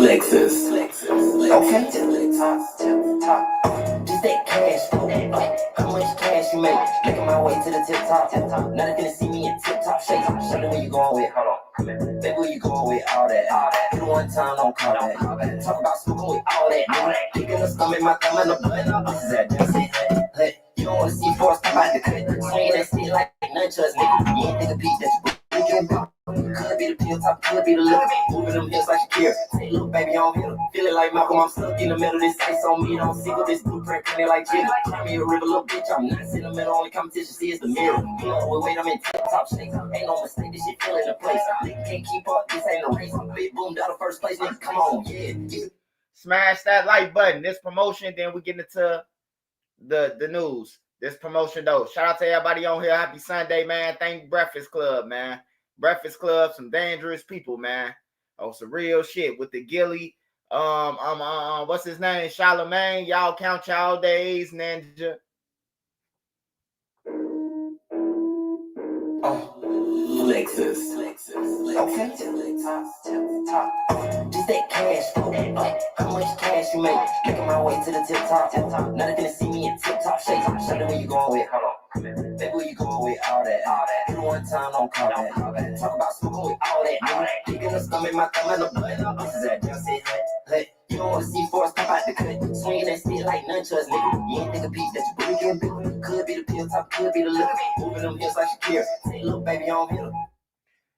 Lexus. Okay. Just that cash flow. How much cash you make? Making my way to the tip top. Now they finna see me in tip top shape. Show me where you going with. Hold on. Baby, where you going with all that? You one time, don't call that. Talk about smoking with all that. Kicking the stomach, my thumb in the butt. This is that just you don't wanna see force come out the cut. Swinging that stick like nunchucks, nigga. You ain't think a beat that's could be the pill top, could be the lip. Moving them hips like Shakira. Say, little baby, on here. Feeling like Malcolm, I'm stuck in the middle. This ice on me, don't see what this blueprint printed like Jigga. Cry me a river, little bitch. I'm not sentimental, only competition, see, it's the mirror. You know, wait, I'm in tip top shape. Ain't no mistake, this shit feeling the place. Nigga can't keep up, this ain't a race. Big boom down the first place, nigga, come on, yeah. Smash that like button. This promotion, then we get into the news. This promotion, though. Shout out to everybody on here. Happy Sunday, man. Thank Breakfast Club, man. Breakfast Club, some dangerous people, man. Oh, some real shit with the Gilly. What's his name? Charlemagne. Y'all count y'all days, Ninja. Lexus. Okay. Just that cash flow. How much cash you make? Making my way to the tip top. Now they finna see me in tip top shape. Show me where you going with. Hold on. Baby, where you going with all that? You one time, don't call that. Talk about smoking with all that. Kicking the stomach, my thumb in the butt. This is that just it. You don't wanna see force come out the cut. Swinging that stick like nunchucks, nigga. You ain't think a beat that you really can do. Could be the pill top, could be the lip. Moving them hips like Shakira. Say, little baby, on here.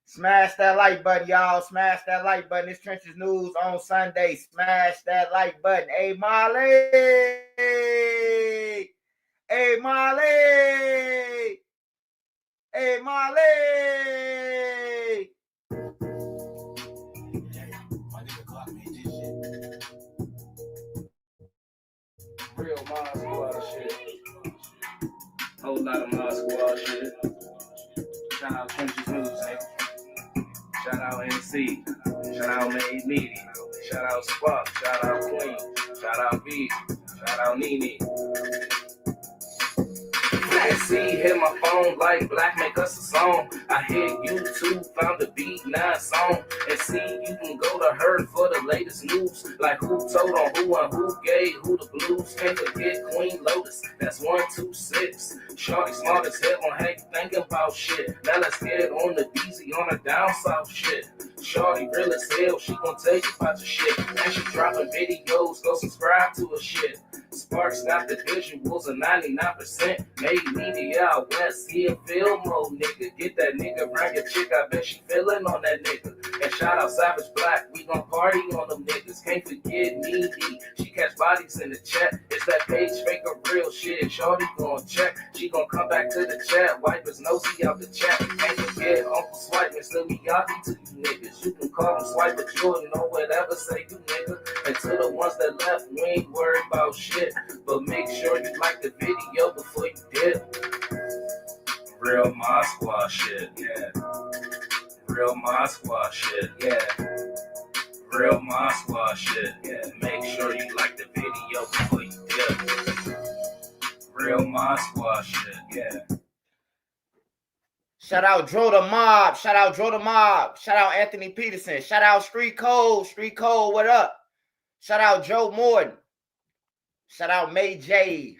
Smash that like button, y'all. Smash that like button. This Trenches News on Sunday. Smash that like button. Hey, Molly. Hey, Molly. Hey, Molly. Real Mod Squad shit. Whole lot of Mod Squad shit. Shout out Trenches News, nigga. Shout out MC. Shout out Made Media. Shout out Spark. Shout out Queen. Shout out V. Shout out Nene. See, hit my phone like Black make us a song. I hit YouTube, found the beat, 9 song. And see, you can go to her for the latest news. Like who told on who and who gave who the blues. Can't forget Queen Lotus, that's 126. Shorty smart as hell on how you thinking about shit. Now let's get it on the easy, on the down south shit. Shorty real as hell, she gon' tell you about your shit. And she dropping videos, go subscribe to her shit. Sparks got the visuals of 99%. Made media out west, here film mode, nigga. Get that nigga around your chick, I bet she feelin' on that nigga. And shout out Savage Black, we gon' party on them niggas. Can't forget Nene, she catch bodies in the chat. It's that page fake or real shit, shorty gon' check. She gon' come back to the chat, wipe his nosy out the chat. Can't forget Uncle Swipe, Mr. Miyagi to you niggas. You can call him Swipe, but you'll know whatever say you nigga. And to the ones that left, we ain't worried about shit. But make sure you like the video before you dip. Real Mod Squad shit, yeah. Real Mod Squad shit, yeah. Real Mod Squad shit, yeah. Make sure you like the video before you dip. Real Mod Squad shit, yeah. Shout out Dro the Mob. Shout out Dro the Mob. Shout out Anthony Peterson. Shout out Street Code. Street Code, what up? Shout out Joe Morton. Shout out May J.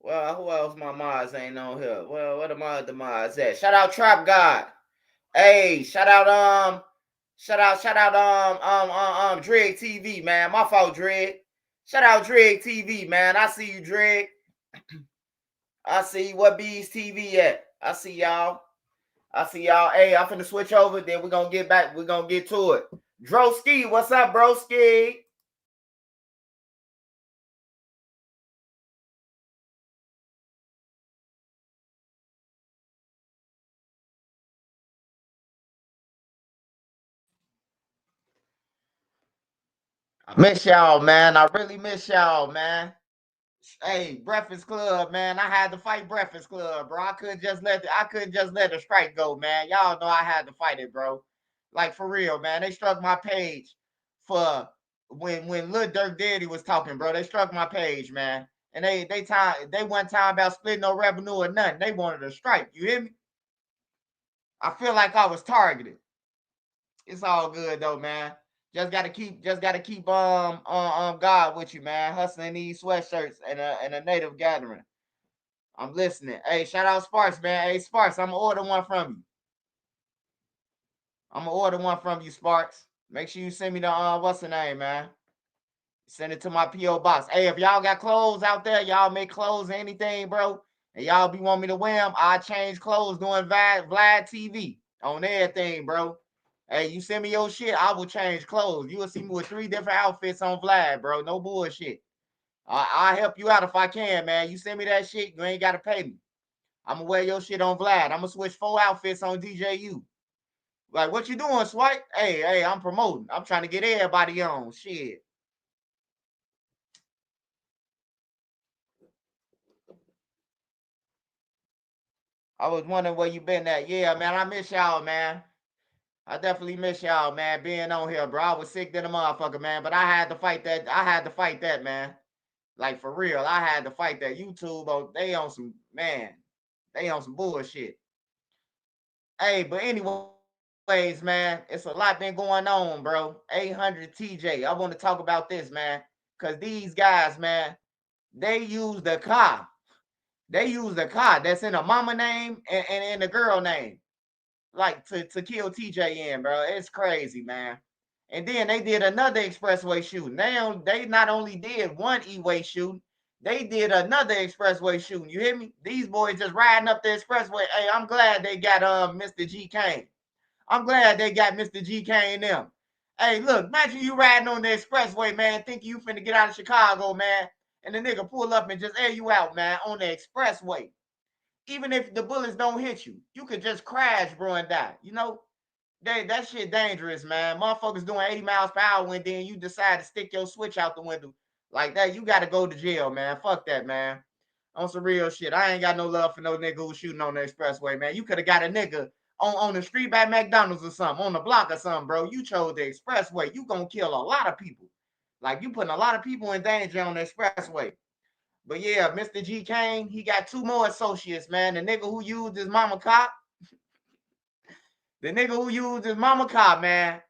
Well, who else my mods ain't on here? Well, what am I the mods at? Shout out Trap God. Hey, shout out Dreg TV, man. My fault, Dreg. Shout out Dreg TV, man. I see you, Dreg. I see what B's TV at. I see y'all. Hey, I'm finna switch over. Then we're gonna get back. We're gonna get to it. Droski, what's up, broski? I miss y'all, man. I really miss y'all, man. Hey, Breakfast Club, man. I had to fight Breakfast Club, bro. I couldn't just let the strike go, man. Y'all know I had to fight it, bro. Like for real, man. They struck my page for when Lil Durk Daddy was talking, bro. They struck my page, man. And they wasn't talking about splitting no revenue or nothing. They wanted a strike. You hear me? I feel like I was targeted. It's all good though, man. Just gotta keep God with you, man. Hustling these sweatshirts and a native gathering. I'm listening. Hey, shout out Sparks, man. Hey, Sparks, I'm gonna order one from you. I'm gonna order one from you, Sparks. Make sure you send me the what's the name, man? Send it to my P.O. box. Hey, if y'all got clothes out there, y'all make clothes or anything, bro, and y'all be want me to wear them, I change clothes doing Vlad TV on everything, bro. Hey, you send me your shit, I will change clothes. You will see me with 3 different outfits on Vlad, bro. No bullshit. I'll help you out if I can, man. You send me that shit, you ain't got to pay me. I'm going to wear your shit on Vlad. I'm going to switch 4 outfits on DJU. Like, what you doing, Swipe? Hey, I'm promoting. I'm trying to get everybody on. Shit. I was wondering where you been at. Yeah, man, I miss y'all, man. I definitely miss y'all, man, being on here, bro. I was sick than a motherfucker, man, but I had to fight that. I had to fight that, man. Like, for real, I had to fight that. YouTube, oh, they on some, man, they on some bullshit. Hey, but anyways, man, it's a lot been going on, bro. 800 TJ. I want to talk about this, man, because these guys, man, they use the car. They use the car that's in a mama name and in the girl name. Like to kill TJ in, bro. It's crazy, man. And then they did another expressway shooting. They not only did one E-way shooting, they did another expressway shooting. You hear me? These boys just riding up the expressway. Hey, I'm glad they got Mr. G Kane. I'm glad they got Mr. G Kane them. Hey, look, imagine you riding on the expressway, man, thinking you finna get out of Chicago, man, and the nigga pull up and just air you out, man, on the expressway. Even if the bullets don't hit you, you could just crash, bro, and die. You know, that shit dangerous, man. Motherfuckers doing 80 miles per hour and then you decide to stick your switch out the window like that. You got to go to jail, man. Fuck that, man. On some real shit. I ain't got no love for no nigga who's shooting on the expressway, man. You could have got a nigga on the street by McDonald's or something, on the block or something, bro. You chose the expressway. You gonna kill a lot of people. Like, you putting a lot of people in danger on the expressway. But yeah, Mr. G Kane, he got 2 more associates, man. The nigga who used his mama cop. The nigga who used his mama cop, man.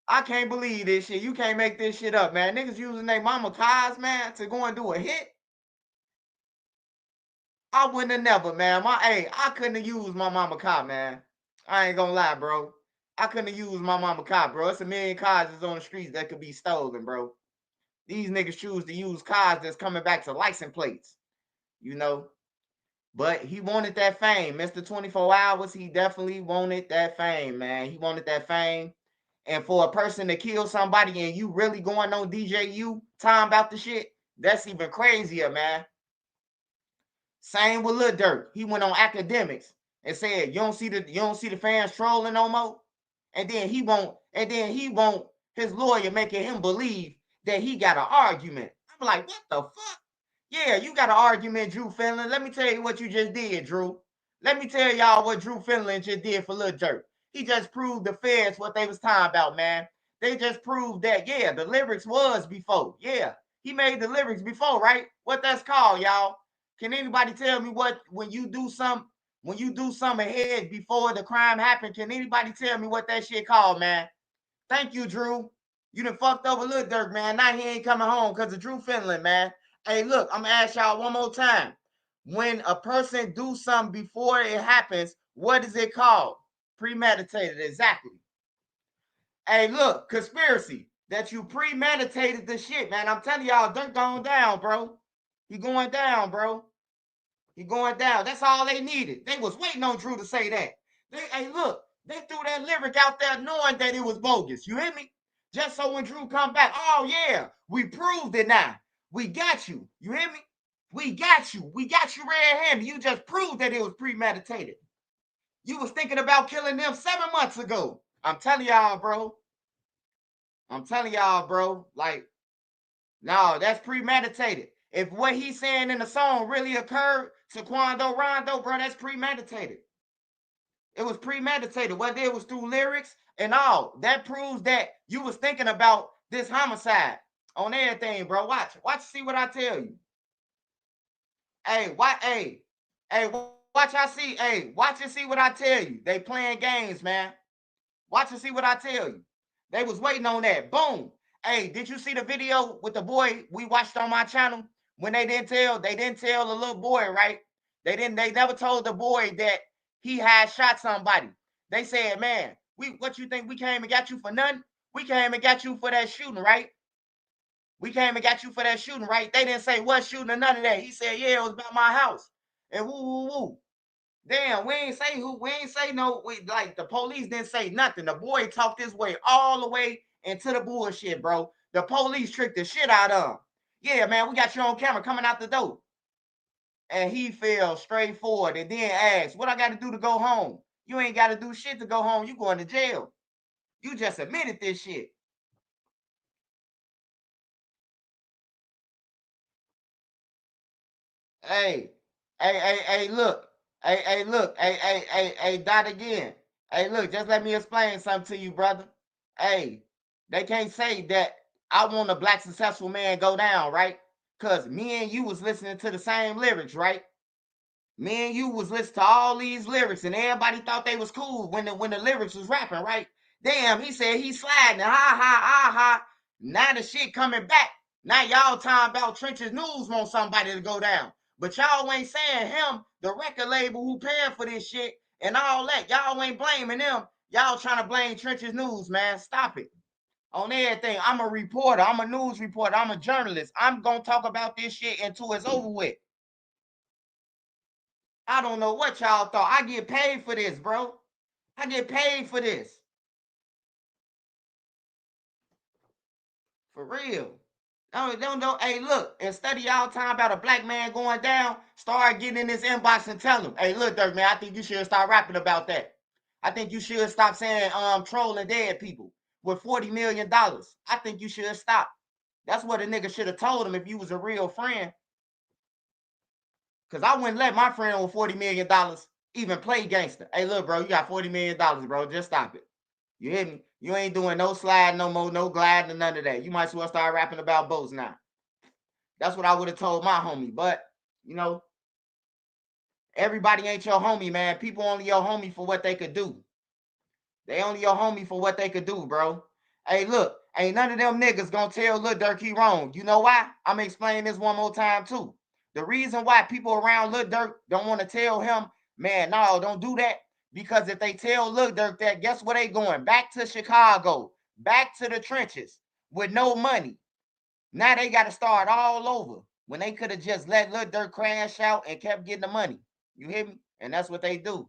I can't believe this shit. You can't make this shit up, man. Niggas using their mama cars, man, to go and do a hit. I wouldn't have never, man. I couldn't have used my mama car, man. I ain't gonna lie, bro. I couldn't have used my mama car, bro. It's a million cars that's on the streets that could be stolen, bro. These niggas choose to use cars that's coming back to license plates, you know. But he wanted that fame. Mr. 24 Hours, he definitely wanted that fame, man. He wanted that fame. And for a person to kill somebody and you really going on DJU time about the shit, that's even crazier, man. Same with Lil Durk. He went on academics and said, you don't see the fans trolling no more. And then he won't his lawyer making him believe that he got an argument. I'm like, what the fuck? Yeah, you got an argument, Drew Finland. Let me tell you what you just did, Drew. Let me tell y'all what Drew Finland just did for Lil Durk. He just proved the feds what they was talking about, man. They just proved that, yeah, the lyrics was before. Yeah, he made the lyrics before, right? What that's called, y'all? Can anybody tell me what when you do something ahead before the crime happened? Can anybody tell me what that shit called, man? Thank you, Drew. You done fucked over Lil Durk, man. Now he ain't coming home because of Drew Finland, man. Hey, look, I'm gonna ask y'all one more time. When a person do something before it happens, what is it called? Premeditated, exactly. Hey, look, conspiracy. That you premeditated the shit, man. I'm telling y'all, Durk going down, bro. He going down, bro. He going down. That's all they needed. They was waiting on Drew to say that. Hey, look, they threw that lyric out there knowing that it was bogus. You hear me? Just so when Drew come back, oh yeah, we proved it now. We got you. You hear me? We got you. We got you red-handed. You just proved that it was premeditated. You was thinking about killing them 7 months ago. I'm telling y'all, bro. I'm telling y'all, bro. Like, no, that's premeditated. If what he's saying in the song really occurred to Quando Rondo, bro, that's premeditated. It was premeditated, whether it was through lyrics and all. That proves that you was thinking about this homicide on everything, bro. Watch, see what I tell you. Hey, watch Watch I see, hey, watch and see what I tell you. They playing games, man. Watch and see what I tell you. They was waiting on that. Boom. Hey, did you see the video with the boy we watched on my channel? When they didn't tell the little boy, right? They never told the boy that he had shot somebody. They said, man, what you think we came and got you for nothing? We came and got you for that shooting, right? We came and got you for that shooting, right? They didn't say what shooting or none of that. He said, yeah, it was about my house. And woo, woo, woo. Damn, we ain't say who, we ain't say no, like the police didn't say nothing. The boy talked his way all the way into the bullshit, bro. The police tricked the shit out of him. Yeah, man, we got you on camera coming out the door. And he fell straight forward and then asked, what I got to do to go home? You ain't got to do shit to go home. You going to jail. You just admitted this shit. Hey, look. Hey, dot again. Hey, look, just let me explain something to you, brother. Hey, they can't say that I want a black successful man go down, right? Because me and you was listening to the same lyrics, right? Me and you was listening to all these lyrics, and everybody thought they was cool when the lyrics was rapping, right? Damn, he said he's sliding. Ha ha ha ha. Now the shit coming back. Now y'all talking about Trenches News want somebody to go down. But y'all ain't saying him, the record label who paying for this shit and all that. Y'all ain't blaming them. Y'all trying to blame Trenches News, man. Stop it. On everything. I'm a reporter. I'm a news reporter. I'm a journalist. I'm going to talk about this shit until it's over with. I don't know what y'all thought. I get paid for this, bro. I get paid for this. For real. Don't. Hey, look, instead of y'all talking about a black man going down, start getting in this inbox and tell him, hey, look, Dirk, man, I think you should start rapping about that. I think you should stop saying trolling dead people with $40 million. I think you should stop. That's what a nigga should have told him if you was a real friend. Because I wouldn't let my friend with $40 million even play gangster. Hey, look, bro, you got $40 million, bro. Just stop it. You hear me? You ain't doing no slide no more, no gliding, none of that. You might as well start rapping about boats now. That's what I would have told my homie. But, you know, everybody ain't your homie, man. People only your homie for what they could do. They only your homie for what they could do, bro. Hey, look, ain't none of them niggas gonna tell Lil Durk he wrong. You know why? I'm gonna explain this one more time, too. The reason why people around Lil Durk don't want to tell him, man, no, don't do that. Because if they tell Lil Durk that, guess where they going? Back to Chicago, back to the trenches with no money. Now they got to start all over when they could have just let Lil Durk crash out and kept getting the money. You hear me? And that's what they do.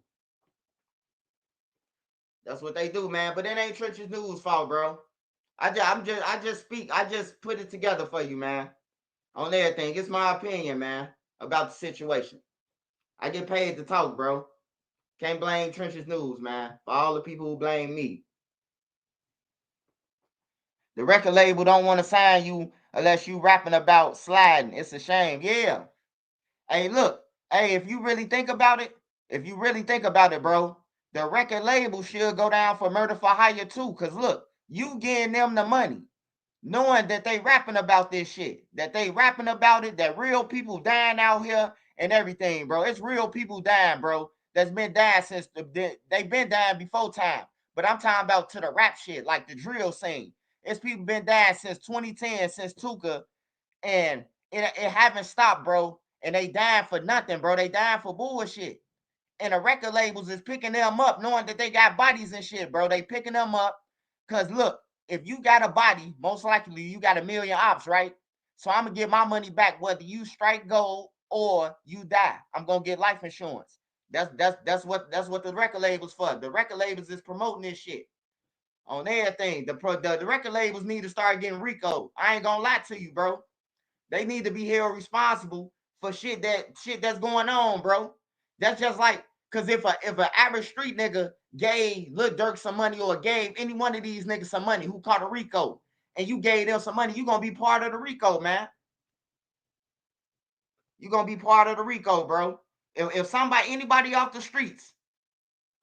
That's what they do, man. But it ain't Trenches News' fault, bro. I just put it together for you, man. On everything. It's my opinion, man, about the situation. I get paid to talk, bro. Can't blame Trenches News, man, for all the people who blame me. The record label don't want to sign you unless you rapping about sliding. It's a shame. Yeah. Hey, look. Hey, if you really think about it, bro, the record label should go down for murder for hire too. Cause look, you getting them the money, knowing that they rapping about this shit, that they rapping about it, that real people dying out here and everything, bro. It's real people dying, bro. That's been dying since they've been dying before time. But I'm talking about to the rap shit, like the drill scene. It's people been dying since 2010, since Tuka, and it haven't stopped, bro. And they dying for nothing, bro. They dying for bullshit. And the record labels is picking them up, knowing that they got bodies and shit, bro. They picking them up. Cause look, if you got a body, most likely you got a million ops, right? So I'm gonna get my money back whether you strike gold or you die. I'm gonna get life insurance. That's what the record labels for. The record labels is promoting this shit on everything. The record labels need to start getting RICO. I ain't gonna lie to you, bro. They need to be held responsible for shit that's going on, bro. That's just like, cause if an average street nigga gave Lil Durk some money or gave any one of these niggas some money who caught a RICO, and you gave them some money, you gonna be part of the RICO, man. You gonna be part of the RICO, bro. If anybody off the streets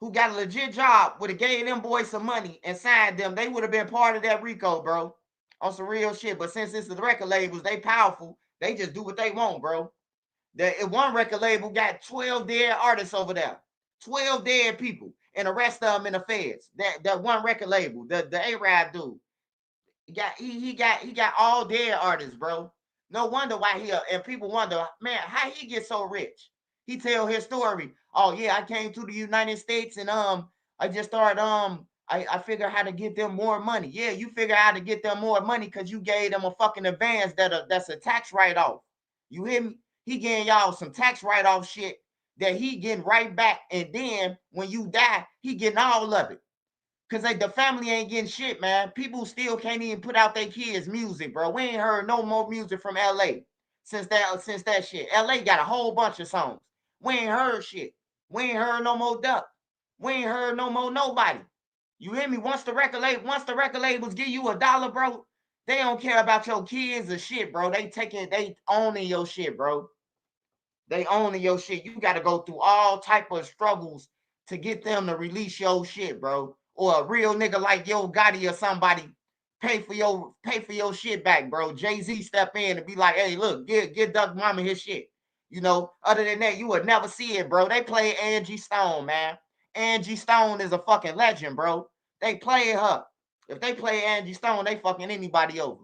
who got a legit job would have gave them boys some money and signed them, they would have been part of that RICO, bro. On some real shit. But since it's the record labels, they powerful. They just do what they want, bro. One record label got 12 dead artists over there, 12 dead people, and the rest of them in the feds. That one record label, the Arab dude, he got all dead artists, bro. No wonder why and people wonder, man, how he get so rich. He tell his story. Oh yeah, I came to the United States and I just started I figure how to get them more money. Yeah, you figure out how to get them more money because you gave them a fucking advance that's a tax write-off. You hear me? He getting y'all some tax write-off shit that he getting right back, and then when you die, he getting all of it. Cause like the family ain't getting shit, man. People still can't even put out their kids' music, bro. We ain't heard no more music from LA since that shit. LA got a whole bunch of songs. We ain't heard shit. We ain't heard no more Duck. We ain't heard no more nobody. You hear me? Once the record labels give you $1, bro, they don't care about your kids or shit, bro. They owning your shit, bro. They owning your shit. You got to go through all type of struggles to get them to release your shit, bro. Or a real nigga like Yo Gotti or somebody pay for your shit back, bro. Jay-Z step in and be like, hey, look, get Duck Mama his shit. You know, other than that, you would never see it, bro. They play Angie Stone, man. Angie Stone is a fucking legend, bro. They play her. If they play Angie Stone, they fucking anybody over.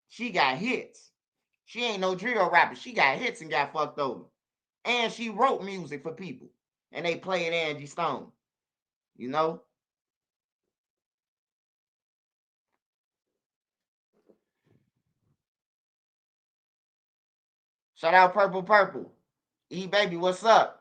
She got hits. She ain't no drill rapper. She got hits and got fucked over. And she wrote music for people. And they played Angie Stone. You know? Shout out Purple Purple. E baby, what's up?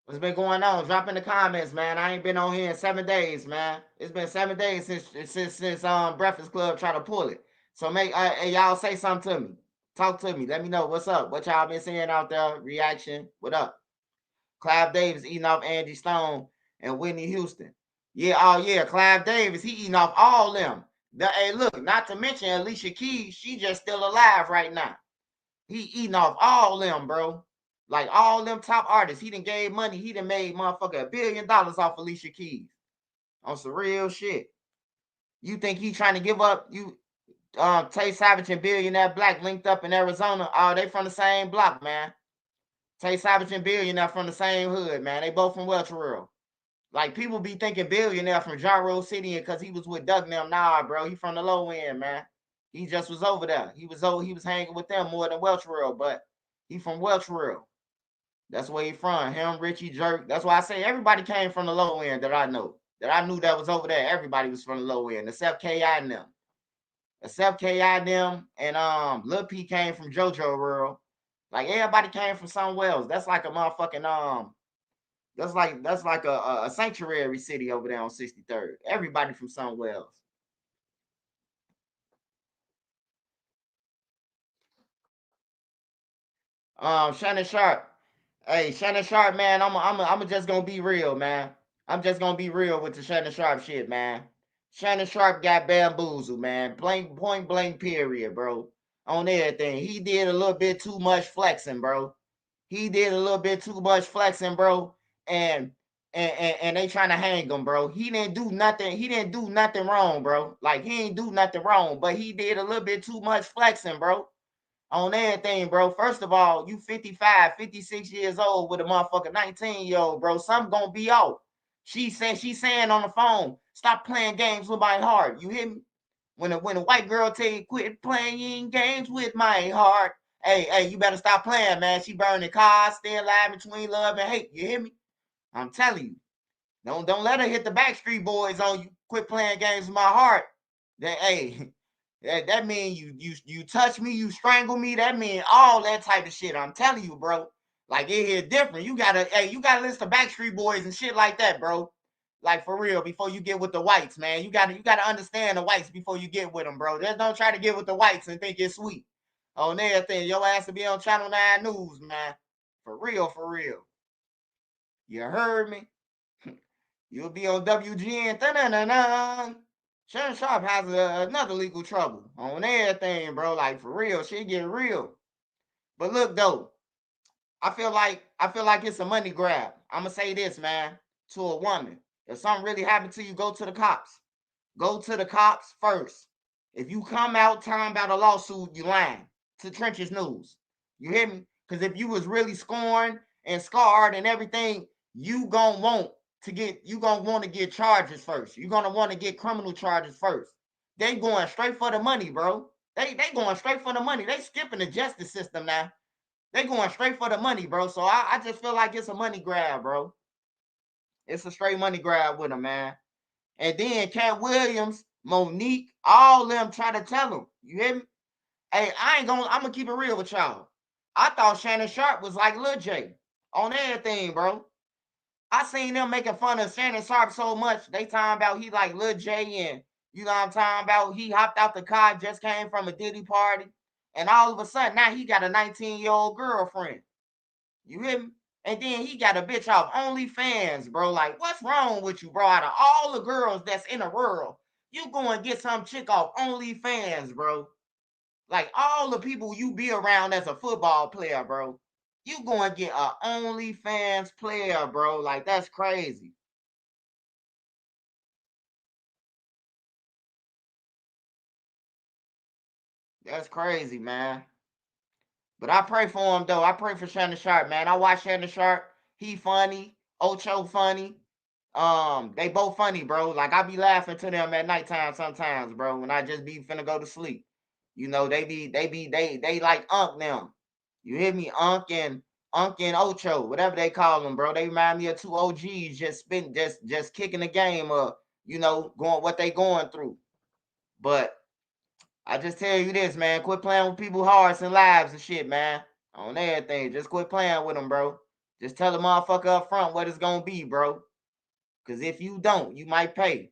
What's been going on? Drop in the comments, man. I ain't been on here in 7 days, man. It's been 7 days since Breakfast Club tried to pull it. So make hey, y'all say something to me. Talk to me. Let me know what's up. What y'all been saying out there? Reaction. What up? Clive Davis eating off Angie Stone and Whitney Houston. Yeah, oh yeah, Clive Davis, he eating off all them. Hey, look, not to mention Alicia Keys, she just still alive right now. He eating off all them, bro. Like all them top artists. He done gave money. He done made motherfucker $1 billion off Alicia Keys. On some real shit. You think he trying to give up? You Tay Savage and Billionaire Black linked up in Arizona. Oh, they from the same block, man. Tay Savage and Billionaire from the same hood, man. They both from Welch Rural. Like people be thinking Billionaire from Jarrow City because he was with Doug and them. Nah, bro, he from the low end, man. He just was over there. He was hanging with them more than Welch Rural, but he from Welch Rural. That's where he from. Him, Richie, Jerk. That's why I say everybody came from the low end that I know. That I knew that was over there. Everybody was from the low end, except KI and them. Except KI and them. And Lil P came from JoJo Rural. Like everybody came from somewhere else. That's like a motherfucking that's like a sanctuary city over there on 63rd. Everybody from somewhere else. Shannon Sharpe. Hey, Shannon Sharpe, man. I'm just gonna be real, man. I'm just gonna be real with the Shannon Sharpe shit, man. Shannon Sharpe got bamboozled, man. Blank, point blank, period, bro. On everything. He did a little bit too much flexing, bro. He did a little bit too much flexing, bro. And and they trying to hang him, bro. He didn't do nothing. He didn't do nothing wrong, bro. Like he ain't do nothing wrong, but he did a little bit too much flexing, bro. On everything, bro. First of all, you 55, 56 years old with a motherfucker 19-year-old, bro. Something gonna be off. She's saying on the phone, stop playing games with my heart. You hear me? When a white girl tell you quit playing games with my heart, hey, you better stop playing, man. She burning cars, stay alive between love and hate. You hear me? I'm telling you. Don't let her hit the Backstreet Boys on you. Quit playing games with my heart. Then hey, that mean you touch me, you strangle me. That mean all that type of shit. I'm telling you, bro. Like it here different. You gotta listen to Backstreet Boys and shit like that, bro. Like for real, before you get with the whites, man. You gotta understand the whites before you get with them, bro. Just don't try to get with the whites and think it's sweet. On everything, your ass to be on Channel 9 News, man. For real, for real. You heard me? You'll be on WGN. Da-na-na-na. Shannon Sharpe has another legal trouble on everything, bro. Like for real, shit get real. But look though, I feel like it's a money grab. I'm gonna say this, man, to a woman. If something really happened to you, go to the cops. Go to the cops first. If you come out talking about a lawsuit, you lying. To Trenches News. You hear me? Because if you was really scorned and scarred and everything, you gonna want to get charges first. You gonna want to get criminal charges first. They going straight for the money, bro. They going straight for the money. They skipping the justice system now. They going straight for the money, bro. So I just feel like it's a money grab, bro. It's a straight money grab with them, man. And then Cat Williams, Monique, all them try to tell him. You hear me? Hey, I'm gonna keep it real with y'all. I thought Shannon Sharpe was like Lil J on everything, bro. I seen them making fun of Shannon Sharpe so much. They talking about he like Lil J, and you know what I'm talking about. He hopped out the car, just came from a Diddy party, and all of a sudden now he got a 19-year-old girlfriend. You hear me? And then he got a bitch off OnlyFans, bro. Like, what's wrong with you, bro? Out of all the girls that's in the world, you go and get some chick off OnlyFans, bro. Like all the people you be around as a football player, bro. You go and get a OnlyFans player, bro. Like, that's crazy. That's crazy, man. But I pray for him though. I pray for Shannon Sharpe, man. I watch Shannon Sharpe. He funny. Ocho funny. They both funny, bro. Like I be laughing to them at nighttime sometimes, bro. When I just be finna go to sleep. You know, they like Unk them. You hear me? Unk and Ocho, whatever they call them, bro. They remind me of two OGs just kicking the game up, you know, going what they going through. But I just tell you this, man. Quit playing with people's hearts and lives and shit, man. On everything. Just quit playing with them, bro. Just tell the motherfucker up front what it's gonna be, bro. Cause if you don't, you might pay.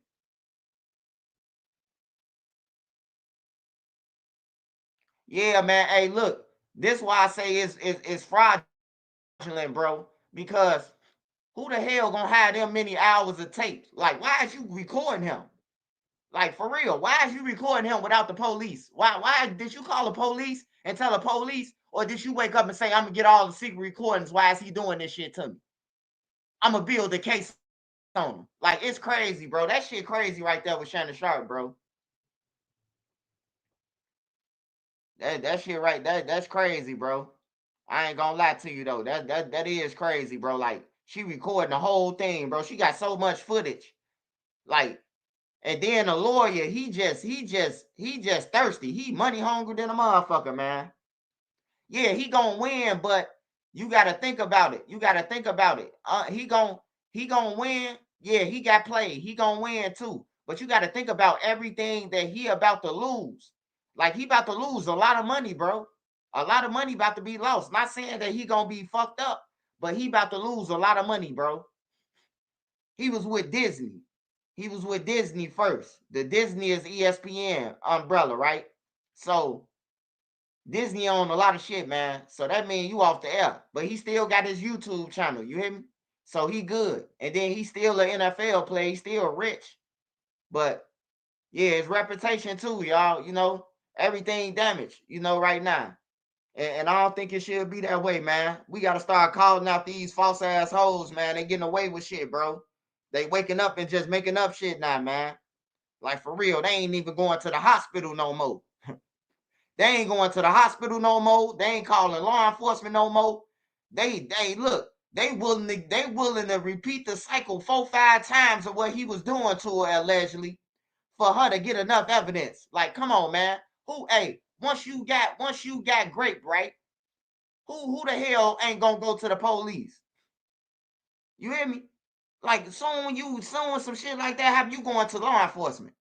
Yeah, man. Hey, look, this why I say it's fraudulent, bro. Because who the hell gonna have them many hours of tape? Like, why is you recording him? Like for real, why is you recording him without the police? Why did you call the police and tell the police, or did you wake up and say, I'm gonna get all the secret recordings? Why is he doing this shit to me? I'm gonna build a case on him. Like it's crazy, bro. That shit crazy right there with Shannon Sharpe, bro. That shit right, that's crazy, bro. I ain't gonna lie to you though. That is crazy, bro. Like she recording the whole thing, bro. She got so much footage. Like, and then the lawyer, he just thirsty. He money hungry than a motherfucker, man. Yeah, he gonna win, but you gotta think about it. You gotta think about it. He gonna win. Yeah, he got played. He gonna win too. But you gotta think about everything that he about to lose. Like he about to lose a lot of money, bro. A lot of money about to be lost. Not saying that he gonna be fucked up, but he about to lose a lot of money, bro. He was with Disney. He was with Disney first. The Disney is ESPN umbrella, right? So Disney on a lot of shit, man. So that means you off the air. But he still got his YouTube channel. You hear me? So he good. And then he's still an NFL player. He's still rich. But yeah, his reputation too, y'all. You know, everything damaged, you know, right now. And I don't think it should be that way, man. We got to start calling out these false assholes, man. They getting away with shit, bro. They waking up and just making up shit now, man. Like for real, they ain't even going to the hospital no more. They ain't going to the hospital no more. They ain't calling law enforcement no more. They look. They willing to repeat the cycle 4-5 times of what he was doing to her allegedly for her to get enough evidence. Like, come on, man. Hey, once you got grape, right? Who the hell ain't gonna go to the police? You hear me? Like soon some shit like that happen, you going to law enforcement.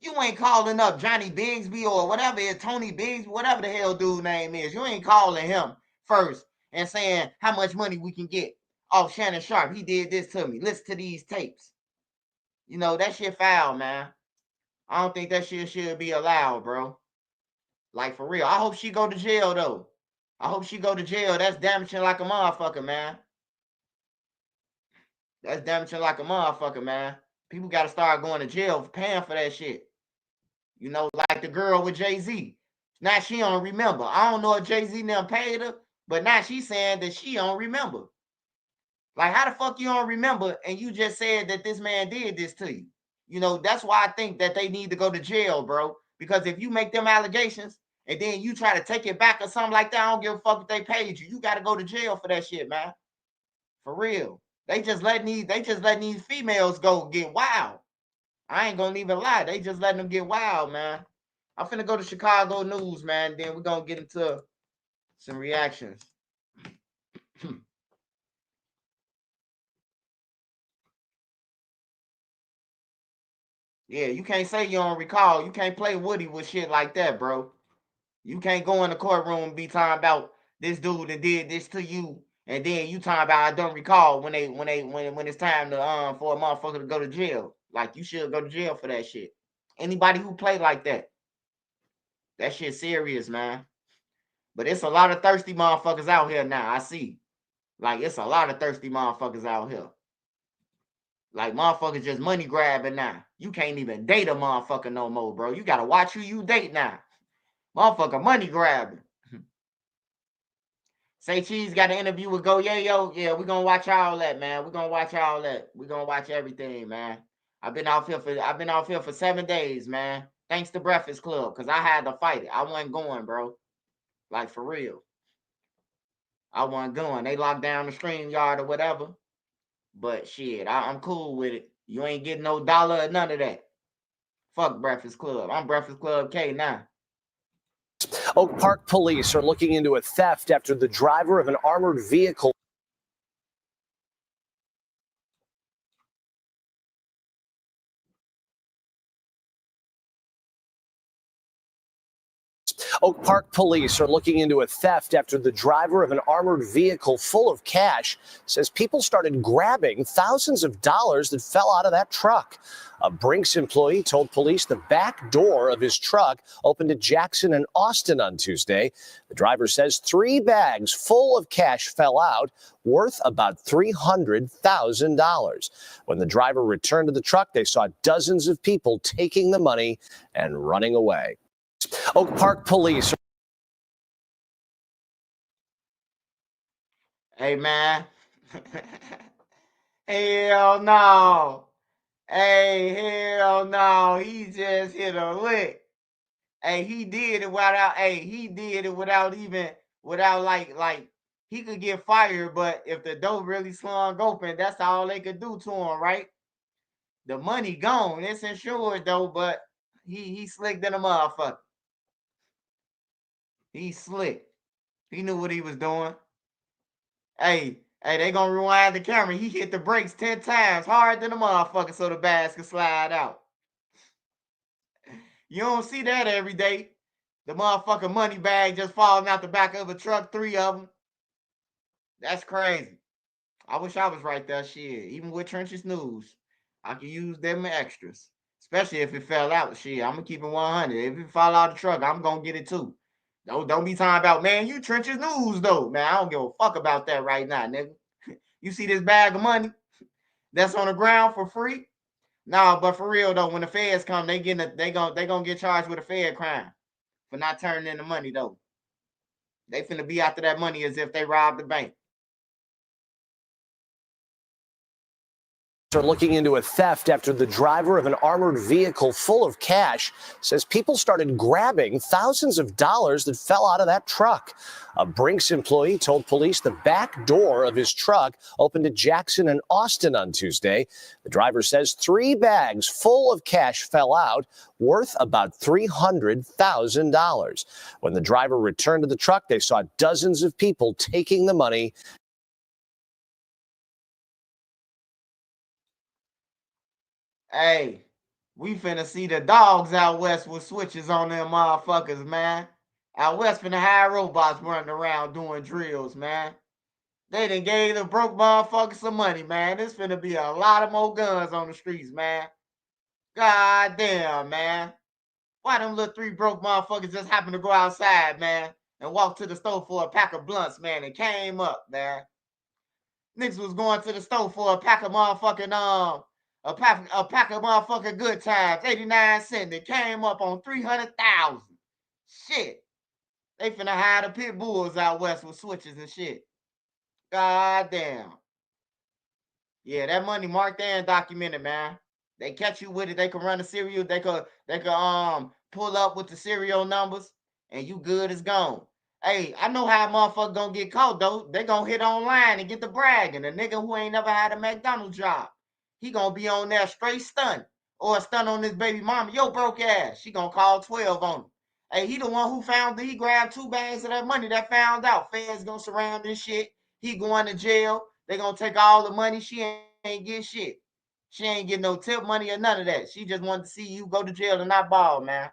You ain't calling up Johnny Bigsby or whatever it Tony Bigsby, whatever the hell dude name is. You ain't calling him first and saying how much money we can get off Shannon Sharpe. He did this to me. Listen to these tapes. You know, that shit foul, man. I don't think that shit should be allowed, bro. Like for real. I hope she go to jail though. I hope she go to jail. That's damaging like a motherfucker, man. That's damaging like a motherfucker, man. People gotta start going to jail for paying for that shit. You know, like the girl with Jay-Z. Now she don't remember. I don't know if Jay-Z never paid her But now she's saying that she don't remember. Like, how the fuck you don't remember and you just said that this man did this to you? You know, that's why I think that they need to go to jail, bro. Because if you make them allegations and then you try to take it back or something like that, I don't give a fuck if they paid you. You got to go to jail for that shit, man. For real. They just letting these females go get wild. I ain't gonna even lie. They just letting them get wild, man. I'm finna go to Chicago News, man. Then we're gonna get into some reactions. Yeah, you can't say you don't recall. You can't play Woody with shit like that, bro. You can't go in the courtroom and be talking about this dude that did this to you, and then you talking about I don't recall when it's time to for a motherfucker to go to jail. Like, you should go to jail for that shit. Anybody who play like that shit serious, man. But it's a lot of thirsty motherfuckers out here now. I see. Like, it's a lot of thirsty motherfuckers out here. Like, motherfuckers just money grabbing now. You can't even date a motherfucker no more, bro. You gotta watch who you date now. Motherfucker money grabbing. Say Cheese got an interview with Go Yayo. Yeah, we're gonna watch all that, man. We're gonna watch all that. We're gonna watch everything, man. I've been off here for 7 days, man. Thanks to Breakfast Club, because I had to fight it. I wasn't going, bro. Like, for real. I wasn't going. They locked down the stream yard or whatever. But shit, I'm cool with it. You ain't getting no dollar or none of that. Fuck Breakfast Club. I'm Breakfast Club K now. Oak Park police are looking into a theft after the driver of an armored vehicle Oak Park police are looking into a theft after the driver of an armored vehicle full of cash says people started grabbing thousands of dollars that fell out of that truck. A Brinks employee told police the back door of his truck opened at Jackson and Austin on Tuesday. The driver says 3 bags full of cash fell out, worth about $300,000. When the driver returned to the truck, they saw dozens of people taking the money and running away. Oak Park police. Hey, man. Hell no. Hey, hell no. He just hit a lick. Hey, he did it without like he could get fired, but if the door really slung open, that's all they could do to him, right? The money gone. It's insured though, but he slick than a motherfucker. He slick. He knew what he was doing. Hey, they gonna rewind the camera. He hit the brakes 10 times harder than a motherfucker so the bags could slide out. You don't see that every day. The motherfucking money bag just falling out the back of a truck, 3 of them. That's crazy. I wish I was right there, shit. Even with Trenches News, I could use them extras. Especially if it fell out, shit. I'm gonna keep it 100. If it fall out the truck, I'm gonna get it too. Don't be talking about, man, you Trenches News though. Man, I don't give a fuck about that right now, nigga. You see this bag of money that's on the ground for free? No, but for real though, when the feds come, they gonna get charged with a fed crime for not turning in the money though. They finna be after that money as if they robbed the bank. Are looking into a theft after the driver of an armored vehicle full of cash says people started grabbing thousands of dollars that fell out of that truck. A Brinks employee told police the back door of his truck opened at Jackson and Austin on Tuesday. The driver says 3 bags full of cash fell out, worth about $300,000. When the driver returned to the truck, they saw dozens of people taking the money. Hey, we finna see the dogs out west with switches on them motherfuckers, man. Out west finna have robots running around doing drills, man. They done gave the broke motherfuckers some money, man. There's finna be a lot of more guns on the streets, man. God damn, man. Why them little 3 broke motherfuckers just happened to go outside, man, and walk to the store for a pack of blunts, man, and came up, man. Niggas was going to the store for a pack of motherfucking a pack of motherfucking good times, 89 cents. It came up on 300,000. Shit. They finna hire the pit bulls out west with switches and shit. God damn. Yeah, that money marked and documented, man. They catch you with it. They can run a serial. They could pull up with the serial numbers, and you good as gone. Hey, I know how a motherfucker gonna get caught though. They gonna hit online and get the bragging. A nigga who ain't never had a McDonald's job, he gonna be on there straight stunt or a stunt on his baby mama. Yo, broke ass. She gonna call 12 on him. Hey, he the one who found that he grabbed 2 bags of that money that found out. Feds gonna surround this shit. He going to jail. They gonna take all the money. She ain't get shit. She ain't get no tip money or none of that. She just wanted to see you go to jail and not ball, man.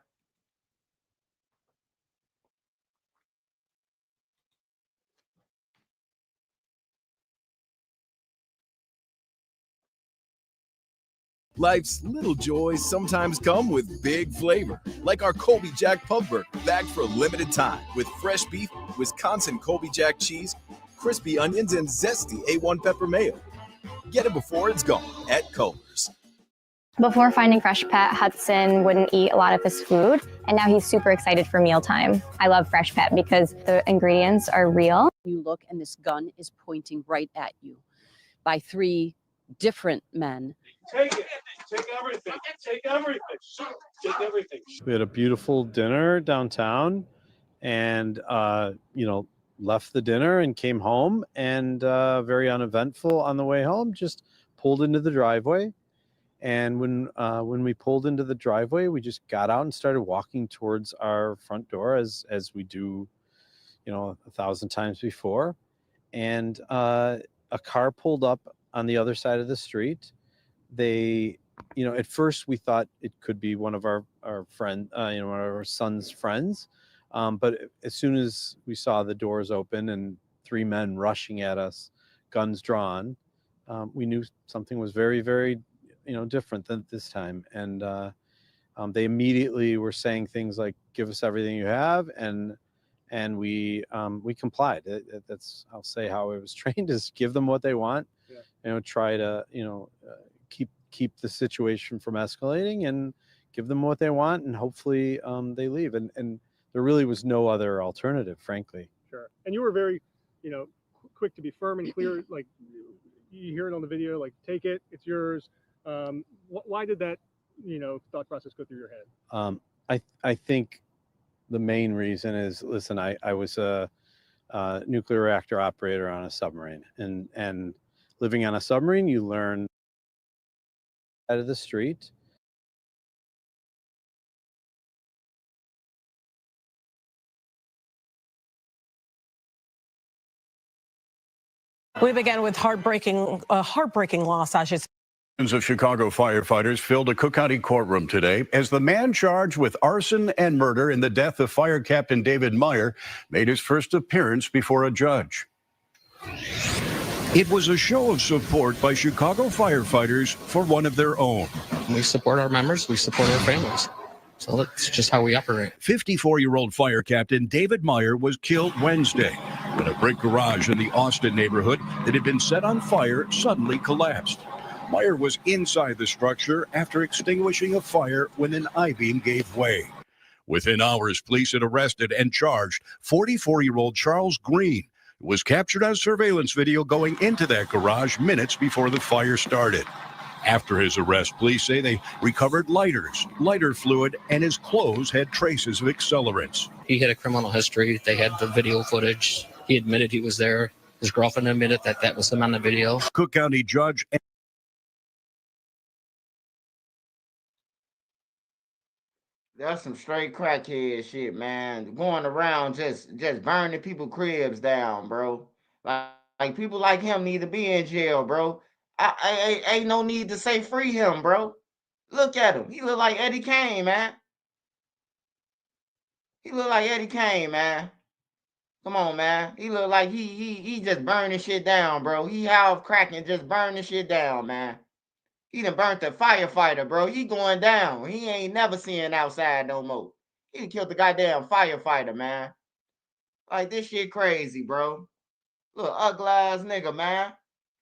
Life's little joys sometimes come with big flavor, like our Colby Jack Pub Burger, bagged for a limited time with fresh beef, Wisconsin Colby Jack cheese, crispy onions, and zesty A1 pepper mayo. Get it before it's gone at Culver's. Before finding Freshpet, Hudson wouldn't eat a lot of his food, and now he's super excited for mealtime. I love Freshpet because the ingredients are real. You look and this gun is pointing right at you by 3 different men. Take it. Take everything. Take everything. Take everything. We had a beautiful dinner downtown and, left the dinner and came home and very uneventful on the way home, just pulled into the driveway. And when we pulled into the driveway, we just got out and started walking towards our front door as we do, 1,000 times before. And a car pulled up on the other side of the street. They, at first we thought it could be one of our friend, one of our son's friends. But as soon as we saw the doors open and 3 men rushing at us, guns drawn, we knew something was very, very, different than this time. And they immediately were saying things like, "Give us everything you have," and we complied. That's, I'll say, how I was trained, is give them what they want. Yeah. Try to keep the situation from escalating and give them what they want, and hopefully they leave. And there really was no other alternative, frankly. Sure. And you were very, quick to be firm and clear. Like, you hear it on the video, like, take it, it's yours. Why did that, thought process go through your head? I think the main reason is, listen, I was a nuclear reactor operator on a submarine, and living on a submarine, you learn out of the street. We began with a heartbreaking loss, I should say. Dozens of Chicago firefighters filled a Cook County courtroom today as the man charged with arson and murder in the death of Fire Captain David Meyer made his first appearance before a judge. It was a show of support by Chicago firefighters for one of their own. We support our members, we support our families. So that's just how we operate. 54-year-old Fire Captain David Meyer was killed Wednesday when a brick garage in the Austin neighborhood that had been set on fire suddenly collapsed. Meyer was inside the structure after extinguishing a fire when an I-beam gave way. Within hours, police had arrested and charged 44-year-old Charles Green, who was captured on surveillance video going into that garage minutes before the fire started. After his arrest, police say they recovered lighters, lighter fluid, and his clothes had traces of accelerants. He had a criminal history. They had the video footage. He admitted he was there. His girlfriend admitted that was him on the video. Cook County judge. That's some straight crackhead shit, man. Going around just burning people cribs down, bro. Like people like him need to be in jail, bro. I ain't no need to say free him, bro. Look at him. He look like Eddie Kane, man. He look like Eddie Kane, man. Come on, man. He look like he just burning shit down, bro. He half cracking, just burning shit down, man. He done burnt the firefighter, bro. He going down. He ain't never seeing outside no more. He done killed the goddamn firefighter, man. Like, this shit crazy, bro. Little ugly ass nigga, man.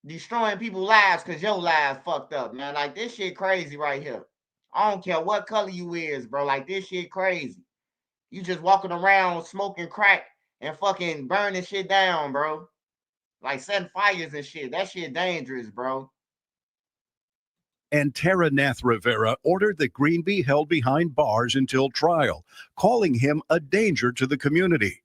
Destroying people's lives because your lives fucked up, man. Like, this shit crazy right here. I don't care what color you is, bro. Like, this shit crazy. You just walking around smoking crack and fucking burning shit down, bro. Like setting fires and shit. That shit dangerous, bro. And Tara Nath Rivera ordered that Green be held behind bars until trial, calling him a danger to the community.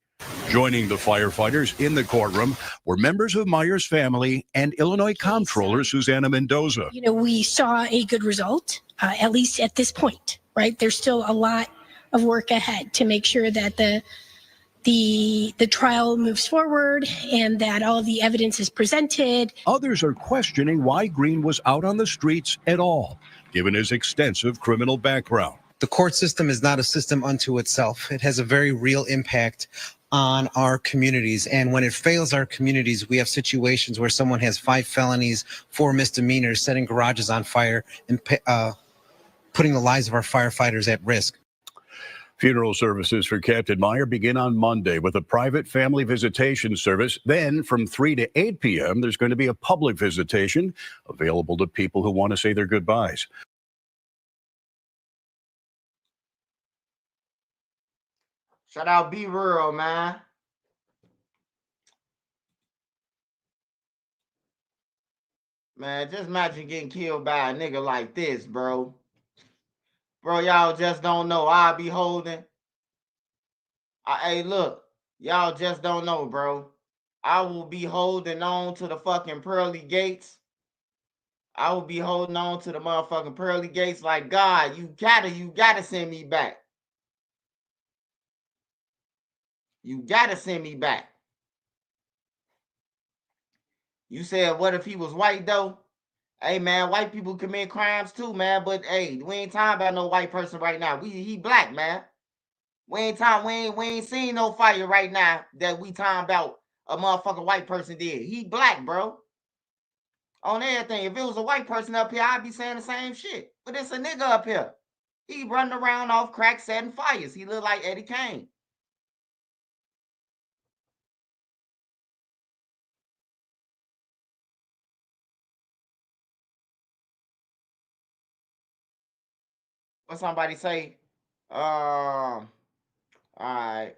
Joining the firefighters in the courtroom were members of Meyer's family and Illinois Comptroller Susana Mendoza. You know, we saw a good result, at least at this point, right? There's still a lot of work ahead to make sure that the trial moves forward and that all of the evidence is presented. Others are questioning why Green was out on the streets at all, given his extensive criminal background. The court system is not a system unto itself. It has a very real impact on our communities. And when it fails our communities, we have situations where someone has 5 felonies, 4 misdemeanors, setting garages on fire, and putting the lives of our firefighters at risk. Funeral services for Captain Meyer begin on Monday with a private family visitation service. Then from 3 to 8 p.m., there's going to be a public visitation available to people who want to say their goodbyes. Shout out Be Real, man. Man, just imagine getting killed by a nigga like this, bro. Bro, y'all just don't know. I'll be holding. Hey, look. Y'all just don't know, bro. I will be holding on to the fucking pearly gates. I will be holding on to the motherfucking pearly gates like, God, you gotta send me back. You gotta send me back. You said, what if he was white, though? Hey, man, white people commit crimes, too, man. But, hey, we ain't talking about no white person right now. He black, man. We ain't seen no fire right now that we talking about a motherfucking white person did. He black, bro. On everything. If it was a white person up here, I'd be saying the same shit. But it's a nigga up here. He running around off crack setting fires. He look like Eddie Kane. What somebody say? All right.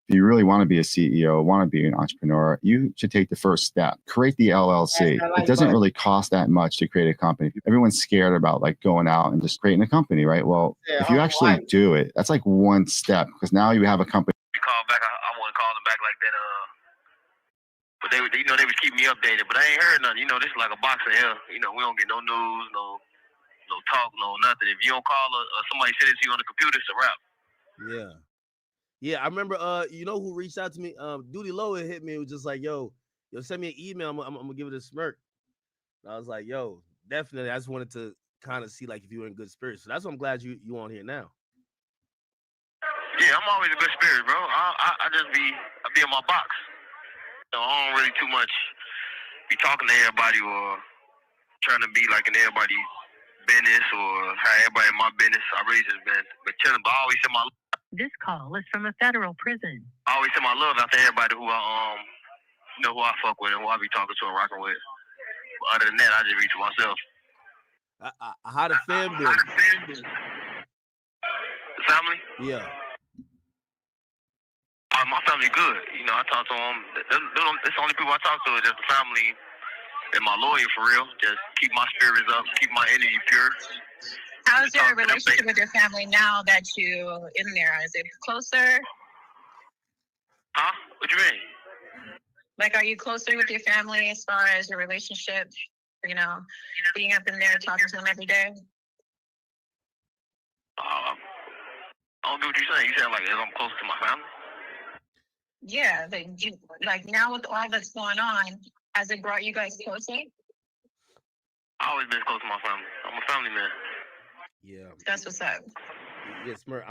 If you really want to be a CEO, want to be an entrepreneur, you should take the first step. Create the LLC. It doesn't really cost that much to create a company. Everyone's scared about like going out and just creating a company, right? Well, if you actually do it, that's like one step because now you have a company. Call back. I want to call them back like that. But they was keeping me updated. But I ain't heard nothing. This is like a box of hell. We don't get no news, no talk, no nothing. If you don't call or somebody said it to you on the computer, it's a wrap. Yeah. Yeah, I remember, who reached out to me? Duty Low hit me. It was just like, yo, send me an email. I'm going to give it a smirk. And I was like, yo, definitely. I just wanted to kind of see, like, if you were in good spirits. So that's why I'm glad you on here now. Yeah, I'm always in good spirits, bro. I be in my box. I don't really too much be talking to everybody or trying to be, like, in everybody's business or have everybody in my business. I really just been chilling. But I always say my... This call is from a federal prison. I always send my love out to everybody who who I fuck with and who I be talking to and rocking with. But other than that, I just reach to myself. How the fam been? The family? Yeah. My family good. I talk to them. It's the only people I talk to is just the family and my lawyer for real. Just keep my spirits up, keep my energy pure. How's your relationship with your family now that you in there? Is it closer? Huh? What you mean? Like, are you closer with your family as far as your relationship? You know, being up in there talking to them every day. I don't get what you're saying. You saying like, if I'm close to my family? Yeah, like now with all that's going on, has it brought you guys closer? I always been close to my family. I'm a family man. Yeah. That's what's up. Yes, Smurf.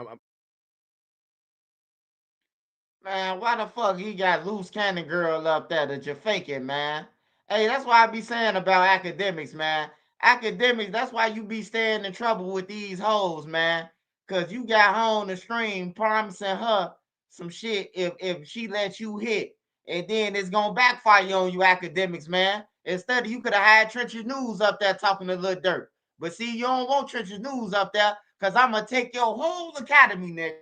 Man, why the fuck he got loose cannon girl up there that you're faking, man? Hey, that's why I be saying about academics, man. Academics, that's why you be staying in trouble with these hoes, man. Cause you got her on the stream promising her some shit if she lets you hit. And then it's gonna backfire on you, academics, man. Instead, you could have had Trenches News up there talking to Lil Durk. But see, you don't want Trenches News up there, cause I'm gonna take your whole academy, nigga.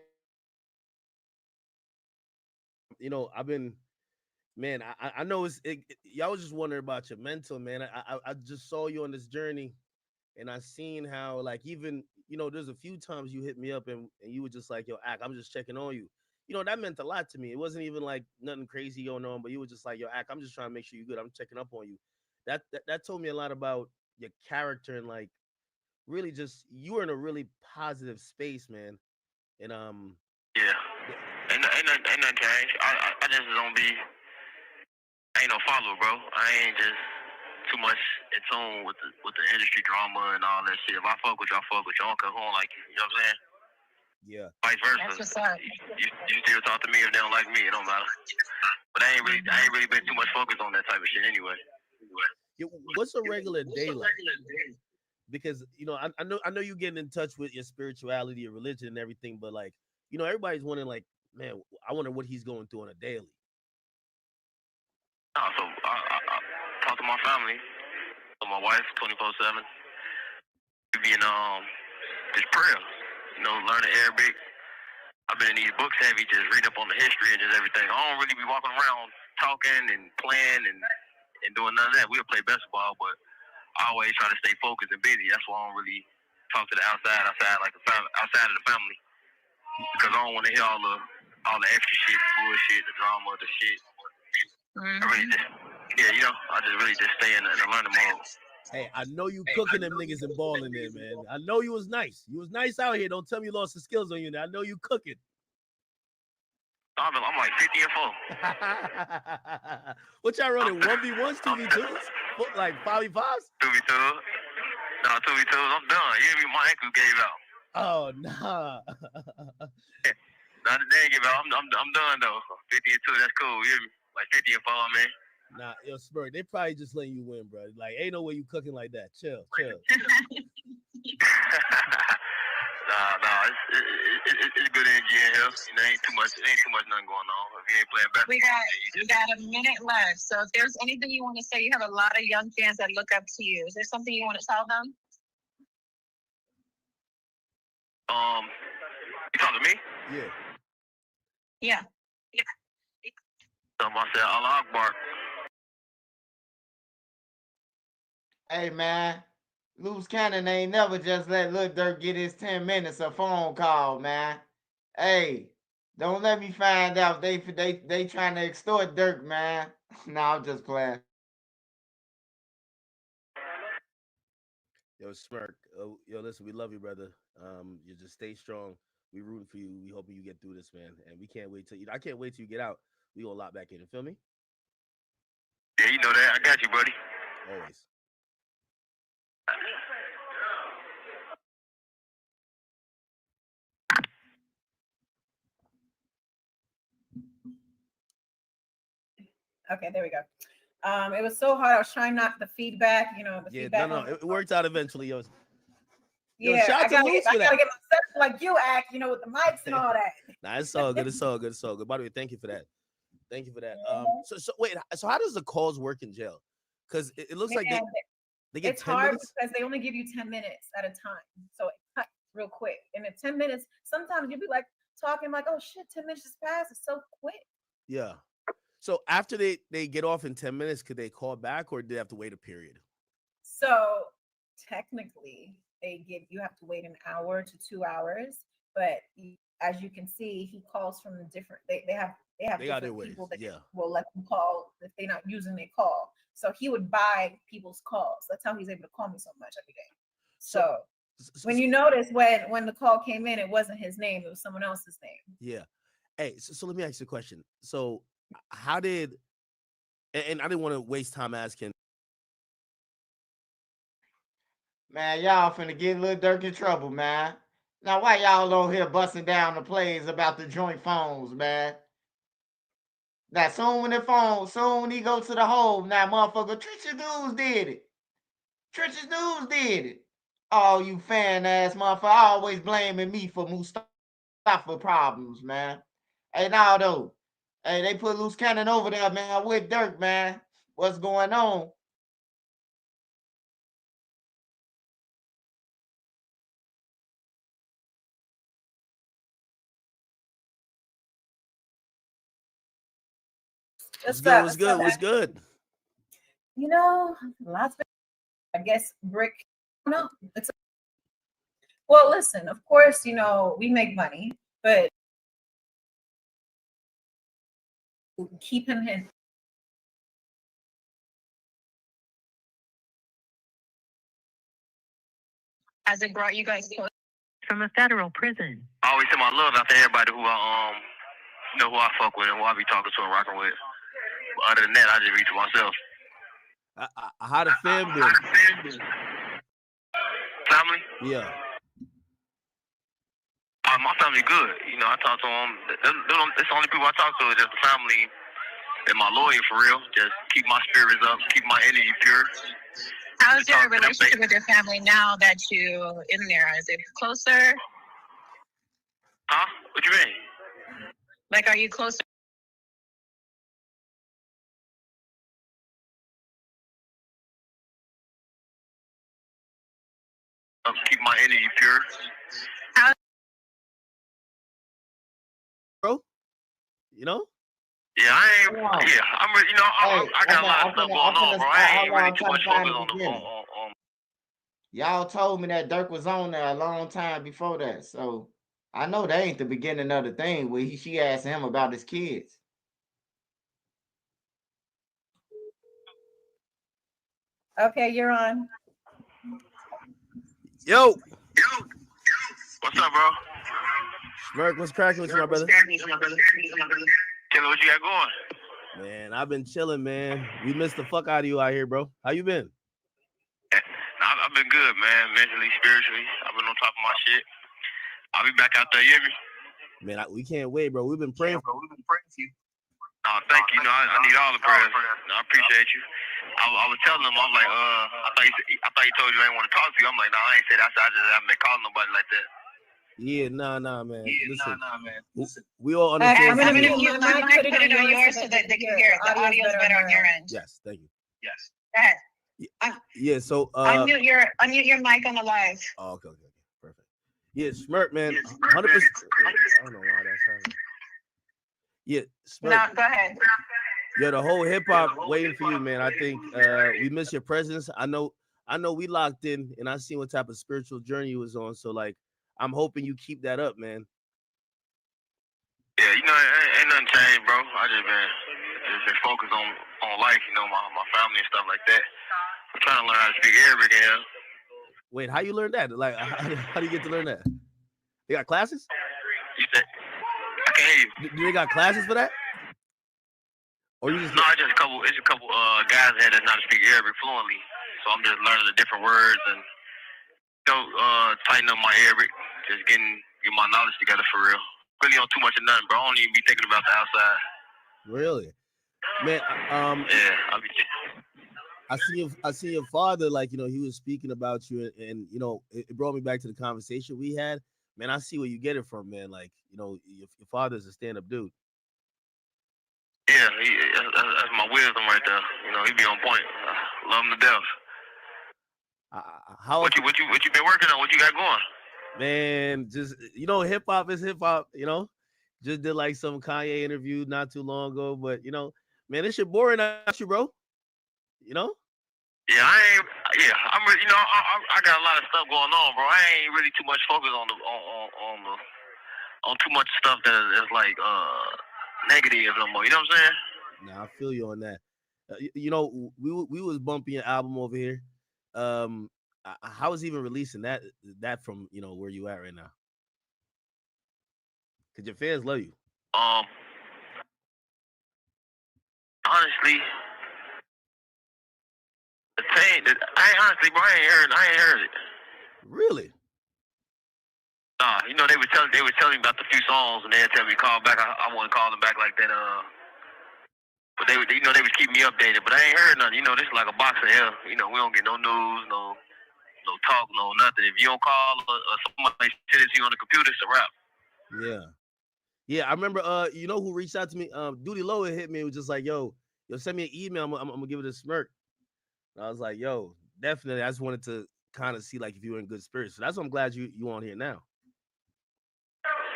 You know, I've been, man. I know y'all was just wondering about your mental, man. I just saw you on this journey, and I seen how, like, even, you know, there's a few times you hit me up and you were just like, yo, Ack, I'm just checking on you. You know, that meant a lot to me. It wasn't even like nothing crazy going on, but you were just like, yo, Ack, I'm just trying to make sure you're good. I'm checking up on you. That told me a lot about your character, and like really just you were in a really positive space, man. And Yeah. Ain't nothing changed. I just don't be. I ain't no follower, bro. I ain't just too much in tune with the industry drama and all that shit. If I fuck with you, I fuck with you. I don't care who don't like you. You know what I'm saying? Yeah. Vice versa. That's what's up. You still talk to me if they don't like me. It don't matter. But I ain't really been too much focused on that type of shit anyway. what's a regular day like? Because you know, I know you getting in touch with your spirituality, your religion, and everything, but like, you know, everybody's wondering, like, man, I wonder what he's going through on a daily. So I talk to my family, to my wife, 24/7. We be in just prayer, you know, learning Arabic. I've been in these books heavy, just reading up on the history and just everything. I don't really be walking around talking and playing and doing none of that. We'll play basketball, but I always try to stay focused and busy. That's why I don't really talk to the outside like outside of the family, because I don't want to hear all the extra shit, the bullshit, the drama, the shit. I really just, you know, I just really just stay in the learning mode. Hey, I know you cooking them niggas and balling there, man. I know you was nice. You was nice out here. Don't tell me you lost the skills on you now. I know you cooking. I'm like 50 and 4. What y'all running? 1v1s, 2v2s? Like 5v5s? 2v2s. No, 2v2s. I'm done. You hear me? My ankle gave out. Oh, nah. Nah, they ain't give out. I'm done though. 50 and 2. That's cool. You hear me? Like 50 and 4, man. Nah, yo, Spur, they probably just letting you win, bro. Like, ain't no way you cooking like that. Chill. Nah, it's good energy in here. You know, ain't too much nothing going on. If you ain't playing basketball, We got a minute left. So if there's anything you want to say, you have a lot of young fans that look up to you. Is there something you want to tell them? You talking to me? Yeah. I said Allah Akbar. Hey, man, Loose Cannon ain't never just let Lil Durk get his 10 minutes of phone call, man. Hey, don't let me find out they trying to extort Durk, man. Nah, I'm just playing. Yo, Smirk. Yo, listen, we love you, brother. You just stay strong. We rooting for you. We hoping you get through this, man. And we can't wait till I can't wait till you get out. We gonna lock back in. You feel me? Yeah, you know that. I got you, buddy. Always. Okay, there we go. It was so hard. I was trying not the feedback, feedback. No, it worked out eventually, yo. Yeah, shout out to Loose for that. I gotta get myself like you act, with the mics and all that. Nah, it's all good. It's all good. It's all good. By the way, thank you for that. So wait, so how does the calls work in jail? Because it looks like they get it's 10 hard minutes? because they only give you 10 minutes at a time, so it cuts real quick. And in 10 minutes, sometimes you'll be like talking like, oh shit, 10 minutes just passed. It's so quick. Yeah. So after they get off in 10 minutes, could they call back or do they have to wait a period? So technically, you have to wait an hour to 2 hours, but as you can see, he calls from different. They have They got their different ways. people that Yeah. will let them call if they're not using their call. So he would buy people's calls. That's how he's able to call me so much every day. So when you notice when the call came in, it wasn't his name; it was someone else's name. Yeah. Hey, so let me ask you a question. So how did, and I didn't want to waste time asking. Man, y'all finna get Lil Durk in trouble, man. Now, why y'all on here busting down the plays about the joint phones, man? Now, soon when he go to the hole, now, motherfucker, Trisha News did it. Trisha News did it. Oh, you fan-ass motherfucker, always blaming me for Mustafa problems, man. Hey, now, though. Hey, they put Loose Cannon over there, man, with Durk, man. What's going on? What's good? What's good? What's good? You know, lots of, I guess, brick. No, it's well. Listen, of course, you know we make money, but keep him in. Has it brought you guys close? From a federal prison. I always send my love out to everybody who who I fuck with and who I be talking to and rocking with. But other than that, I just read to myself. How the fam been? Family? Yeah. My family good. You know, I talk to them. It's the only people I talk to is just the family and my lawyer for real. Just keep my spirits up, keep my energy pure. How's your relationship with your family now that you in there? Is it closer? Huh? What you mean? Like, are you closer? Keep my energy pure. Bro, you know? Yeah, I ain't. Yeah, I'm. You know, I got a lot of stuff going on, bro. I ain't really too much focus on the. Y'all told me that Durk was on there a long time before that, so I know that ain't the beginning of the thing where she asked him about his kids. Okay, you're on. Yo. What's up, bro? Smirk, what's cracking with you, my brother? Killer, what you got going? Man, I've been chilling, man. We missed the fuck out of you out here, bro. How you been? I've been good, man. Mentally, spiritually. I've been on top of my shit. I'll be back out there, you hear me? Man, we can't wait, bro. We've been praying for you. Thank you. You know, I need all the prayers. I appreciate you. I was telling him, I'm like, I thought you told you I didn't want to talk to you. I'm like, no, I ain't said that. I just haven't been calling nobody like that. Yeah, nah, man. Listen. We all understand. I'm gonna put it on yours so that they can hear it. The audio's better on your end. Yes, thank you. Yes. Go ahead. Yeah, so unmute your mic on the live. Oh, okay, perfect. Yeah, Smirk, man, 100%. I don't know why that's happening. Yeah, Smirk. No, go ahead. Yeah, the whole hip hop waiting for you, man. I think we miss your presence. I know we locked in, and I seen what type of spiritual journey you was on. So, like, I'm hoping you keep that up, man. Yeah, you know, ain't nothing changed, bro. I just been focused on life, you know, my family and stuff like that. I'm trying to learn how to speak Arabic here. Wait, how you learn that? Like, how do you get to learn that? They got classes? You said, I can't hear you. Do they got classes for that? Or you just no, it's a couple guys here that know how to speak Arabic fluently. So I'm just learning the different words and tighten up my Arabic, just getting my knowledge together for real. Really on too much of nothing, bro. I don't even be thinking about the outside. Really? Man, yeah, I'll be. I see your father, like, you know, he was speaking about you, and you know, it brought me back to the conversation we had. Man, I see where you get it from, man. Like, you know, your father's a stand-up dude. Yeah, that's my wisdom right there. You know, he be on point. Love him to death. What you been working on? What you got going? Man, just, you know, hip hop is hip hop. You know, just did like some Kanye interview not too long ago, but you know, man, this shit boring, not you, bro. You know? Yeah, I'm really, I got a lot of stuff going on, bro. I ain't really too much focused on too much stuff that is like negative no more. You know what I'm saying? Nah, I feel you on that. We was bumping your album over here. How is even releasing that from where you at right now? Cause your fans love you. Honestly, bro, I ain't heard it. Really? Nah, they were telling me about the few songs, and they tell me to call back. I want to call them back like that. But they was keeping me updated. But I ain't heard nothing. This is like a box of hell. We don't get no news, no talk, no nothing. If you don't call somebody send it to you on the computer, it's a wrap. Yeah. I remember. Who reached out to me? Duty Low hit me. It was just like, yo, send me an email. I'm gonna give it a smirk. And I was like, yo, definitely. I just wanted to kind of see like if you were in good spirits. So that's why I'm glad you on here now.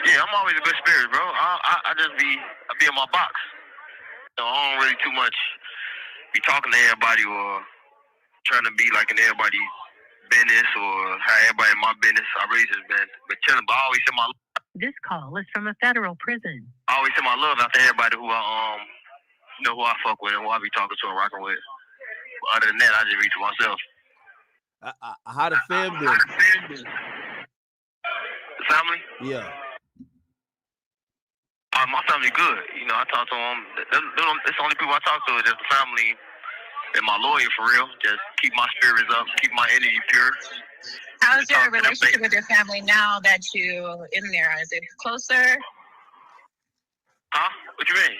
Yeah, I'm always in good spirits, bro. I be in my box. I don't really too much be talking to everybody or trying to be like in everybody's business or have everybody in my business. I really just been chilling, but I always send my. This call is from a federal prison. I always send my love out to everybody who who I fuck with and who I be talking to and rocking with. But other than that, I just read to myself. How the fam been? The family? Yeah. My family good. I talk to them. It's the only people I talk to is just the family and my lawyer for real. Just keep my spirits up, keep my energy pure. How's your relationship with your family now that you're in there? Is it closer? Huh? What you mean?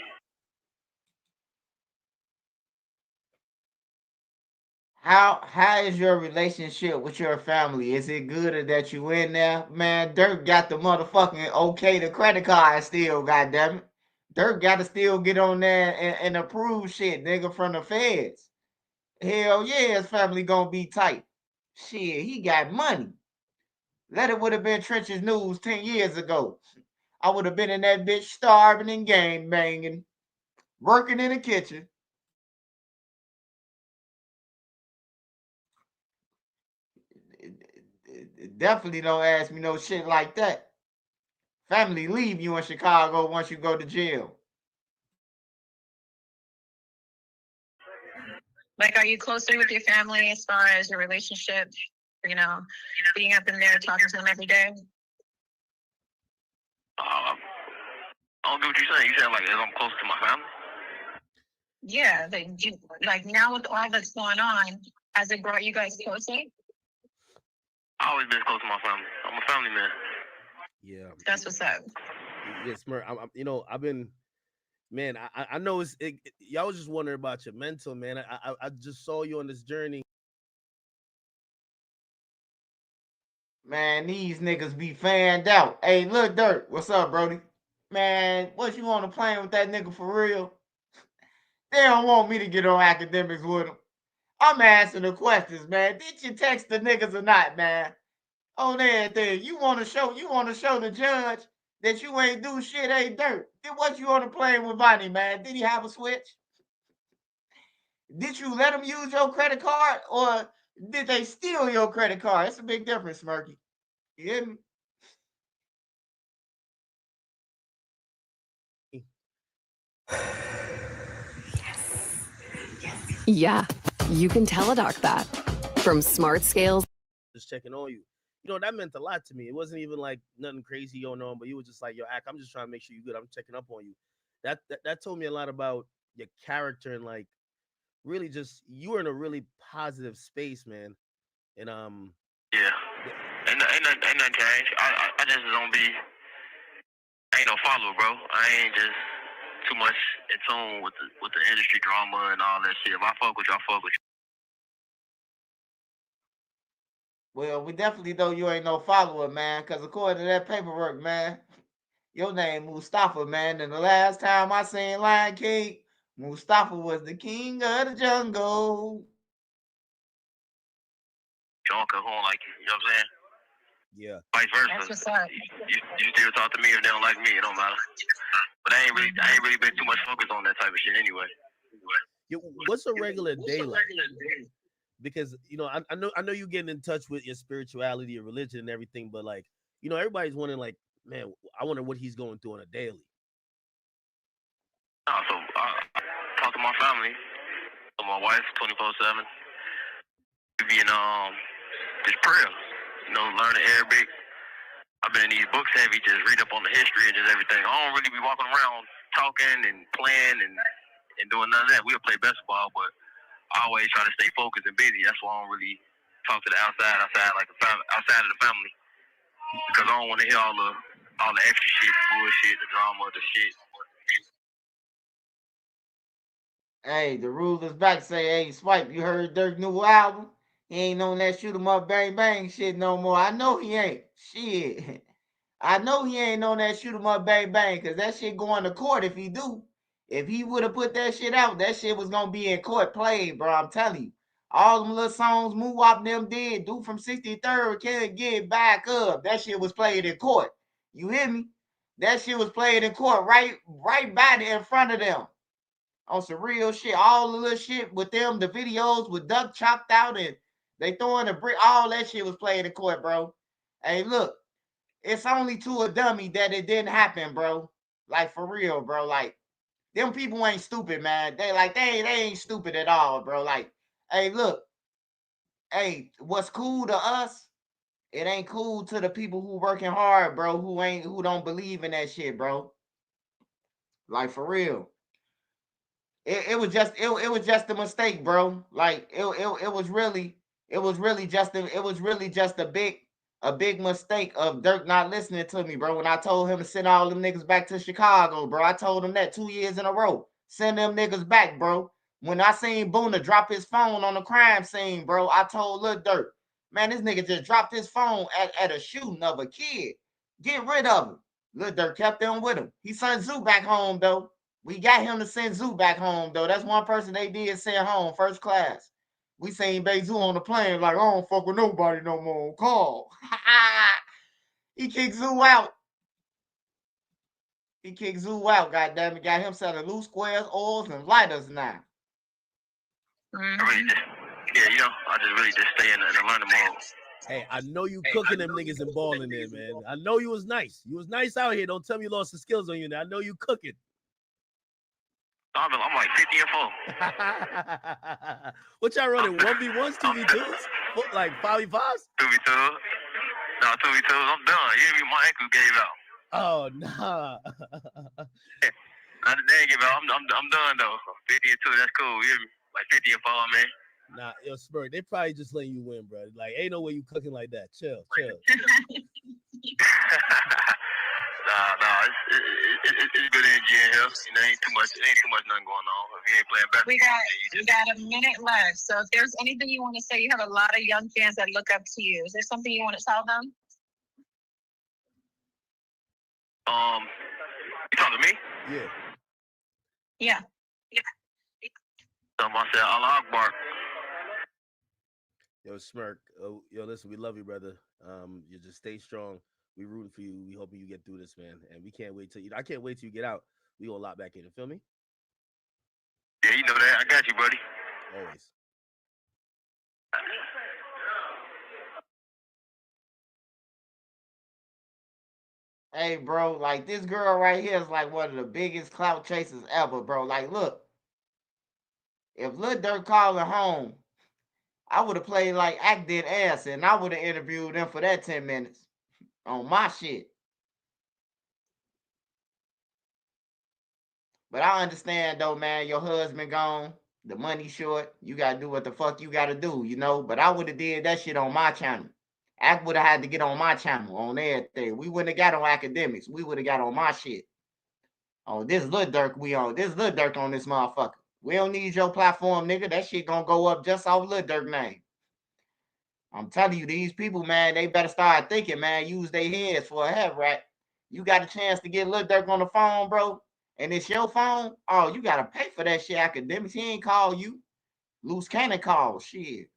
How is your relationship with your family? Is it good or that you in there? Man, Dirk got the motherfucking okay the credit card still, goddammit. Dirk got to still get on there and approve shit, nigga, from the feds. Hell yeah, his family gonna be tight. Shit, he got money. Let it would have been Trench's News 10 years ago. I would have been in that bitch starving and gang banging, working in the kitchen. Definitely don't ask me no shit like that. Family leave you in Chicago once you go to jail. Like, are you closer with your family as far as your relationship? Being up in there, talking to them every day? I don't get what you're saying. You saying like I'm close to my family? Yeah, like now with all that's going on, has it brought you guys closer? I always been close to my family. I'm a family man. Yeah, that's what's up. Yeah, Smurf. I've been, man. I know y'all was just wondering about your mental, man. I just saw you on this journey. Man, these niggas be fanned out. Hey, look, Dirt, what's up, Brody? Man, what you on a plane with that nigga for real? They don't want me to get on academics with them. I'm asking the questions, man. Did you text the niggas or not, man? On everything. You want to show the judge that you ain't do shit, ain't Dirt. Then what you on a plane with Bonnie, man? Did he have a switch? Did you let him use your credit card or did they steal your credit card? It's a big difference, Smirky. You hear me? Yeah, you can teledoc that. From smart scales. Just checking on you. That meant a lot to me. It wasn't even like nothing crazy going on, but you were just like, yo, Ak, I'm just trying to make sure you're good. I'm checking up on you. That told me a lot about your character and like really just you were in a really positive space, man. And yeah, ain't nothing changed. I just don't be. I ain't no follower, bro. I ain't just too much in tune with the industry drama and all that shit. If I fuck with you, I fuck with you. Well, we definitely know you ain't no follower, man, because according to that paperwork, man, your name Mustafa, man. And the last time I seen Lion King, Mustafa was the king of the jungle. Don't come home like you know what I'm saying? Yeah. Vice versa. That's what's up. You still talk to me if they don't like me. It don't matter. But I ain't really been too much focused on that type of shit anyway. What's a regular day like? because I know you getting in touch with your spirituality, your religion, and everything, but like everybody's wondering like, man, I wonder what he's going through on a daily. So I talk to my family, to my wife, 24/7. We be in just prayer, learning Arabic. I've been in these books heavy, just read up on the history and just everything. I don't really be walking around talking and playing and doing none of that. We'll play basketball, but I always try to stay focused and busy. That's why I don't really talk to the outside outside of the family, because I don't want to hear all the extra shit, the bullshit, the drama, the shit. Hey, the rulers back say, hey, Swipe, you heard Dirk new album? He ain't on that shoot 'em up bang bang shit no more. I know he ain't. Shit. I know he ain't on that shoot 'em up bang bang, because that shit going to court if he do. If he would have put that shit out, that shit was going to be in court played, bro. I'm telling you. All them little songs Moo Wop them did, Dude from 63rd can't get back up. That shit was played in court. You hear me? That shit was played in court right by there in front of them. On some real shit. All the little shit with them, the videos with Duck chopped out and they throwing a brick. All that shit was played in court, bro. Hey, look. It's only to a dummy that it didn't happen, bro. Like, for real, bro. Like, them people ain't stupid, man. They ain't stupid at all, bro. Like, hey, look. Hey, what's cool to us, it ain't cool to the people who working hard, bro, who don't believe in that shit, bro. Like, for real. It was just a mistake, bro. Like, it was really just a big mistake of Dirk not listening to me, bro. When I told him to send all them niggas back to Chicago, bro. I told him that 2 years in a row. Send them niggas back, bro. When I seen Boona drop his phone on the crime scene, bro, I told Lil Durk, man, this nigga just dropped his phone at a shooting of a kid. Get rid of him. Lil Durk kept them with him. He sent Zoo back home, though. We got him to send Zoo back home, though. That's one person they did send home, first class. We seen Zoo on the plane like, I don't fuck with nobody no more on call. He kicked Zoo out. He kicked Zoo out, goddamn it. Got him selling loose squares, oils, and lighters now. I just really just stay in the learning mode. Hey, I know you cooking them niggas and balling there, man. I know you was nice. You was nice out here. Don't tell me you lost the skills on you now. I know you cooking. I'm like 50 and 4. What y'all running? 1v1s, 2v2s? Like 5v5s? 2v2s. No, 2v2s. I'm done. You hear me? My ankle gave out. Oh, nah. They ain't give out. I'm done, though. 50 and 2, that's cool. You hear me? Like 50 and 4, man. Nah, yo, Spur, they probably just letting you win, bro. Like, ain't no way you cooking like that. Chill. Nah, it's good energy in here. Ain't too much nothing going on. If you ain't playing basketball, we got a minute left. So if there's anything you want to say, you have a lot of young fans that look up to you. Is there something you want to tell them? You talking to me? Yeah. I said Allah Akbar. Yo, Smirk. Yo, listen, we love you, brother. You just stay strong. We rooting for you. We hoping you get through this, man. And we can't wait till I can't wait till you get out. We gonna lock back in. You feel me? Yeah, you know that. I got you, buddy. Always. Hey, bro, like, this girl right here is like one of the biggest clout chasers ever, bro. Like, look. If Lil Durk calling home, I would have played like Act Did Ass, and I would have interviewed them for that 10 minutes on my shit. But I understand, though, man, your husband gone, the money short, you got to do what the fuck you got to do, you know? But I would have did that shit on my channel. Act would have had to get on my channel, on everything. We wouldn't have got on academics. We would have got on my shit. Oh, this Lil Durk we on. This Lil Durk on this motherfucker. We don't need your platform, nigga. That shit gonna go up just off Lil Durk name. I'm telling you, these people, man, they better start thinking, man, use their heads for a head rat. You got a chance to get Lil Durk on the phone, bro, and it's your phone. Oh, you gotta pay for that shit, academics. He ain't call you. Loose cannon call, shit.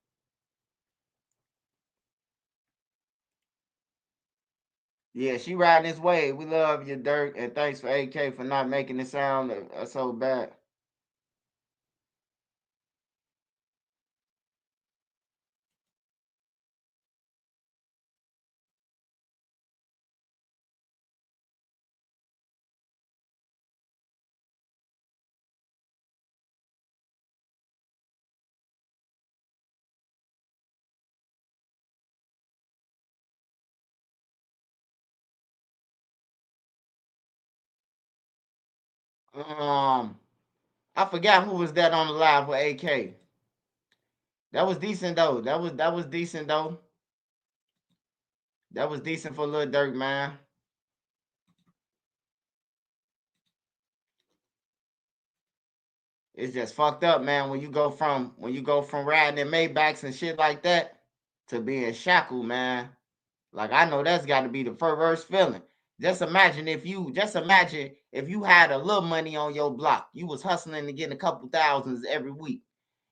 Yeah, she riding this wave. We love you, Dirk, and thanks for AK for not making it sound so bad. I forgot who was that on the live with AK. That was decent though. That was decent though. That was decent for Lil Durk, man. It's just fucked up, man, when you go from riding in Maybachs and shit like that to being shackled, man. Like, I know that's got to be the worst feeling. Just imagine if you had a little money on your block. You was hustling to get a couple thousands every week.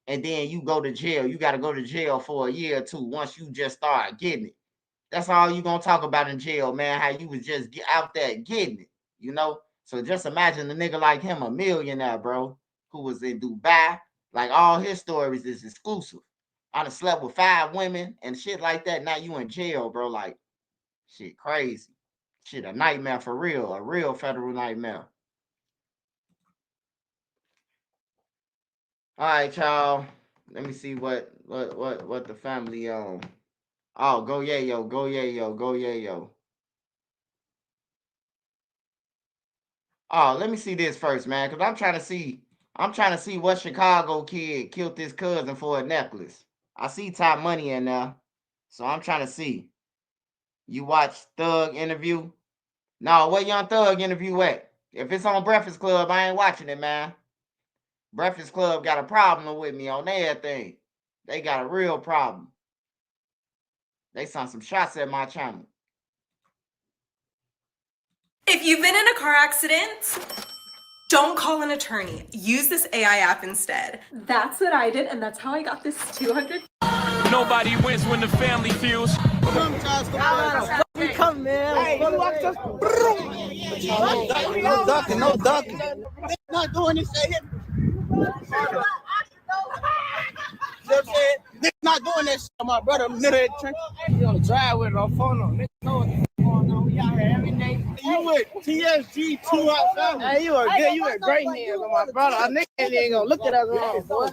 And then you go to jail. You got to go to jail for a year or two once you just start getting it. That's all you going to talk about in jail, man, how you was just out there getting it, you know? So just imagine a nigga like him, a millionaire, bro, who was in Dubai. Like, all his stories is exclusive. I done slept with 5 women and shit like that. Now you in jail, bro. Like, shit crazy. Shit, a nightmare for real. A real federal nightmare. All right, y'all. Let me see what the family on. Oh, go Yayo, go Yayo, go Yayo. Oh, let me see this first, man, because I'm trying to see what Chicago kid killed his cousin for a necklace. I see Top Money in there, so I'm trying to see. You watch Thug interview? No, where Young Thug interview at? If it's on Breakfast Club, I ain't watching it, man. Breakfast Club got a problem with me on everything. They got a real problem. They sent some shots at my channel. If you've been in a car accident, don't call an attorney. Use this AI app instead. That's what I did, and that's how I got this 200. Nobody wins when the family feels. We come, man. Hey, you watch us. No ducking, no ducking. Not doing this shit. Nigga not doing that shit. My brother, literally, he on the drive with it on phone on. Nigga know what's going on. We out here every day. You with TSG 2 Hot Family. Hey, you are good. You in great hands on my brother. Our nigga ain't gonna look at us wrong, boy.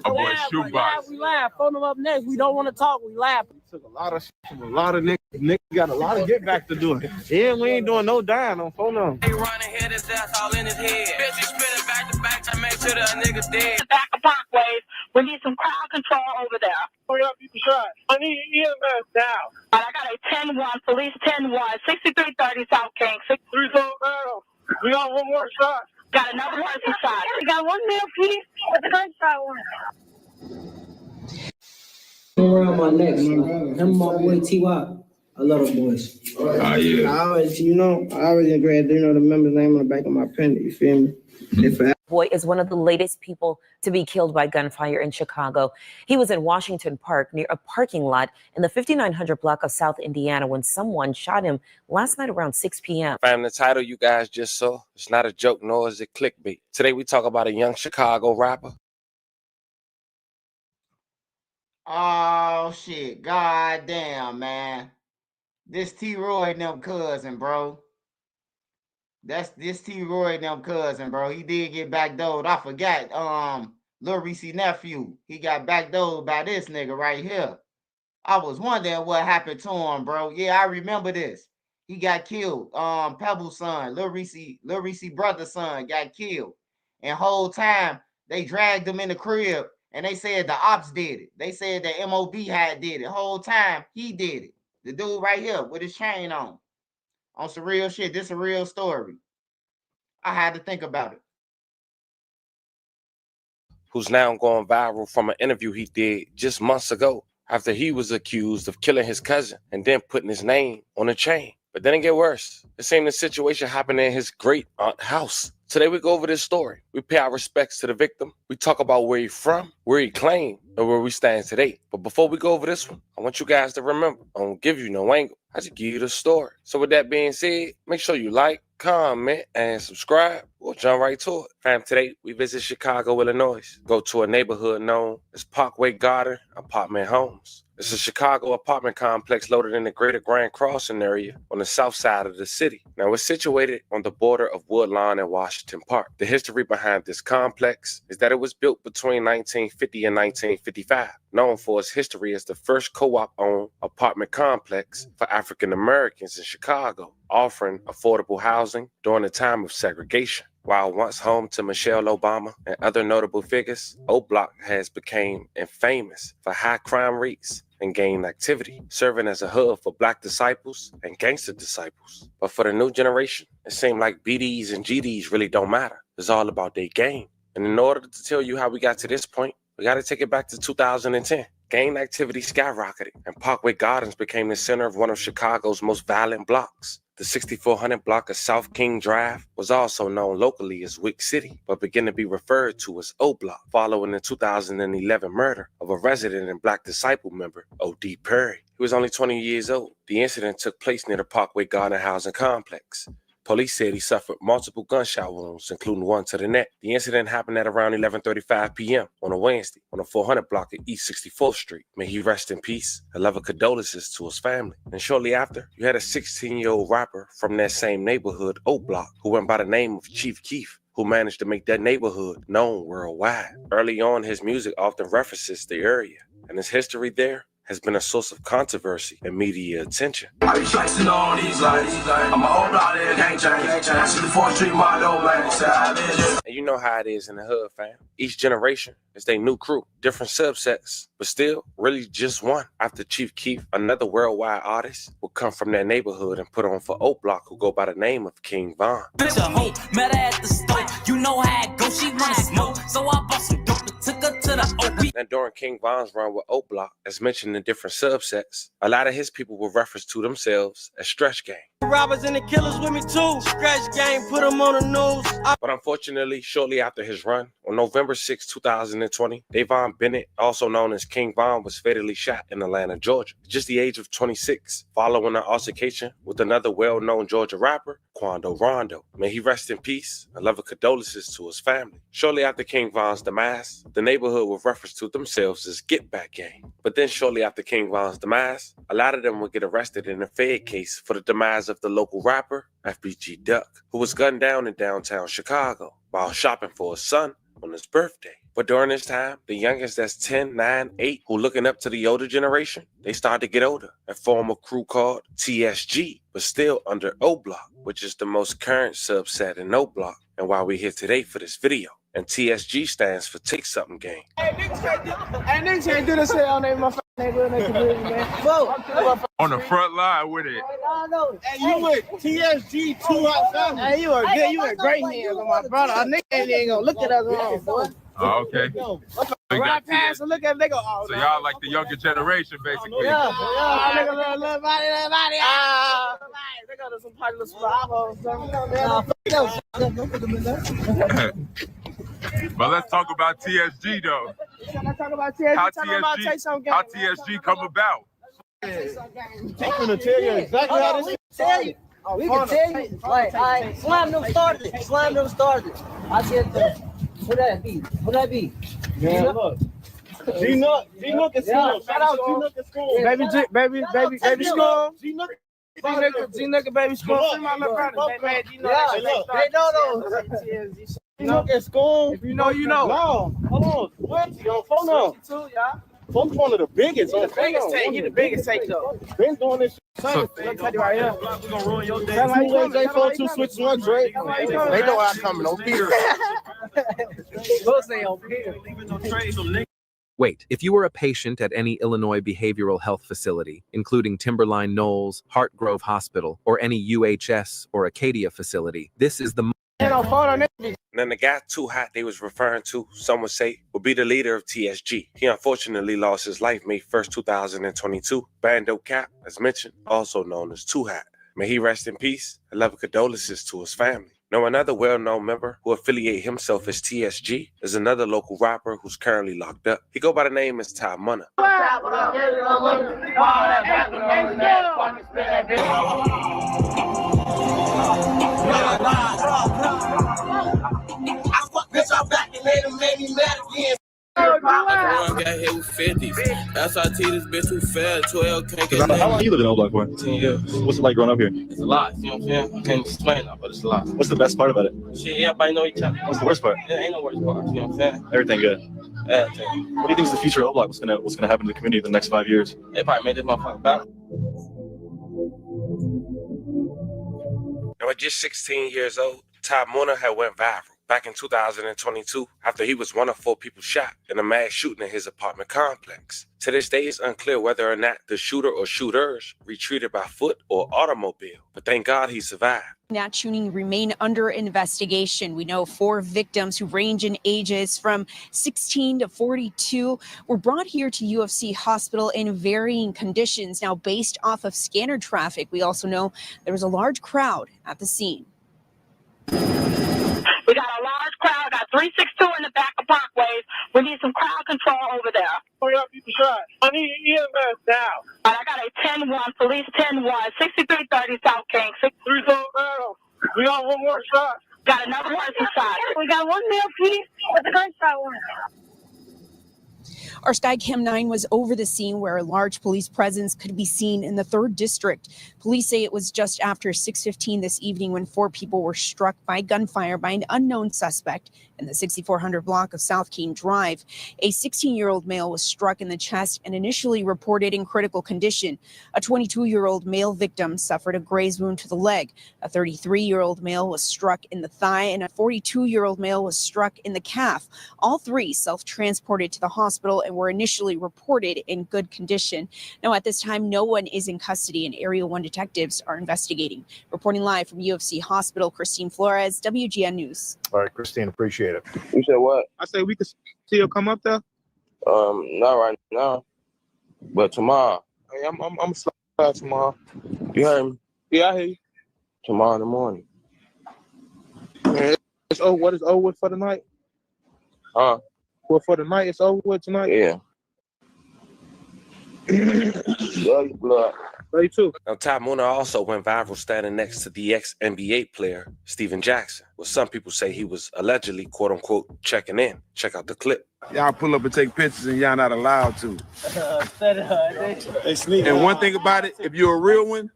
We laugh. Phone them up next. We don't want to talk. We laugh. We took a lot of shit from a lot of niggas. Niggas got a lot of get back to do it. Yeah, we ain't doing no dying on phone them. He running here, his ass all in his head. Bitch, he spinning back to back to make sure that a nigga dead. Back of Parkway. We need some crowd control over there. Hurry up, you can try. I need EMS now. I got a 10-1, police 10-1, 6330 South King. 6330. We got one more shot. Got another person shot. We got one male piece. What's the gunshot one? Around my neck, man. Him, my boy T.Y. I love them boys. Yeah. I always, I already grabbed, the member's name on the back of my pen. You feel me? Boy is one of the latest people to be killed by gunfire in Chicago. He was in Washington Park near a parking lot in the 5900 block of South Indiana when someone shot him last night around 6 p.m. Fam, the title you guys just saw, it's not a joke, nor is it clickbait. Today we talk about a young Chicago rapper. Oh, shit. God damn, man. This T-Roy and them cousin, bro. This T-Roy and them cousin, bro. He did get backdoored. I forgot. Lil Reese nephew. He got backdoored by this nigga right here. I was wondering what happened to him, bro. Yeah, I remember this. He got killed. Pebble's son, Lil Reese brother's son got killed. And whole time they dragged him in the crib and they said the ops did it. They said the MOB had did it. Whole time he did it. The dude right here with his chain on some real shit. This is a real story. I had to think about it. Who's now going viral from an interview he did just months ago after he was accused of killing his cousin and then putting his name on a chain. But then it get worse. The same situation happened in his great aunt's house. Today we go over this story. We pay our respects to the victim. We talk about where he's from, where he claimed, and where we stand today. But before we go over this one, I want you guys to remember, I don't give you no angle. I just give you the story. So with that being said, make sure you like, comment, and subscribe. We'll jump right to it. Fam, today we visit Chicago, Illinois. Go to a neighborhood known as Parkway Garden Apartment Homes. It's a Chicago apartment complex located in the greater Grand Crossing area on the south side of the city. Now, it's situated on the border of Woodlawn and Washington Park. The history behind this complex is that it was built between 1950 and 1955, known for its history as the first co-op-owned apartment complex for African Americans in Chicago, offering affordable housing during the time of segregation. While once home to Michelle Obama and other notable figures, O Block has become infamous for high crime rates and gang activity, serving as a hub for Black disciples and gangster disciples. But for the new generation, it seemed like BDs and GDs really don't matter. It's all about their game. And in order to tell you how we got to this point, we got to take it back to 2010. Gang activity skyrocketed, and Parkway Gardens became the center of one of Chicago's most violent blocks. The 6400 block of South King Drive was also known locally as Wick City, but began to be referred to as O Block, following the 2011 murder of a resident and Black disciple member, O.D. Perry. He was only 20 years old. The incident took place near the Parkway Garden housing complex. Police said he suffered multiple gunshot wounds, including one to the neck. The incident happened at around 11:35 p.m. on a Wednesday on the 400 block of East 64th Street. May he rest in peace. A love of condolences to his family. And shortly after, you had a 16-year-old rapper from that same neighborhood, O Block, who went by the name of Chief Keef, who managed to make that neighborhood known worldwide. Early on, his music often references the area, and his history there has been a source of controversy and media attention. I be flexing on these lights. I'm a old out there, can't change. I see the 4th Street model, man. And you know how it is in the hood, fam. Each generation is their new crew, different subsets, but still really just one. After Chief Keef, another worldwide artist will come from that neighborhood and put on for O Block, who go by the name of King Von. Bitch a hoe, met her at the store. You know how it goes, she wanna smoke. So I bought some dope and took her to the OB. Now during King Von's run with O Block, as mentioned in different subsets, a lot of his people will reference to themselves as Stretch Gang. Robbers and the killers with me too. Stretch Gang, put them on the news. But unfortunately, shortly after his run, on November 6, 2020, Davon Bennett, also known as King Von, was fatally shot in Atlanta, Georgia, at just the age of 26, following an altercation with another well-known Georgia rapper, Quando Rondo. May he rest in peace, and love and condolences to his family. Shortly after King Von's demise, the neighborhood would reference to themselves as Get Back Gang. But then shortly after King Von's demise, a lot of them would get arrested in a Fed case for the demise of the local rapper, FBG Duck, who was gunned down in downtown Chicago while shopping for his son on his birthday. But during this time, the youngest, that's 10, 9, 8, who looking up to the older generation, they started to get older and form a crew called TSG, but still under O Block, which is the most current subset in O Block, and why we're here today for this video. And TSG stands for Take Something Gang. Hey, niggas can't do this shit on their motherfucking neighborhood, man. Whoa. On the front line with it. Hey, you with TSG 2 Hot Family. Hey, you are good. You in great hands on my brother. Our nigga ain't gonna look at us wrong, boy. Oh, okay. Right past and look at them, they go, oh, so y'all like the younger generation, basically. Yeah, nigga, little body. They got some party little But let's talk about TSG, though. Let's talk about TSG. How TSG come about? I'm gonna tell you exactly how this tell you. We can tell you. Like, Slam them started. I said, who that be? Yeah, look. G-Nook is school. Shout out G-Nook is school. Baby school. G-Nook and baby school. My little brother. They know those. G-Nook is school. If you know, you know. No, hold on. What? Yo, phone up. Phone one of the biggest. The biggest take. You the biggest take, though. Been doing this shit. Let me tell you right here. We're going to ruin your day. 2 2 switch 1 Drake. They know I'm coming on Peter. We'll say on Peter. Wait, if you were a patient at any Illinois behavioral health facility, including Timberline Knolls, Hart Grove Hospital, or any UHS or Acadia facility, this is the And then the guy Too Hot they was referring to, some would say, would be the leader of TSG. He unfortunately lost his life May 1st, 2022. Bando Cap, as mentioned, also known as Too Hot. May he rest in peace and love and condolences to his family. Now, another well-known member who affiliates himself as TSG is another local rapper who's currently locked up. He go by the name as Ty Munna. Everyone got hit with 50s. SRT, this bitch too fat. 12 can't get How long you living in Old Block for? 10 years. What's it like growing up here? It's a lot. You know what I'm saying? I can't explain that, but it's a lot. What's the best part about it? Shit, everybody know each other. What's the worst part? There ain't no worst part. You know what I'm saying? Everything good. Everything. What do you think is the future of Old Block? What's gonna happen to the community in the next 5 years? They probably made this motherfucker better. Now, at just 16 years old, Ty Moore had went viral back in 2022 after he was one of 4 people shot in a mass shooting in his apartment complex. To this day, it's unclear whether or not the shooter or shooters retreated by foot or automobile, but thank God he survived. That shooting remain under investigation. We know 4 victims who range in ages from 16 to 42 were brought here to UFC Hospital in varying conditions. Now, based off of scanner traffic, we also know there was a large crowd at the scene. We got a large crowd, got 362 in the back of Parkway. We need some crowd control over there. Hurry up, people shot. I need EMS now. I got a 10-1, police 10-1, 6330 South King. 3 battle. We got one more shot. Got another person shot. We got one male piece with a gunshot wound. Our Skycam 9 was over the scene where a large police presence could be seen in the 3rd District. Police say it was just after 6:15 this evening when 4 people were struck by gunfire by an unknown suspect in the 6400 block of South Keene Drive. A 16-year-old male was struck in the chest and initially reported in critical condition. A 22-year-old male victim suffered a graze wound to the leg. A 33-year-old male was struck in the thigh, and a 42-year-old male was struck in the calf. All 3 self-transported to the hospital and were initially reported in good condition. Now, at this time, no one is in custody, and Area 1 detectives are investigating. Reporting live from UFC Hospital, Christine Flores, WGN News. All right, Christine, appreciate it. You said what? I said we could see you come up there. Not right now, but tomorrow. Hey, I'm slide tomorrow. You heard me? Yeah, I hear you. Tomorrow in the morning. Yeah, what is over with for the night? Well, for the night, it's over with tonight? Yeah. Love you, blood. Love you too. Now, Ty Moore also went viral standing next to the ex-NBA player, Steven Jackson, where some people say he was allegedly, quote-unquote, checking in. Check out the clip. Y'all pull up and take pictures and y'all not allowed to. They sneak. And one thing about it, if you're a real one,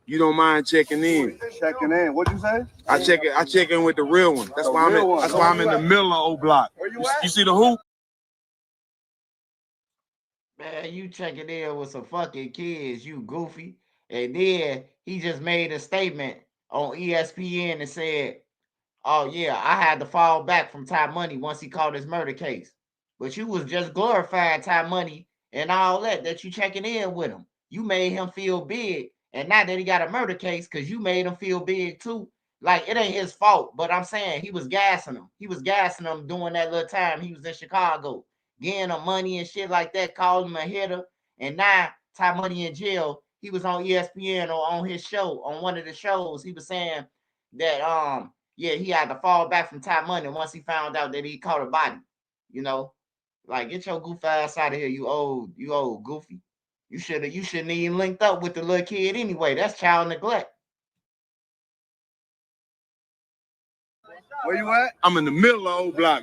you don't mind checking in. Checking in. What'd you say? I check in with the real one. That's why I'm in the middle of O Block. Where You see the hoop? Man, you checking in with some fucking kids, you goofy. And then he just made a statement on ESPN and said, oh yeah, I had to fall back from Ty Money once he caught his murder case. But you was just glorifying Ty Money and all that you checking in with him. You made him feel big. And now that he got a murder case, because you made him feel big too. Like, it ain't his fault, but I'm saying he was gassing him. He was gassing him during that little time he was in Chicago, getting him money and shit like that, calling him a hitter. And now Ty Money in jail. He was on ESPN or on his show, on one of the shows. He was saying that yeah, he had to fall back from Ty Money once he found out that he caught a body. You know, like, get your goof ass out of here, you old goofy. You shouldn't even linked up with the little kid anyway. That's child neglect. Where you at? I'm in the middle of O Block.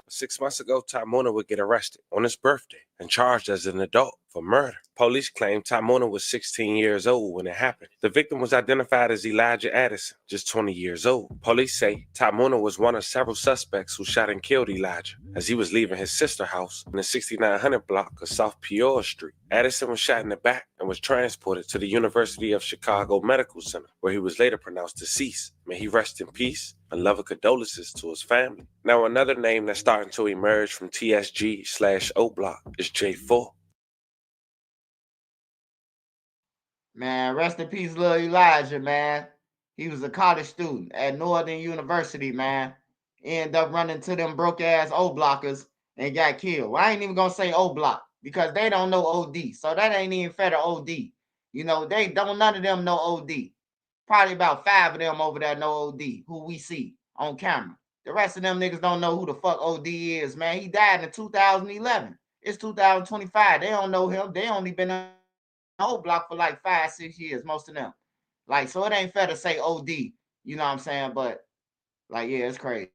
6 months ago, Ty Moore would get arrested on his birthday and charged as an adult for murder. Police claim Ty Moore was 16 years old when it happened. The victim was identified as Elijah Addison, just 20 years old. Police say Ty Moore was one of several suspects who shot and killed Elijah as he was leaving his sister's house in the 6900 block of South Peoria Street. Addison was shot in the back and was transported to the University of Chicago Medical Center, where he was later pronounced deceased. May he rest in peace and love and condolences to his family. Now, another name that's starting to emerge from TSG/O Block is J4. Man, rest in peace, little Elijah, man. He was a college student at Northern University, man. Ended up running to them broke-ass O-blockers and got killed. Well, I ain't even gonna say O-block because they don't know OD. So that ain't even fair to OD. You know, none of them know OD. Probably about 5 of them over there know OD, who we see on camera. The rest of them niggas don't know who the fuck OD is, man. He died in 2011. It's 2025. They don't know him. They only been on O Block for like 5-6 years, most of them. Like, so it ain't fair to say OD, you know what I'm saying? But, like, yeah, it's crazy.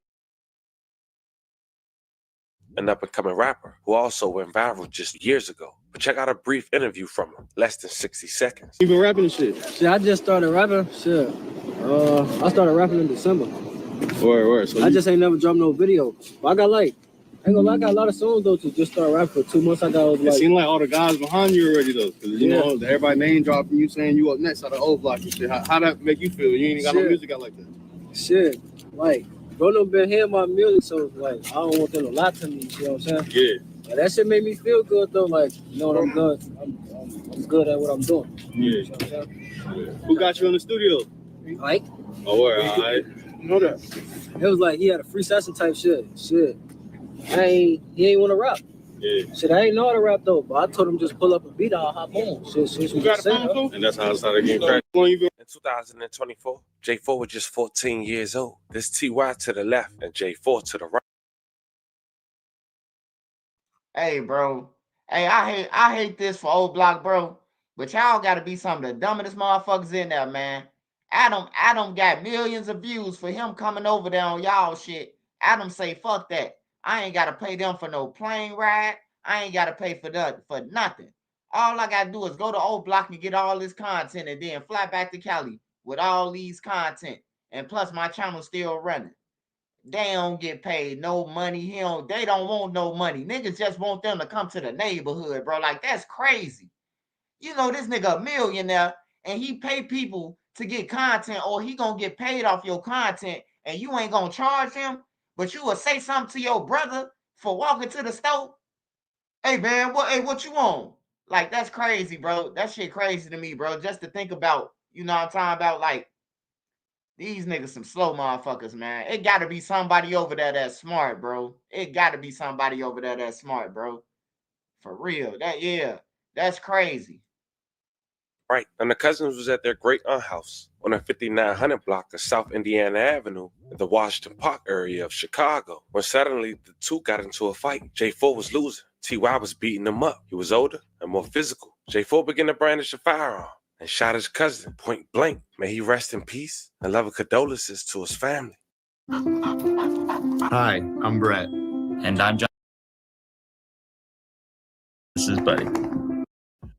An up-and-coming rapper who also went viral just years ago. But check out a brief interview from him, less than 60 seconds. You been rapping and shit? Shit, I just started rapping. Shit. I started rapping in December. Word. So I just ain't never dropped no video. But I got I got a lot of songs though to just start rapping for 2 months. It seemed like all the guys behind you already though. Cause you know, everybody name dropping you saying you up next out of O Block and shit. How that make you feel? You ain't got no music out like that. Shit, like, bro, no been hearing my music, so like, I don't want them to lie to me. You know what I'm saying? Yeah. But that shit made me feel good though. Like, you know what I'm good. I'm good at what I'm doing. Yeah. You know what I'm saying? Who got you in the studio? Like, Oh, word. All right. you know that. It was like he had a free session type shit. Shit. He ain't want to rap. Yeah. Shit, I ain't know how to rap though, but I told him just pull up a beat, I'll hop on. Shit, You got a phone? And that's how I started getting cracked. In 2024, J4 was just 14 years old. This TY to the left and J4 to the right. Hey, bro. Hey, I hate this for old block, bro. But y'all gotta be some of the dumbest motherfuckers in there, man. Adam got millions of views for him coming over there on y'all shit. Adam say, fuck that. I ain't gotta pay them for no plane ride. I ain't gotta pay for nothing. All I gotta do is go to old block and get all this content and then fly back to Cali with all these content. And plus my channel still running. They don't get paid no money. They don't want no money. Niggas just want them to come to the neighborhood, bro. Like, that's crazy. You know, this nigga a millionaire and he pay people to get content, or he gonna get paid off your content and you ain't gonna charge him, but you will say something to your brother for walking to the store. Hey man, what you want? Like, that's crazy, bro. That shit crazy to me, bro. Just to think about, you know what I'm talking about? Like, these niggas some slow motherfuckers, man. It gotta be somebody over there that's smart, bro. It gotta be somebody over there that's smart, bro. For real. That's crazy. Right, and the cousins was at their great aunt house on the 5900 block of South Indiana Avenue in the Washington Park area of Chicago, when suddenly the two got into a fight. J4 was losing. TY was beating him up. He was older and more physical. J4 began to brandish a firearm and shot his cousin point blank. May he rest in peace and love and condolences to his family. Hi, I'm Brett. And I'm John. This is Buddy.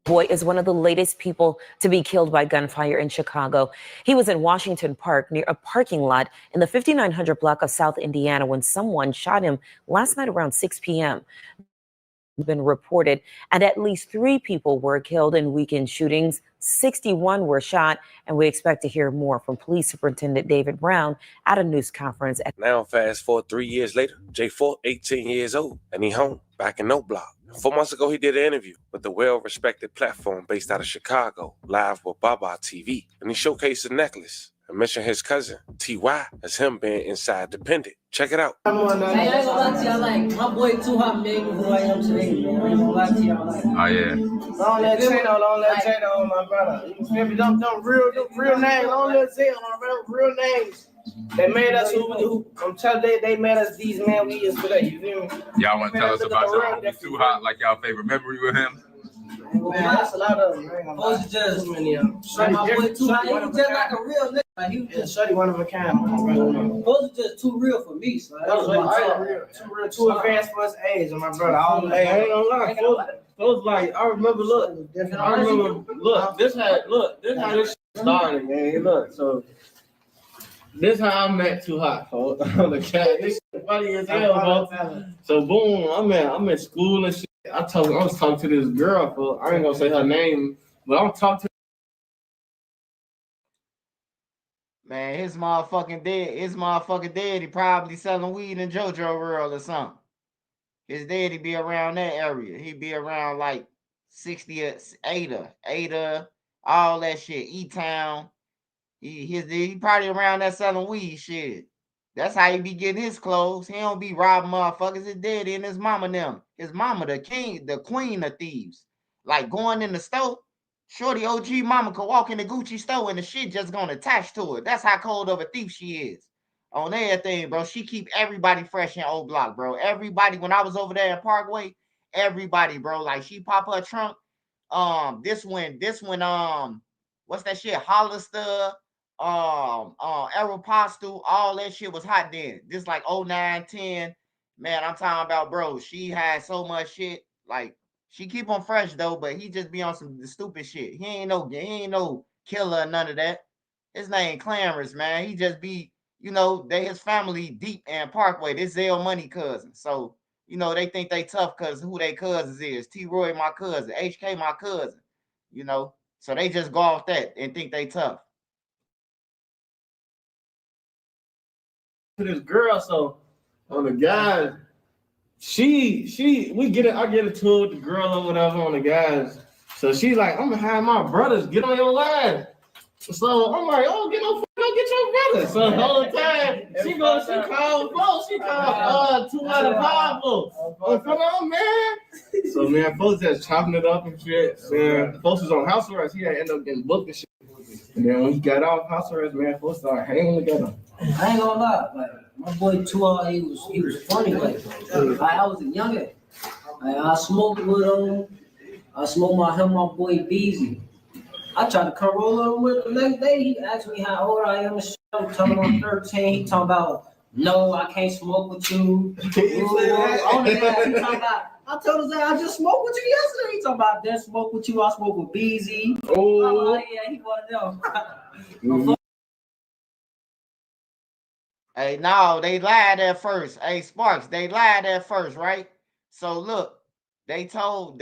Boy is one of the latest people to be killed by gunfire in Chicago. He was in Washington Park near a parking lot in the 5900 block of South Indiana when someone shot him last night around 6 p.m. Been reported, and at least 3 people were killed in weekend shootings. 61 were shot, and we expect to hear more from Police Superintendent David Brown at a news conference. Now, fast forward 3 years later, J4, 18 years old, and he home back in No Block. 4 months ago, he did an interview with the well-respected platform based out of Chicago, Live with Baba TV, and he showcased a necklace and mentioned his cousin, TY, as him being inside dependent. Check it out. Hey, I ain't gonna lie to y'all, like, my boy Too Hot made me who I am today, man. I ain't gonna lie to y'all, like. Oh, yeah. Don't let Jada on my brother. You feel me? Them real names. Don't let Jada on my brother. Real names. They made us who I'm telling you, they made us these men we is today. You feel me? Y'all want to tell us about your homie Too Hot, like y'all favorite memory with him? Man, that's a lot of them. Those are just too many of them. my boy Too Hot, he was just like a real nigga. Like, he was just Shorty one of a kind. those are just too real for me, so that was my top. Too advanced for his age, and my brother. Hey, I ain't gonna lie. Those like I remember. Look, this how this started, man. Look, so this how I met Too Hot, folks. On the cat, this shit funny as hell, folks. So boom, I'm in school and shit. I was talking to this girl, folks. I ain't gonna say her name, but I'm talking to. Man, his motherfucking daddy probably selling weed in JoJo World or something. His daddy be around that area. He be around like 60 Ada, all that shit. E-Town. He probably around that selling weed shit. That's how he be getting his clothes. He don't be robbing motherfuckers. His daddy and his mama them. His mama the queen of thieves. Like going in the store, shorty OG mama could walk in the Gucci store and the shit just gonna attach to it. That's how cold of a thief she is. On everything, bro. She keep everybody fresh in Old Block, bro. Everybody, when I was over there in Parkway, everybody, bro. Like, she pop her trunk. This one, what's that shit? Hollister, Aeropostale, all that shit was hot then. This like 09, 10. Man, I'm talking about, bro. She had so much shit. Like, she keep on fresh though, but he just be on some stupid shit. He ain't no killer or none of that. His name Clarence, man. He just be, they his family deep in Parkway. This Zell Money cousin. So, they think they tough because who they cousins is. T-Roy, my cousin. HK, my cousin. So they just go off that and think they tough. to this girl, so on the guys, we get it. I get into it with the girl or whatever on the guys. So she's like, I'm gonna have my brothers get on your line. So I'm like, oh, get your brother. So the whole time she called folks. She called 205 folks. Oh, come on, man. So man, folks just chopping it up and shit. Man, folks was on house arrest. He had ended up getting booked and shit. And then when he got off house arrest, man, folks started hanging together. I ain't gonna lie, like my boy 2 he was funny, like I was a youngin'. Like, I smoked with him. I smoked my boy Beezy. I tried to come roll over with him the next day. He asked me how old I am and shit. I'm telling him I'm 13. He talking about, no, I can't smoke with you. I told him that I just smoked with you yesterday. He talking about I didn't smoke with you. I smoked with Beezy. Oh, I'm like, yeah, he one of them. Hey, no, they lied at first. Hey, Sparks, they lied at first, right? So look, they told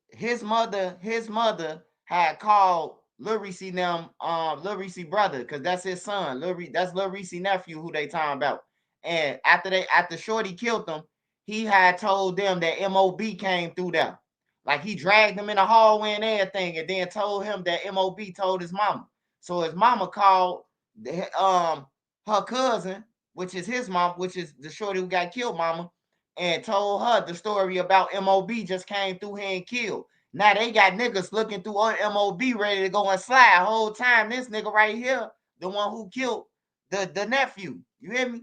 his mother had called Lil Reese them, Lil Reese brother, because that's his son. That's Lil Reese nephew who they talking about. And after Shorty killed them, he had told them that MOB came through them. Like he dragged them in the hallway and everything, and then told him that MOB told his mama. So his mama called her cousin, which is his mom, which is the Shorty who got killed mama, and told her the story about MOB just came through here and killed. Now they got niggas looking through on MOB ready to go and slide. Whole time this nigga right here, the one who killed the nephew. You hear me?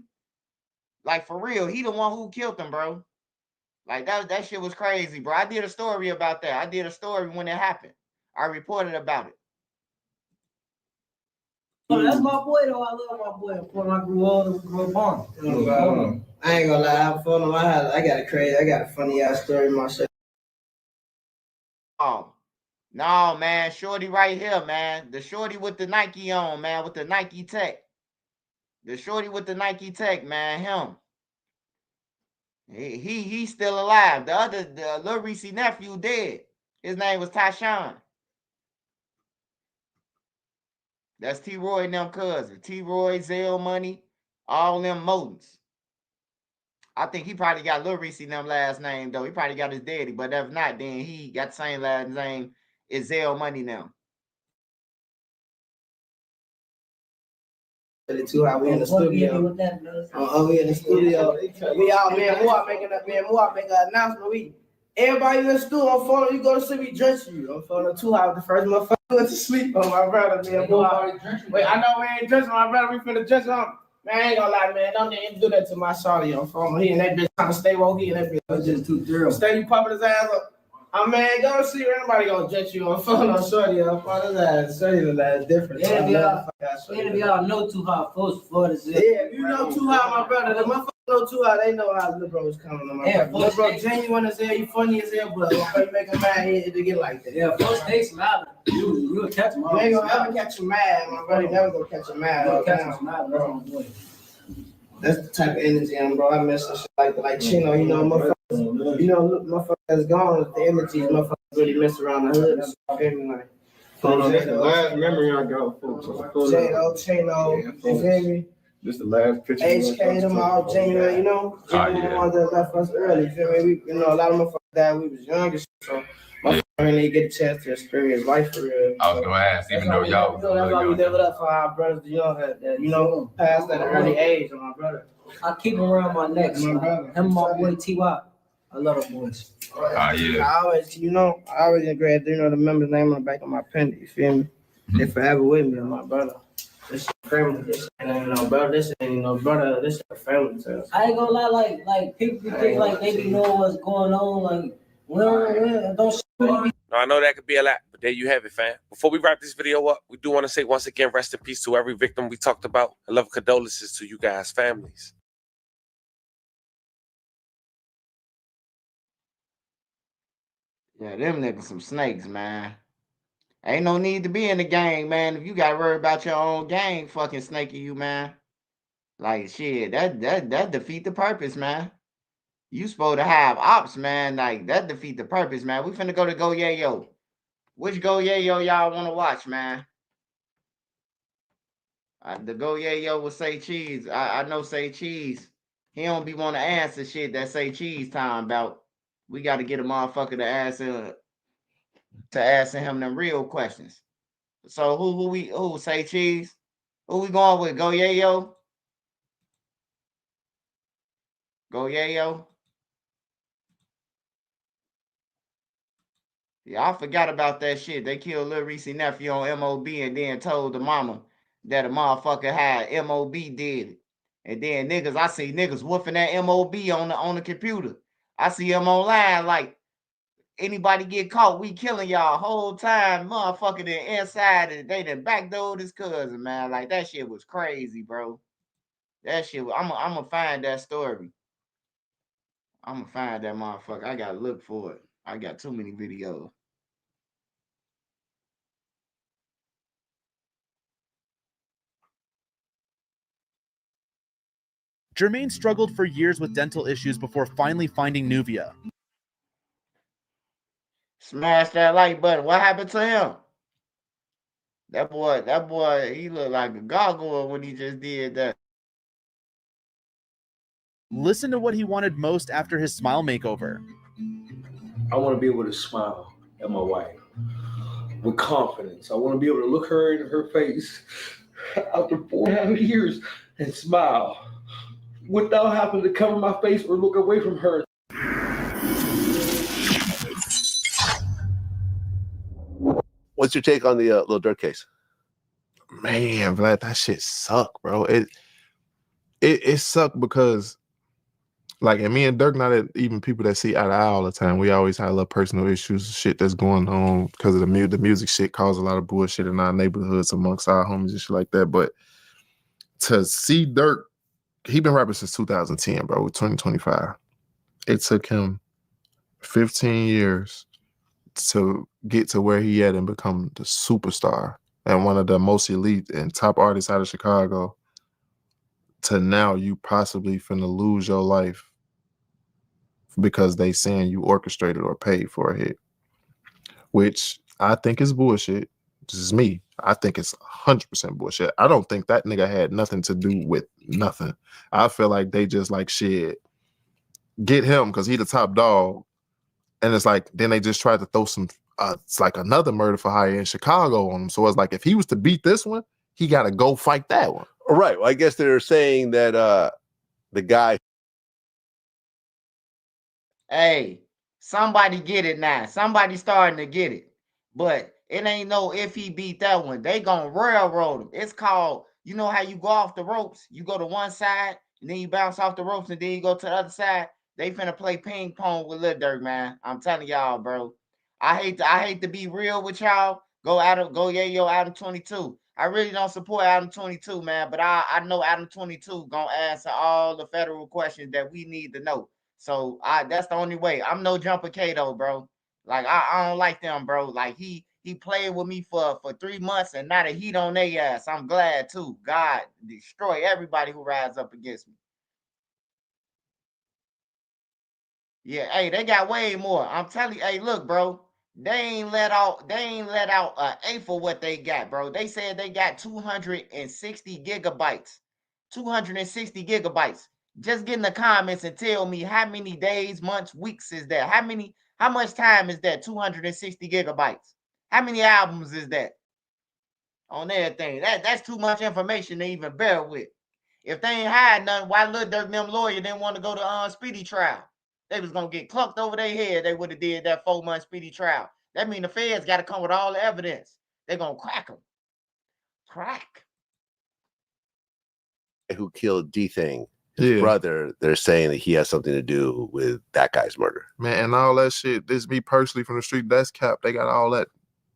Like for real, he the one who killed him, bro. Like that shit was crazy, bro. I did a story about that. I did a story when it happened. I reported about it. Oh, that's my boy though. I love my boy. When I grew older, we grew up on. I ain't gonna lie, I'm funny. I got a funny ass story myself. Oh, no, man. Shorty right here, man. The shorty with the Nike on, man, with the Nike Tech. The shorty with the Nike Tech, man, him. He's still alive. The Lil Reese nephew dead. His name was Tyshawn. That's T-Roy and them cousins. T-Roy, Zell Money, all them Modens. I think he probably got Lil Reese them last name, though. He probably got his daddy, but if not, then he got the same last name as Zell Money now. The two how we in the studio. We in the studio. We out, man. More making an announcement. Everybody in the studio on phone. You go to sleep, we dress you. On phone the 2 hours. The first motherfucker went to sleep on my brother, man. Wait, I know we ain't dressing my brother. We finna dress on. Man, I ain't gonna lie, man. Don't even do that to my shawty on phone. He and that bitch trying to stay woke. He and that bitch just too thorough. Steady pumping his ass up. Oh man, go to sleep. Anybody gonna judge you on phone on shorty on phone? That's different. Yeah, if y'all know too hot folks for this. Yeah, if you know too hot, my brother. The motherfuckers know too hot. They know how Lil Bro is coming on my brother. Lil Bro genuine as hell. You funny as hell, but you make him mad, he get like that. Yeah, folks stay smiling. You'll catch him. You ain't gonna ever catch him mad, my brother. You never gonna catch him mad. You'll catch him mad, bro. That's the type of energy, bro. I miss some shit like Chino. You know, motherfuckers that's gone with the energies. Motherfuckers really mess around the hood. Like, that's the last memory I got, folks. Chino, you feel me? This the last picture. HK, them all genuine, you know? Genuine ones that left us early, you feel me? A lot of motherfuckers died when we was young, so motherfuckers really get a chance to experience life for real. I was gonna ask, even though y'all. That's why we live it up for our brothers, past that early age of my brother. I keep him around my neck. Him and my boy T.Y. I love them boys. Yeah. I always agree. The member's name on the back of my pen. You feel me? They're forever with me, my brother. This is family. This ain't no brother. This ain't no brother. This is a family. So. I ain't gonna lie. Like people think like they be knowing what's going on. Like we don't. Now, I know that could be a lot, but there you have it, fam. Before we wrap this video up, we do want to say once again, rest in peace to every victim we talked about. And love and condolences to you guys' families. Yeah, them niggas some snakes, man. Ain't no need to be in the gang, man. If you got to worry about your own gang fucking snaking you, man. Like, shit, that defeat the purpose, man. You supposed to have ops, man. Like, that defeat the purpose, man. We finna go to Go Yayo. Which Go Yayo y'all want to watch, man? The Go Yayo will say cheese. I know say cheese. He don't be want to answer shit that say cheese time about. We got to get a motherfucker to answer him them real questions. So who say cheese? Who we going with? Go Yayo? Go Yayo? Yeah, I forgot about that shit. They killed Lil Reese nephew on MOB and then told the mama that a motherfucker had MOB did it. And then niggas, I see niggas woofing that MOB on the computer. I see them online like, anybody get caught, we killing y'all whole time. Motherfucker then inside and they done backdoored his cousin, man. Like that shit was crazy, bro. That shit was, I'm gonna find that story. I'm gonna find that motherfucker. I gotta look for it. I got too many videos. Jermaine struggled for years with dental issues before finally finding Nuvia. Smash that like button. What happened to him? That boy, he looked like a gargoyle when he just did that. Listen to what he wanted most after his smile makeover. I want to be able to smile at my wife with confidence. I want to be able to look her in her face after 4.5 years and smile without having to cover my face or look away from her. What's your take on the Lil Durk case? Man, Vlad, that shit suck, bro. It sucked because, like, and me and Dirk, not even people that see eye to eye all the time. We always have a little personal issues, shit that's going on because of the music shit caused a lot of bullshit in our neighborhoods amongst our homies and shit like that. But to see Dirk, he been rapping since 2010, bro, 2025. It took him 15 years to get to where he at and become the superstar and one of the most elite and top artists out of Chicago, to now you possibly finna lose your life because they saying you orchestrated or paid for a hit, which I think is bullshit. This is me. I think it's 100% bullshit. I don't think that nigga had nothing to do with nothing. I feel like they just like, shit, get him because he the top dog. And it's like, then they just tried to throw some, it's like another murder for hire in Chicago on him. So it's like, if he was to beat this one, he got to go fight that one. Right. Well, I guess they're saying that the guy. Hey, somebody get it now. Somebody starting to get it. But it ain't no if he beat that one. They gonna railroad him. It's called, you know how you go off the ropes? You go to one side, and then you bounce off the ropes, and then you go to the other side. They finna play ping pong with Lil Durk, man. I'm telling y'all, bro. I hate to be real with y'all. Go Yayo Adam 22. I really don't support Adam 22, man, but I know Adam 22 gonna answer all the federal questions that we need to know. So that's the only way. I'm no Jumper Kato, bro. Like I don't like them, bro. Like he played with me for 3 months and not a heat on their ass. I'm glad too. God destroy everybody who rides up against me. Yeah, hey, they got way more. I'm telling you, hey, look, bro. They ain't let out an eighth of what they got, bro. They said they got 260 gigabytes. 260 gigabytes. Just get in the comments and tell me how many days, months, weeks is that? How much time is that? 260 gigabytes. How many albums is that? On everything. That's too much information to even bear with. If they ain't had nothing, why Lil Durk and them lawyer didn't want to go to speedy trial? They was gonna get clunked over their head. They would have did that 4-month speedy trial. That mean the feds got to come with all the evidence. They're gonna crack them. Crack. Who killed D-Thing, his brother, they're saying that he has something to do with that guy's murder. Man, and all that shit, this me personally from the street, that's cap. They got all that.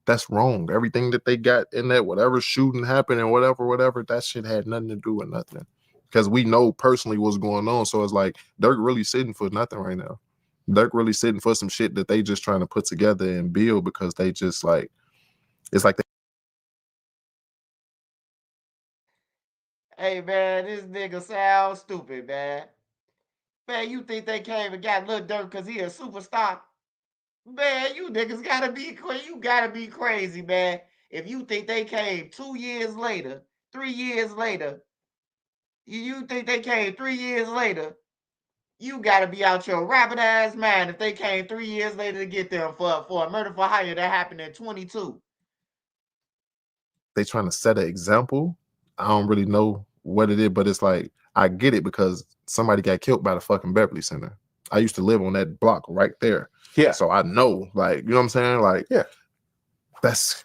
That's wrong. Everything that they got in that, whatever shooting happened and whatever, that shit had nothing to do with nothing. Because we know personally what's going on. So it's like, Dirk really sitting for nothing right now. Dirk really sitting for some shit that they just trying to put together and build because they just like, it's like they. Hey, man, this nigga sounds stupid, man. Man, you think they came and got Lil Durk because he a superstar? Man, you niggas gotta be crazy. You gotta be crazy, man. If you think they came 2 years later, 3 years later, you think they came 3 years later, you got to be out your rabbit ass mind if they came 3 years later to get them for a murder for hire that happened in 22. They trying to set an example. I don't really know what it is, but it's like, I get it because somebody got killed by the fucking Beverly Center. I used to live on that block right there. Yeah. So I know, like, you know what I'm saying? Like, yeah, that's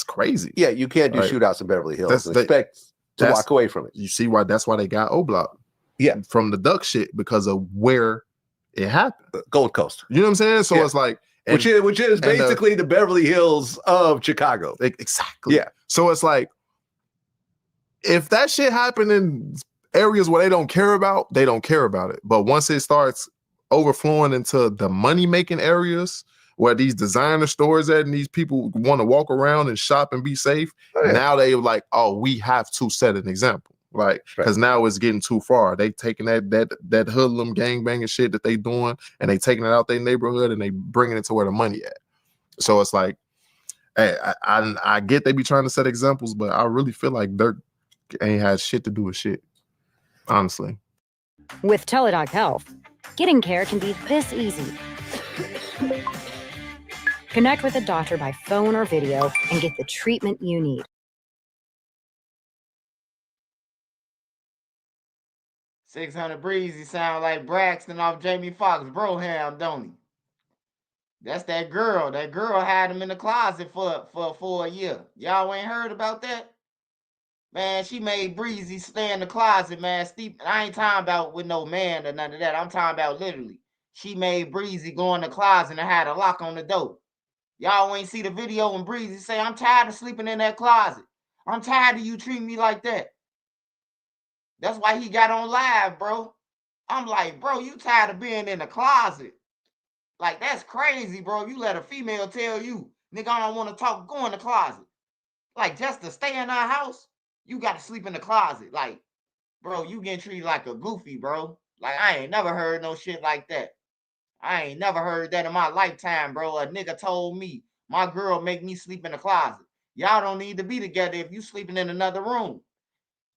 crazy. Yeah, you can't do Right. shootouts in Beverly Hills and That's- expect to that's- walk away from it. You see why that's why they got O Block. Yeah. From the duck shit because of where it happened. Gold Coast. You know what I'm saying? So Yeah. it's like, Which is basically the Beverly Hills of Chicago. Exactly. Yeah. So it's like, if that shit happened in areas where they don't care about, they don't care about it. But once it starts overflowing into the money-making areas where these designer stores at and these people want to walk around and shop and be safe, now they like, oh, we have to set an example. Like, because now it's getting too far. They taking that hoodlum gangbanging shit that they doing and they taking it out their neighborhood and they bringing it to where the money at. So it's like, hey, I get they be trying to set examples, but I really feel like Dirk ain't had shit to do with shit, honestly. With Teladoc Health, getting care can be this easy. Connect with a doctor by phone or video and get the treatment you need. 600 Breezy sound like Braxton off Jamie Foxx Broham, don't he? That's that girl. That girl had him in the closet for a year. Y'all ain't heard about that? Man, she made Breezy stay in the closet, man. I ain't talking about with no man or none of that. I'm talking about literally. She made Breezy go in the closet and had a lock on the door. Y'all ain't see the video when Breezy say, I'm tired of sleeping in that closet. I'm tired of you treating me like that. That's why he got on live, bro. I'm like, bro, you tired of being in the closet. Like, that's crazy, bro. You let a female tell you, nigga, I don't want to talk, go in the closet. Like, just to stay in our house, you got to sleep in the closet. Like, bro, you getting treated like a goofy, bro. Like, I ain't never heard no shit like that. I ain't never heard that in my lifetime, bro. A nigga told me, my girl make me sleep in the closet. Y'all don't need to be together if you sleeping in another room.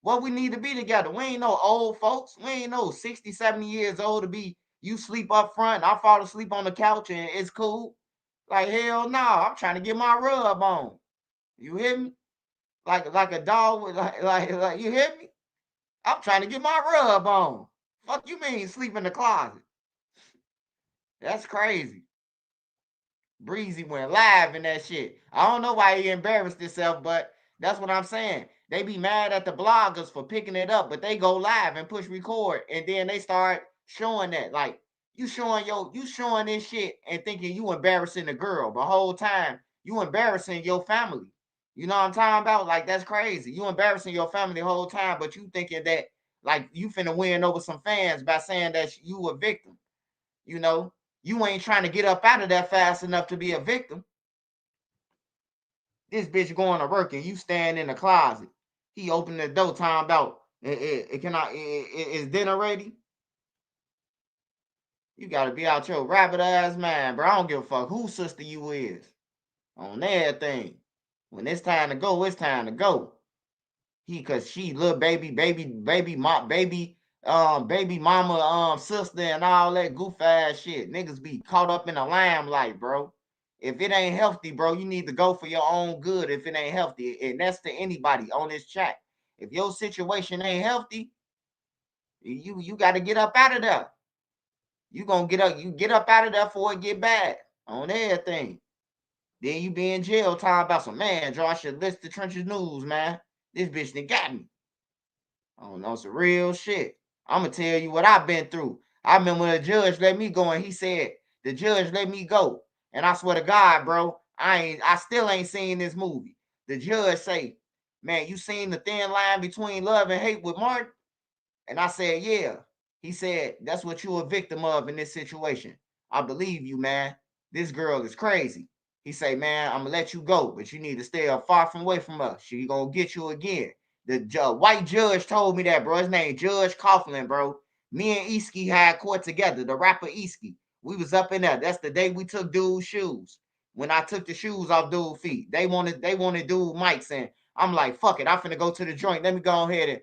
What we need to be together. We ain't no old folks. We ain't no 60, 70 years old to be, you sleep up front, I fall asleep on the couch and it's cool. Like, hell no, I'm trying to get my rub on. You hear me? Like a dog with like you hear me? I'm trying to get my rub on. Fuck you mean sleep in the closet? That's crazy. Breezy went live in that shit. I don't know why he embarrassed himself, but that's what I'm saying. They be mad at the bloggers for picking it up, but they go live and push record, and then they start showing that. Like, you showing this shit and thinking you embarrassing the girl, but whole time you embarrassing your family. You know what I'm talking about? Like, that's crazy. You embarrassing your family the whole time, but you thinking that like you finna win over some fans by saying that you a victim. You know, you ain't trying to get up out of that fast enough to be a victim. This bitch going to work and you stand in the closet. He opened the door, talking about, is dinner ready? You got to be out your rabbit ass mind, bro. I don't give a fuck whose sister you is. On everything. When it's time to go, it's time to go. Cause she little baby mama, sister and all that goof ass shit. Niggas be caught up in the limelight, bro. If it ain't healthy, bro, you need to go for your own good if it ain't healthy. And that's to anybody on this chat. If your situation ain't healthy, you got to get up out of there. You get up out of there before it get bad on everything. Then you be in jail talking about some, man, Josh should list the trenches news, man. This bitch done got me. I don't know, some real shit. I'm going to tell you what I've been through. I remember when the judge let me go and he said, the judge let me go. And I swear to God, bro, I still ain't seen this movie. The judge say, man, you seen the thin line between love and hate with Martin? And I said, yeah. He said, that's what you're a victim of in this situation. I believe you, man. This girl is crazy. He say, man, I'm going to let you go, but you need to stay far from away from us. She going to get you again. The white judge told me that, bro. His name Judge Coughlin, bro. Me and Easky had court together, the rapper Easky. We was up in there. That's the day we took dude's shoes. When I took the shoes off dude's feet. They wanted dude mics, and I'm like, fuck it, I'm finna go to the joint. Let me go ahead and,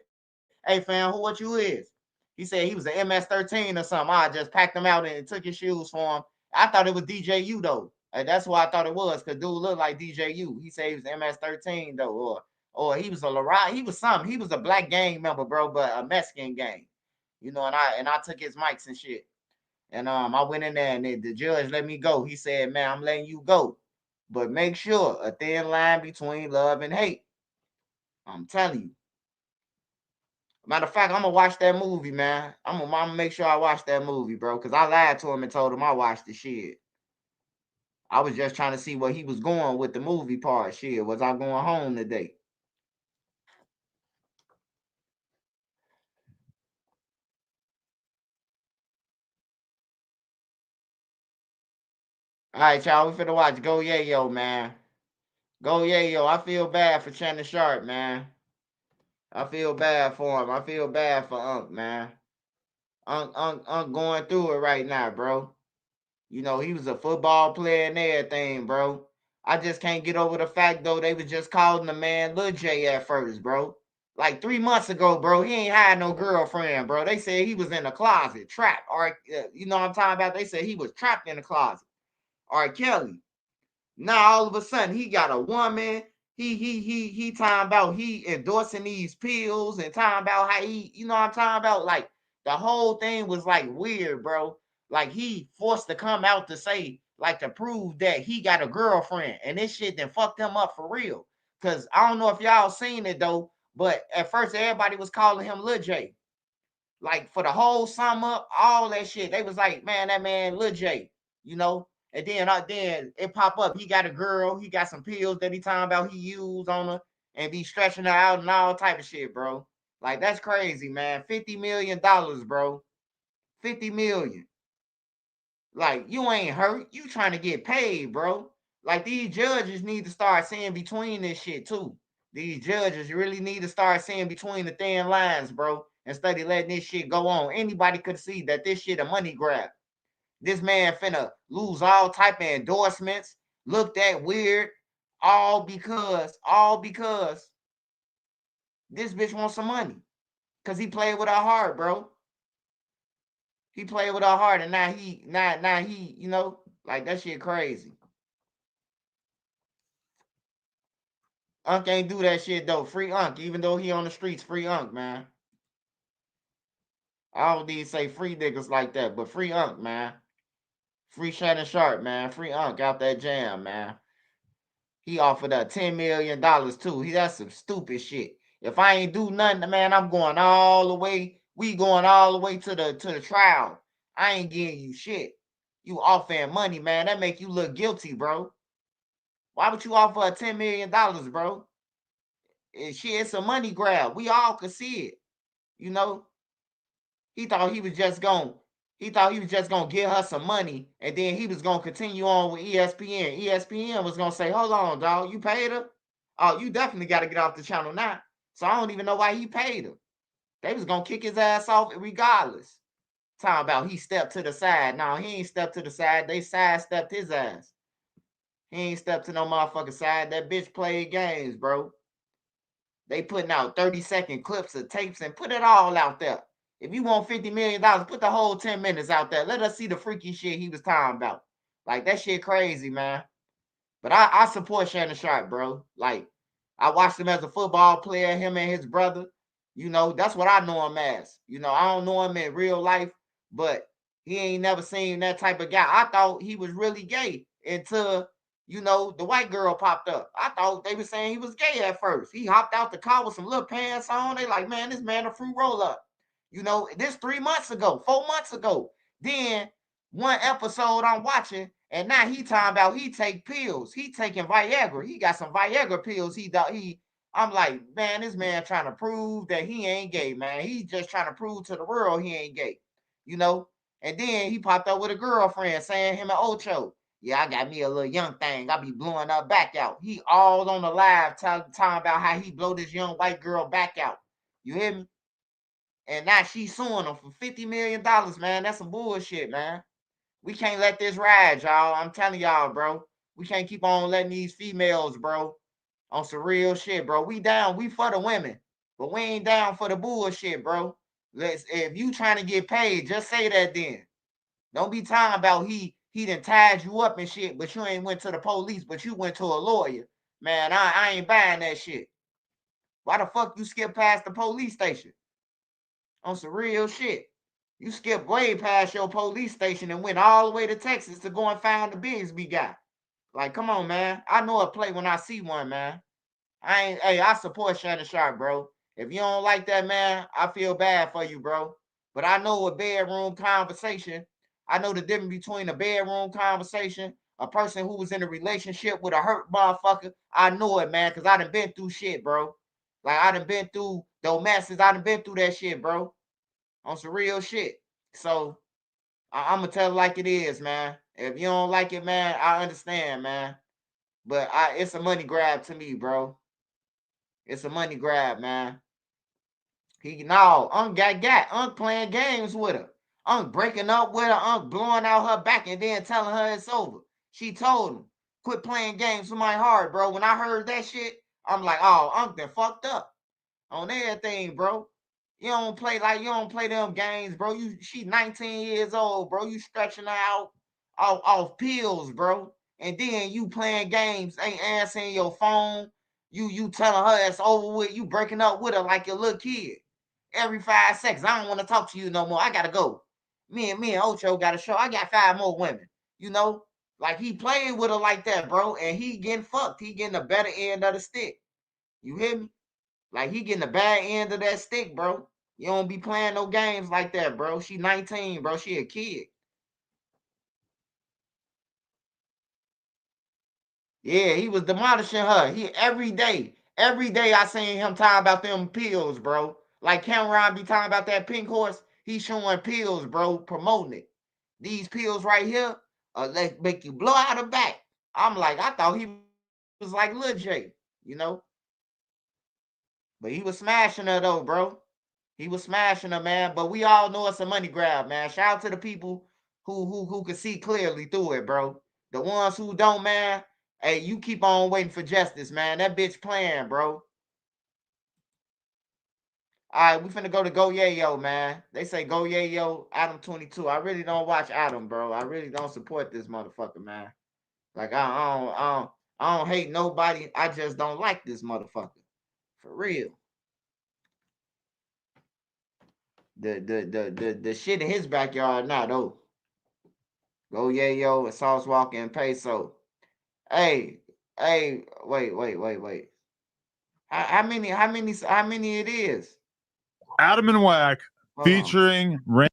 hey fam, who what you is? He said he was an MS-13 or something. I just packed him out and took his shoes for him. I thought it was DJU though. That's who I thought it was, because dude looked like DJU. He said he was MS-13 though, or he was a Larai. He was something. He was a black gang member, bro, but a Mexican gang. You know, and I took his mics and shit. And I went in there and the judge let me go. He said, man, I'm letting you go. But make sure a thin line between love and hate. I'm telling you. Matter of fact, I'm gonna watch that movie, man. I'm gonna make sure I watch that movie, bro, because I lied to him and told him I watched the shit. I was just trying to see where he was going with the movie part. Shit, was I going home today? All right, y'all, we finna watch Go Yayo, man. Go Yayo. I feel bad for Shannon Sharpe, man. I feel bad for him. I feel bad for Unc, man. Unc going through it right now, bro. You know, he was a football player and everything, bro. I just can't get over the fact, though, they was just calling the man Lil J at first, bro. Like 3 months ago, bro, he ain't had no girlfriend, bro. They said he was in a closet, trapped. Or, you know what I'm talking about? They said he was trapped in the closet. R. Kelly. Now all of a sudden he got a woman. He talking about he endorsing these pills and talking about how he, you know what I'm talking about? Like the whole thing was like weird, bro. Like he forced to come out to say, like to prove that he got a girlfriend. And this shit then fucked him up for real. Cause I don't know if y'all seen it though, but at first everybody was calling him Lil J. Like for the whole sum up, all that shit. They was like, man, that man Lil J, you know. And then it pop up. He got a girl. He got some pills that he talking about he used on her and be stretching her out and all type of shit, bro. Like that's crazy, man. $50 million, bro. 50 million. Like you ain't hurt. You trying to get paid, bro. Like these judges need to start seeing between this shit too. These judges really need to start seeing between the thin lines, bro. Instead of letting this shit go on. Anybody could see that this shit a money grab. This man finna lose all type of endorsements, looked at weird, all because this bitch wants some money. Cause he played with her heart, bro. He played with her heart, and now he, you know, like that shit crazy. Unc ain't do that shit though. Free Unc, even though he on the streets, free Unc, man. I don't need to say free niggas like that, but free Unc, man. Free Shannon Sharpe, man. Free Unc out that jam, man. He offered $10 million too. That's some stupid shit. If I ain't do nothing, man, I'm going all the way. We going all the way to the trial. I ain't getting you shit. You offering money, man. That make you look guilty, bro. Why would you offer $10 million, bro? It's a money grab. We all could see it. You know, he thought he was just gonna give her some money, and then he was gonna continue on with ESPN. ESPN was gonna say, "Hold on, dog, you paid her? Oh, you definitely got to get off the channel now." So I don't even know why he paid her. They was gonna kick his ass off regardless. Talking about he stepped to the side. No, he ain't stepped to the side. They sidestepped his ass. He ain't stepped to no motherfucking side. That bitch played games, bro. They putting out 30-second clips of tapes and put it all out there. If you want $50 million, put the whole 10 minutes out there. Let us see the freaky shit he was talking about. Like, that shit crazy, man. But I support Shannon Sharpe, bro. Like, I watched him as a football player, him and his brother. You know, that's what I know him as. You know, I don't know him in real life, but he ain't never seen that type of guy. I thought he was really gay until, you know, the white girl popped up. I thought they were saying he was gay at first. He hopped out the car with some little pants on. They like, man, this man a fruit roll up. You know, this 3 months ago, 4 months ago. Then one episode I'm watching, and now he talking about he take pills. He taking Viagra. He got some Viagra pills. I'm like, man, this man trying to prove that he ain't gay, man. He just trying to prove to the world he ain't gay, you know. And then he popped up with a girlfriend saying him and Ocho, yeah, I got me a little young thing. I be blowing her back out. He all on the live talking about how he blow this young white girl back out. You hear me? And now she's suing him for $50 million, man. That's some bullshit, man. We can't let this ride, y'all. I'm telling y'all, bro. We can't keep on letting these females, bro, On some real shit, bro. We down. We for the women, but we ain't down for the bullshit, bro. If you trying to get paid, just say that then. Don't be talking about he done tied you up and shit, but you ain't went to the police, but you went to a lawyer. Man, I ain't buying that shit. Why the fuck you skip past the police station? On some real shit. You skipped way past your police station and went all the way to Texas to go and find the Bigsby guy. Like, come on, man. I know a play when I see one, man. I support Shannon Sharpe, bro. If you don't like that, man, I feel bad for you, bro. But I know a bedroom conversation. I know the difference between a bedroom conversation, a person who was in a relationship with a hurt motherfucker. I know it, man, because I done been through shit, bro. Like, I done been through those messes. I done been through that shit, bro. On some real shit. So, I'm going to tell it like it is, man. If you don't like it, man, I understand, man. But it's a money grab to me, bro. It's a money grab, man. Unc got Unc playing games with her. Unc breaking up with her. Unc blowing out her back and then telling her it's over. She told him, quit playing games with my heart, bro. When I heard that shit, I'm like, oh, Unc done fucked up on everything, bro. You don't play them games, bro. She 19 years old, bro. You stretching her out off pills, bro. And then you playing games, ain't answering your phone. You telling her it's over with. You breaking up with her like your little kid. Every 5 seconds, I don't want to talk to you no more. I gotta go. Me and Ocho got a show. I got 5 more women. You know, like he playing with her like that, bro. And he getting fucked. He getting the better end of the stick. You hear me? Like he getting the bad end of that stick, bro. You don't be playing no games like that, bro. She 19, bro. She a kid. Yeah, he was demolishing her. Every day I seen him talking about them pills, bro. Like Cameron be talking about that pink horse. He showing pills, bro, promoting it. These pills right here, make you blow out the back. I'm like, I thought he was like Lil J, you know. But he was smashing her though, bro. He was smashing her, man. But we all know it's a money grab, man. Shout out to the people who can see clearly through it, bro. The ones who don't, man. Hey, you keep on waiting for justice, man. That bitch playing, bro. All right, we finna go to Go Yayo, man. They say Go Yayo, Adam 22. I really don't watch Adam, bro. I really don't support this motherfucker, man. Like I don't hate nobody. I just don't like this motherfucker. For real. The shit in his backyard now though. Go Yayo and Sauce Walker and Peso. Hey, wait. How many it is? Adam and Wack featuring Rain.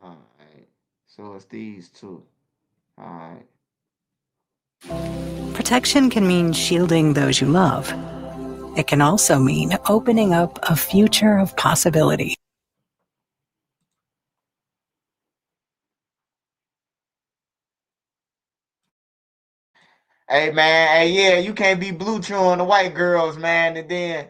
All right. So it's these two. All right. Protection can mean shielding those you love. It can also mean opening up a future of possibility. Hey man, hey yeah, you can't be blue chewing the white girls, man, and then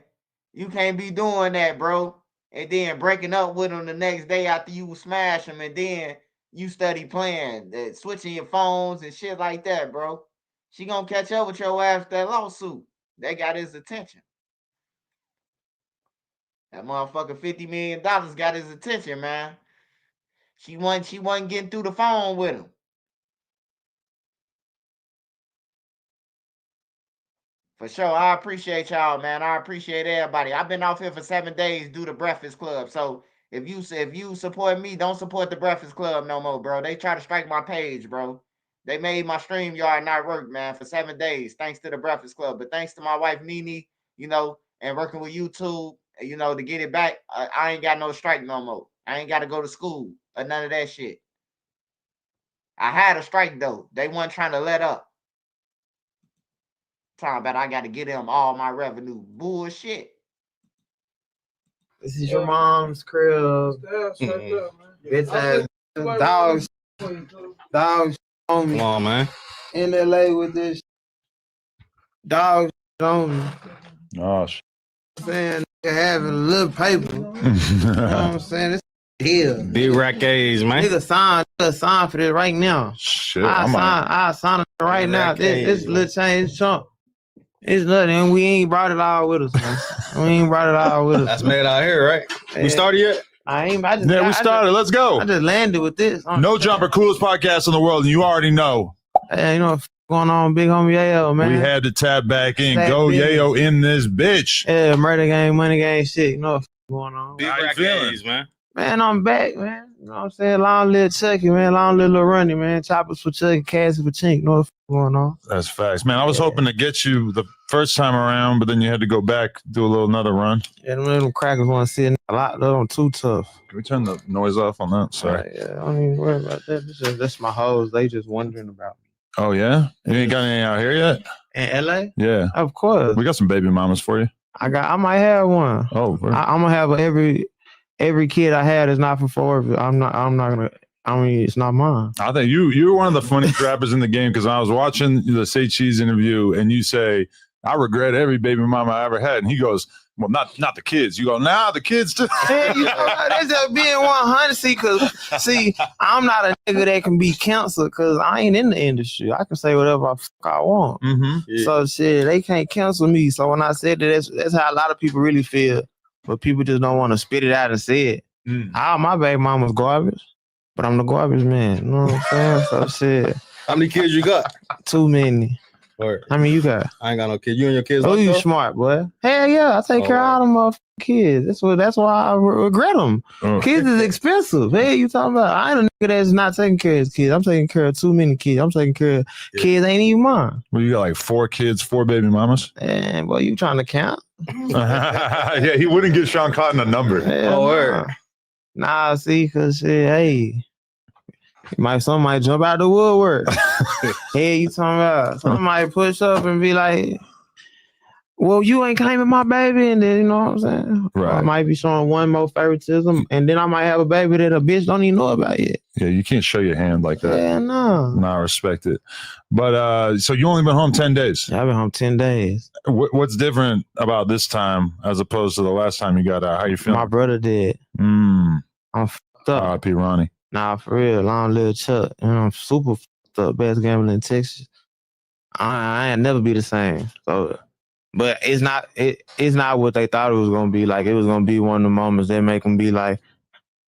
you can't be doing that, bro. And then breaking up with them the next day after you smash them, and then you study playing, switching your phones and shit like that, bro. She gonna catch up with your ass that lawsuit. They got his attention. That motherfucker $50 million got his attention, man. She wasn't getting through the phone with him. For sure. I appreciate y'all, man. I appreciate everybody. I've been off here for 7 days due to Breakfast Club. So if you support me, don't support the Breakfast Club no more, bro. They try to strike my page, bro. They made my StreamYard not work, man, for 7 days, thanks to the Breakfast Club. But thanks to my wife Nene, and working with YouTube, to get it back, I ain't got no strike no more. I ain't got to go to school or none of that shit. I had a strike though. They weren't trying to let up. Talking about I got to get them all my revenue. Bullshit. This is your mom's crib. Bitch ass dogs. Dogs on me. Come on, man. In LA with this. Dogs on me. Oh, shit. Saying nigga having a little paper. You know what I'm saying? It's here. Big rack A's, man. Nigga sign for this right now. Shit, I sign it right now. This little change chunk. It's nothing. We ain't brought it all with us, man. We ain't brought it all with us. That's made out here, right? We started yet? We started. Let's go. I just landed with this. No Jumper, coolest podcast in the world, and you already know. Hey, you know what's going on, big homie Yayo, man. We had to tap back in. Go Yayo in this bitch. Yeah, murder game, money game shit. You know what's going on. Big rack A's, man. Man, I'm back, man. You know what I'm saying? Long live Chucky, man. Long live Lil Runny, man. Choppers for Chucky, Cassie for Chink. You know what's going on. That's facts. Man, I was hoping to get you the first time around, but then you had to go back, do another run. Yeah, them crackers want to see a lot. They're too tough. Can we turn the noise off on that? Sorry. Right, yeah, I don't even worry about that. That's my hoes. They just wondering about me. Oh, yeah? You ain't got any out here yet? In LA? Yeah. Of course. We got some baby mamas for you. I might have one. Oh, I'm gonna have every kid I had is not for forever. I'm not gonna. I mean, it's not mine. I think you were one of the funniest rappers in the game because I was watching the Say Cheese interview and you say, I regret every baby mama I ever had. And he goes, well, not the kids. You go, nah, the kids too. Man, you know, that's just being 100. See, I'm not a nigga that can be canceled because I ain't in the industry. I can say whatever I want. Mm-hmm. Yeah. So shit, they can't cancel me. So when I said that, that's how a lot of people really feel. But people just don't want to spit it out and say it. All my baby mama's garbage, but I'm the garbage man. You know what I'm saying? So shit. How many kids you got? Too many. Word. How many you got? I ain't got no kids. You and your kids. Oh, like you that? smart, boy. Hell yeah, I take care of all them motherfucking kids. That's why I regret them. Kids is expensive. Hey, you talking about? I ain't a nigga that's not taking care of his kids. I'm taking care of too many kids. I'm taking care of kids ain't even mine. Well, you got like 4 kids, 4 baby mamas? And boy, you trying to count? Yeah, he wouldn't give Sean Cotton a number. Hell nah, see, cause shit, hey. Some might jump out the woodwork. Hey, you talking about? Some might push up and be like, well, you ain't claiming my baby, and then you know what I'm saying? Right. I might be showing one more favoritism, and then I might have a baby that a bitch don't even know about yet. Yeah, you can't show your hand like that. Yeah, no. No, I respect it. But so you only been home 10 days? Yeah, I've been home 10 days. What's different about this time as opposed to the last time you got out? How you feeling? My brother did. I'm fucked up. R.I.P. Ronnie. Nah, for real. Long live Chuck. You know, I'm super fucked up. Best gambler in Texas. I ain't never be the same. So, but it's not what they thought it was gonna be. Like it was gonna be one of the moments that make them be like,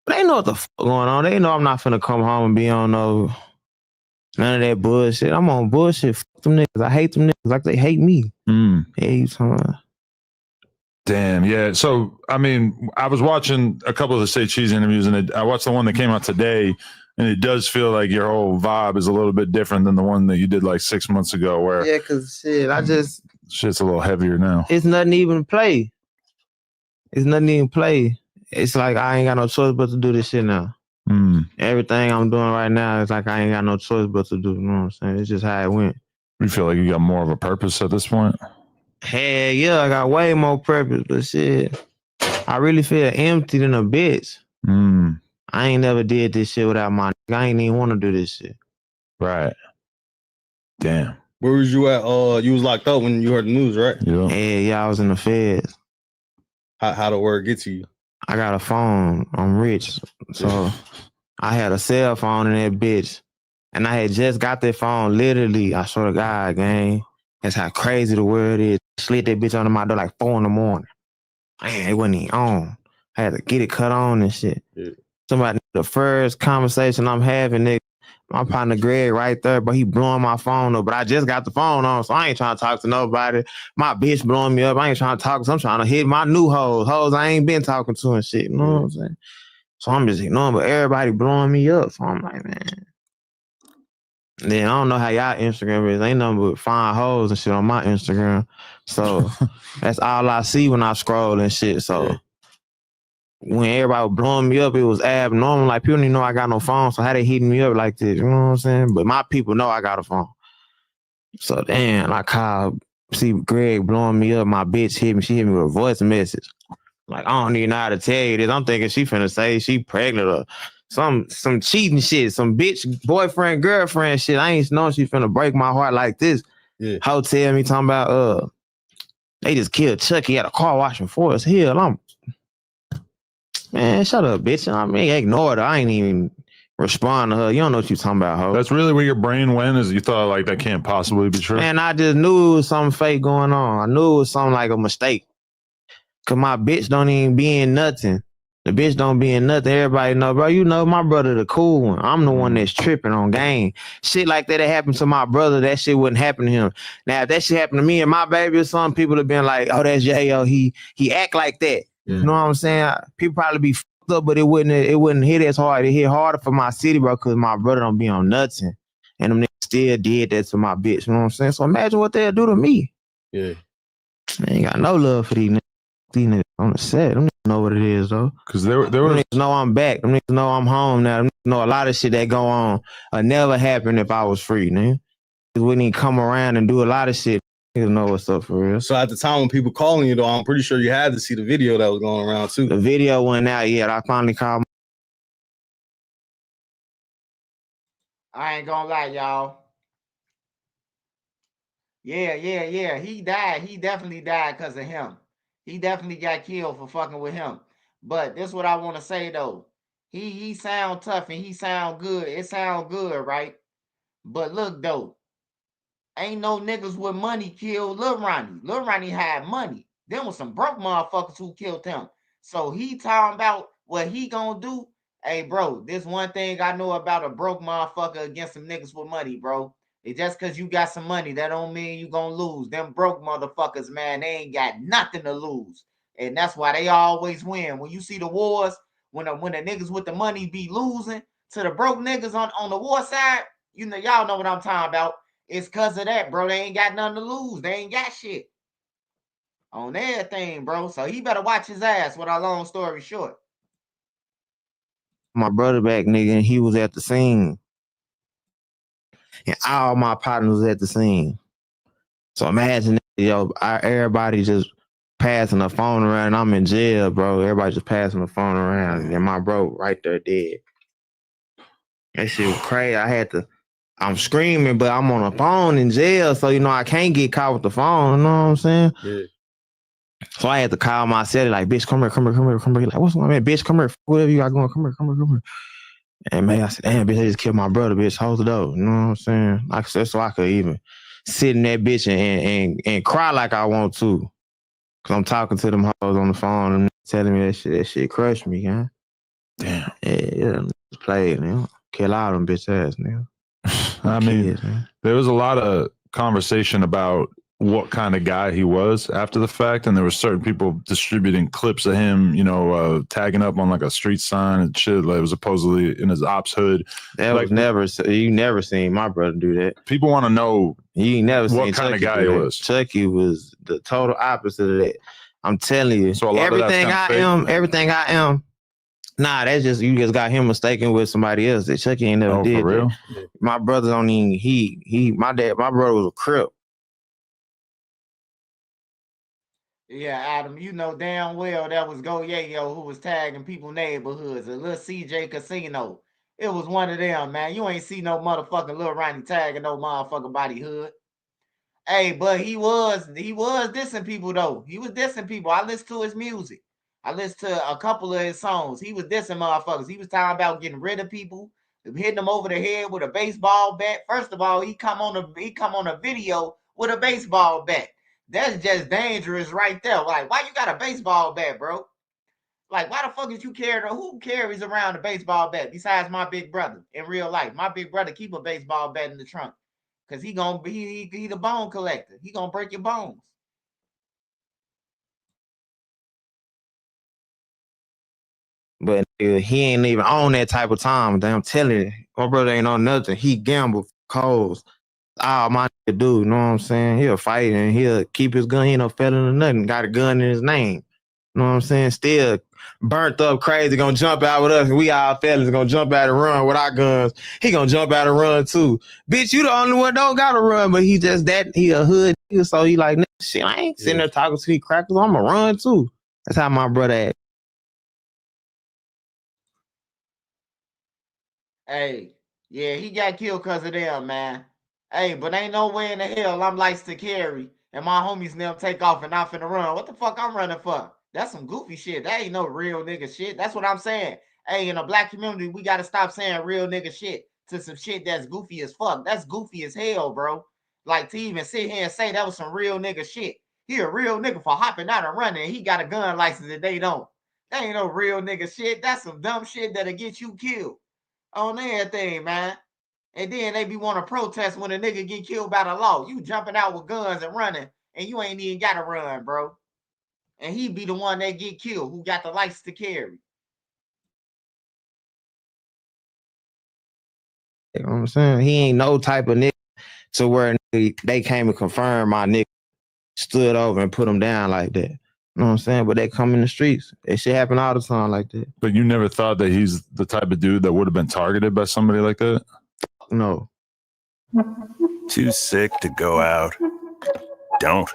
they know what the fuck going on. They know I'm not finna come home and be on none of that bullshit. I'm on bullshit. Fuck them niggas. I hate them niggas like they hate me. Yeah, you talking about? Damn, yeah. So, I mean, I was watching a couple of the Say Cheese interviews, and I watched the one that came out today, and it does feel like your whole vibe is a little bit different than the one that you did like 6 months ago, where Yeah, cause shit, shit's a little heavier now. It's nothing to even play. It's nothing to even play. It's like I ain't got no choice but to do this shit now. Everything I'm doing right now is like I ain't got no choice but to do. You know what I'm saying? It's just how it went. You feel like you got more of a purpose at this point? Hell yeah, I got way more purpose, but shit, I really feel empty than a bitch. I ain't never did this shit without my nigga. I ain't even want to do this shit. Right. Damn. Where was you at? You was locked up when you heard the news, right? Yeah, I was in the feds. How the word get to you? I got a phone. I'm rich. So I had a cell phone in that bitch. And I had just got that phone, literally, I swear to God, gang. That's how crazy the world is. Slid that bitch under my door like 4 a.m. Man, it wasn't even on. I had to get it cut on and shit. Yeah. Somebody, the first conversation I'm having, nigga, my partner Greg right there, but he blowing my phone up. But I just got the phone on, so I ain't trying to talk to nobody. My bitch blowing me up. I ain't trying to talk, so I'm trying to hit my new hoes I ain't been talking to and shit. You know what I'm saying? So I'm just ignoring, but everybody blowing me up. So I'm like, man. And then I don't know how y'all Instagram is. Ain't nothing but fine hoes and shit on my Instagram. So that's all I see when I scroll and shit. So when everybody was blowing me up, it was abnormal. Like people didn't know I got no phone. So how they hitting me up like this? You know what I'm saying? But my people know I got a phone. So damn, I called, see Greg blowing me up. My bitch hit me. She hit me with a voice message. Like, I don't even know how to tell you this. I'm thinking she finna say she pregnant or some cheating shit, some bitch boyfriend, girlfriend shit. I ain't know she finna break my heart like this. Yeah. Hotel me talking about, They just killed Chucky at a car wash in Forest Hill. Man, shut up, bitch. I mean, ignored her. I ain't even respond to her. You don't know what you talking about, ho. That's really where your brain went, is you thought like that can't possibly be true. Man, I just knew it was something fake going on. I knew it was something like a mistake. Cause my bitch don't even be in nothing. The bitch don't be in nothing. Everybody know, bro. You know my brother the cool one. I'm the one that's tripping on game. Shit like that happened to my brother. That shit wouldn't happen to him. Now, if that shit happened to me and my baby or something, people have been like, oh, that's J.O. He act like that. Yeah. You know what I'm saying? People probably be fucked up, but it wouldn't hit as hard. It hit harder for my city, bro, because my brother don't be on nothing. And them niggas still did that to my bitch. You know what I'm saying? So imagine what they'll do to me. Yeah. I ain't got no love for these niggas. These niggas on the set. Them niggas know what it is, though. Because there was... niggas know I'm back. Them niggas know I'm home now. Them niggas know a lot of shit that go on never happen if I was free, nigga. We wouldn't even come around and do a lot of shit. Niggas know what's up for real. So at the time when people calling you, though, I'm pretty sure you had to see the video that was going around, too. The video went out yet. I finally called. I ain't gonna lie, y'all. Yeah. He died. He definitely died because of him. He definitely got killed for fucking with him. But this is what I want to say, though. He sound tough and he sound good. It sound good, right? But look, though. Ain't no niggas with money killed Lil Ronnie. Lil Ronnie had money. There was some broke motherfuckers who killed him. So he talking about what he gonna do. Hey, bro, this one thing I know about a broke motherfucker against some niggas with money, bro. It's just because you got some money, that don't mean you gonna lose. Them broke motherfuckers, man, they ain't got nothing to lose. And that's why they always win. When you see the wars, when the niggas with the money be losing to the broke niggas on the war side, you know, y'all know what I'm talking about. It's because of that, bro. They ain't got nothing to lose. They ain't got shit on everything, bro. So he better watch his ass, with our long story short. My brother back, nigga, and he was at the scene. And all my partners was at the scene. So imagine, yo, everybody just passing the phone around, and I'm in jail, bro. Everybody just passing the phone around, and my bro right there dead. That shit was crazy. I'm screaming, but I'm on a phone in jail, so, you know, I can't get caught with the phone, you know what I'm saying? Yeah. So I had to call my celly, like, bitch, come here. Like, what's going on, man? Bitch, come here. Whatever you got going, come here. And man, I said, damn, bitch, they just killed my brother, bitch. Hold it up. You know what I'm saying? Like I said, so I could even sit in that bitch and cry like I want to. Cause I'm talking to them hoes on the phone and telling me that shit crushed me, huh? Damn. Yeah, played, man. Kill all them bitch ass, nigga. I mean, there was a lot of conversation about what kind of guy he was after the fact, and there were certain people distributing clips of him, you know, tagging up on like a street sign and shit. Like it was supposedly in his ops hood. That like, was you never seen my brother do that. People want to know you never what seen kind Chucky of guy he was. Chucky was the total opposite of that. I'm telling you. So a lot everything of that's everything I am. Nah, that's just you just got him mistaken with somebody else. That Chucky ain't never did. For real? That. My brother don't even my brother was a Crip. Yeah, Adam, you know damn well that was Go Yayo who was tagging people neighborhoods, a little CJ Casino. It was one of them, man. You ain't see no motherfucking Lil Ronnie tagging no motherfucking body hood. Hey, but he was dissing people though. He was dissing people. I listened to his music. I listened to a couple of his songs. He was dissing motherfuckers. He was talking about getting rid of people, hitting them over the head with a baseball bat. First of all, he come on a video with a baseball bat. That's just dangerous right there. Like, why you got a baseball bat, bro? Like, why the fuck is you carrying? Who carries around a baseball bat besides my big brother in real life? My big brother keep a baseball bat in the trunk because he the bone collector. He gonna break your bones. But he ain't even on that type of time. I'm telling you, my brother ain't on nothing. He gamble, calls. All my nigga do, you know what I'm saying? He'll fight and he'll keep his gun. He ain't no felon or nothing. Got a gun in his name. You know what I'm saying? Still burnt up crazy, gonna jump out with us. We all felons gonna jump out and run with our guns. He gonna jump out and run too. Bitch, you the only one don't gotta run, but he just that, he a hood nigga, so he like, shit, I ain't sitting there talking to these crackers. I'ma run too. That's how my brother act. Hey, yeah, he got killed because of them, man. Hey, but ain't no way in the hell I'm likes to carry and my homies and them take off and I'm finna run. What the fuck I'm running for? That's some goofy shit. That ain't no real nigga shit. That's what I'm saying. Hey, in a black community, we gotta stop saying real nigga shit to some shit that's goofy as fuck. That's goofy as hell, bro. Like, to even sit here and say that was some real nigga shit. He a real nigga for hopping out and running, and he got a gun license and they don't. That ain't no real nigga shit. That's some dumb shit that'll get you killed on everything, man. And then they be want to protest when a nigga get killed by the law. You jumping out with guns and running, and you ain't even got to run, bro. And he be the one that get killed who got the license to carry. You know what I'm saying? He ain't no type of nigga to where they came and confirmed my nigga stood over and put him down like that. You know what I'm saying? But they come in the streets. That shit happen all the time like that. But you never thought that he's the type of dude that would have been targeted by somebody like that? No. Too sick to go out. Don't.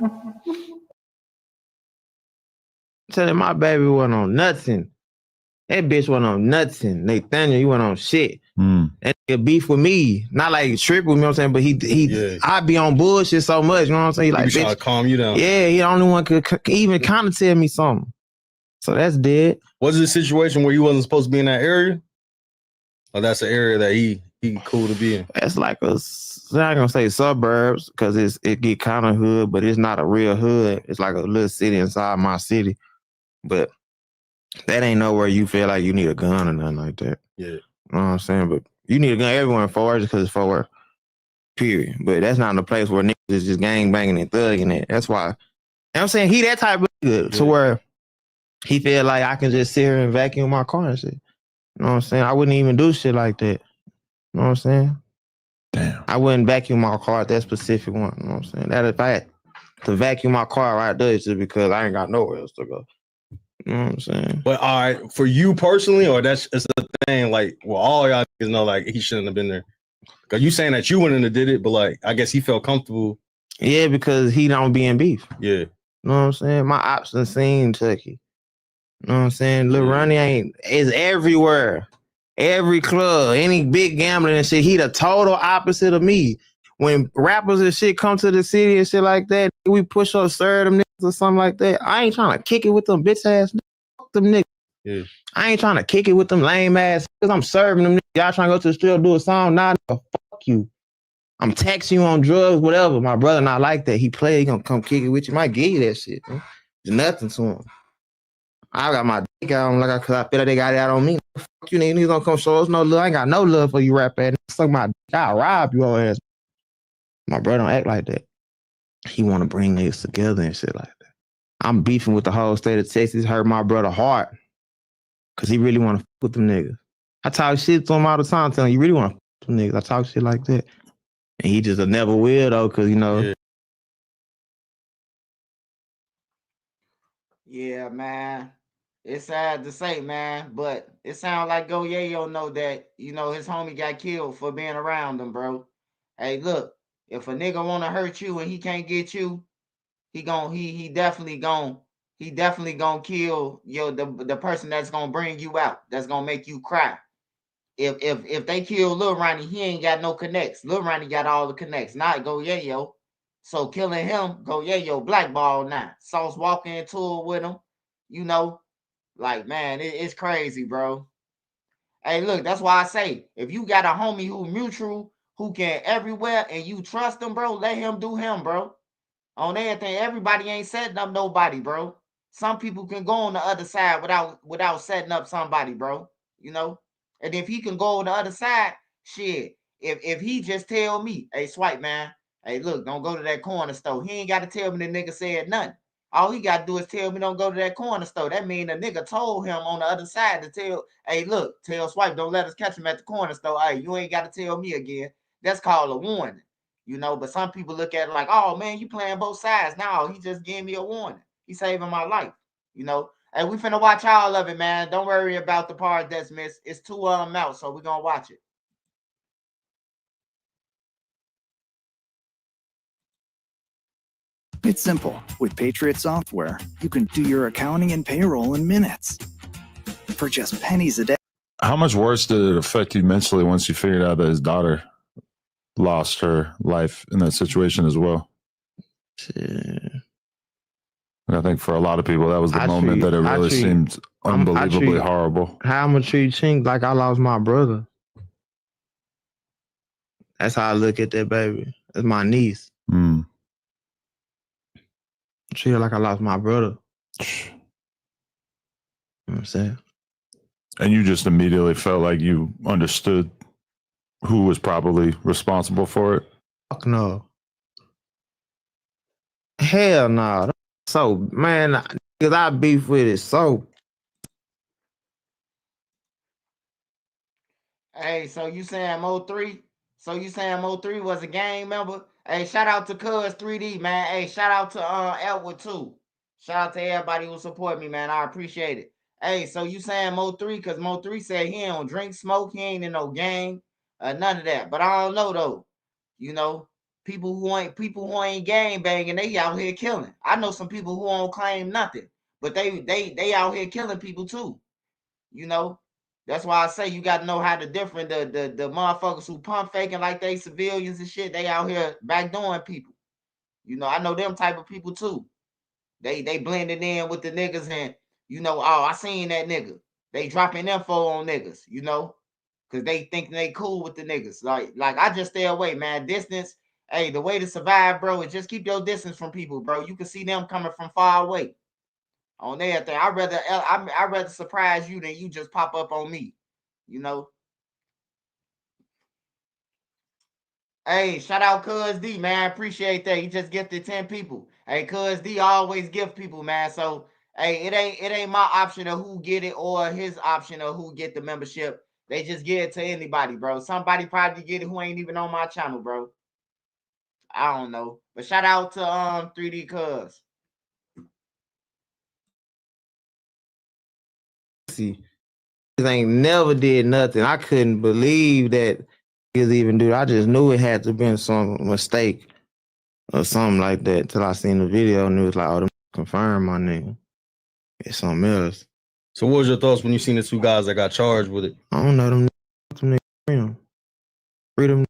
Telling my baby wasn't on nothing. That bitch wasn't on nothing. Nathaniel, you wasn't on shit. That nigga beef with me. Not like trip with me, you know what I'm saying? But I be on bullshit so much, you know what I'm saying? He Like, be trying to calm you down. Yeah, he the only one could even kind of tell me something. So that's dead. Was it a situation where you wasn't supposed to be in that area? Or that's an area that he cool to be in? That's like I'm not gonna say suburbs because it get kind of hood, but it's not a real hood. It's like a little city inside my city. But that ain't nowhere you feel like you need a gun or nothing like that. Yeah. You know what I'm saying? But you need a gun everywhere in Fort Worth just because it's Fort Worth. Period. But that's not in a place where niggas is just gang banging and thugging it. That's why. You know what I'm saying? He that type of nigga to where he feel like I can just sit here and vacuum my car and shit. You know what I'm saying? I wouldn't even do shit like that. You know what I'm saying? Damn. I wouldn't vacuum my car at that specific one. You know what I'm saying? That if I had to vacuum my car right there, it's just because I ain't got nowhere else to go. You know what I'm saying? But all right, for you personally, or it's the thing, like, well, all y'all niggas know, like, he shouldn't have been there. Because you saying that you went in and did it, but, like, I guess he felt comfortable. Yeah, because he don't be in beef. Yeah. You know what I'm saying? My ops done seen Chucky. You know what I'm saying? Lil Ronnie is everywhere. Every club, any big gambling and shit, he the total opposite of me. When rappers and shit come to the city and shit like that, we push or serve them niggas or something like that. I ain't trying to kick it with them bitch ass niggas. Fuck them niggas. Yeah. I ain't trying to kick it with them lame ass because I'm serving them niggas. Y'all trying to go to the studio do a song? Nah, nigga, fuck you. I'm texting you on drugs, whatever. My brother not like that. He gonna come kick it with you. Might give you that shit. Man. There's nothing to him. I got my dick out on like cause I feel like they got it out on me. Fuck you niggas gonna come show us no love. I ain't got no love for you rap ass. Suck my dick. I'll rob you all ass. My brother don't act like that. He wanna bring niggas together and shit like that. I'm beefing with the whole state of Texas. Hurt my brother hard. Cause he really wanna fuck with them niggas. I talk shit to him all the time, telling him, you really wanna fuck with them niggas. I talk shit like that. And he just a never will though, cause you know. Yeah, man. It's sad to say, man, but it sounds like Go Yayo know that, you know, his homie got killed for being around him, bro. Hey, look, if a nigga wanna hurt you and he can't get you, he definitely gonna kill the person that's gonna bring you out, that's gonna make you cry. If they kill Lil Ronnie, he ain't got no connects. Lil Ronnie got all the connects, not Go Yayo. So killing him, Go Yayo blackball now. Sauce walking into it with him, you know. Like, man, it's crazy, bro. Hey, look, that's why I say, if you got a homie who mutual, who can everywhere, and you trust him, bro, let him do him, bro. On everything, everybody ain't setting up nobody, bro. Some people can go on the other side without setting up somebody, bro. You know? And if he can go on the other side, shit, if he just tell me, hey, Swipe, man, hey, look, don't go to that corner store. He ain't got to tell me the nigga said nothing. All he got to do is tell me don't go to that corner store. That mean the nigga told him on the other side to tell, hey, look, tell Swipe, don't let us catch him at the corner store. Hey, you ain't got to tell me again. That's called a warning, you know. But some people look at it like, oh, man, you playing both sides. No, he just gave me a warning. He saving my life, you know. Hey, we finna watch all of it, man. Don't worry about the part that's missed. It's 2 of them out, so we're going to watch it. It's simple. With Patriot software, you can do your accounting and payroll in minutes for just pennies a day. How much worse did it affect you mentally once you figured out that his daughter lost her life in that situation as well? Shit. I think for a lot of people, that was the moment that it really seemed unbelievably horrible. How I'm gonna treat Chink like I lost my brother. That's how I look at that baby. That's my niece. Treat her like I lost my brother. You know what I'm saying? And you just immediately felt like you understood who was probably responsible for it? Fuck no. Hell no. So, man, because I beef with it so. Hey, so you saying Mo3? So you saying Mo3 was a gang member? Hey, shout out to Cuz 3D, man. Hey, shout out to Elwood too. Shout out to everybody who support me, man. I appreciate it. Hey, so you saying Mo3? Because Mo3 said he don't drink, smoke, he ain't in no gang, none of that. But I don't know though. You know, people who ain't gang banging, they out here killing. I know some people who don't claim nothing, but they out here killing people too. You know. That's why I say you got to know how to different the motherfuckers who pump faking like they civilians and shit. They out here backdooring people. You know, I know them type of people too. They blended in with the niggas and, you know, oh, I seen that nigga. They dropping info on niggas, you know, because they think they cool with the niggas. Like I just stay away, man. Distance. Hey, the way to survive, bro, is just keep your distance from people, bro. You can see them coming from far away. On everything. I'd rather surprise you than you just pop up on me. You know. Hey, shout out Cuz D, man. Appreciate that. You just gifted 10 people. Hey, Cuz D always gift people, man. So hey, it ain't my option of who get it or his option of who get the membership. They just give it to anybody, bro. Somebody probably get it who ain't even on my channel, bro. I don't know. But shout out to 3D Cuz. See, this ain't never did nothing. I couldn't believe that he was even do it. I just knew it had to have been some mistake or something like that till I seen the video and it was like, oh, them confirmed my nigga. It's something else. So what was your thoughts when you seen the two guys that got charged with it? I don't know them niggas. Freedom.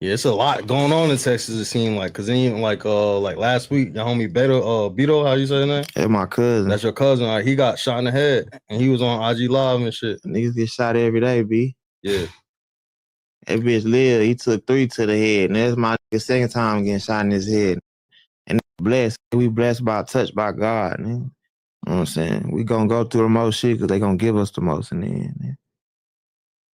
Yeah, it's a lot going on in Texas, it seemed like. Cause then even like last week, your homie Beto, how you say that? That's my cousin. That's your cousin. Like, he got shot in the head and he was on IG Live and shit. Niggas get shot every day, B. Yeah. That bitch Lil, he took 3 to the head. And that's my second time getting shot in his head. And blessed. We blessed touched by God, man. You know what I'm saying? We gonna go through the most shit because they gonna give us the most in the end. Man.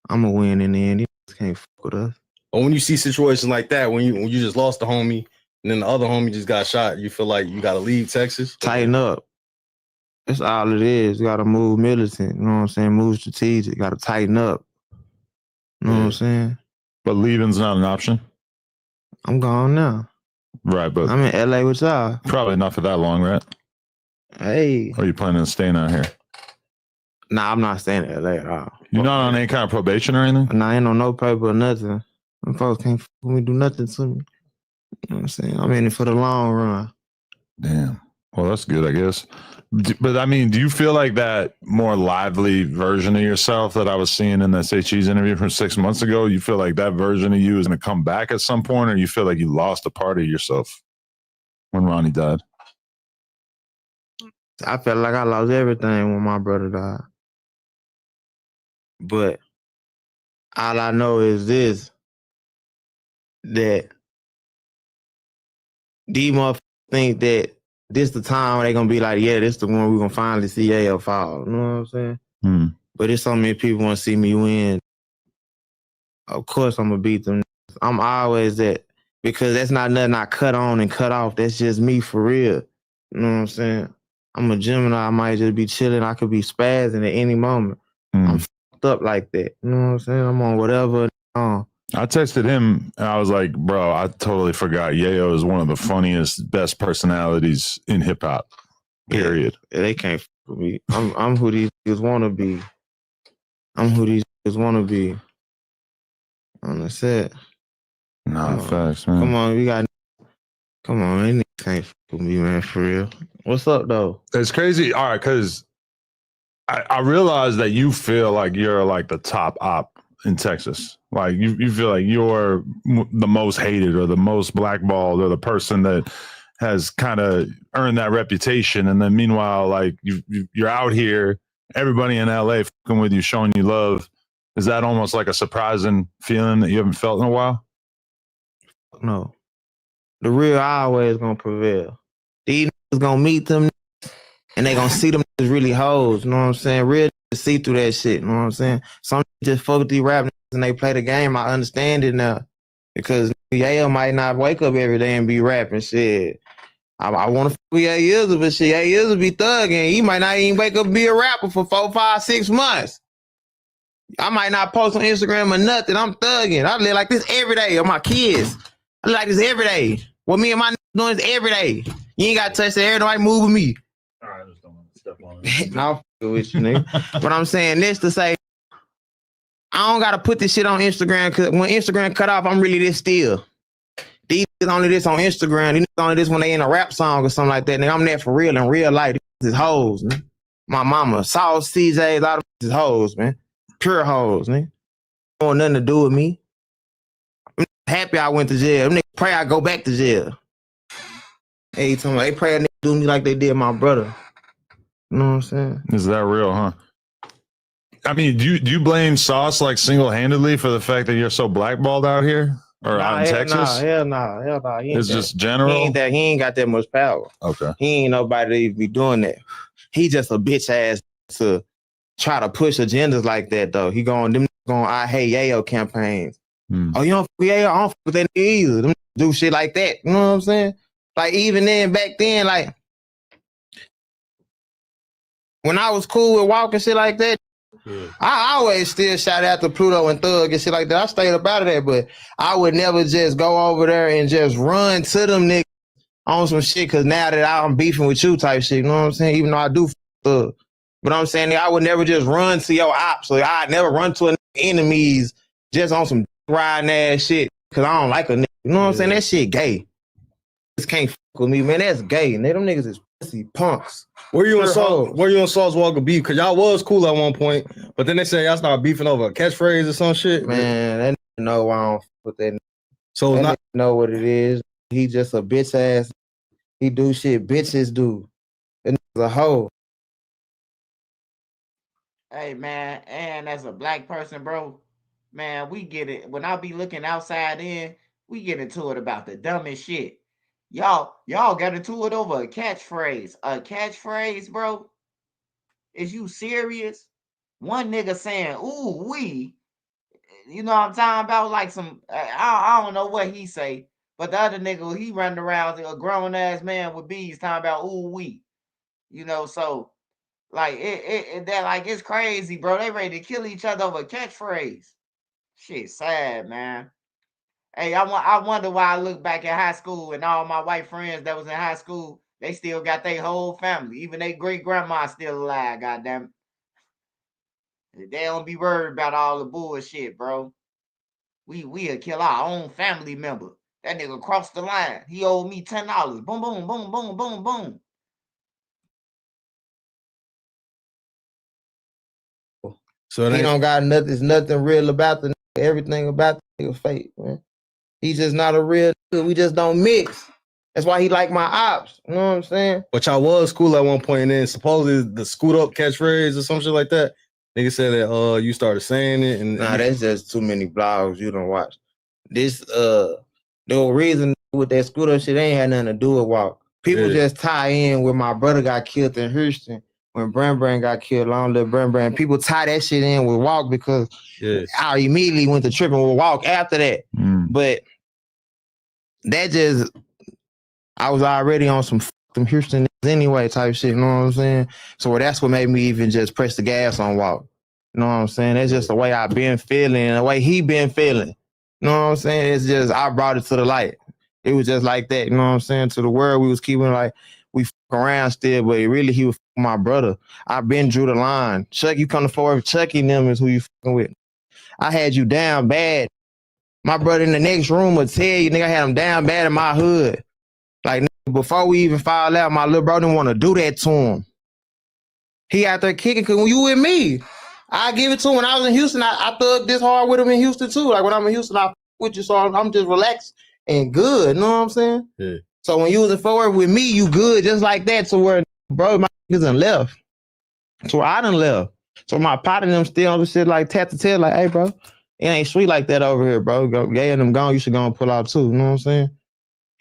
I'm gonna win in the end. You can't fuck with us. But when you see situations like that, when you just lost the homie and then the other homie just got shot, you feel like you gotta leave Texas? Tighten up. That's all it is. You gotta move militant. You know what I'm saying? Move strategic. You gotta tighten up. You know what I'm saying? But leaving's not an option? I'm gone now. Right, but I'm in LA with y'all. Probably not for that long, right? Hey. Or are you planning on staying out here? Nah, I'm not staying in LA at all. You're not on any kind of probation or anything? Nah, I ain't on no paper or nothing. Them folks can't do nothing to me. You know what I'm saying? I'm in it for the long run. Damn. Well, that's good, I guess. But I mean, do you feel like that more lively version of yourself that I was seeing in that Say Cheese interview from 6 months ago? You feel like that version of you is going to come back at some point, or you feel like you lost a part of yourself when Ronnie died? I felt like I lost everything when my brother died. But all I know is this, that these motherfuckers think that this the time where they gonna be like, yeah, this the one we're gonna finally see AL fall. You know what I'm saying? But it's so many people want to see me win. Of course I'm gonna beat them. I'm always that, because that's not nothing I cut on and cut off. That's just me for real. You know what I'm saying? I'm a Gemini. I might just be chilling. I could be spazzing at any moment. I'm fucked up like that. You know what I'm saying? I'm on whatever. I texted him and I was like, bro, I totally forgot Yayo is one of the funniest, best personalities in hip hop. Period. Yeah, they can't fuck with me. I'm who these niggas want to be. I'm who these niggas want to be. And that's it. Nah, facts, man. Come on, come on, man. Niggas can't fuck with me, man, for real. What's up, though? It's crazy. All right, because I realize that you feel like you're like the top op in Texas. Like you feel like you're the most hated or the most blackballed or the person that has kind of earned that reputation. And then meanwhile, like you're out here, everybody in LA fucking with you, showing you love. Is that almost like a surprising feeling that you haven't felt in a while? No. The real always gonna prevail. These niggas gonna meet them and they gonna see them niggas really hoes. You know what I'm saying? Real niggas see through that shit. You know what I'm saying? Some just fuck with these rap niggas and they play the game. I understand it now. Because Yayo might not wake up every day and be rapping shit. I want to fuck with Yayo, but shit, Yayo be thugging. He might not even wake up and be a rapper for 4, 5, 6 months. I might not post on Instagram or nothing. I'm thugging. I live like this every day with my kids. I live like this every day. What me and my doing this every day. You ain't got to touch the air. Nobody moving me. All right, I just don't want to step on it. No, I'm fucking with you, nigga. But I'm saying this to say, I don't got to put this shit on Instagram because when Instagram cut off, I'm really this still. These niggas only this on Instagram. These niggas only this when they in a rap song or something like that. Nigga, I'm there for real in real life. These is hoes, man. My mama, Sauce, CJ, a lot of these hoes, man. Pure hoes, man. Don't want nothing to do with me. I'm happy I went to jail. Them niggas pray I go back to jail. Hey, they pray a nigga do me like they did my brother. You know what I'm saying? Is that real, huh? I mean, do you blame Sauce like single-handedly for the fact that you're so blackballed out here or out in Texas? Hell no. It's just general. He ain't got that much power. Okay. He ain't nobody to even be doing that. He just a bitch ass to try to push agendas like that though. He going I hate Yayo campaigns. Oh, you don't fuck with Yayo? I don't fuck with that nigga either. Them do shit like that. You know what I'm saying? Like even then, back then, like when I was cool with Walk and shit like that, I always still shout out to Pluto and Thug and shit like that. I stayed up out of that, but I would never just go over there and just run to them niggas on some shit because now that I'm beefing with you type shit, you know what I'm saying? Even though I do Thug. But I'm saying I would never just run to your ops. So I'd never run to enemies just on some riding ass shit because I don't like a nigga. You know what I'm saying? That shit gay. Just can't fuck with me, man. That's gay. And them niggas is pussy punks. Were you and Sauce Walker beef? Because y'all was cool at one point, but then they said y'all started beefing over a catchphrase or some shit. Man, that nigga know I don't fuck with that nigga. So that not nigga know what it is. He just a bitch ass. He do shit bitches do. That nigga's a hoe. Hey man, and as a black person, bro, man, we get it. When I be looking outside in, we get into it about the dumbest shit. Y'all got into it over a catchphrase. A catchphrase, bro? Is you serious? One nigga saying, ooh, we. You know what I'm talking about? Like some, I don't know what he say, but the other nigga, he running around, a grown-ass man with bees talking about, ooh, we. You know, so, like, that like, it's crazy, bro. They ready to kill each other over a catchphrase. Shit sad, man. Hey, I wonder why I look back at high school and all my white friends that was in high school, they still got their whole family. Even their great-grandma still alive, goddamn it. They don't be worried about all the bullshit, bro. We'll kill our own family member. That nigga crossed the line. He owed me $10. Boom, boom, boom, boom, boom, boom. So he don't got nothing. There's nothing real about the nigga. Everything about the nigga fake, man. He's just not a real nigga. We just don't mix. That's why he like my ops. You know what I'm saying? But y'all was cool at one point, and then supposedly the scoot up catchphrase or some shit like that. Nigga said that you started saying it, and nah, that's just too many blogs you don't watch. This the reason with that scoot up shit ain't had nothing to do with Walk. People just tie in where my brother got killed in Houston. When Brand got killed, long live Brand. People tie that shit in with Walk because I immediately went to tripping with Walk after that. But that just, I was already on some Houston anyway type shit, you know what I'm saying? So that's what made me even just press the gas on Walk. You know what I'm saying? That's just the way I've been feeling, the way he been feeling. You know what I'm saying? It's just, I brought it to the light. It was just like that, you know what I'm saying? To the world, we was keeping like, we fuck around still, but really he was my brother. I been drew the line. Chuck, you come to forward, Chucky and them is who you fucking with. I had you down bad. My brother in the next room would tell you, nigga, I had him down bad in my hood. Like, nigga, before we even filed out, my little brother didn't want to do that to him. He out there kicking, because when you with me, I give it to him. When I was in Houston, I thugged this hard with him in Houston too. Like when I'm in Houston, I with you, so I'm just relaxed and good. You know what I'm saying? Yeah. So when you was in forward with me, you good just like that. So where, bro, my niggas done left. So I done left. So my partner them still on the shit like tat to tail, like, hey, bro, it ain't sweet like that over here, bro. Go, yeah, and them gone, you should go and pull out too. You know what I'm saying?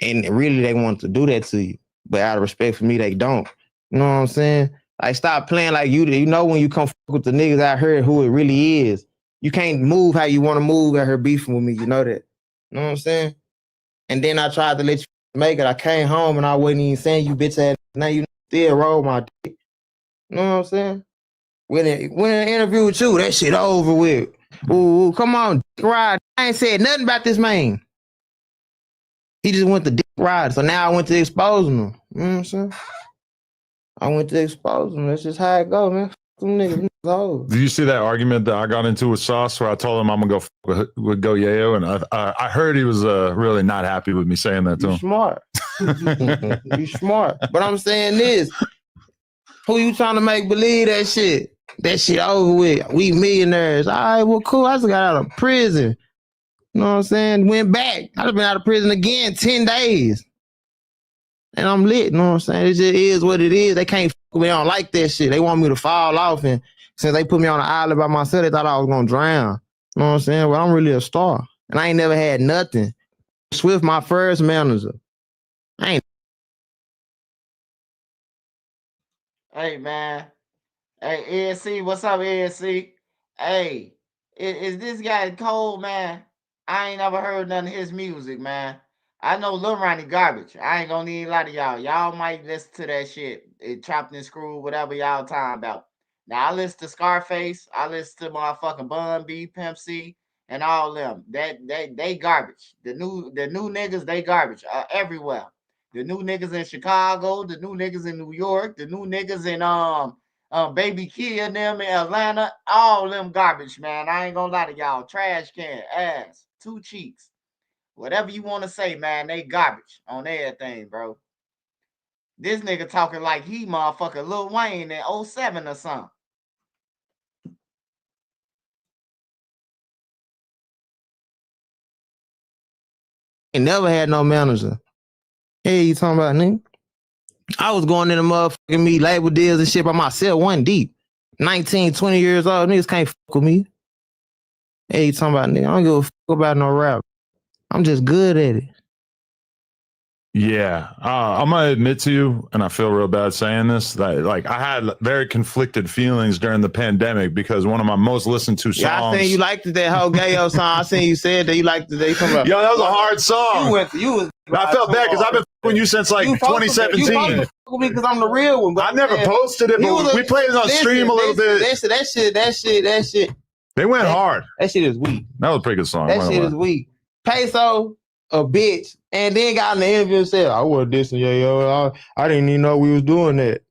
And really, they want to do that to you, but out of respect for me, they don't. You know what I'm saying? Like, stop playing like you. You know when you come with the niggas out here who it really is. You can't move how you want to move at her beefing with me. You know that. You know what I'm saying? And then I tried to let you make it. I came home and I wasn't even saying you bitch ass. Now you still roll my dick. You know what I'm saying? When an interview with you, that shit over with. Ooh, come on, dick ride. I ain't said nothing about this man. He just went to dick ride. So now I went to exposing him. You know what I'm saying? I went to expose him. That's just how it go, man. Them niggas old. Did you see that argument that I got into with Sauce where I told him I'm gonna go with Go Yayo, and I heard he was really not happy with me saying that to him. Smart. You smart. But I'm saying this. Who you trying to make believe that shit? That shit over with. We millionaires. All right, well, cool. I just got out of prison. You know what I'm saying? Went back. I'd have been out of prison again 10 days. And I'm lit, you know what I'm saying? It just is what it is. They can't fuck with me. They don't like that shit. They want me to fall off. And since they put me on an island by myself, they thought I was going to drown. You know what I'm saying? Well, I'm really a star. And I ain't never had nothing. Swift, my first manager. I ain't. Hey, man. Hey, ESC, what's up, ESC? Hey, is this guy cold, man? I ain't never heard none of his music, man. I know Lil Ronnie garbage. I ain't gonna need a lot of y'all. Y'all might listen to that shit. It chopped and screwed, whatever y'all talking about. Now, I listen to Scarface. I listen to motherfucking Bun B, Pimp C, and all them. They garbage. The new niggas, they garbage everywhere. The new niggas in Chicago, the new niggas in New York, the new niggas in Baby Kia and them in Atlanta, all them garbage, man. I ain't gonna lie to y'all. Trash can, ass, two cheeks. Whatever you want to say, man, they garbage on everything, bro. This nigga talking like he motherfucking Lil Wayne in 07 or something. Ain't never had no manager. Hey, you talking about, nigga? I was going in the motherfucking me label deals and shit by myself, one deep. 19, 20 years old, niggas can't fuck with me. Hey, you talking about, nigga? I don't give a fuck about no rap. I'm just good at it. Yeah, I'm gonna admit to you, and I feel real bad saying this, that like I had very conflicted feelings during the pandemic because one of my most listened to songs. Yeah, I seen you liked that whole Gayo song. I seen you said that you liked it. Yo, that was a hard song. I felt bad because I've been with you since like 2017. You supposed to fuck with me because I'm the real one. I never posted it, but we played it on stream a little bit. That shit. They went hard. That shit is weak. That was a pretty good song. That shit is weak. Peso, a bitch, and then got in the interview and said, I wasn't dissing yo. I didn't even know we was doing that.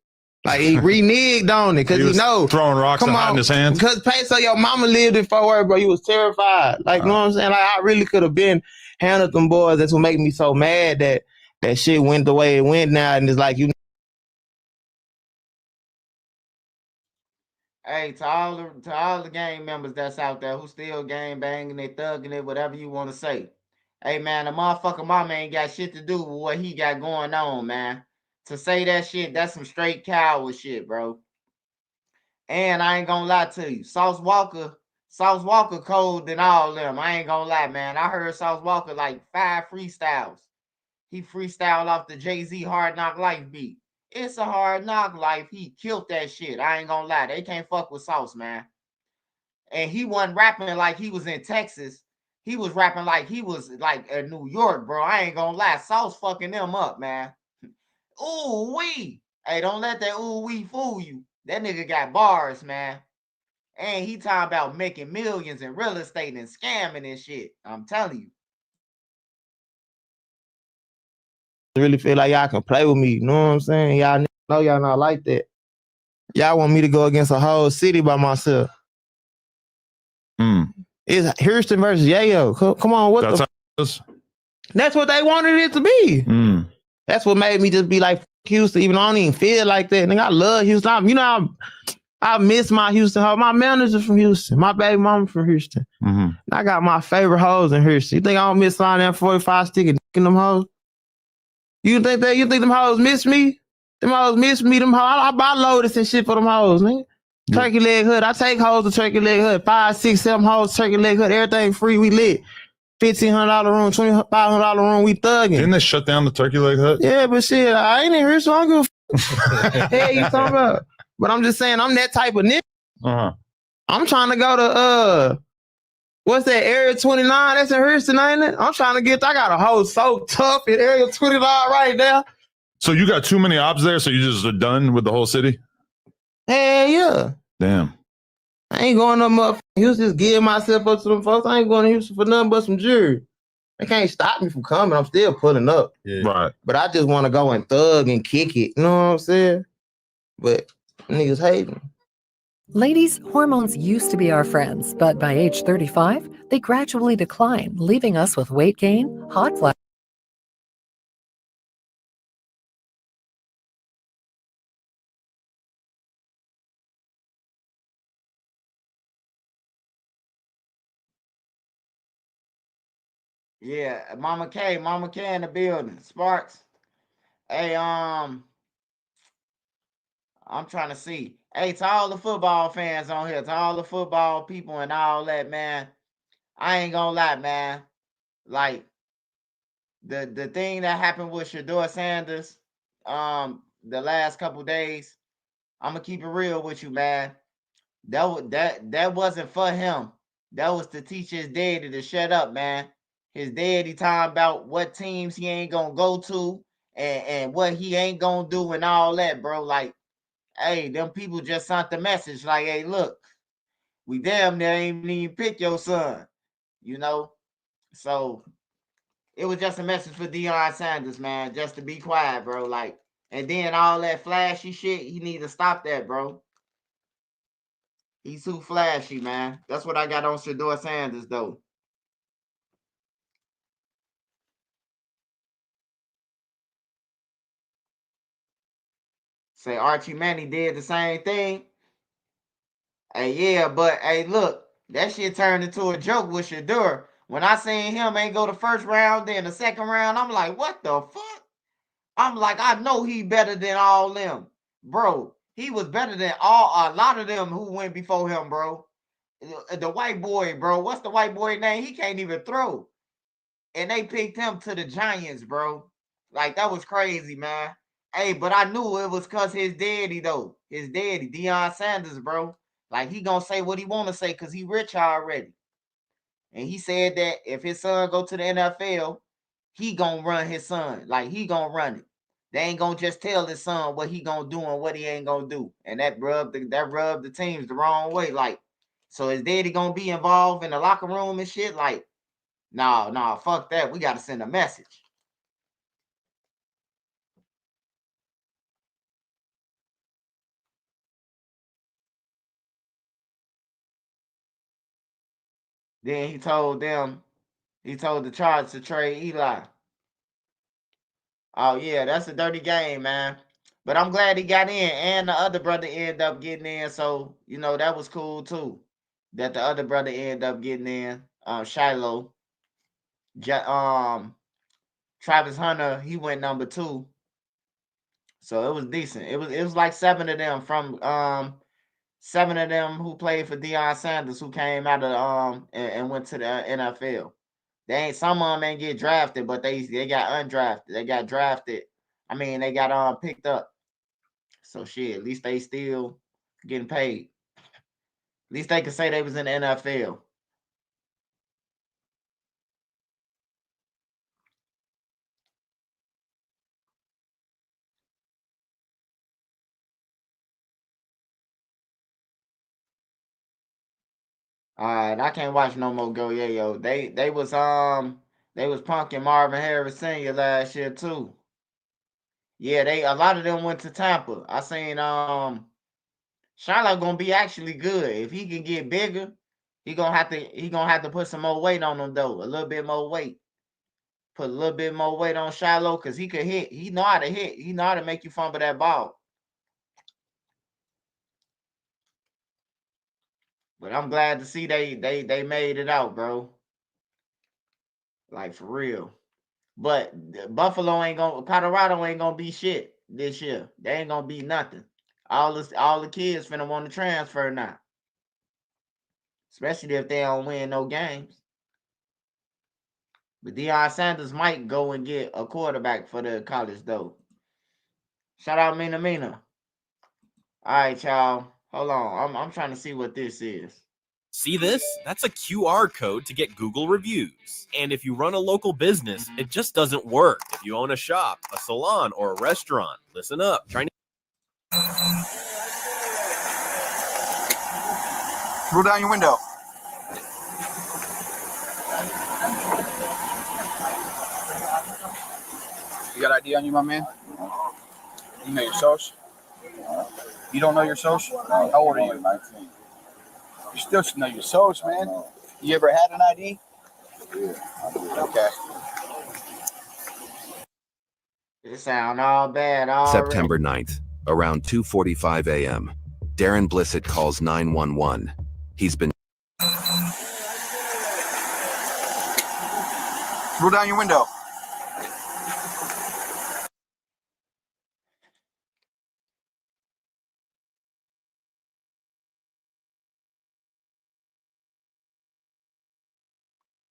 Like, he reneged on it because he know. Throwing rocks and hiding his hands. Because Peso, your mama lived in Fort Worth, bro. You was terrified. Like, you know what I'm saying? Like, I really could have been handled them boys. That's what make me so mad that that shit went the way it went now. And it's like, you. Hey, to all the gang members that's out there who still gang banging, they thugging it, whatever you want to say. Hey, man, the motherfucker mama ain't got shit to do with what he got going on, man. To say that shit, that's some straight coward shit, bro. And I ain't gonna lie to you. Sauce Walker cold than all them. I ain't gonna lie, man. I heard Sauce Walker like 5 freestyles. He freestyled off the Jay-Z Hard Knock Life beat. It's a hard knock life. He killed that shit. I ain't gonna lie. They can't fuck with Sauce, man. And he wasn't rapping like he was in Texas. He was rapping like he was like in New York, bro. I ain't gonna lie. Sauce fucking them up, man. Ooh wee. Hey, don't let that ooh wee fool you. That nigga got bars, man. And he talking about making millions in real estate and scamming and shit. I'm telling you. I really feel like y'all can play with me. You know what I'm saying? Y'all know y'all not like that. Y'all want me to go against a whole city by myself. It's Houston versus Yayo. Come on, what That's what they wanted it to be. That's what made me just be like, Houston, even though I don't even feel like that. Nigga, I love Houston. I miss my Houston hoe. My manager from Houston. My baby mama from Houston. Mm-hmm. I got my favorite hoes in Houston. You think I don't miss on that 45 stick and in them hoes? You think them hoes miss me? Them hoes miss me. Them hoes. I buy Lotus and shit for them hoes, nigga. Turkey leg hood. I take hoes to turkey leg hood. 5, 6, 7 hoes, turkey leg hood. Everything free. We lit. $1,500 room, $2,500 room. We thugging. Didn't they shut down the turkey leg hut? Yeah, but shit, I ain't in here, so I don't give a hell you talking about. But I'm just saying, I'm that type of nigga. Uh-huh. I'm trying to go to what's that, Area 29? That's in Houston, ain't it? I'm trying to get, I got a hoe so tough in Area 29 right now. So you got too many ops there, so you just are done with the whole city? Hell yeah. Damn. I ain't going no motherfucking Houston, just giving myself up to them folks. I ain't going to Houston for nothing but some jury. They can't stop me from coming. I'm still pulling up. Yeah. Right. But I just want to go and thug and kick it. You know what I'm saying? But niggas hating. Ladies, hormones used to be our friends, but by age 35, they gradually decline, leaving us with weight gain, hot flashes. Yeah, Mama K in the building. Sparks. Hey, I'm trying to see. Hey, to all the football fans on here, to all the football people and all that, man. I ain't gonna lie, man. Like the thing that happened with Shador Sanders, the last couple days. I'm gonna keep it real with you, man. That wasn't for him. That was to teach his daddy to shut up, man. His daddy talking about what teams he ain't gonna go to and what he ain't gonna do and all that, bro. Like, hey, them people just sent the message like, hey, look, we damn near ain't even pick your son, you know? So it was just a message for Deion Sanders, man, just to be quiet, bro. Like, and then all that flashy shit, he need to stop that, bro. He's too flashy, man. That's what I got on Shador Sanders, though. Say Archie Manning did the same thing. Hey, yeah, but hey, look, that shit turned into a joke with Shador. When I seen him ain't go the first round, then the second round, I'm like, what the fuck? I'm like, I know he better than all them. Bro, he was better than a lot of them who went before him, bro. The white boy, bro. What's the white boy name? He can't even throw. And they picked him to the Giants, bro. Like, that was crazy, man. Hey, but I knew it was because his daddy, though. His daddy, Deion Sanders, bro. Like, he gonna say what he want to say because he rich already. And he said that if his son go to the NFL, he gonna run his son. Like, he gonna run it. They ain't gonna just tell his son what he gonna do and what he ain't gonna do. And that rubbed the teams the wrong way. Like, so his daddy gonna be involved in the locker room and shit? Like, no, fuck that. We gotta send a message. Then he told the Chargers to trade Eli. Oh yeah, that's a dirty game, man. But I'm glad he got in, and the other brother ended up getting in. So that was cool too. That the other brother ended up getting in. Shiloh, Travis Hunter, he went number 2. So it was decent. It was like 7 of them who played for Deion Sanders who came out of and went to the NFL. Some of them ain't get drafted, but they got undrafted. They got drafted. I mean, they got picked up. So shit, at least they still getting paid. At least they could say they was in the NFL. All right, I can't watch no more Go Yayo. They was punking Marvin Harris Sr. last year too. Yeah, a lot of them went to Tampa. I seen Charlotte gonna be actually good. If he can get bigger, he gonna have to put some more weight on him though. A little bit more weight. Put a little bit more weight on Shiloh because he could hit. He know how to hit. He know how to make you fumble that ball. But I'm glad to see they made it out, bro. Like for real. But Buffalo ain't gonna, Colorado ain't gonna be shit this year. They ain't gonna be nothing. All the kids finna want to transfer now. Especially if they don't win no games. But Deion Sanders might go and get a quarterback for the college though. Shout out Mina Mina. All right, y'all. Hold on. I'm trying to see what this is. See this? That's a QR code to get Google reviews. And if you run a local business, it just doesn't work. If you own a shop, a salon, or a restaurant, listen up. Roll down your window. You got ID on you, my man? You know your social? You don't know your social? How old are you? 19. You still should know your social, man. You ever had an ID? Yeah. Okay. It sound all bad already. September 9th, around 2:45 a.m., Darren Blissett calls 911. He's been... Roll down your window.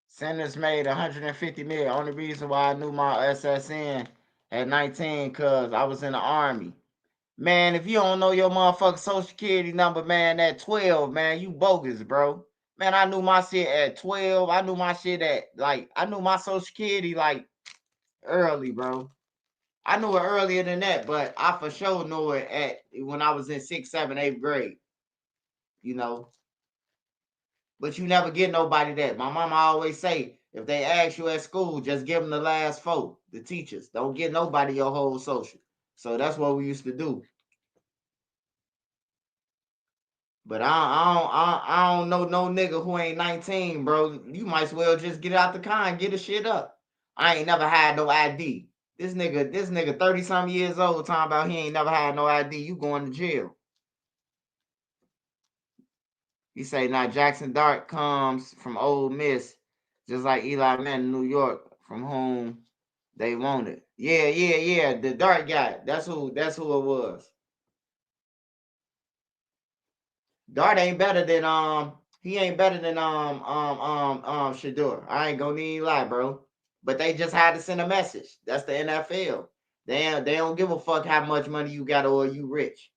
Sanders made 150 million. Only reason why I knew my SSN at 19 because I was in the Army. Man, if you don't know your motherfucking social security number, man, at 12, man, you bogus, bro. Man, I knew my shit at 12. I knew my shit at, like, I knew my social security, like, early, bro. I knew it earlier than that, but I for sure knew it at when I was in 6th, 7th, 8th grade. You know? But you never get nobody that. My mama always say, if they ask you at school, just give them the last four, the teachers. Don't get nobody your whole social. So that's what we used to do. But I don't know no nigga who ain't 19, bro. You might as well just get out the car and get the shit up. I ain't never had no ID. This nigga 30-something years old talking about he ain't never had no ID. You going to jail. He say now Jackson Dart comes from Ole Miss, just like Eli Manning, New York, from whom they wanted. Yeah. The Dart guy. That's who it was. Dart ain't better than he ain't better than Shador. I ain't gonna need to lie, bro. But they just had to send a message. That's the NFL. They don't give a fuck how much money you got or you rich.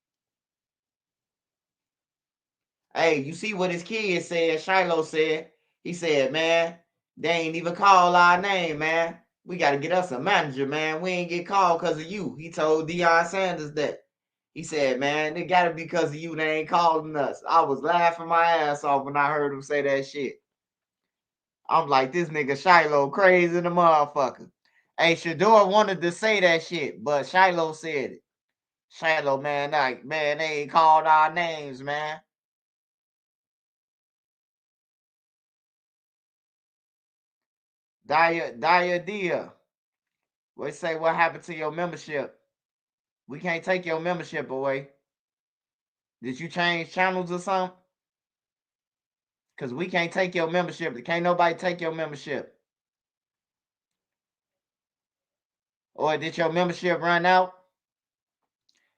Hey, you see what his kid said? Shiloh said. He said, man, they ain't even call our name, man. We got to get us a manager, man. We ain't get called because of you. He told Deion Sanders that. He said, man, it got to be because of you. They ain't calling us. I was laughing my ass off when I heard him say that shit. I'm like, this nigga Shiloh crazy the motherfucker. Hey, Shador wanted to say that shit, but Shiloh said it. Shiloh, man, like, man, they ain't called our names, man. Dia. What say what happened to your membership? We can't take your membership away. Did you change channels or something? Because we can't take your membership. Can't nobody take your membership. Or did your membership run out?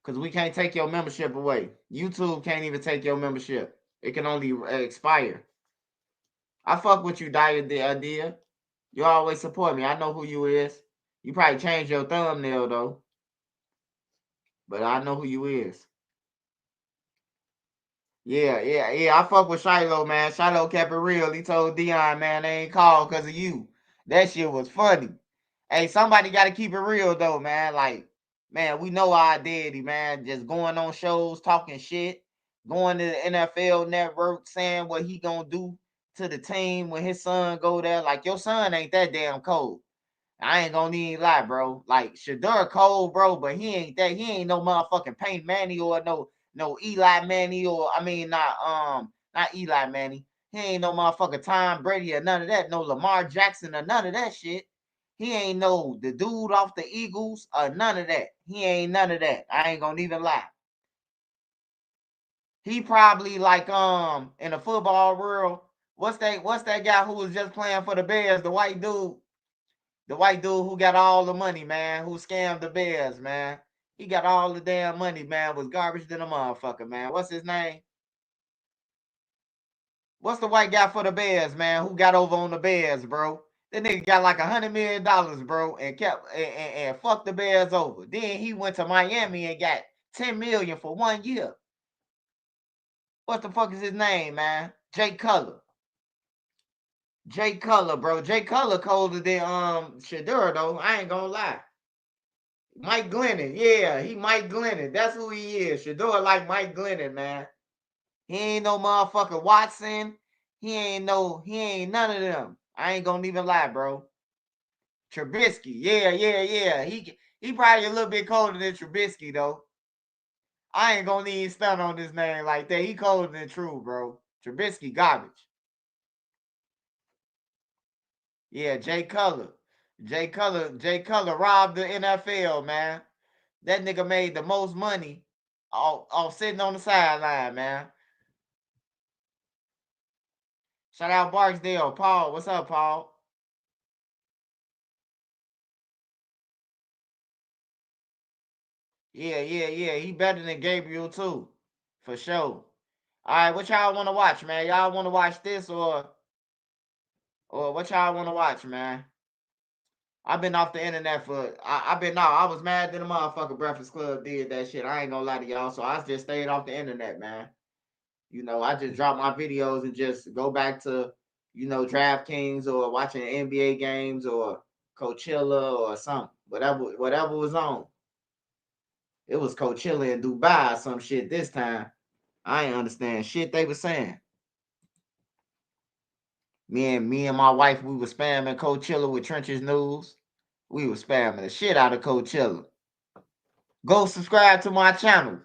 Because we can't take your membership away. YouTube can't even take your membership. It can only expire. I fuck with you, Dia. You always support me. I know who you is. You probably changed your thumbnail, though. But I know who you is. Yeah. I fuck with Shiloh, man. Shiloh kept it real. He told Deion, man, they ain't called because of you. That shit was funny. Hey, somebody got to keep it real, though, man. Like, man, we know our identity, man. Just going on shows, talking shit, going to the NFL network, saying what he gonna do to the team when his son go there. Like, your son ain't that damn cold. I ain't gonna need lie, bro. Like, Shador cold, bro, but he ain't no motherfucking Peyton Manning or no Eli Manning or not Eli Manning. He ain't no motherfucking Tom Brady or none of that. No Lamar Jackson or none of that shit. He ain't no the dude off the Eagles or none of that. He ain't none of that. I ain't gonna even lie. He probably like in the football world. What's that guy who was just playing for the Bears? The white dude who got all the money, man, who scammed the Bears, man. He got all the damn money, man. Was garbage than a motherfucker, man. What's his name? What's the white guy for the Bears, man? Who got over on the Bears, bro? That nigga got like $100 million, bro, and kept and fucked the Bears over. Then he went to Miami and got $10 million for 1 year. What the fuck is his name, man? Jay Cutler. Jay Cutler, bro. Jay Cutler colder than Shedeur, though. I ain't gonna lie. Mike Glennon, yeah, he Mike Glennon. That's who he is. Shedeur like Mike Glennon, man. He ain't no motherfucker Watson. He ain't none of them. I ain't gonna even lie, bro. Trubisky, yeah. He probably a little bit colder than Trubisky, though. I ain't gonna even stun on this name like that. He colder than True, bro. Trubisky garbage. Yeah, Jay Cutler. Jay Cutler robbed the NFL, man. That nigga made the most money off sitting on the sideline, man. Shout out Barksdale. Paul, what's up, Paul? Yeah. He better than Gabriel, too. For sure. All right, what y'all want to watch, man? Y'all want to watch this or what y'all want to watch, man? I've been off the internet for I was mad that the motherfucker Breakfast Club did that shit. I ain't gonna lie to y'all. So I just stayed off the internet, man. You know, I just dropped my videos and just go back to, you know, DraftKings or watching NBA games or Coachella or something. Whatever was on. It was Coachella in Dubai or some shit this time. I ain't understand shit they were saying. Me and my wife, we were spamming Coachella with Trenches News. We were spamming the shit out of Coachella. Go subscribe to my channel.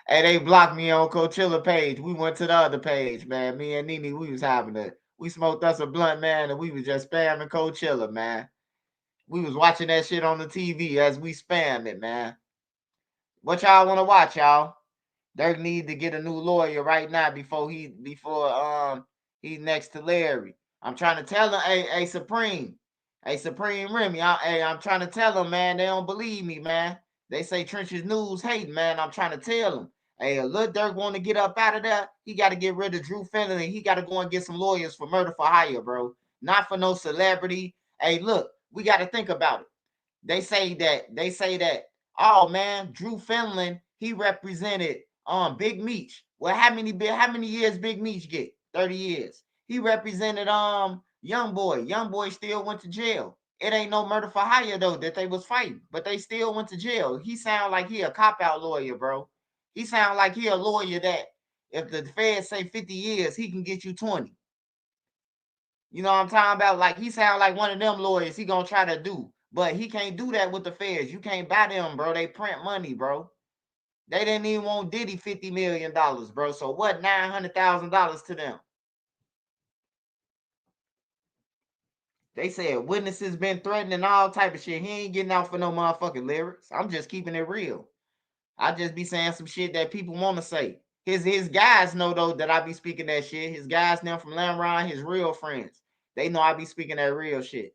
Hey, they blocked me on Coachella page. We went to the other page, man. Me and Nene, we smoked us a blunt, man, and we was just spamming Coachella, man. We was watching that shit on the TV as we spammed it, man. What y'all want to watch, y'all? Dirk need to get a new lawyer right now before he's next to Larry. I'm trying to tell him, hey Supreme Remy, I'm trying to tell him, man. They don't believe me, man. They say Trenches News hate, man. I'm trying to tell him. Hey, Lil Durk want to get up out of there. He got to get rid of Drew Finley. He got to go and get some lawyers for murder for hire, bro. Not for no celebrity. Hey, look, we got to think about it. They say that. Oh man, Drew Finley, he represented Big Meech. Well, how many years Big Meech get? 30 years. He represented Young Boy. Young Boy still went to jail. It ain't no murder for hire though that they was fighting, but they still went to jail. He sound like he a cop-out lawyer, bro. He sound like he a lawyer that if the feds say 50 years, he can get you 20. You know what I'm talking about? Like he sound like one of them lawyers he gonna try to do, but he can't do that with the feds. You can't buy them, bro. They print money, bro. They didn't even want Diddy $50 million, bro. So what? $900,000 to them. They said witnesses been threatening all type of shit. He ain't getting out for no motherfucking lyrics. I'm just keeping it real. I just be saying some shit that people want to say. His guys know though that I be speaking that shit. His guys now from Lamron, his real friends. They know I be speaking that real shit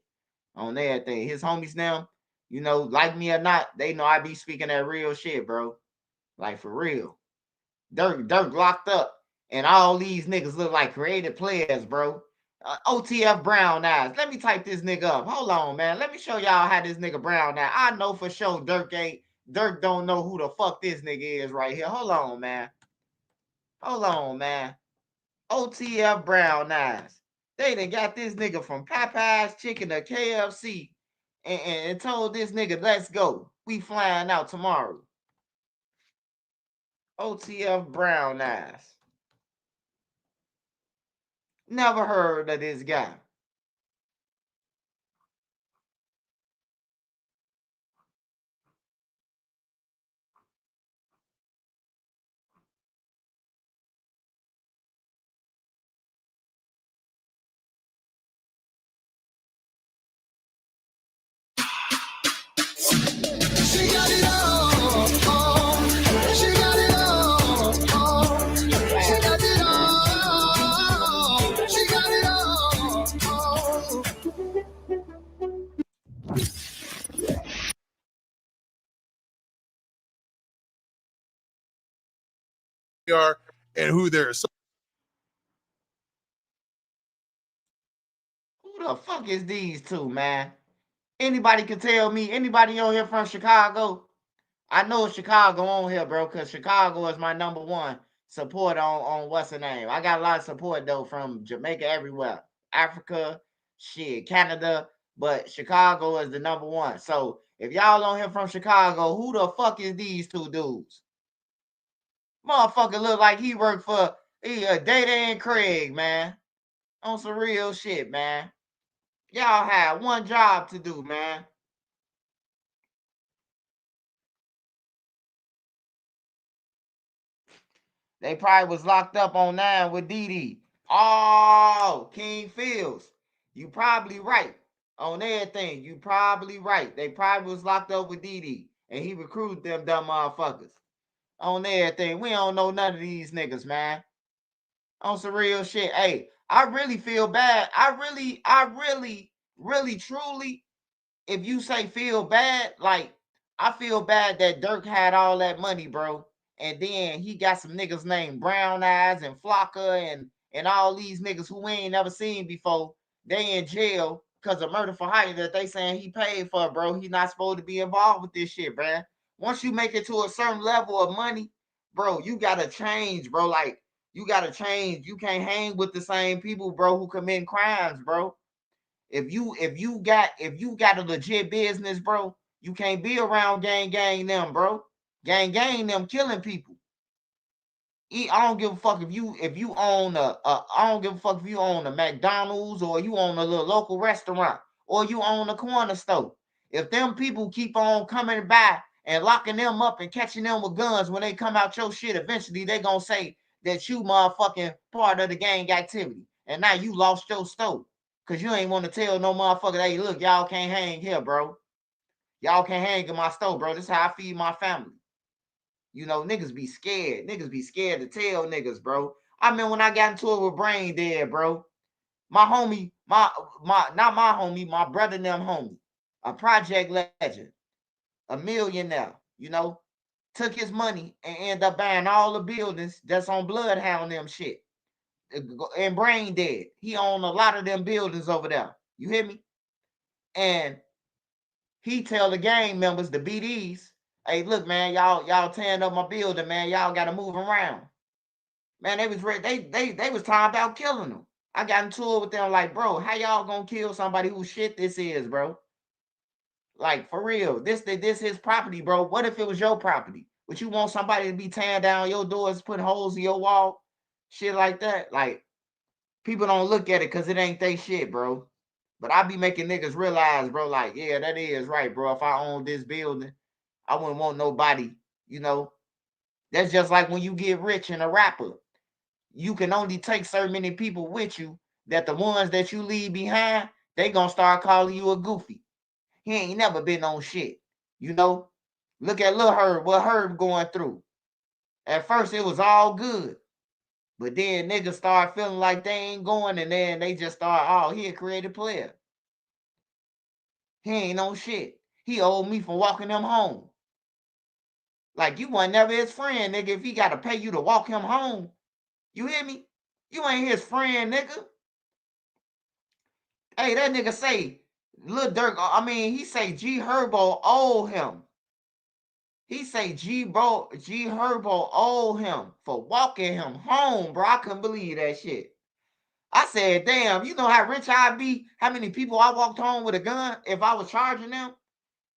on everything. His homies now, you know, like me or not, they know I be speaking that real shit, bro. Like for real. Dirk locked up, and all these niggas look like creative players, bro. OTF Brown Eyes. Let me type this nigga up. Hold on, man. Let me show y'all how this nigga Brown Eyes. I know for sure Dirk don't know who the fuck this nigga is right here. Hold on, man. OTF Brown Eyes. They done got this nigga from Popeye's Chicken to KFC and told this nigga, let's go. We flying out tomorrow. OTF Brown Eyes. Never heard of this guy. She got it all. She got it all. are and who they're. Who the fuck is these two, man? Anybody can tell me, anybody on here from Chicago? I know Chicago on here, bro, because Chicago is my number one support on what's the name. I got a lot of support, though, from Jamaica, everywhere. Africa, shit, Canada, but Chicago is the number one. So if y'all on here from Chicago, who the fuck is these two dudes? Motherfucker look like he worked for Data and Craig, man. On some real shit, man. Y'all had one job to do, man. They probably was locked up on 9 with Didi. Oh, King Fields. You probably right. On everything, you probably right. They probably was locked up with Didi. And he recruited them dumb motherfuckers. On everything. We don't know none of these niggas, man. On some real shit. Hey, I really feel bad. I really, truly, if you say feel bad, like, I feel bad that Dirk had all that money, bro. And then he got some niggas named Brown Eyes and Flocka and all these niggas who we ain't never seen before. They in jail because of murder for hire that they saying he paid for, bro. He not supposed to be involved with this shit, bro. Once you make it to a certain level of money, bro, you gotta change, bro. Like, you gotta change. You can't hang with the same people, bro, who commit crimes, bro. If you got a legit business, bro, you can't be around gang them, bro. Gang them killing people. I don't give a fuck if you own I don't give a fuck if you own a McDonald's or you own a little local restaurant or you own a corner store. If them people keep on coming by and locking them up and catching them with guns when they come out your shit, eventually they gonna say that you motherfucking part of the gang activity. And now you lost your store. Cause you ain't want to tell no motherfucker, hey, look, y'all can't hang here, bro. Y'all can't hang in my store, bro. This is how I feed my family. You know, niggas be scared. Niggas be scared to tell niggas, bro. I mean, when I got into it with Brain Dead, bro, my homie, not my homie, my brother and them homie, a project legend, a millionaire, you know, took his money and ended up buying all the buildings that's on Bloodhound them shit. And Brain Dead. He owned a lot of them buildings over there. You hear me? And he tell the gang members, the BDs, hey, look, man, y'all tearing up my building, man. Y'all gotta move around. Man, they was ready. They was talking about killing them. I got into it with them, like, bro, how y'all gonna kill somebody whose shit this is, bro? Like, for real. This his property, bro. What if it was your property? Would you want somebody to be tearing down your doors, putting holes in your wall? Shit like that. Like, people don't look at it because it ain't they shit, bro. But I be making niggas realize, bro, like, yeah, that is right, bro. If I own this building, I wouldn't want nobody, you know. That's just like when you get rich and a rapper. You can only take so many people with you that the ones that you leave behind, they gonna start calling you a goofy. He ain't never been on shit, you know. Look at Lil Herb, what Herb going through. At first, it was all good. But then niggas start feeling like they ain't going, and then they just start, oh, he a creative player. He ain't on shit. He owed me for walking him home. Like, you wasn't never his friend, nigga, if he got to pay you to walk him home. You hear me? You ain't his friend, nigga. Hey, that nigga say, Lil Durk, he say G Herbo owe him. He say G Herbo owe him for walking him home, bro. I couldn't believe that shit. I said, damn, you know how rich I'd be? How many people I walked home with a gun if I was charging them?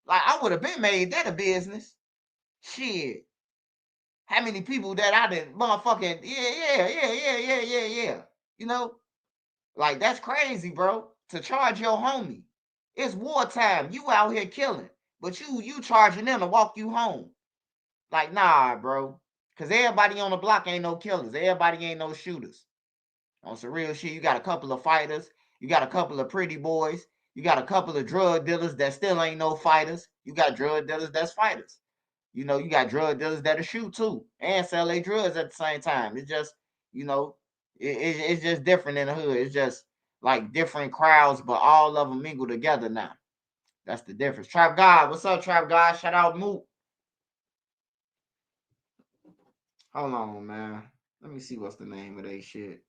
Like, I would have been made that a business. Shit. How many people that I didn't motherfucking, yeah. You know? Like, that's crazy, bro. To charge your homie. It's wartime. You out here killing. But you charging them to walk you home. Like, nah, bro. Because everybody on the block ain't no killers. Everybody ain't no shooters. On some real shit, you got a couple of fighters. You got a couple of pretty boys. You got a couple of drug dealers that still ain't no fighters. You got drug dealers that's fighters. You know, you got drug dealers that'll shoot too and sell their drugs at the same time. It's just, you know, it's just different in the hood. It's just like different crowds, but all of them mingle together now. That's the difference. Trap God, what's up, Trap God? Shout out Moot. Hold on, man. Let me see what's the name of that shit.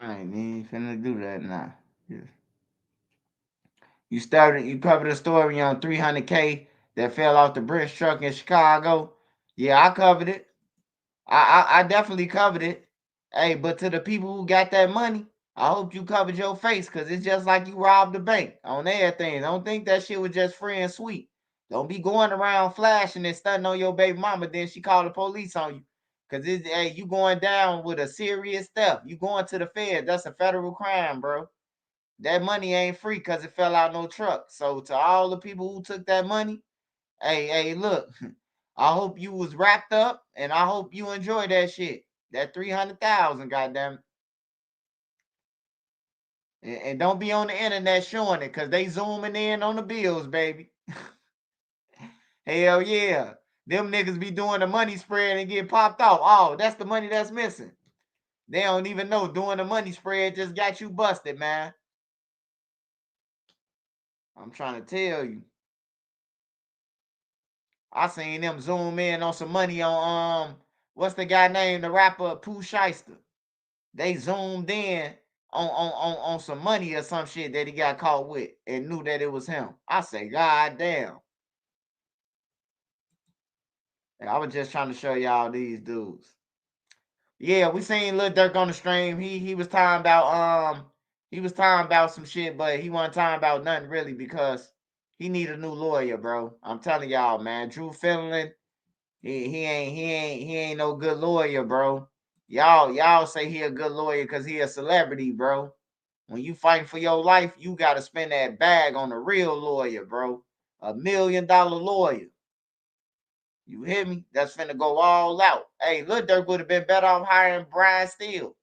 I ain't even finna do that now. Yeah. You covered a story on 300K that fell off the bridge truck in Chicago. Yeah, I covered it. I definitely covered it. Hey, but to the people who got that money, I hope you covered your face because it's just like you robbed the bank on everything. Don't think that shit was just free and sweet. Don't be going around flashing and stunting on your baby mama. Then she called the police on you. Cause hey, you going down with a serious theft. You going to the Fed. That's a federal crime, bro. That money ain't free because it fell out no truck. So to all the people who took that money, hey, look, I hope you was wrapped up and I hope you enjoy that shit. That 300,000, goddamn. And don't be on the internet showing it because they zooming in on the bills, baby. Hell yeah. Them niggas be doing the money spread and get popped off. Oh, that's the money that's missing. They don't even know doing the money spread just got you busted, man. I'm trying to tell you. I seen them zoom in on some money on what's the guy named the rapper Pooh Shiesty. They zoomed in on some money or some shit that he got caught with and knew that it was him. I say, God damn. And I was just trying to show y'all these dudes. Yeah, we seen Lil Durk on the stream. He was talking about some shit, but he wasn't talking about nothing really because he need a new lawyer, bro. I'm telling y'all, man. Drew Finland, he ain't no good lawyer, bro. Y'all say he a good lawyer because he a celebrity, bro. When you fighting for your life, you gotta spend that bag on a real lawyer, bro. $1 million lawyer. You hear me? That's finna go all out. Hey, Lil Durk would have been better off hiring Brian Steele.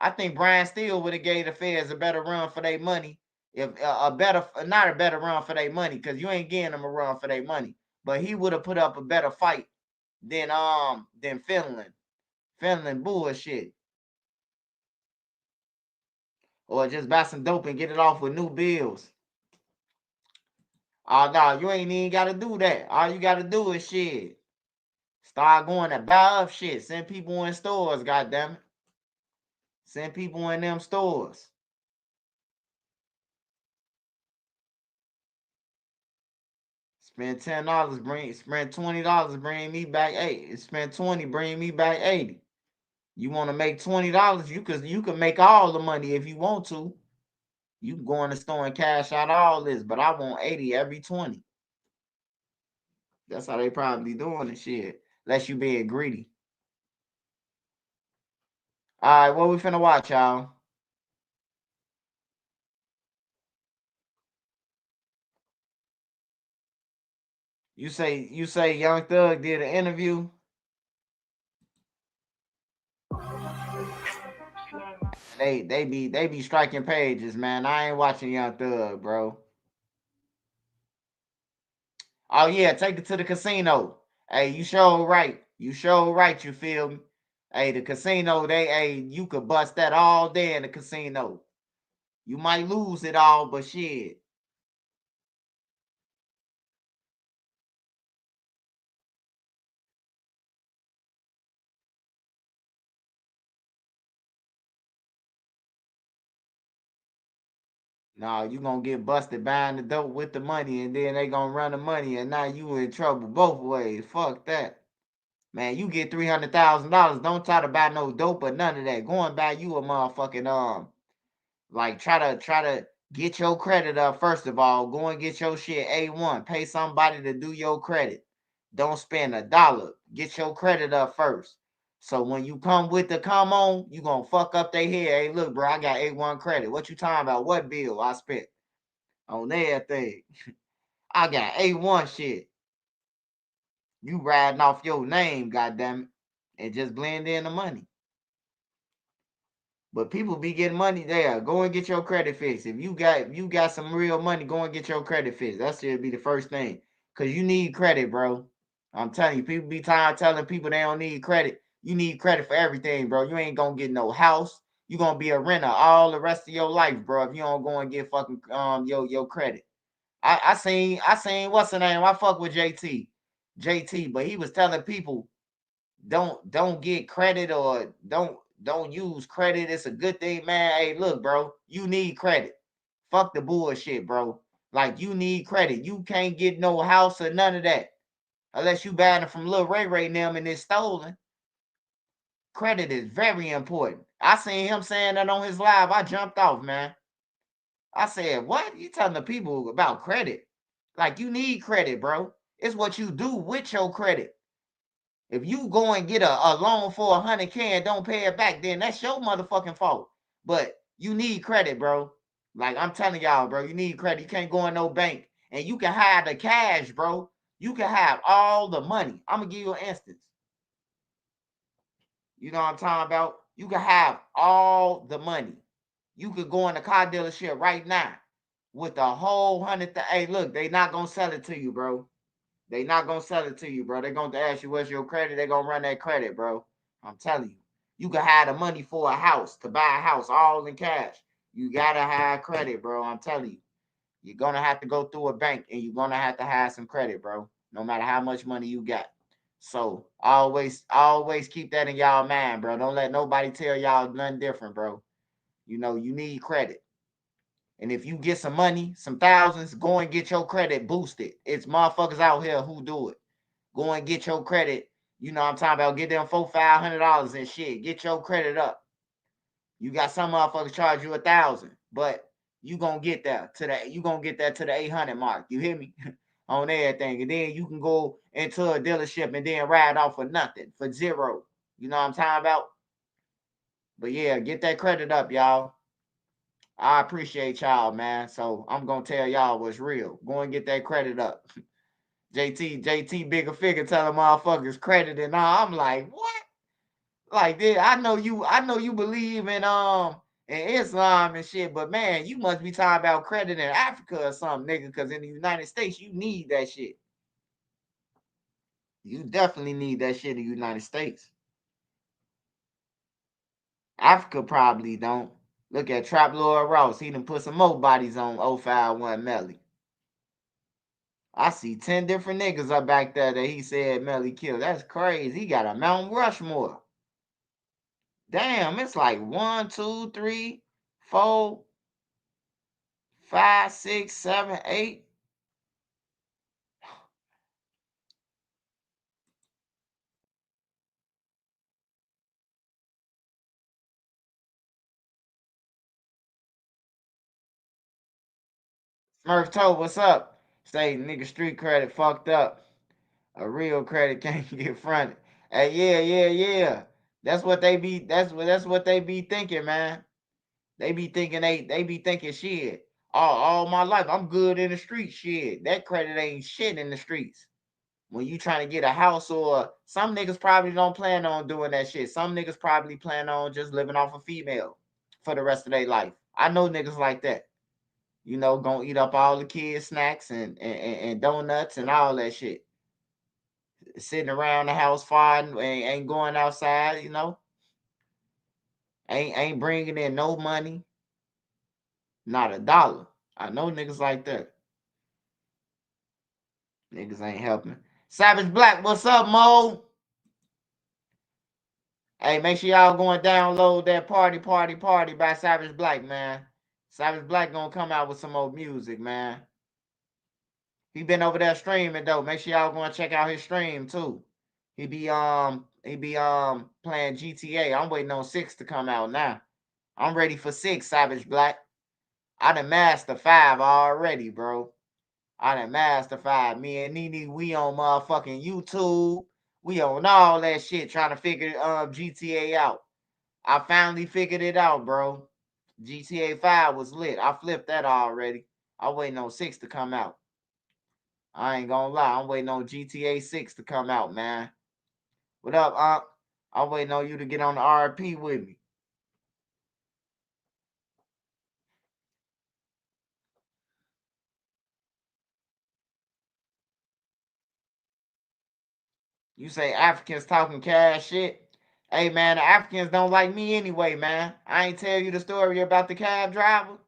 I think Brian Steele would have gave the feds a better run for their money. If not a better run for their money, because you ain't getting them a run for their money. But he would have put up a better fight than Finland. Finland bullshit. Or just buy some dope and get it off with new bills. Oh no, you ain't even gotta do that. All you gotta do is shit. Start going to buy up shit. Send people in stores, goddammit. Send people in them stores. Spend $10, spend $20, bring me back 8. Spend 20, bring me back 80. You want to make $20, you can make all the money if you want to. You can go in the store and cash out all this, but I want 80 every 20. That's how they probably doing the shit. Unless you being greedy. All right, what we finna watch, y'all? You say Young Thug did an interview. They be striking pages, man. I ain't watching Young Thug, bro. Oh yeah, take it to the casino. Hey, you sure right. You sure right, you feel me? Hey, the casino, you could bust that all day in the casino. You might lose it all, but shit. Nah, you gonna get busted buying the dope with the money, and then they gonna run the money, and now you in trouble both ways. Fuck that. Man, you get $300,000. Don't try to buy no dope or none of that. Go and buy you a motherfucking like try to get your credit up first of all. Go and get your shit A1. Pay somebody to do your credit. Don't spend $1. Get your credit up first. So when you come on, you gonna fuck up their head. Hey, look, bro, I got A1 credit. What you talking about? What bill I spent on everything? I got A1 shit. You riding off your name, goddamn it, and just blend in the money. But people be getting money there. Go and get your credit fixed. If you got some real money, go and get your credit fixed. That should be the first thing. Cause you need credit, bro. I'm telling you, people be tired telling people they don't need credit. You need credit for everything, bro. You ain't gonna get no house. You gonna be a renter all the rest of your life, bro. If you don't go and get fucking your credit. I seen what's the name? I fuck with JT, but he was telling people don't get credit or don't use credit. It's a good thing, man. Hey, look, bro, you need credit. Fuck the bullshit, bro. Like, you need credit. You can't get no house or none of that unless you buying it from Lil Ray Ray and them and it's stolen. Credit is very important. I seen him saying that on his live. I jumped off, man. I said, what? You telling the people about credit? Like, you need credit, bro. It's what you do with your credit. If you go and get a loan for $100K and don't pay it back, then that's your motherfucking fault. But you need credit, bro. Like, I'm telling y'all, bro, you need credit. You can't go in no bank. And you can hide the cash, bro. You can have all the money. I'm going to give you an instance. You know what I'm talking about? You can have all the money. You could go in a car dealership right now with a whole 100. Hey, look, they not going to sell it to you, bro. They not going to sell it to you, bro. They're going to ask you what's your credit. They're going to run that credit, bro. I'm telling you. You can have the money for a house, to buy a house, all in cash. You got to have credit, bro. I'm telling you. You're going to have to go through a bank and you're going to have some credit, bro. No matter how much money you got. So always keep that in y'all mind, bro. Don't let nobody tell y'all nothing different, bro. You know, you need credit. And if you get some money, some thousands, go and get your credit boosted. It's motherfuckers out here who do it. Go and get your credit. You know what I'm talking about? Get them $400-500 and shit. Get your credit up. You got some motherfuckers charge you $1,000, but you gonna get there to the 800 mark. You hear me? On everything. And then you can go into a dealership and then ride off for nothing, for zero. You know what I'm talking about? But yeah, get that credit up, y'all. I appreciate y'all, man. So I'm gonna tell y'all what's real. Go and get that credit up. JT bigger figure telling motherfuckers credit and all. I'm like, what? Like this, I know you believe in Islam and shit, but man, you must be talking about credit in Africa or something, nigga, because in the United States, you need that shit. You definitely need that shit in the United States. Africa probably don't. Look at Trap Lord Ross. He done put some more bodies on 051 Melly. I see 10 different niggas up back there that he said Melly killed. That's crazy. He got a Mount Rushmore. Damn, it's like 1, 2, 3, 4, 5, 6, 7, 8. Smurf told, what's up? Say nigga street credit fucked up. A real credit can't get fronted. Hey, yeah. That's what they be. That's what they be thinking, man. They be thinking shit. All my life, I'm good in the street shit. That credit ain't shit in the streets. When you trying to get a house, or some niggas probably don't plan on doing that shit. Some niggas probably plan on just living off a female for the rest of their life. I know niggas like that. You know, gonna eat up all the kids' snacks and donuts and all that shit. Sitting around the house farting, ain't going outside, you know. Ain't bringing in no money. Not $1. I know niggas like that. Niggas ain't helping. Savage Black, what's up, Mo? Hey, make sure y'all go and download that Party by Savage Black, man. Savage Black gonna come out with some more music, man. He been over there streaming, though. Make sure y'all go and check out his stream, too. He be playing GTA. I'm waiting on 6 to come out now. I'm ready for 6, Savage Black. I done mastered 5 already, bro. I done mastered 5. Me and Nene, we on motherfucking YouTube. We on all that shit trying to figure GTA out. I finally figured it out, bro. GTA 5 was lit. I flipped that already. I'm waiting on 6 to come out. I ain't gonna lie. I'm waiting on GTA 6 to come out, man. What up, Unc? I'm waiting on you to get on the RP with me. You say Africans talking cash shit. Hey, man, the Africans don't like me anyway, man. I ain't tell you the story about the cab driver.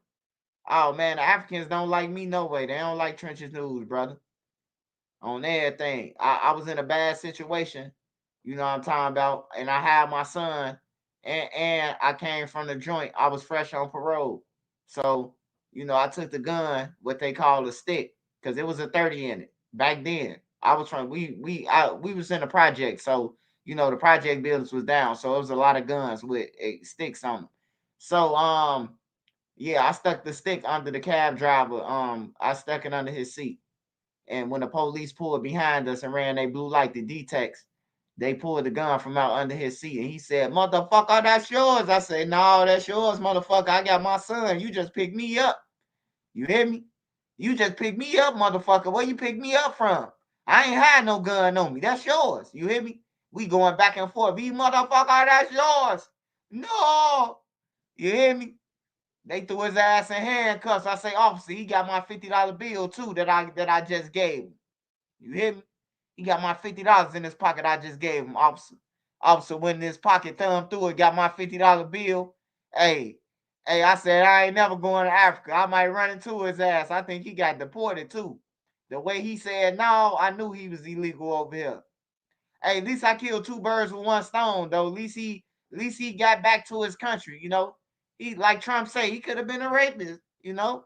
Oh, man, the Africans don't like me no way. They don't like Trenches News, brother. On everything. I was in a bad situation. You know what I'm talking about? And I had my son, and I came from the joint. I was fresh on parole. So, you know, I took the gun, what they call a stick, because it was a 30 in it back then. I was trying, we was in the project, so you know the project buildings was down, so it was a lot of guns with sticks on them. So yeah, I stuck the stick under the cab driver. I stuck it under his seat. And when the police pulled behind us and ran they blue light to detects, they pulled the gun from out under his seat. And he said, "Motherfucker, that's yours." I said, "No, that's yours, motherfucker. I got my son. You just picked me up. You hear me? You just picked me up, motherfucker. Where you picked me up from? I ain't had no gun on me. That's yours. You hear me? We going back and forth. You motherfucker, that's yours. No. You hear me? They threw his ass in handcuffs. I say, officer, he got my $50 bill too that I just gave him. You hear me? He got my $50 in his pocket I just gave him, officer. Officer went in his pocket, thumbed through it, got my $50 bill. Hey, I said, I ain't never going to Africa. I might run into his ass. I think he got deported too. The way he said no, I knew he was illegal over here. Hey, at least I killed 2 birds with 1 stone, though. At least he got back to his country, you know. He, like Trump say, he could have been a rapist, you know.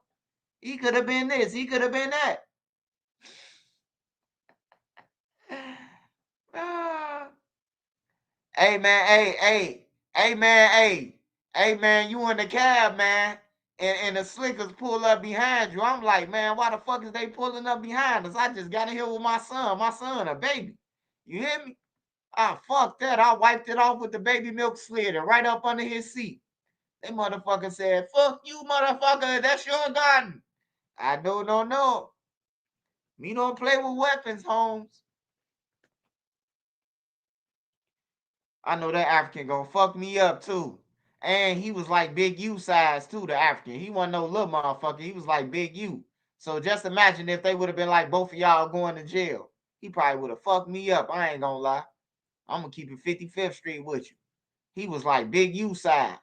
He could have been this, he could have been that. Hey man, hey man, you in the cab, man, and the slickers pull up behind you. I'm like, man, why the fuck is they pulling up behind us? I just got in here with my son, a baby. You hear me? Ah, fuck that. I wiped it off with the baby milk slither right up under his seat. That motherfucker said, "Fuck you, motherfucker. That's your gun." I no. Me don't play with weapons, Holmes. I know that African gonna fuck me up too. And he was like Big U size too, the African. He wasn't no little motherfucker. He was like Big U. So just imagine if they would have been like both of y'all going to jail. He probably would have fucked me up. I ain't gonna lie. I'm gonna keep it 55th Street with you. He was like Big U size.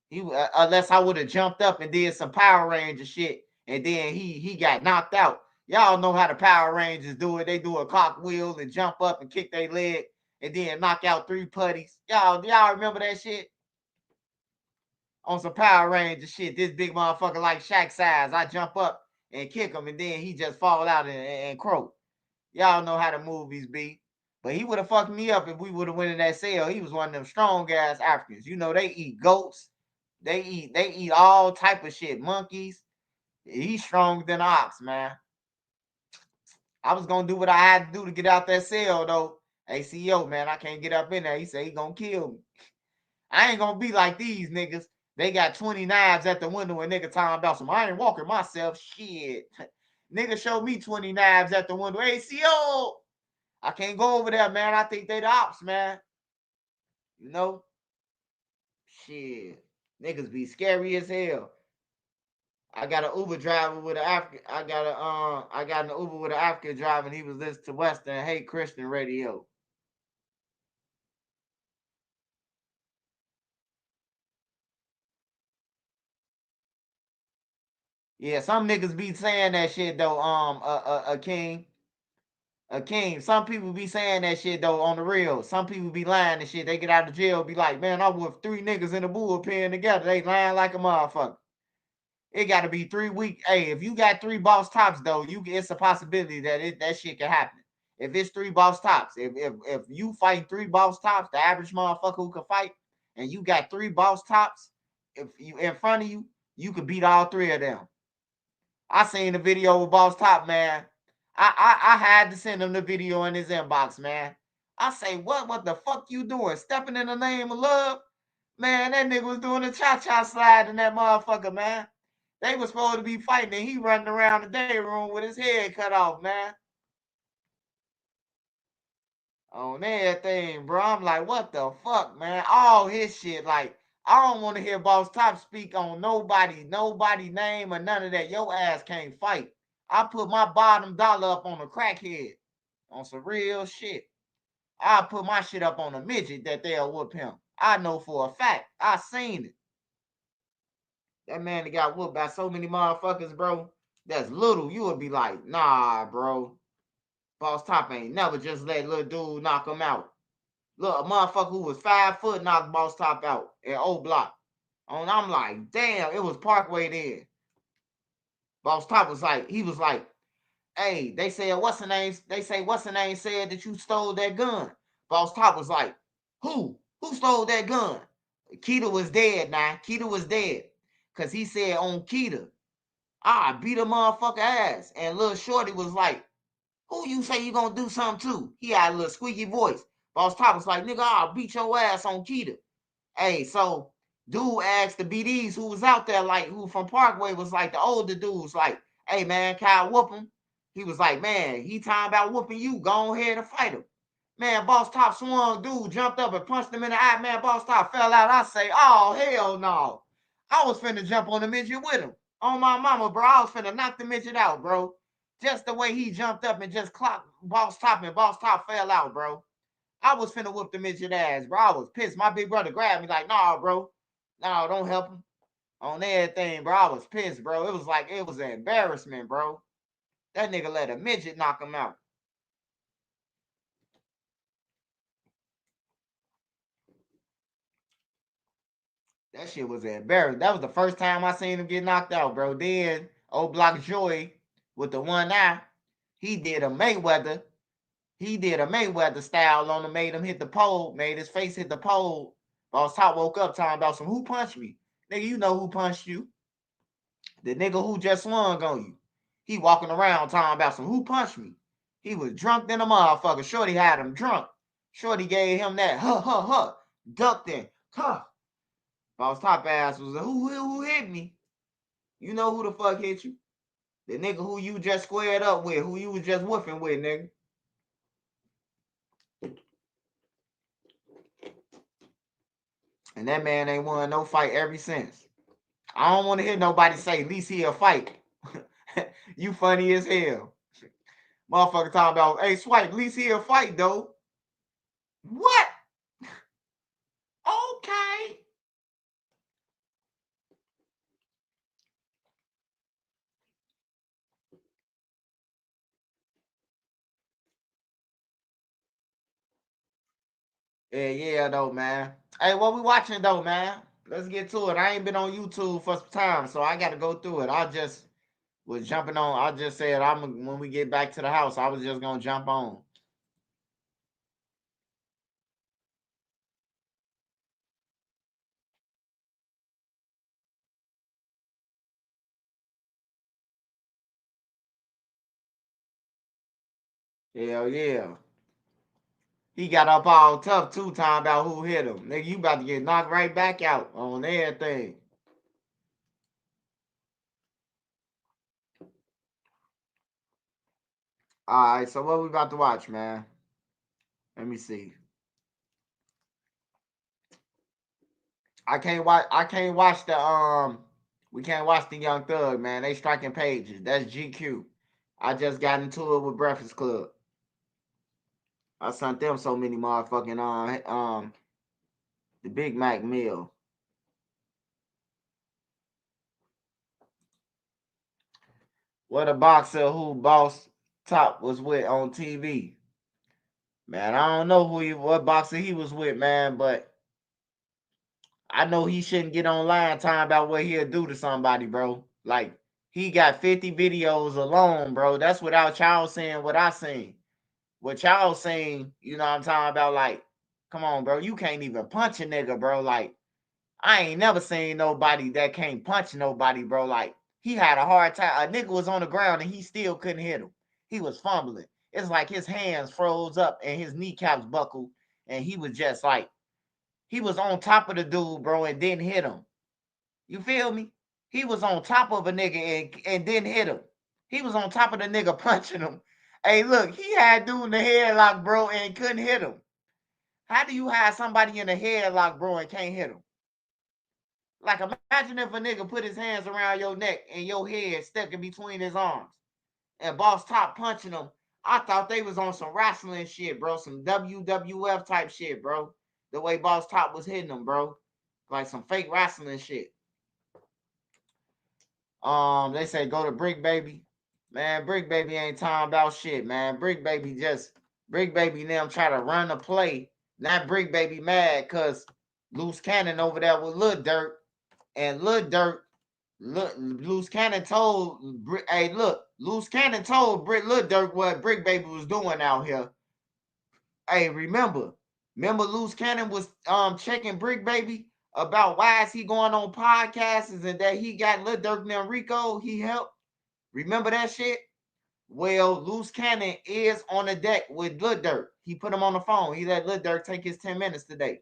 He unless I would have jumped up and did some Power Ranger shit, and then he got knocked out. Y'all know how the Power Rangers do it. They do a cartwheel and jump up and kick their leg, and then knock out 3 putties. Y'all remember that shit? On some Power Ranger shit, this big motherfucker like Shaq size. I jump up and kick him, and then he just fall out and croak. Y'all know how the movies be. But he would have fucked me up if we would have went in that cell. He was one of them strong ass Africans. You know they eat goats. They eat all type of shit. Monkeys. He's stronger than ox, man. I was gonna do what I had to do to get out that cell though. ACO, man, I can't get up in there. He said he gonna kill me. I ain't gonna be like these niggas. They got 20 knives at the window and nigga talking about some. I ain't walking myself. Shit. Nigga showed me 20 knives at the window. ACO. I can't go over there, man. I think they the ops, man. You know? Shit. Niggas be scary as hell. I got an Uber driver with an African. I got an Uber with an African driver, and he was listening to Western Hate Christian radio. Yeah, some niggas be saying that shit though. A king. Some people be saying that shit though on the real. Some people be lying and shit. They get out of jail, be like, man, I with 3 niggas in the bullpen together. They lying like a motherfucker. It got to be 3 weeks. Hey, if you got 3 boss tops though, it's a possibility that that shit can happen. If it's 3 boss tops, if you fighting 3 boss tops, the average motherfucker who can fight, and you got 3 boss tops, if you in front of you, you could beat all 3 of them. I seen the video with Boss Top, man. I had to send him the video in his inbox, man. I say, what the fuck you doing? Stepping in the name of love? Man, that nigga was doing a cha-cha slide in that motherfucker, man. They was supposed to be fighting, and he running around the day room with his head cut off, man. On everything, bro. I'm like, what the fuck, man? All his shit, like, I don't want to hear Boss Top speak on nobody name or none of that. Your ass can't fight. I put my bottom dollar up on a crackhead on some real shit. I put my shit up on a midget that they'll whoop him. I know for a fact. I seen it. That man that got whooped by so many motherfuckers, bro. That's little. You would be like, nah, bro. Boss Top ain't never just let little dude knock him out. Look, a motherfucker who was 5 foot knocked Boss Top out at O Block. And I'm like, damn, it was Parkway then. Boss Top was like, he was like, hey, they said, what's the name? They say, what's the name said that you stole that gun? Boss Top was like, who? Who stole that gun? Keita was dead now. Keita was dead. Because he said on Keita, I beat a motherfucker ass. And little Shorty was like, who you say you gonna do something to? He had a little squeaky voice. Boss Top was like, nigga, I'll beat your ass on Keita. Hey, so dude asked the BDs who was out there, like, who from Parkway, was like the older dudes, like, hey, man, can I whoop him? He was like, man, he talking about whooping you. Go ahead and fight him. Man, Boss Top swung, dude jumped up and punched him in the eye. Man, Boss Top fell out. I say, oh, hell no. I was finna jump on the midget with him. On my mama, bro. I was finna knock the midget out, bro. Just the way he jumped up and just clocked Boss Top, and Boss Top fell out, bro. I was finna whoop the midget ass, bro. I was pissed. My big brother grabbed me like, nah, bro. Nah, don't help him. On everything, bro. I was pissed, bro. It was like, it was an embarrassment, bro. That nigga let a midget knock him out. That shit was embarrassing. That was the first time I seen him get knocked out, bro. Then, old Block Joy with the one eye, he did a Mayweather. He did a Mayweather style on him, made him hit the pole, made his face hit the pole. Boss Top woke up talking about some, who punched me? Nigga, you know who punched you. The nigga who just swung on you. He walking around talking about some, who punched me? He was drunk than a motherfucker. Shorty had him drunk. Shorty gave him that, ducked in, huh. Boss Top ass was like, who hit me? You know who the fuck hit you? The nigga who you just squared up with, who you was just woofing with, nigga. And that man ain't won no fight ever since. I don't want to hear nobody say, at least he'll fight. You funny as hell. Motherfucker talking about, hey, Swipe, at least he'll fight, though. What? Okay. Yeah, though, man. Hey, what we watching, though, man? Let's get to it. I ain't been on YouTube for some time, so I got to go through it. I just was jumping on. I just said, when we get back to the house, I was just going to jump on. Hell yeah. He got up all tough, too, talking about who hit him. Nigga, you about to get knocked right back out on everything. All right, so what we about to watch, man? Let me see. I can't watch the we can't watch the Young Thug, man. They striking pages. That's GQ. I just got into it with Breakfast Club. I sent them so many motherfucking the Big Mac meal. What a boxer who Boss Top was with on TV. Man, I don't know what boxer he was with, man, but I know he shouldn't get online talking about what he'll do to somebody, bro. Like, he got 50 videos alone, bro. That's without y'all saying what I seen. what y'all saying, you know what I'm talking about? Like, come on, bro. You can't even punch a nigga, bro. Like, I ain't never seen nobody that can't punch nobody, bro. Like, he had a hard time. A nigga was on the ground and he still couldn't hit him. He was fumbling. It's like his hands froze up and his kneecaps buckled. And he was just like, he was on top of the dude, bro, and didn't hit him. You feel me? He was on top of a nigga and didn't hit him. He was on top of the nigga punching him. Hey, look, he had dude in the headlock, bro, and couldn't hit him. How do you have somebody in a headlock, bro, and can't hit him? Like, imagine if a nigga put his hands around your neck and your head stuck in between his arms and Boss Top punching him. I thought they was on some wrestling shit, bro, some WWF type shit, bro. The way Boss Top was hitting him, bro. Like some fake wrestling shit. They say go to Brick Baby. Man, Brick Baby ain't talking about shit, man. Brick Baby and them try to run the play. Not Brick Baby mad because Loose Cannon over there with Lil Durk. And Lil Durk, Loose Cannon told, hey, look, Loose Cannon told Lil Durk what Brick Baby was doing out here. Hey, remember Loose Cannon was checking Brick Baby about why is he going on podcasts and that he got Lil Durk and Rico, he helped. Remember that shit? Well, Loose Cannon is on the deck with Lil Durk. He put him on the phone. He let Lil Durk take his 10 minutes today.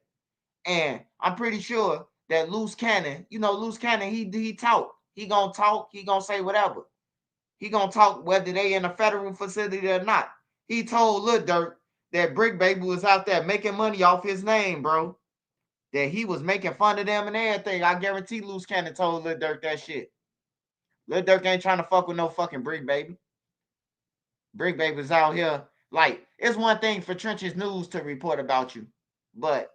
And I'm pretty sure that Loose Cannon, Loose Cannon, he talk. He gonna talk. He gonna say whatever. He gonna talk whether they in a federal facility or not. He told Lil Durk that Brick Baby was out there making money off his name, bro. That he was making fun of them and everything. I guarantee Loose Cannon told Lil Durk that shit. Lil Durk ain't trying to fuck with no fucking Brick Baby. Brick Baby's out here. Like, it's one thing for Trenches News to report about you, but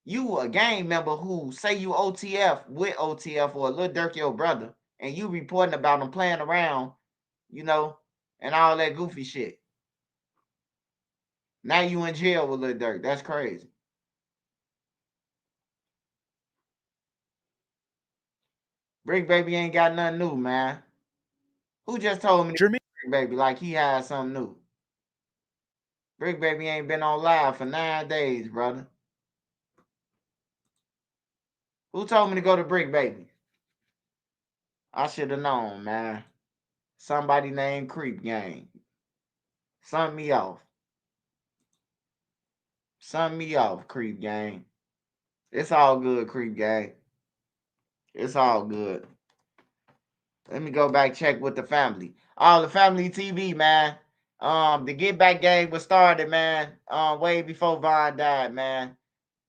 you a gang member who say you OTF with OTF or Lil Durk your brother, and you reporting about them playing around, and all that goofy shit. Now you in jail with Lil Durk. That's crazy. Brick Baby ain't got nothing new, man. Who just told me Brick Baby like he had something new? Brick Baby ain't been on live for 9 days, brother. Who told me to go to Brick Baby? I should have known, man. Somebody named Creep Gang. Sunk me off. Sunk me off, Creep Gang. It's all good, Creep Gang. It's all good. Let me go back check with the family. Oh, the family TV, man. The Get Back game was started, man. Way before Von died, man.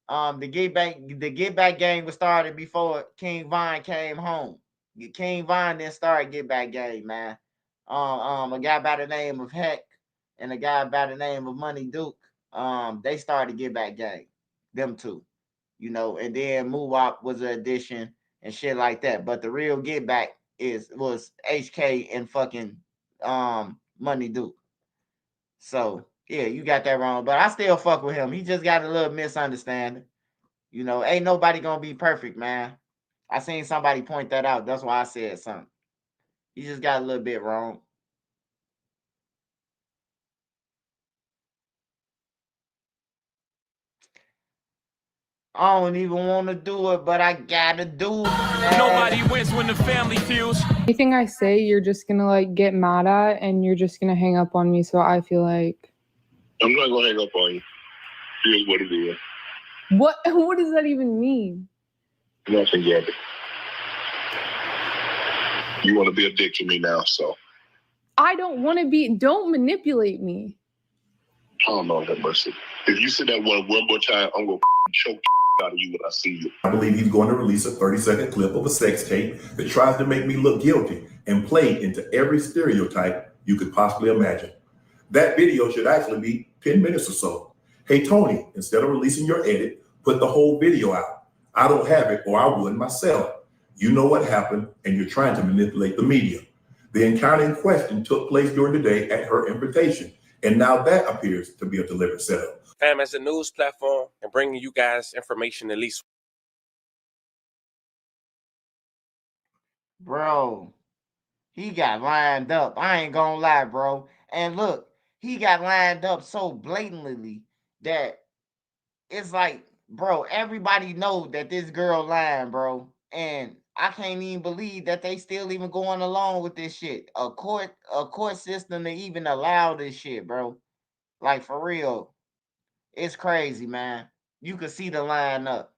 The Get Back game was started before King Von came home. King Von didn't start Get Back game, man. A guy by the name of Heck and a guy by the name of Money Duke. They started Get Back game. Them two, and then Moowop was an addition and shit like that. But the real Get Back was HK and fucking Money Duke. So yeah, you got that wrong. But I still fuck with him. He just got a little misunderstanding. Ain't nobody gonna be perfect, man. I seen somebody point that out. That's why I said something. He just got a little bit wrong. I don't even want to do it, but I gotta do it. Man. Nobody wins when the family feels. Anything I say, you're just gonna like get mad at, and you're just gonna hang up on me. So I feel like I'm not gonna hang up on you. Here's what it is. what? What does that even mean? Nothing yet. You want to be a dick to me now, so. I don't want to be. Don't manipulate me. Oh, Lord have mercy. If you say that one more time, I'm gonna choke out of you when I see you. I believe he's going to release a 30-second clip of a sex tape that tries to make me look guilty and play into every stereotype you could possibly imagine. That video should actually be 10 minutes or so. Hey, Tony, instead of releasing your edit, put the whole video out. I don't have it, or I would myself. You know what happened, and you're trying to manipulate the media. The encounter in question took place during the day at her invitation, and now that appears to be a deliberate setup. Fam, as a news platform and bringing you guys information at least. Bro, he got lined up. I ain't gonna lie, bro. And look, he got lined up so blatantly that it's like, bro, everybody know that this girl lying, bro. And I can't even believe that they still even going along with this shit. A court system to even allow this shit, bro. Like, for real. It's crazy, man. You can see the line up.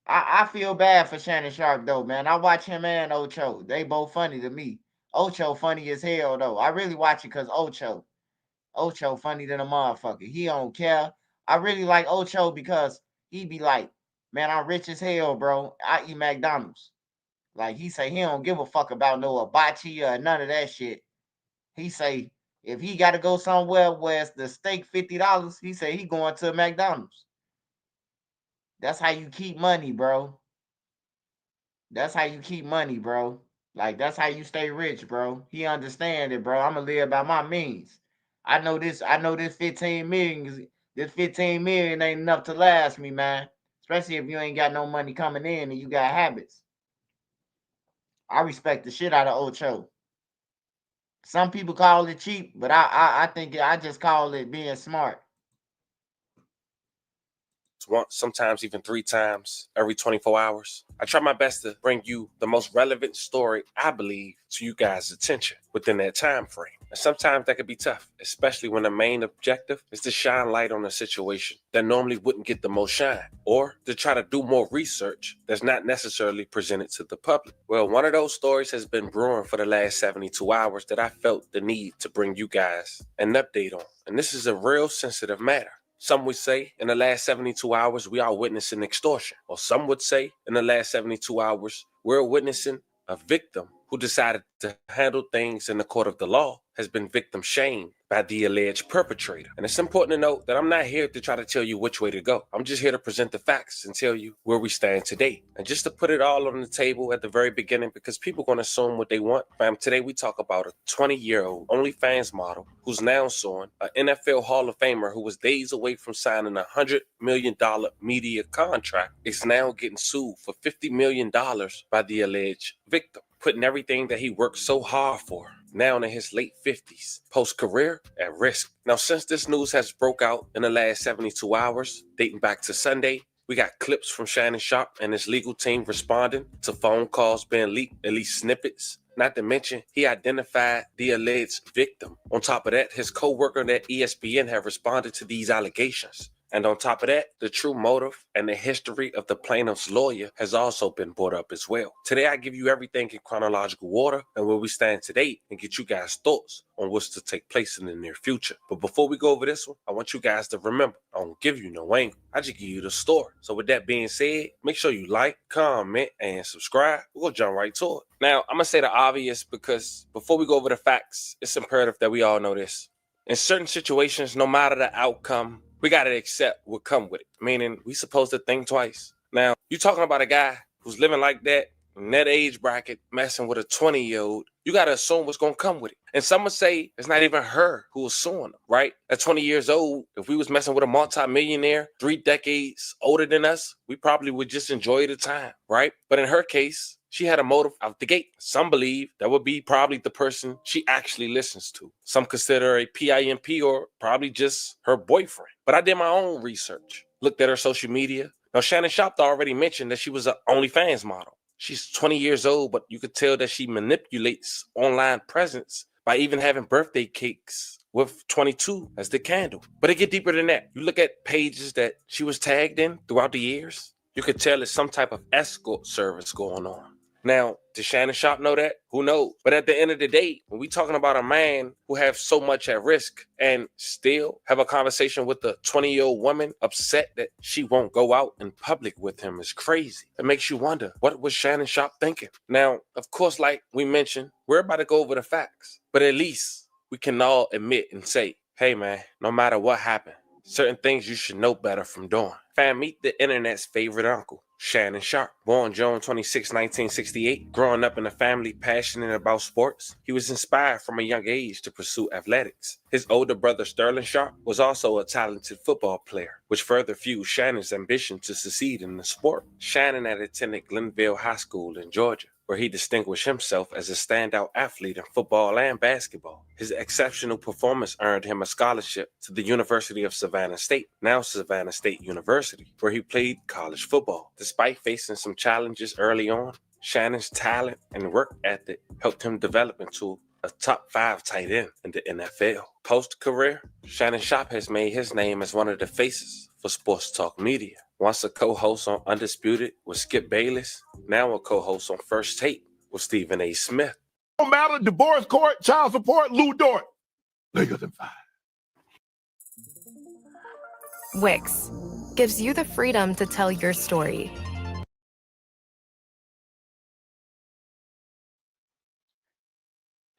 I feel bad for Shannon Sharpe though, man. I watch him and Ocho. They both funny to me. Ocho funny as hell though. I really watch it because Ocho funny than a motherfucker. He don't care. I really like Ocho because he be like, man, I'm rich as hell, bro. I eat McDonald's. Like, he say he don't give a fuck about no hibachi or none of that shit. He say if he got to go somewhere where it's the steak $50, he say he going to McDonald's. That's how you keep money, bro. That's how you keep money, bro. Like, that's how you stay rich, bro. He understand it, bro. I'ma live by my means. I know this 15 million. This 15 million ain't enough to last me, man. Especially if you ain't got no money coming in and you got habits. I respect the shit out of Ocho. Some people call it cheap, but I think I just call it being smart. Once, sometimes even 3 times every 24 hours. I try my best to bring you the most relevant story I believe to you guys' attention within that time frame. And sometimes that could be tough, especially when the main objective is to shine light on a situation that normally wouldn't get the most shine, or to try to do more research that's not necessarily presented to the public. Well, one of those stories has been brewing for the last 72 hours that I felt the need to bring you guys an update on. And this is a real sensitive matter. Some would say in the last 72 hours, we are witnessing extortion. Or some would say in the last 72 hours, we're witnessing a victim who decided to handle things in the court of the law has been victim shamed by the alleged perpetrator. And it's important to note that I'm not here to try to tell you which way to go. I'm just here to present the facts and tell you where we stand today. And just to put it all on the table at the very beginning, because people are going to assume what they want. Fam, today we talk about a 20-year-old OnlyFans model who's now suing an NFL Hall of Famer who was days away from signing a $100 million media contract, is now getting sued for $50 million by the alleged victim, putting everything that he worked so hard for, now in his late 50s, post-career, at risk. Now, since this news has broke out in the last 72 hours, dating back to Sunday, we got clips from Shannon Sharpe and his legal team responding to phone calls being leaked, at least snippets. Not to mention, he identified the alleged victim. On top of that, his co-worker at ESPN have responded to these allegations. And on top of that, the true motive and the history of the plaintiff's lawyer has also been brought up as well. Today, I give you everything in chronological order and where we stand today and get you guys' thoughts on what's to take place in the near future. But before we go over this one, I want you guys to remember, I don't give you no angle. I just give you the story. So with that being said, make sure you like, comment, and subscribe. We're going to jump right to it. Now, I'm going to say the obvious because before we go over the facts, it's imperative that we all know this. In certain situations, no matter the outcome, we got to accept what come with it, meaning we supposed to think twice. Now, you talking about a guy who's living like that, in that age bracket, messing with a 20-year-old, you got to assume what's going to come with it. And some would say it's not even her who was suing him, right? At 20 years old, if we was messing with a multi-millionaire 3 decades older than us, we probably would just enjoy the time, right? But in her case, she had a motive out the gate. Some believe that would be probably the person she actually listens to. Some consider her a PIMP or probably just her boyfriend. But I did my own research, looked at her social media. Now, Shannon Sharpe already mentioned that she was an OnlyFans model. She's 20 years old, but you could tell that she manipulates online presence by even having birthday cakes with 22 as the candle. But it get deeper than that. You look at pages that she was tagged in throughout the years, you could tell there's some type of escort service going on. Now, does Shannon Sharpe know that? Who knows? But at the end of the day, when we talking about a man who have so much at risk and still have a conversation with a 20-year-old woman upset that she won't go out in public with him is crazy. It makes you wonder, what was Shannon Sharpe thinking? Now, of course, like we mentioned, we're about to go over the facts, but at least we can all admit and say, hey man, no matter what happened, certain things you should know better from doing. Fam, meet the internet's favorite uncle, Shannon Sharpe. Born June 26, 1968, growing up in a family passionate about sports, he was inspired from a young age to pursue athletics. His older brother Sterling Sharpe was also a talented football player, which further fueled Shannon's ambition to succeed in the sport. Shannon had attended Glenville High School in Georgia. where he distinguished himself as a standout athlete in football and basketball. His exceptional performance earned him a scholarship to the University of Savannah State, now Savannah State University, where he played college football. Despite facing some challenges early on, Shannon's talent and work ethic helped him develop into a top 5 tight end in the NFL. Post-career, Shannon Sharpe has made his name as one of the faces for sports talk media. Once a co-host on Undisputed with Skip Bayless, now a co-host on First Take with Stephen A. Smith. No matter, divorce court, child support, Lou Dort. Lakers in 5. Wix gives you the freedom to tell your story.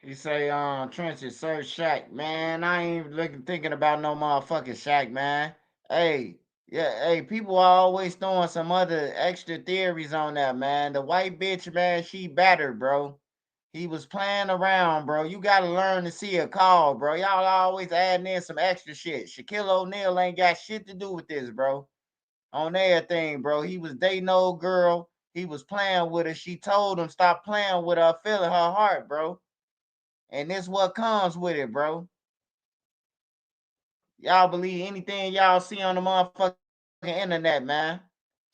He say, Trenches, search Shaq. Man, I ain't thinking about no motherfucking Shaq, man. Hey, yeah, hey, people are always throwing some other extra theories on that, man. The white bitch, man, she battered, bro. He was playing around, bro. You gotta learn to see a call, bro. Y'all always adding in some extra shit. Shaquille O'Neal ain't got shit to do with this, bro. On everything, bro. He was dating old girl. He was playing with her. She told him stop playing with her, feeling her heart, bro. And this what comes with it, bro. Y'all believe anything y'all see on the motherfucking internet, man.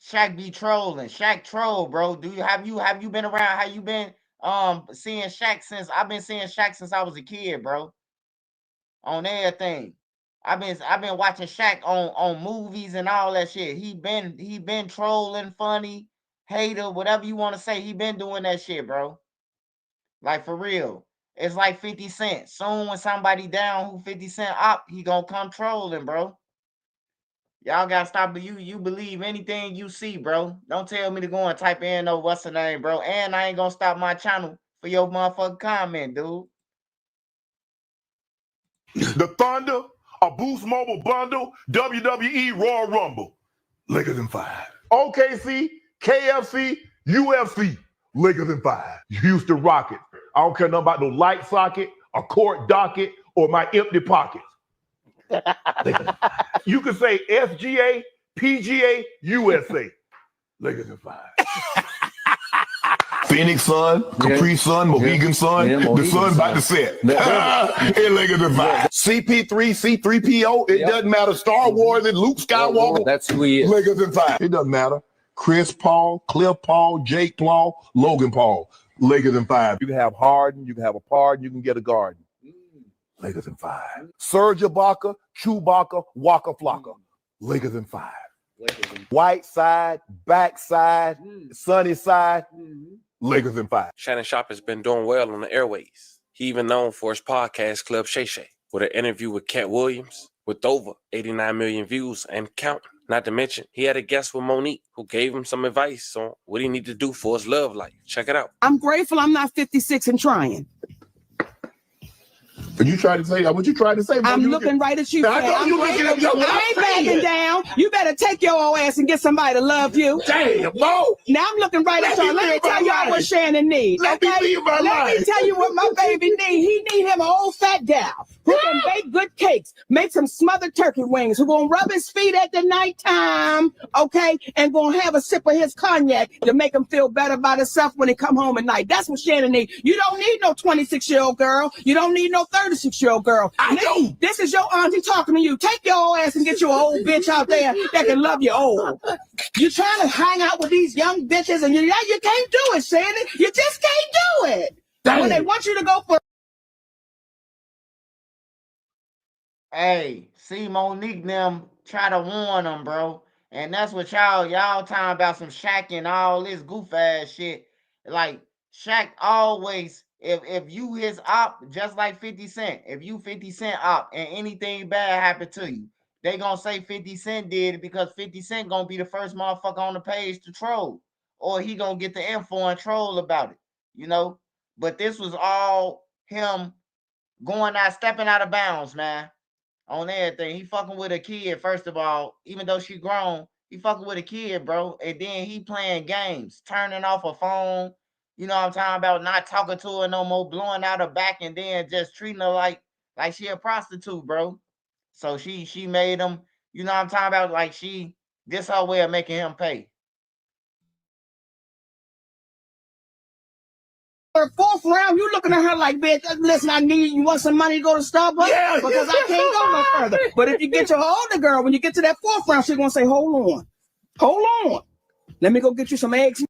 Shaq be trolling. Shaq troll, bro. Have you been around? How you been seeing Shaq since I've been seeing Shaq since I was a kid, bro. On everything. I've been watching Shaq on movies and all that shit. He been trolling, funny, hater, whatever you want to say. He been doing that shit, bro. Like for real. It's like 50 Cent. Soon when somebody down who 50 Cent up, he gonna come trolling, bro. Y'all gotta stop. You believe anything you see, bro. Don't tell me to go and type in no what's the name, bro. And I ain't gonna stop my channel for your motherfucking comment, dude. The Thunder, a Boost Mobile bundle, WWE Royal Rumble. Lakers in 5. OKC, KFC, UFC. Lakers in 5. Houston Rockets. I don't care nothing about no light socket, a court docket, or my empty pockets. You can say SGA, PGA, USA. Lakers in 5. Phoenix Sun, Capri Sun, Mohegan Sun, the sun about to set. And Lakers in 5. CP3, C3PO, it doesn't matter. Star Wars and Luke Skywalker. That's who he is. Lakers in 5. It doesn't matter. Chris Paul, Cliff Paul, Jake Paul, Logan Paul. Lakers in 5. You can have Harden, you can have a pardon, you can get a garden. Lakers in 5. Serge Ibaka, Chewbacca, Waka Flocka. Lakers in 5. White side, backside, sunny side. Lakers in 5. Shannon Sharpe has been doing well on the airways. He even known for his podcast Club Shay Shay, with an interview with Cat Williams with over 89 million views and counting. Not to mention, he had a guest with Monique who gave him some advice on what he need to do for his love life. Check it out. I'm grateful I'm not 56 and trying. But you tried to say what you tried to say. I'm looking right at you. I ain't backing down. You better take your old ass and get somebody to love you. Damn, no. Now I'm looking right at y'all. Let me tell y'all what Shannon needs. Let me tell you what my baby needs. He need him an old fat gal who can bake good cakes, make some smothered turkey wings, who gonna rub his feet at the nighttime, okay, and gonna have a sip of his cognac to make him feel better about himself when he come home at night. That's what Shannon needs. You don't need no 26-year-old girl. You don't need no 36-year-old girl. This is your auntie talking to you. Take your old ass and get you an old bitch out there that can love you old. You trying to hang out with these young bitches and you can't do it, Shannon. You just can't do it. When they want you to go for Hey, see Monique them try to warn them, bro. And that's what y'all talking about some Shaq and all this goof ass shit. Like Shaq always, if you his op, just like 50 Cent, if you 50 Cent op and anything bad happened to you, they gonna say 50 Cent did it because 50 Cent gonna be the first motherfucker on the page to troll. Or he gonna get the info and troll about it, you know? But this was all him stepping out of bounds, man. On everything. He fucking with a kid, first of all, even though she grown, he fucking with a kid, bro. And then he playing games, turning off a phone, you know what I'm talking about, not talking to her no more, blowing out her back, and then just treating her like she a prostitute, bro. So she made him, you know what I'm talking about, like this her way of making him pay. Her fourth round, you looking at her like, bitch, listen, you want some money to go to Starbucks? Yeah, because I can't go no further. But if you get your older girl, when you get to that fourth round, she's gonna say, hold on. Let me go get you some eggs.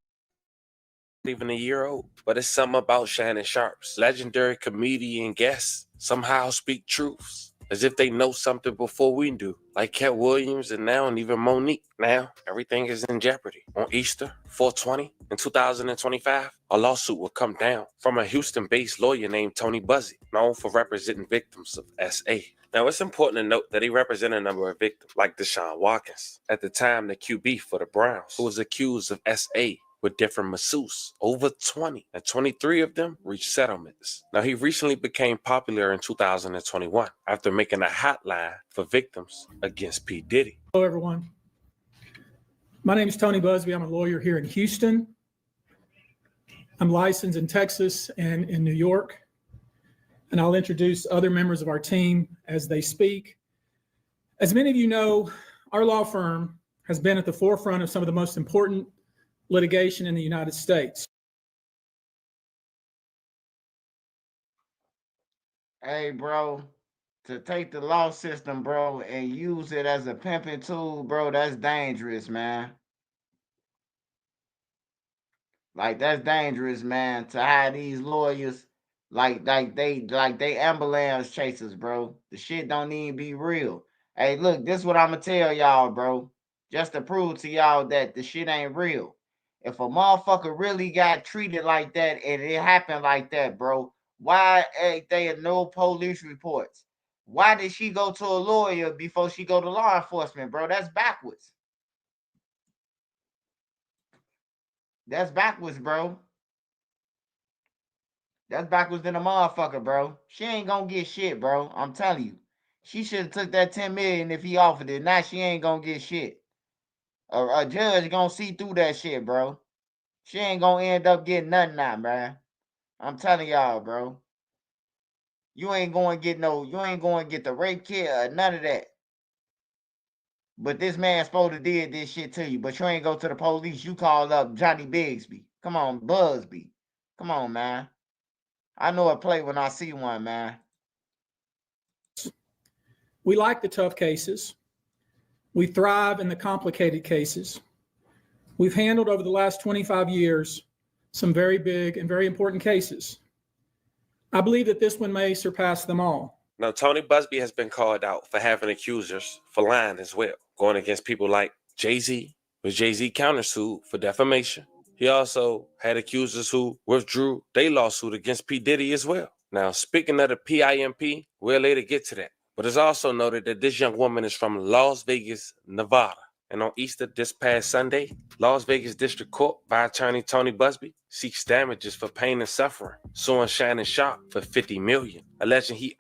Even a year old, but it's something about Shannon Sharpe's legendary comedian guests somehow speak truths as if they know something before we do, like Cat Williams and now and even Monique. Now everything is in jeopardy. On Easter 420 in 2025, a lawsuit will come down from a Houston-based lawyer named Tony Buzzy, known for representing victims of SA. Now, it's important to note that he represented a number of victims, like Deshaun Watkins, at the time the QB for the Browns, who was accused of SA with different masseuses, over 20, and 23 of them reached settlements. Now, he recently became popular in 2021 after making a hotline for victims against P. Diddy. Hello, everyone. My name is Tony Busby. I'm a lawyer here in Houston. I'm licensed in Texas and in New York, and I'll introduce other members of our team as they speak. As many of you know, our law firm has been at the forefront of some of the most important litigation in the United States. Hey, bro, to take the law system, bro, and use it as a pimping tool, bro, that's dangerous, man. Like, that's dangerous, man, to have these lawyers like they ambulance chasers, bro. The shit don't even be real. Hey, look, this is what I'm gonna tell y'all, bro. Just to prove to y'all that the shit ain't real. If a motherfucker really got treated like that and it happened like that, bro, why ain't there no police reports? Why did she go to a lawyer before she go to law enforcement, bro? That's backwards. That's backwards, bro. That's backwards than a motherfucker, bro. She ain't gonna get shit, bro. I'm telling you. She should have took that 10 million if he offered it. Now she ain't gonna get shit. A judge gonna see through that shit, bro. She ain't gonna end up getting nothing now, man. I'm telling y'all, bro. You ain't going to get the rape kit or none of that. But this man supposed to did this shit to you, but you ain't go to the police. You called up Johnny Bigsby. Come on, Busby. Come on, man. I know a play when I see one, man. We like the tough cases. We thrive in the complicated cases. We've handled over the last 25 years some very big and very important cases. I believe that this one may surpass them all. Now, Tony Busby has been called out for having accusers for lying as well, going against people like Jay-Z, with Jay-Z countersued for defamation. He also had accusers who withdrew their lawsuit against P. Diddy as well. Now, speaking of the PIMP, we'll later get to that. But it's also noted that this young woman is from Las Vegas, Nevada. And on Easter this past Sunday, Las Vegas District Court, by attorney Tony Busby, seeks damages for pain and suffering, suing Shannon Sharpe for $50 million, alleging he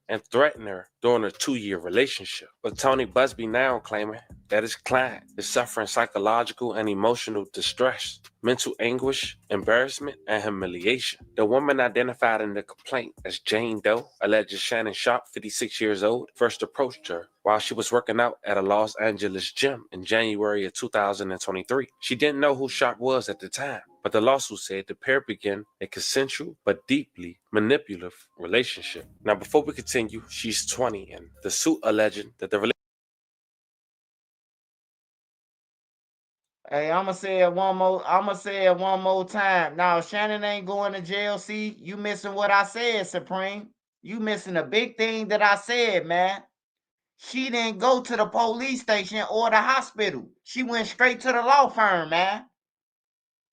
and threatened her during a 2-year relationship. But Tony Busby now claiming that his client is suffering psychological and emotional distress, mental anguish, embarrassment, and humiliation. The woman identified in the complaint as Jane Doe alleges Shannon Sharpe, 56 years old, first approached her while she was working out at a Los Angeles gym in January of 2023. She didn't know who Sharpe was at the time, but the lawsuit said the pair began a consensual but deeply manipulative relationship. Now, before we continue, she's 20, and the suit alleging that the relationship. Hey, I'ma say it one more time. Now, Shannon ain't going to jail. See, you missing what I said, Supreme. You missing a big thing that I said, man. She didn't go to the police station or the hospital. She went straight to the law firm, man.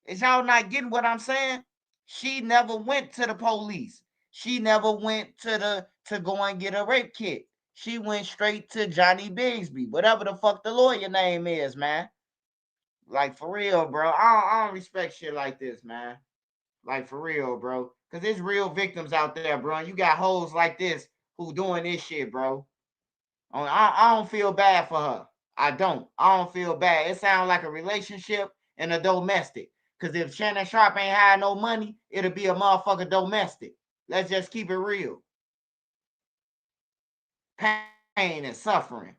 Is y'all not getting what I'm saying? She never went to the police. She never went to go and get a rape kit. She went straight to Johnny Bigsby, whatever the fuck the lawyer name is, man. Like, for real, bro. I don't respect shit like this, man. Like, for real, bro. Because there's real victims out there, bro. You got hoes like this who doing this shit, bro. I don't feel bad for her. I don't feel bad. It sounds like a relationship and a domestic. Because if Shannon Sharpe ain't had no money, it'll be a motherfucker domestic. Let's just keep it real. Pain and suffering.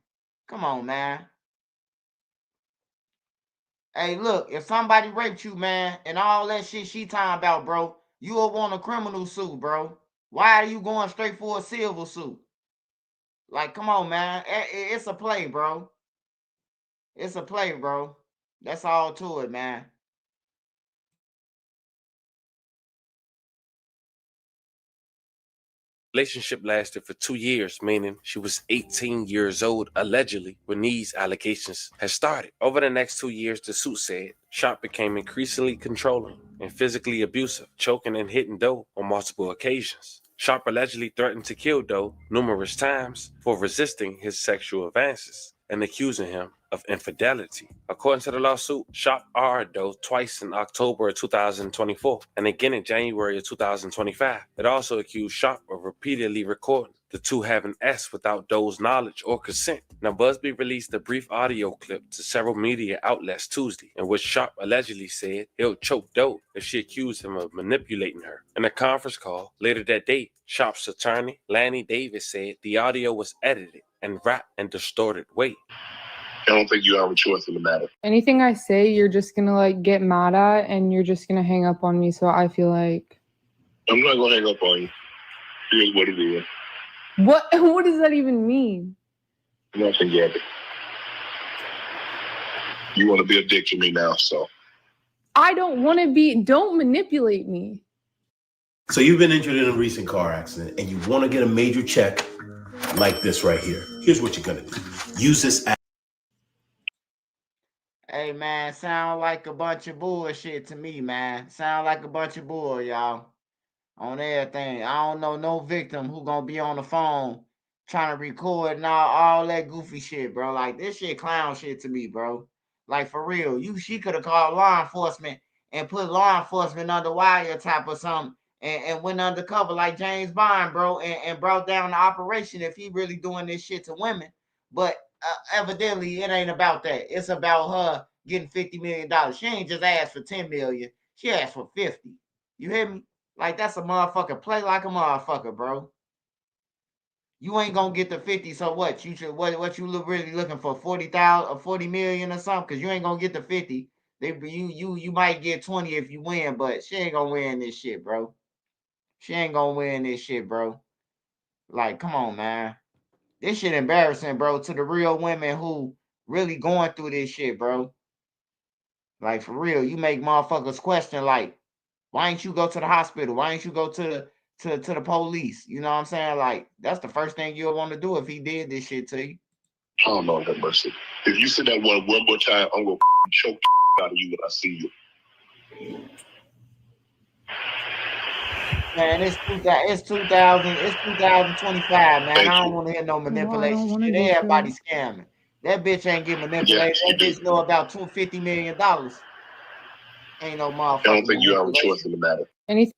Come on, man. Hey, look, if somebody raped you, man, and all that shit she talking about, bro, you will want a criminal suit, bro. Why are you going straight for a civil suit? Like, come on, man. It's a play, bro. It's a play, bro. That's all to it, man. Relationship lasted for 2 years, meaning she was 18 years old, allegedly, when these allegations had started. Over the next 2 years, the suit said, Sharpe became increasingly controlling and physically abusive, choking and hitting Doe on multiple occasions. Sharpe allegedly threatened to kill Doe numerous times for resisting his sexual advances and accusing him of infidelity. According to the lawsuit, Sharpe R. Doe twice in October of 2024 and again in January of 2025. It also accused Sharpe of repeatedly recording the two having sex without Doe's knowledge or consent. Now, Busby released a brief audio clip to several media outlets Tuesday, in which Sharpe allegedly said he'll choke Doe if she accused him of manipulating her. In a conference call later that day, Sharpe's attorney, Lanny Davis, said the audio was edited and wrapped in distorted way. I don't think you have a choice in the matter. Anything I say, you're just gonna like get mad at, and you're just gonna hang up on me. So I feel like I'm not going to hang up on you. Here's what it is. what? What does that even mean? Nothing, Gabby. You want to be a dick to me now, so. I don't want to be. Don't manipulate me. So you've been injured in a recent car accident and you want to get a major check like this right here. Here's what you're going to do. Use this app. Hey, man, sound like a bunch of bullshit to me, man. Sound like a bunch of bull, y'all. On everything. I don't know no victim who gonna be on the phone trying to record and all that goofy shit, bro. Like, this shit clown shit to me, bro. Like, for real. She could have called law enforcement and put law enforcement under wiretap or something and went undercover like James Bond, bro, and brought down the operation if he really doing this shit to women. But evidently, it ain't about that. It's about her getting $50 million. She ain't just asked for $10 million. She asked for 50. You hear me? Like, that's a motherfucker. Play like a motherfucker, bro. You ain't gonna get the 50, so what? You should what you really looking for? 40,000 or 40 million or something? Because you ain't gonna get the 50. You might get 20 if you win, but she ain't gonna win this shit, bro. She ain't gonna win this shit, bro. Like, come on, man. This shit embarrassing, bro, to the real women who really going through this shit, bro. Like, for real, you make motherfuckers question, like, why ain't you go to the hospital? Why ain't you go to the police? You know what I'm saying? Like, that's the first thing you'll want to do if he did this shit to you. Oh, Lord have mercy. If you say that one more time, I'm going to choke out of you when I see you. Man, it's 2025, man. I don't want to hear no manipulation shit. Everybody scamming. That bitch ain't get manipulated. Yeah, that bitch know about $250 million. Ain't no motherfucker. I don't think you have a choice in the matter.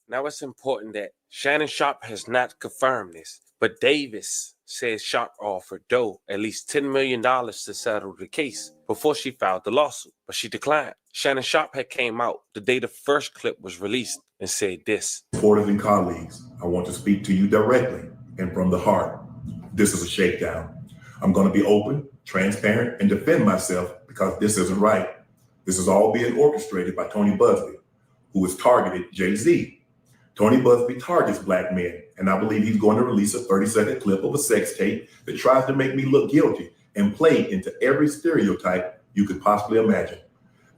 Now, it's important that Shannon Sharpe has not confirmed this, but Davis says Sharpe offered Doe at least $10 million to settle the case before she filed the lawsuit, but she declined. Shannon Sharpe had came out the day the first clip was released and said this. Supporters and colleagues, I want to speak to you directly and from the heart. This is a shakedown. I'm going to be open, transparent, and defend myself because this isn't right. This is all being orchestrated by Tony Busby, who has targeted Jay-Z. Tony Busby targets black men, and I believe he's going to release a 30-second clip of a sex tape that tries to make me look guilty and play into every stereotype you could possibly imagine.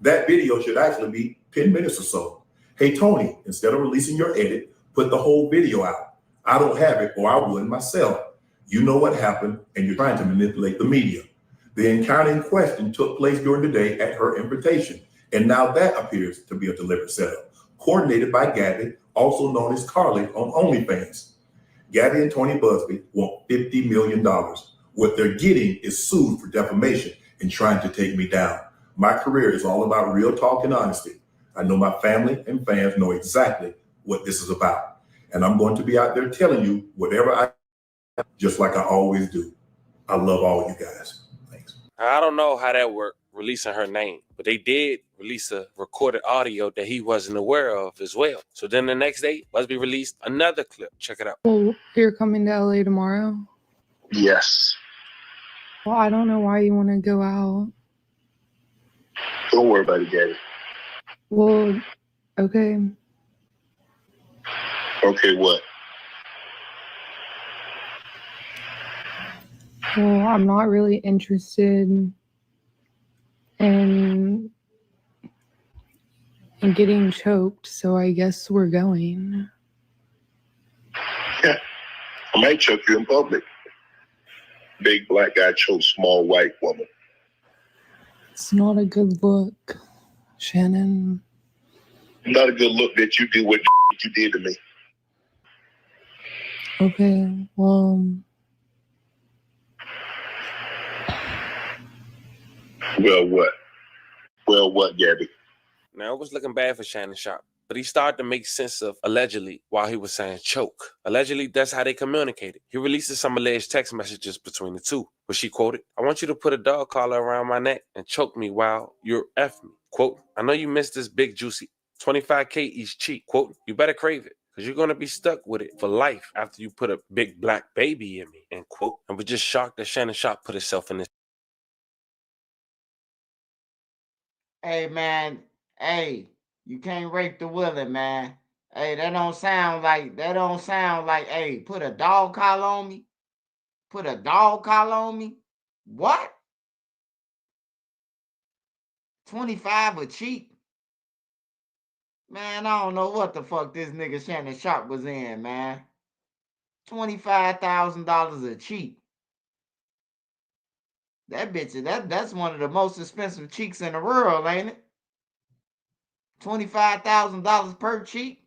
That video should actually be 10 minutes or so. Hey, Tony, instead of releasing your edit, put the whole video out. I don't have it, or I wouldn't myself. You know what happened, and you're trying to manipulate the media. The encounter in question took place during the day at her invitation, and now that appears to be a deliberate setup, coordinated by Gabby, also known as Carly on OnlyFans. Gabby and Tony Busby want $50 million. What they're getting is sued for defamation and trying to take me down. My career is all about real talk and honesty. I know my family and fans know exactly what this is about. And I'm going to be out there telling you whatever I just like I always do. I love all you guys. Thanks. I don't know how that worked, releasing her name, but they did release a recorded audio that he wasn't aware of as well. So then the next day, Busby released another clip. Check it out. Well, you're coming to LA tomorrow? Yes. Well, I don't know why you want to go out. Don't worry about it, Gabby. Well, okay. Okay, what? Well, I'm not really interested in getting choked, so I guess we're going. Yeah, I might choke you in public. Big black guy chokes small white woman. It's not a good look, Shannon. Not a good look that you did what you did to me. Okay, well, Well, what? Well, what, Gabby? Now, it was looking bad for Shannon Sharpe, but he started to make sense of allegedly while he was saying choke. Allegedly, that's how they communicated. He releases some alleged text messages between the two, where she quoted, "I want you to put a dog collar around my neck and choke me while you're F me." Quote, "I know you missed this big juicy 25K each cheek." Quote, "You better crave it, because you're going to be stuck with it for life after you put a big black baby in me." End quote. And we're just shocked that Shannon Sharpe put herself in this. Hey, man. Hey, you can't rape the willing, man. Hey, that don't sound like, hey, put a dog collar on me. Put a dog collar on me. What? 25 a cheek? Man, I don't know what the fuck this nigga Shannon Sharpe was in, man. $25,000 a cheek. That bitch, that's one of the most expensive cheeks in the world, ain't it? $25,000 per cheek?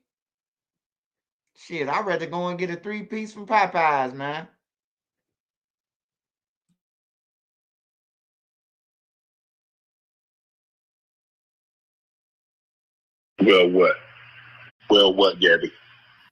Shit, I'd rather go and get a 3-piece from Popeyes, man. Well, what? Well, what, Gabby?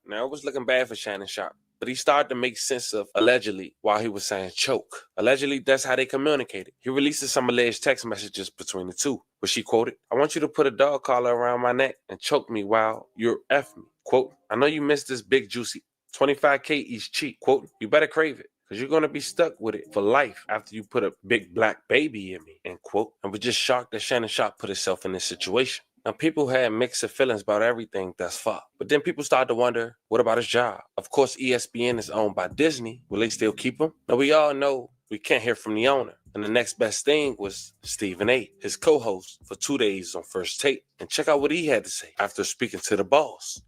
Now, it was looking bad for Shannon Sharpe, but he started to make sense of allegedly while he was saying choke. Allegedly, that's how they communicated. He releases some alleged text messages between the two, where she quoted, "I want you to put a dog collar around my neck and choke me while you're F me." Quote, "I know you missed this big juicy 25K each cheek." Quote, "You better crave it, because you're going to be stuck with it for life after you put a big black baby in me." End quote. And we're just shocked that Shannon Sharpe put herself in this situation. Now, people had mixed feelings about everything thus far. But then people started to wonder, what about his job? Of course, ESPN is owned by Disney. Will they still keep him? Now, we all know we can't hear from the owner. And the next best thing was Stephen A., his co-host for 2 days on First Take. And check out what he had to say after speaking to the boss.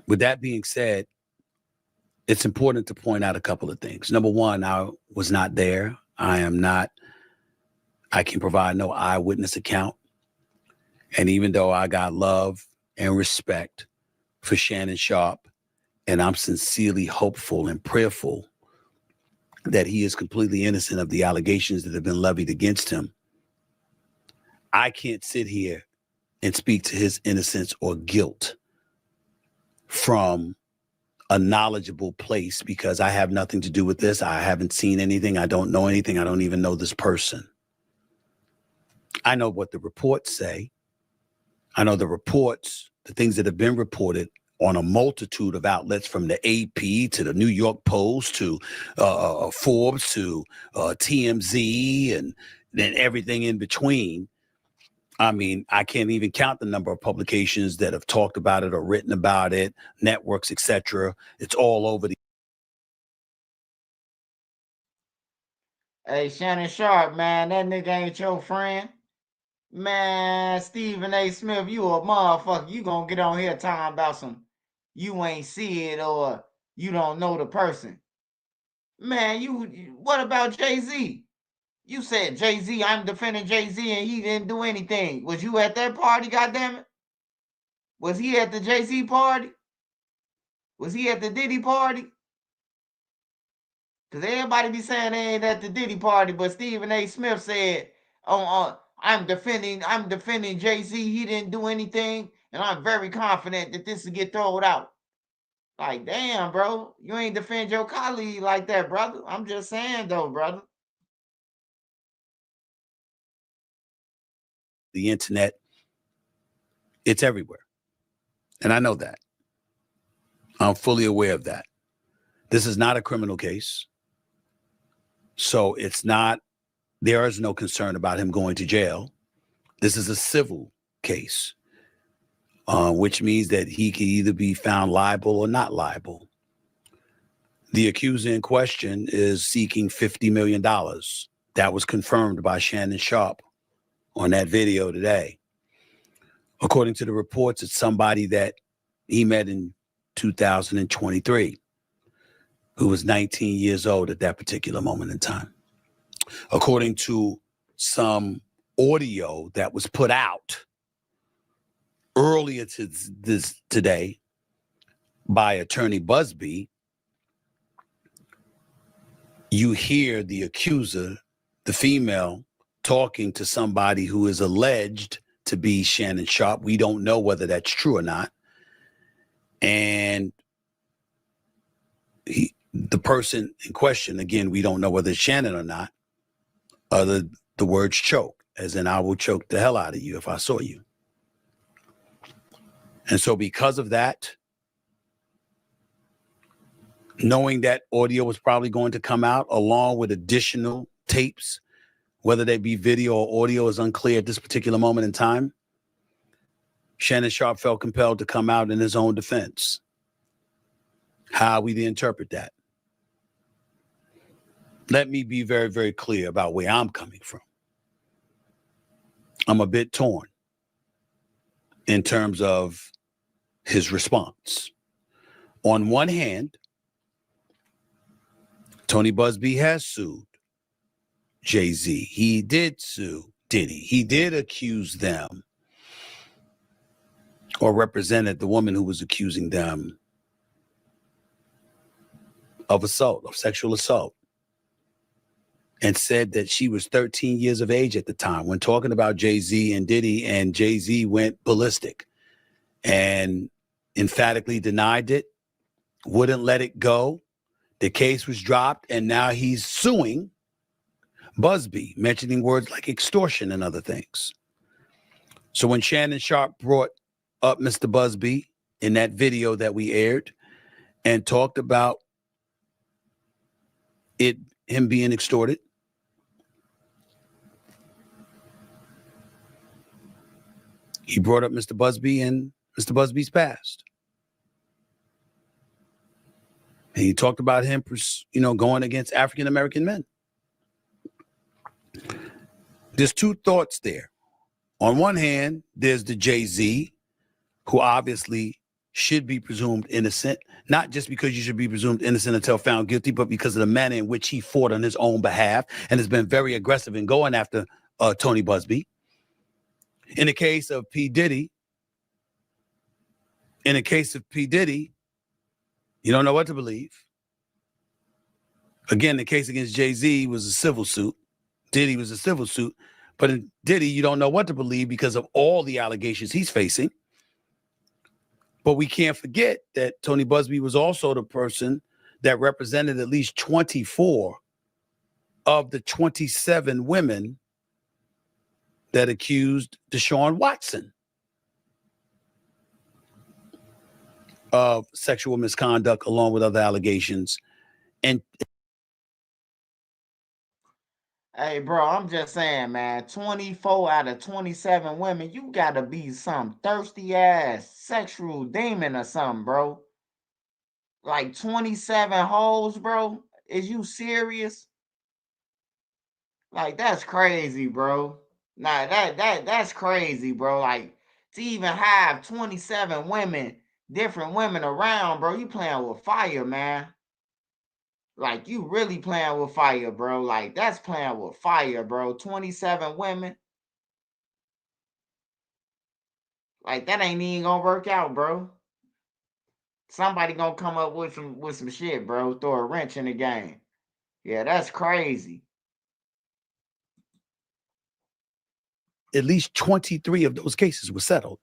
With that being said, it's important to point out a couple of things. Number one, I was not there. I can provide no eyewitness account. And even though I got love and respect for Shannon Sharpe, and I'm sincerely hopeful and prayerful that he is completely innocent of the allegations that have been levied against him, I can't sit here and speak to his innocence or guilt from a knowledgeable place because I have nothing to do with this. I haven't seen anything. I don't know anything. I don't even know this person. I know what the reports say. I know the reports, the things that have been reported on a multitude of outlets, from the AP to the New York Post to Forbes to TMZ and then everything in between. I mean, I can't even count the number of publications that have talked about it or written about it, networks, etc. It's all over the. Hey, Shannon Sharpe, man, that nigga ain't your friend. Man, Stephen A. Smith, you a motherfucker. You gonna get on here talking about some you ain't see it or you don't know the person. Man, what about Jay-Z? You said Jay-Z, I'm defending Jay-Z and he didn't do anything. Was you at that party, goddammit? Was he at the Jay-Z party? Was he at the Diddy party? Because everybody be saying they ain't at the Diddy party, but Stephen A. Smith said, I'm defending Jay-Z. He didn't do anything, and I'm very confident that this will get thrown out. Like, damn, bro. You ain't defend your colleague like that, brother. I'm just saying, though, brother. The internet, it's everywhere. And I know that. I'm fully aware of that. This is not a criminal case. So there is no concern about him going to jail. This is a civil case. which means that he can either be found liable or not liable. The accuser in question is seeking $50 million. That was confirmed by Shannon Sharpe on that video today. According to the reports, it's somebody that he met in 2023, who was 19 years old at that particular moment in time. According to some audio that was put out earlier today by attorney Busby, you hear the accuser, the female, talking to somebody who is alleged to be Shannon Sharpe. We don't know whether that's true or not. And the person in question, again, we don't know whether it's Shannon or not, other the words choke, as in I will choke the hell out of you if I saw you. And so because of that, knowing that audio was probably going to come out along with additional tapes, whether they be video or audio is unclear at this particular moment in time, Shannon Sharpe felt compelled to come out in his own defense. How we interpret that? Let me be very, very clear about where I'm coming from. I'm a bit torn in terms of his response. On one hand, Tony Busby has sued Jay-Z. He did sue Diddy. He did accuse them or represented the woman who was accusing them of assault, of sexual assault, and said that she was 13 years of age at the time when talking about Jay-Z and Diddy, and Jay-Z went ballistic and emphatically denied it, wouldn't let it go. The case was dropped, and now he's suing Busby, mentioning words like extortion and other things. So when Shannon Sharpe brought up Mr. Busby in that video that we aired and talked about him being extorted, he brought up Mr. Busby and Mr. Busby's past. And he talked about him, going against African-American men. There's two thoughts there. On one hand, there's the Jay-Z, who obviously should be presumed innocent, not just because you should be presumed innocent until found guilty, but because of the manner in which he fought on his own behalf and has been very aggressive in going after Tony Busby. In the case of P. Diddy, you don't know what to believe. Again, the case against Jay-Z was a civil suit. Diddy was a civil suit. But in Diddy, you don't know what to believe because of all the allegations he's facing. But we can't forget that Tony Busby was also the person that represented at least 24 of the 27 women that accused Deshaun Watson of sexual misconduct, along with other allegations. And Hey, bro, I'm just saying, man, 24 out of 27 women, you gotta be some thirsty ass sexual demon or something, bro. Like 27 hoes, bro. Is you serious? Like, that's crazy, bro. Nah, that's crazy, bro. Like, to even have 27 women, different women around, bro, you playing with fire, man. Like, you really playing with fire, bro. Like, that's playing with fire, bro. 27 women. Like, that ain't even gonna work out, bro. Somebody gonna come up with some shit, bro. Throw a wrench in the game. Yeah, that's crazy. at least 23 of those cases were settled.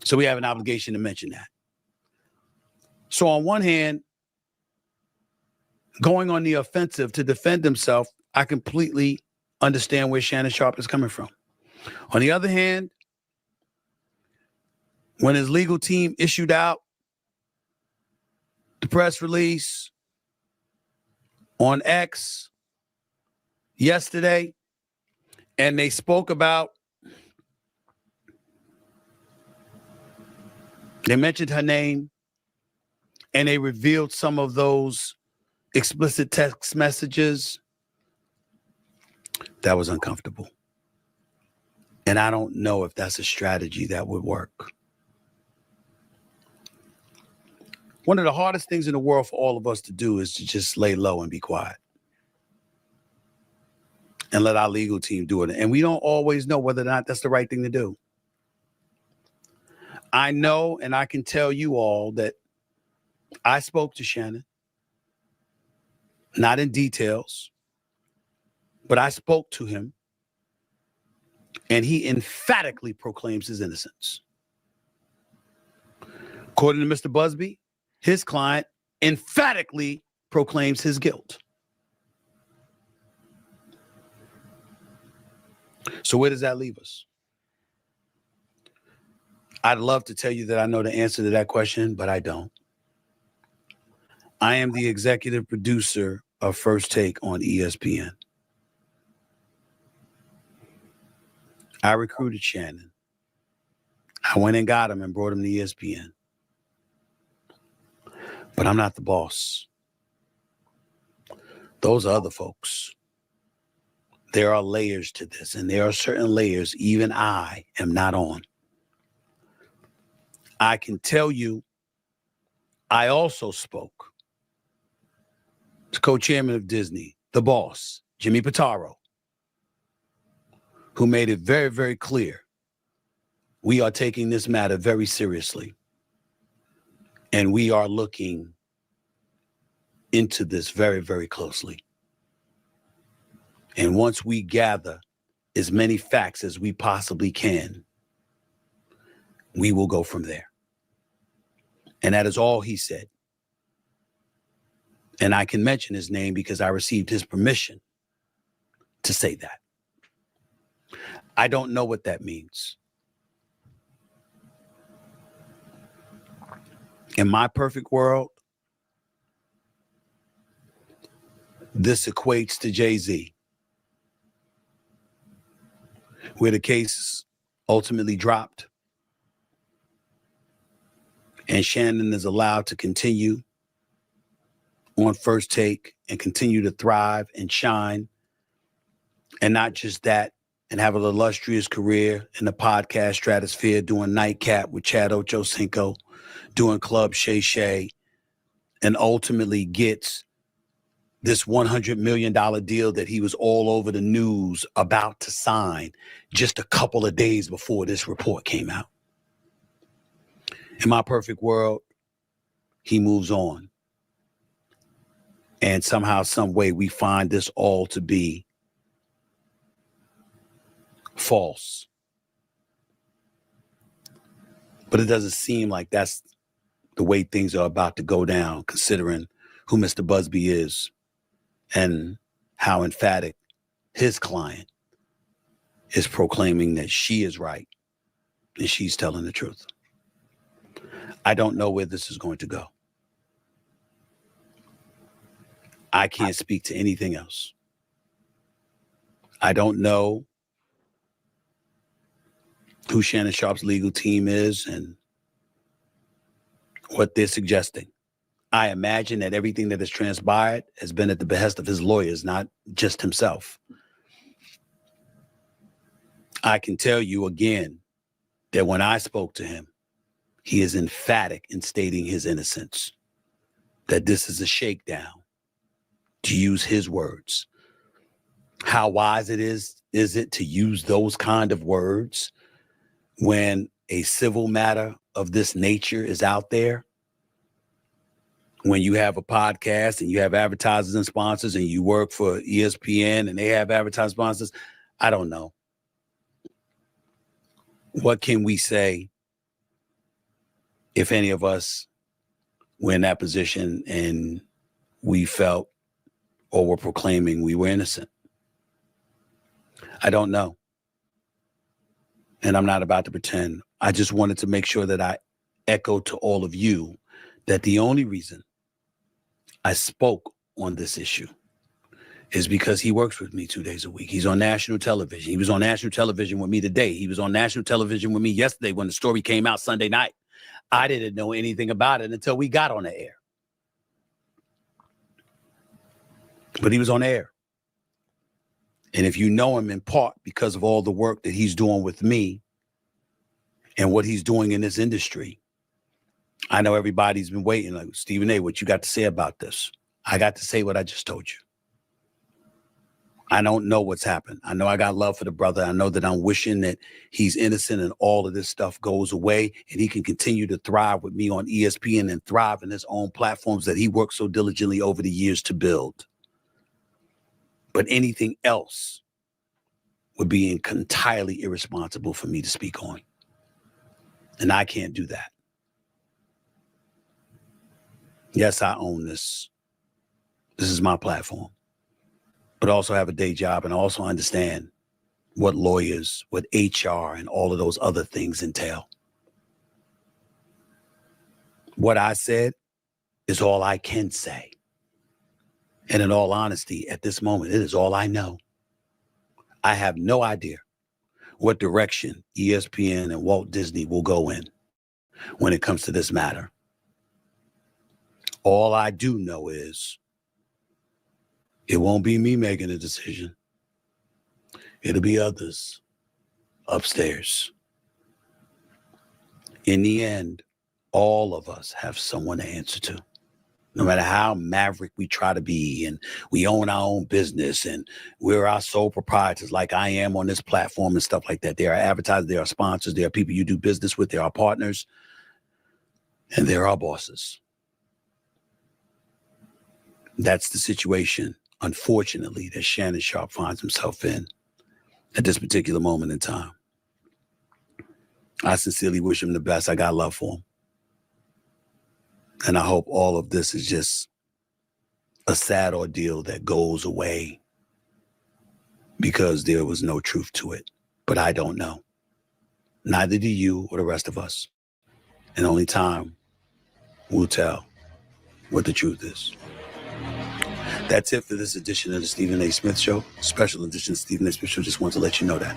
So we have an obligation to mention that. So on one hand, going on the offensive to defend himself, I completely understand where Shannon Sharpe is coming from. On the other hand, when his legal team issued out the press release on X yesterday, and they spoke about They mentioned her name, and they revealed some of those explicit text messages. That was uncomfortable. And I don't know if that's a strategy that would work. One of the hardest things in the world for all of us to do is to just lay low and be quiet. And let our legal team do it. And we don't always know whether or not that's the right thing to do. I know, and I can tell you all that I spoke to Shannon, not in details, but I spoke to him, and he emphatically proclaims his innocence. According to Mr. Busby, his client emphatically proclaims his guilt. So where does that leave us? I'd love to tell you that I know the answer to that question, but I don't. I am the executive producer of First Take on ESPN. I recruited Shannon. I went and got him and brought him to ESPN. But I'm not the boss. Those are other folks. There are layers to this, and there are certain layers even I am not on. I can tell you, I also spoke to co-chairman of Disney, the boss, Jimmy Pitaro, who made it very, very clear we are taking this matter very seriously, and we are looking into this very, very closely. And once we gather as many facts as we possibly can, we will go from there. And that is all he said. And I can mention his name because I received his permission to say that. I don't know what that means. In my perfect world, this equates to Jay-Z, where the case ultimately dropped and Shannon is allowed to continue on First Take and continue to thrive and shine. And not just that, and have an illustrious career in the podcast stratosphere, doing Nightcap with Chad Ochocinco, doing Club Shay Shay, and ultimately gets this $100 million deal that he was all over the news about to sign just a couple of days before this report came out. In my perfect world, he moves on. And somehow, some way, we find this all to be false. But it doesn't seem like that's the way things are about to go down, considering who Mr. Busby is and how emphatic his client is proclaiming that she is right and she's telling the truth. I don't know where this is going to go. I can't speak to anything else. I don't know who Shannon Sharpe's legal team is and what they're suggesting. I imagine that everything that has transpired has been at the behest of his lawyers, not just himself. I can tell you again that when I spoke to him, he is emphatic in stating his innocence, that this is a shakedown, to use his words. How wise is it to use those kind of words when a civil matter of this nature is out there? When you have a podcast and you have advertisers and sponsors and you work for ESPN and they have advertising sponsors, I don't know. What can we say if any of us were in that position and we felt or were proclaiming we were innocent? I don't know. And I'm not about to pretend. I just wanted to make sure that I echo to all of you that the only reason I spoke on this issue is because he works with me 2 days a week. He's on national television. He was on national television with me today. He was on national television with me yesterday when the story came out Sunday night. I didn't know anything about it until we got on the air. But he was on air. And if you know him in part because of all the work that he's doing with me and what he's doing in this industry, I know everybody's been waiting. Like, Stephen A., what you got to say about this? I got to say what I just told you. I don't know what's happened. I know I got love for the brother. I know that I'm wishing that he's innocent and all of this stuff goes away and he can continue to thrive with me on ESPN and thrive in his own platforms that he worked so diligently over the years to build. But anything else would be entirely irresponsible for me to speak on. And I can't do that. Yes, I own this. This is my platform. But I also have a day job and I also understand what lawyers, what HR, and all of those other things entail. What I said is all I can say. And in all honesty, at this moment, it is all I know. I have no idea what direction ESPN and Walt Disney will go in when it comes to this matter. All I do know is it won't be me making a decision. It'll be others upstairs. In the end, all of us have someone to answer to. No matter how maverick we try to be and we own our own business and we're our sole proprietors like I am on this platform and stuff like that. There are advertisers, there are sponsors, there are people you do business with, there are partners, and there are bosses. That's the situation, unfortunately, that Shannon Sharpe finds himself in at this particular moment in time. I sincerely wish him the best. I got love for him. And I hope all of this is just a sad ordeal that goes away because there was no truth to it. But I don't know. Neither do you or the rest of us. And only time will tell what the truth is. That's it for this edition of the Stephen A. Smith Show. Special edition of Stephen A. Smith Show. Just want to let you know that.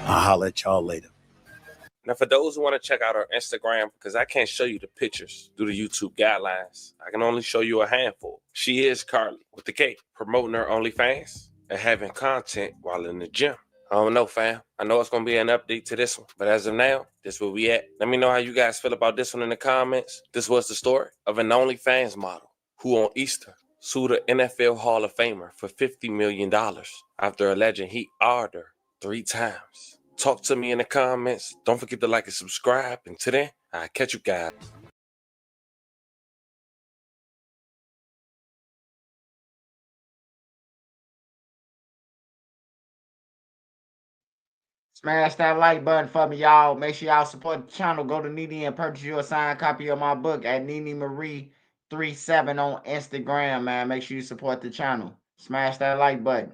I'll holler at y'all later. Now, for those who want to check out our Instagram, because I can't show you the pictures due to YouTube guidelines, I can only show you a handful. She is Carly with the K, promoting her OnlyFans and having content while in the gym. I don't know, fam. I know it's going to be an update to this one, but as of now, this where we at. Let me know how you guys feel about this one in the comments. This was the story of an OnlyFans model who on Easter sued an NFL Hall of Famer for $50 million after alleging he oured her 3 times. Talk to me in the comments. Don't forget to like and subscribe. And till then, I'll catch you guys. Smash that like button for me, y'all. Make sure y'all support the channel. Go to Nene and purchase your signed copy of my book at Nene Marie 37 on Instagram, man. Make sure you support the channel. Smash that like button.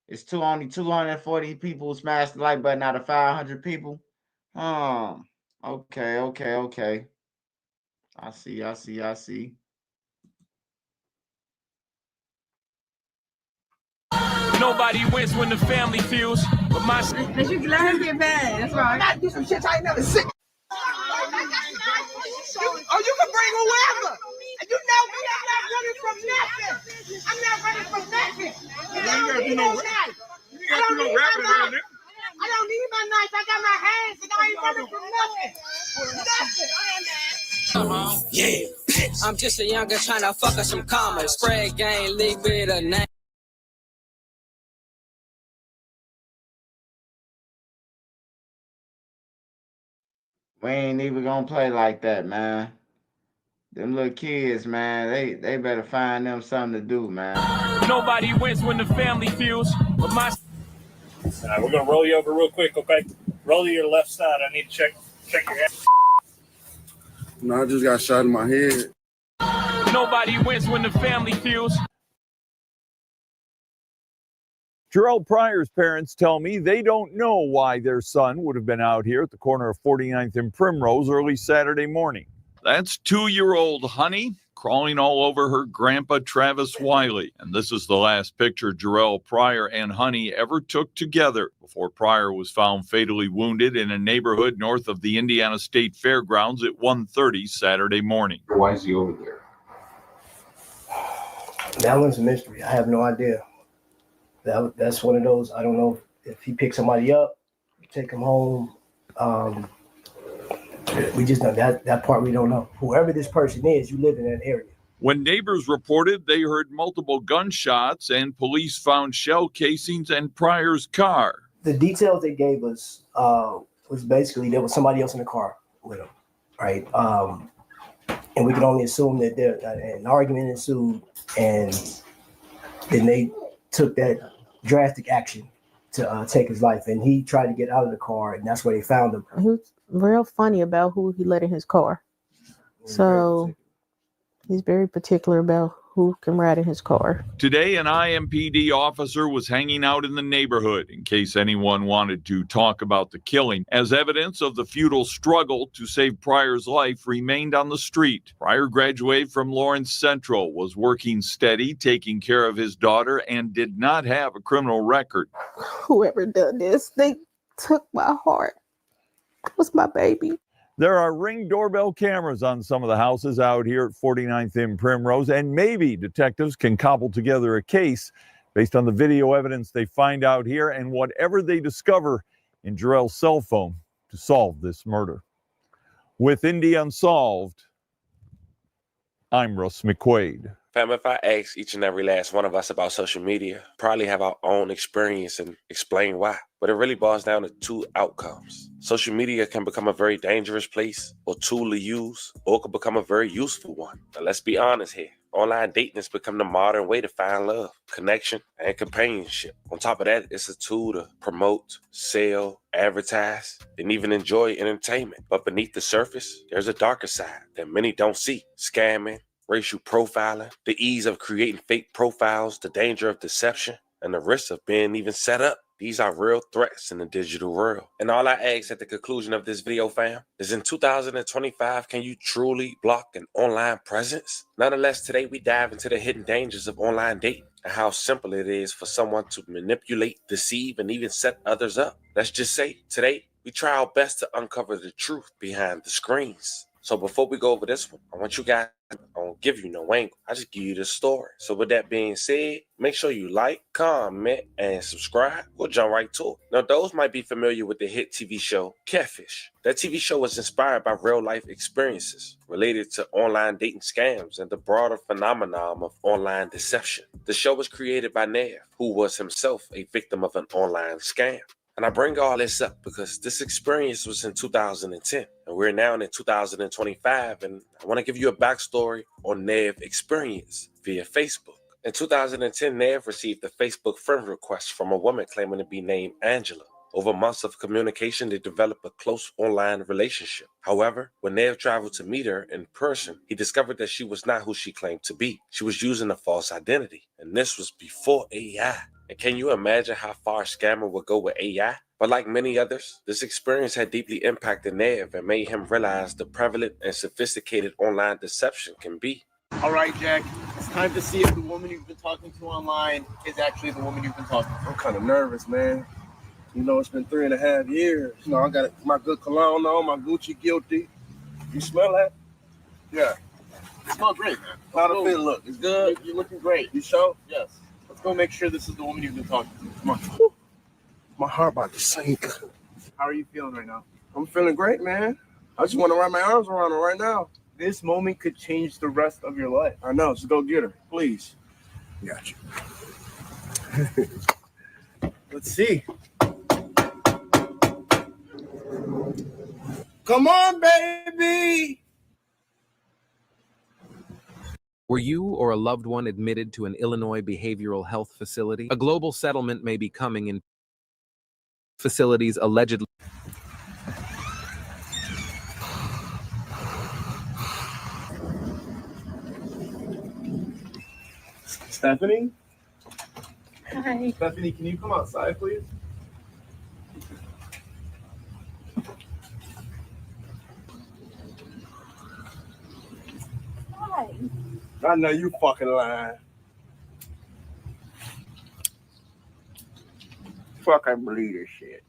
It's only 240 people who smashed the like button out of 500 people. Okay. I see. Nobody wins when the family feels. But my Let you let him get bad. That's right. I do some shit I ain't never seen. You can bring whoever. You know me, I'm not running from nothing. You gotta do no rapping. I don't need my knife. I got my hands and I ain't running from nothing. Yeah. I'm just a younger trying to fuck up some commas. Spread game, league with a name. We ain't even gonna play like that, man. Them little kids, man, they better find them something to do, man. Nobody wins when the family feels. But my we're gonna roll you over real quick, okay? Roll to your left side. I need to check your head. No, I just got shot in my head. Nobody wins when the family feels. Gerald Pryor's parents tell me they don't know why their son would have been out here at the corner of 49th and Primrose early Saturday morning. That's 2-year-old Honey crawling all over her grandpa, Travis Wiley. And this is the last picture Jarrell Pryor and Honey ever took together before Pryor was found fatally wounded in a neighborhood north of the Indiana State Fairgrounds at 1:30 Saturday morning. Why is he over there? That one's a mystery. I have no idea. That's one of those. I don't know if he picks somebody up, take him home. We just know that part we don't know. Whoever this person is, you live in that area. When neighbors reported they heard multiple gunshots and police found shell casings in Pryor's car. The details they gave us was basically there was somebody else in the car with him, right? And we can only assume that an argument ensued, and then they took that drastic action to take his life. And he tried to get out of the car, and that's where they found him. He was real funny about who he let in his car. So he's very particular about who can ride in his car. Today, an IMPD officer was hanging out in the neighborhood in case anyone wanted to talk about the killing, as evidence of the futile struggle to save Pryor's life remained on the street. Pryor graduated from Lawrence Central, was working steady, taking care of his daughter, and did not have a criminal record. Whoever done this, they took my heart. It was my baby. There are Ring doorbell cameras on some of the houses out here at 49th and Primrose, and maybe detectives can cobble together a case based on the video evidence they find out here and whatever they discover in Jarrell's cell phone to solve this murder. With Indy Unsolved, I'm Russ McQuaid. Fam, if I ask each and every last one of us about social media, probably have our own experience and explain why. But it really boils down to two outcomes. Social media can become a very dangerous place or tool to use, or it can become a very useful one. Now, let's be honest here. Online dating has become the modern way to find love, connection, and companionship. On top of that, it's a tool to promote, sell, advertise, and even enjoy entertainment. But beneath the surface, there's a darker side that many don't see. Scamming, racial profiling, the ease of creating fake profiles, the danger of deception, and the risk of being even set up. These are real threats in the digital world. And all I ask at the conclusion of this video, fam, is in 2025, can you truly block an online presence? Nonetheless, today we dive into the hidden dangers of online dating and how simple it is for someone to manipulate, deceive, and even set others up. Let's just say, today, we try our best to uncover the truth behind the screens. So before we go over this one, I want you guys, I don't give you no angle. I just give you the story. So with that being said, make sure you like, comment, and subscribe. We'll jump right to it. Now, those might be familiar with the hit TV show Catfish. That TV show was inspired by real-life experiences related to online dating scams and the broader phenomenon of online deception. The show was created by Nev, who was himself a victim of an online scam. And I bring all this up because this experience was in 2010, and we're now in 2025, and I want to give you a backstory on Nev's experience via Facebook. In 2010, Nev received a Facebook friend request from a woman claiming to be named Angela. Over months of communication, they developed a close online relationship. However, when Nev traveled to meet her in person, he discovered that she was not who she claimed to be. She was using a false identity, and this was before AI. And can you imagine how far a scammer would go with AI? But like many others, this experience had deeply impacted Nev and made him realize the prevalent and sophisticated online deception can be. All right, Jack, it's time to see if the woman you've been talking to online is actually the woman you've been talking to. I'm kind of nervous, man. You know, it's been 3.5 years. You know, I got my good cologne on, my Gucci Guilty. You smell that? Yeah. You smell great, man. How the fit look? It's good? You're looking great. You sure? Yes. Let's go make sure this is the woman you've been talking to. Come on. Whew. My heart about to sink. How are you feeling right now? I'm feeling great, man. I just want to wrap my arms around her right now. This moment could change the rest of your life. I know, so go get her, please. Got you. Let's see. Come on, baby. Were you or a loved one admitted to an Illinois behavioral health facility? A global settlement may be coming in facilities allegedly. Stephanie? Hi. Stephanie, can you come outside, please? Hi. I know you fucking lying. Fuck, I believe this shit.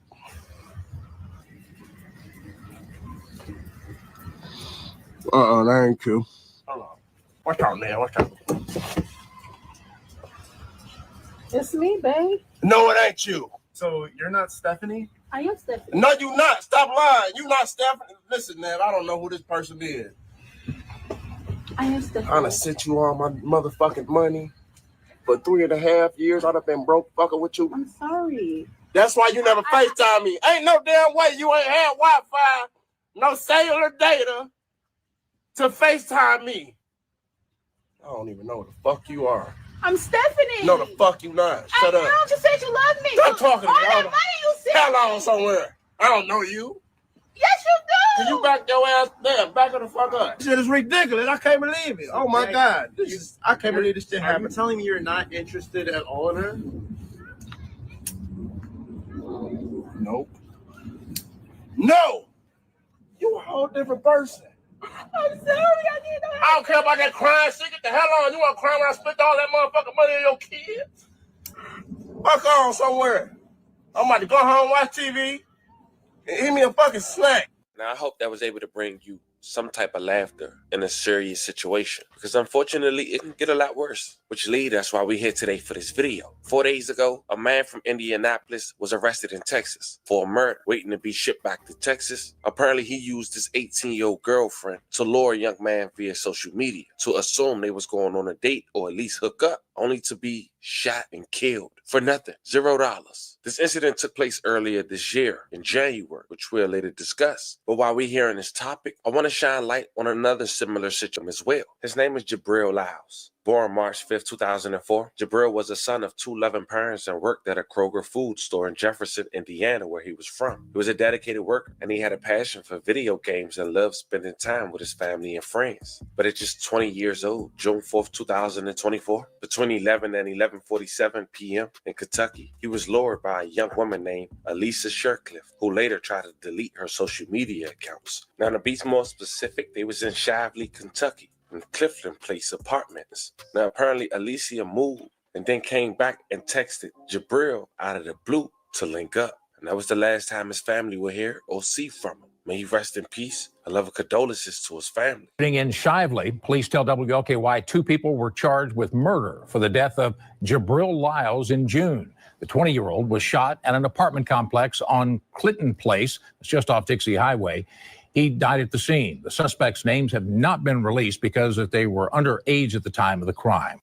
That ain't true. Hold on. What's up, man? What's up? It's me, babe. No, it ain't you. So you're not Stephanie? I am Stephanie. No, you not. Stop lying. You not Stephanie. Listen, man, I don't know who this person is. I am Stephanie. I done sent you all my motherfucking money. For 3.5 years, I'd have been broke fucking with you. I'm sorry. That's why you never FaceTime me. Ain't no damn way you ain't had Wi-Fi, no cellular data to FaceTime me. I don't even know what the fuck you are. I'm Stephanie. No, the fuck you not. Shut up. I just said you love me. Stop talking to me. All that money you sent Hell me. on somewhere. I don't know you. Yes, you do. Can you back your ass there? Back her the fuck up. This shit is ridiculous. I can't believe it. Oh my God. I can't believe this shit happened. Are you telling me you're not interested at all in her? Nope. No. You a whole different person. I'm sorry. I didn't know. I don't care about that crime shit. Get the hell on. You want to cry when I spent all that motherfucking money on your kids? Fuck on somewhere. I'm about to go home, watch TV, and eat me a fucking snack. Now, I hope that was able to bring you some type of laughter in a serious situation, because unfortunately it can get a lot worse, which leads us why we're here today for this video. 4 days ago, a man from Indianapolis was arrested in Texas for a murder, waiting to be shipped back to Texas. Apparently he used his 18-year-old girlfriend to lure a young man via social media to assume they was going on a date or at least hook up, only to be shot and killed for nothing, $0. This incident took place earlier this year in January, which we'll later discuss. But while we're here on this topic, I want to shine light on another similar situation as well. His name is Jabril Lyles. Born March 5th, 2004, Jabril was the son of two loving parents and worked at a Kroger food store in Jefferson, Indiana, where he was from. He was a dedicated worker, and he had a passion for video games and loved spending time with his family and friends. But at just 20 years old, June 4th, 2024, between 11 and 11:47 p.m. in Kentucky, he was lured by a young woman named Elisa Shercliffe, who later tried to delete her social media accounts. Now, to be more specific, they was in Shively, Kentucky, in Clifton Place apartments. Now, apparently Alicia moved and then came back and texted Jabril out of the blue to link up. And that was the last time his family would hear or see from him. May he rest in peace. I love condolences to his family. In Shively, police tell WLKY 2 people were charged with murder for the death of Jabril Lyles in June. The 20-year-old was shot at an apartment complex on Clinton Place, it's just off Dixie Highway. He died at the scene. The suspects' names have not been released because they were underage at the time of the crime.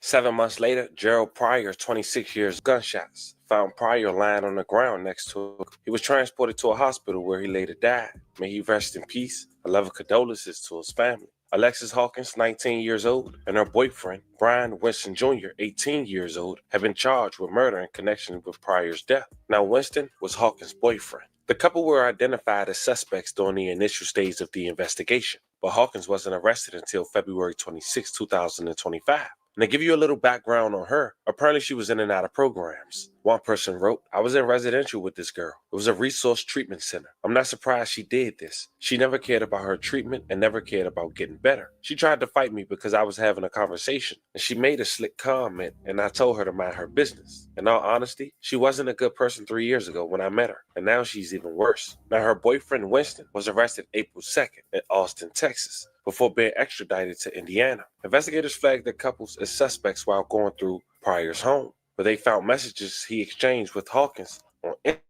7 months later, Gerald Pryor, 26 years, gunshots. Found Pryor lying on the ground next to him. He was transported to a hospital where he later died. May he rest in peace. I love condolences to his family. Alexis Hawkins, 19 years old, and her boyfriend, Brian Winston Jr., 18 years old, have been charged with murder in connection with Pryor's death. Now, Winston was Hawkins' boyfriend. The couple were identified as suspects during the initial stage of the investigation, but Hawkins wasn't arrested until February 26, 2025. And to give you a little background on her, apparently she was in and out of programs. One person wrote, "I was in residential with this girl. It was a resource treatment center. I'm not surprised she did this. She never cared about her treatment and never cared about getting better. She tried to fight me because I was having a conversation, and she made a slick comment, and I told her to mind her business. In all honesty, she wasn't a good person 3 years ago when I met her, and now she's even worse." Now, her boyfriend, Winston, was arrested April 2nd in Austin, Texas, before being extradited to Indiana. Investigators flagged the couples as suspects while going through Pryor's home, where they found messages he exchanged with Hawkins on Instagram.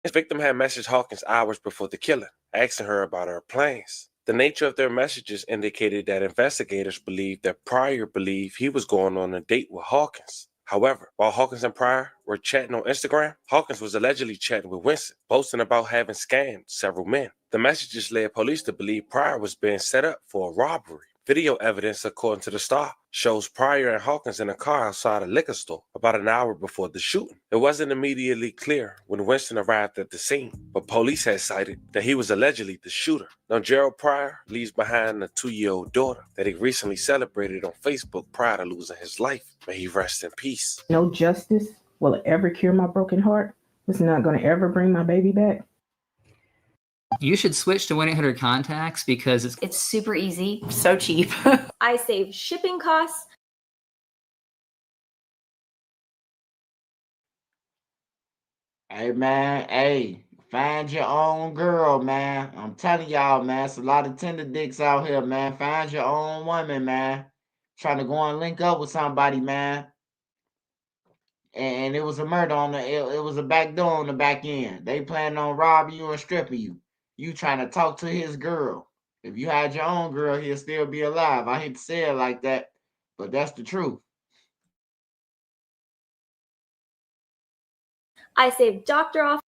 His victim had messaged Hawkins hours before the killing, asking her about her plans. The nature of their messages indicated that investigators believed that Pryor believed he was going on a date with Hawkins. However, while Hawkins and Pryor were chatting on Instagram, Hawkins was allegedly chatting with Winston, boasting about having scammed several men. The messages led police to believe Pryor was being set up for a robbery. Video evidence, according to the Star, shows Pryor and Hawkins in a car outside a liquor store about an hour before the shooting. It wasn't immediately clear when Winston arrived at the scene, but police had cited that he was allegedly the shooter. Now, Gerald Pryor leaves behind a 2-year-old daughter that he recently celebrated on Facebook prior to losing his life. May he rest in peace. No justice will ever cure my broken heart. It's not going to ever bring my baby back. You should switch to 1-800-CONTACTS because it's super easy, so cheap. I save shipping costs. Hey man, hey, find your own girl, man. I'm telling y'all, man, it's a lot of tender dicks out here, man. Find your own woman, man. Trying to go and link up with somebody, man. And it was a murder on the it was a back door on the back end. They planning on robbing you and stripping you. You trying to talk to his girl. If you had your own girl, he'll still be alive. I hate to say it like that, but that's the truth. I save doctor off.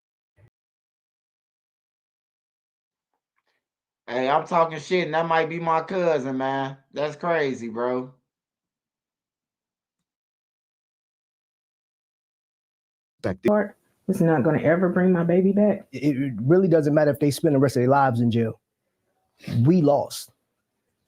Hey, I'm talking shit, and that might be my cousin, man. That's crazy, bro. It's not going to ever bring my baby back. It really doesn't matter if they spend the rest of their lives in jail. We lost,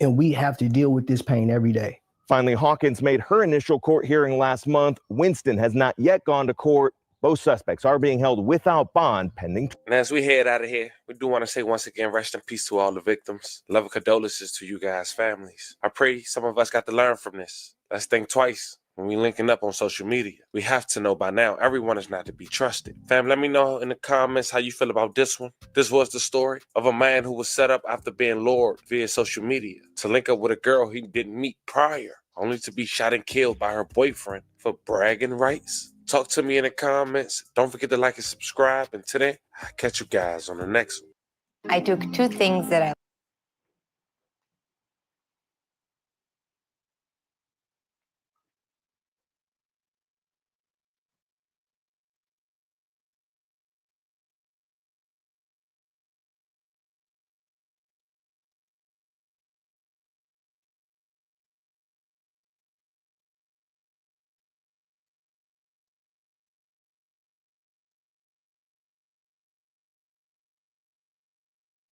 and we have to deal with this pain every day. Finally, Hawkins made her initial court hearing last month. Winston has not yet gone to court. Both suspects are being held without bond pending. And as we head out of here, we do want to say once again, rest in peace to all the victims. Love and condolences to you guys' families. I pray some of us got to learn from this. Let's think twice when we linking up on social media. We have to know by now, everyone is not to be trusted. Fam, let me know in the comments how you feel about this one. This was the story of a man who was set up after being lured via social media to link up with a girl he didn't meet prior, only to be shot and killed by her boyfriend for bragging rights. Talk to me in the comments. Don't forget to like and subscribe. And today, I'll catch you guys on the next one. I took two things that I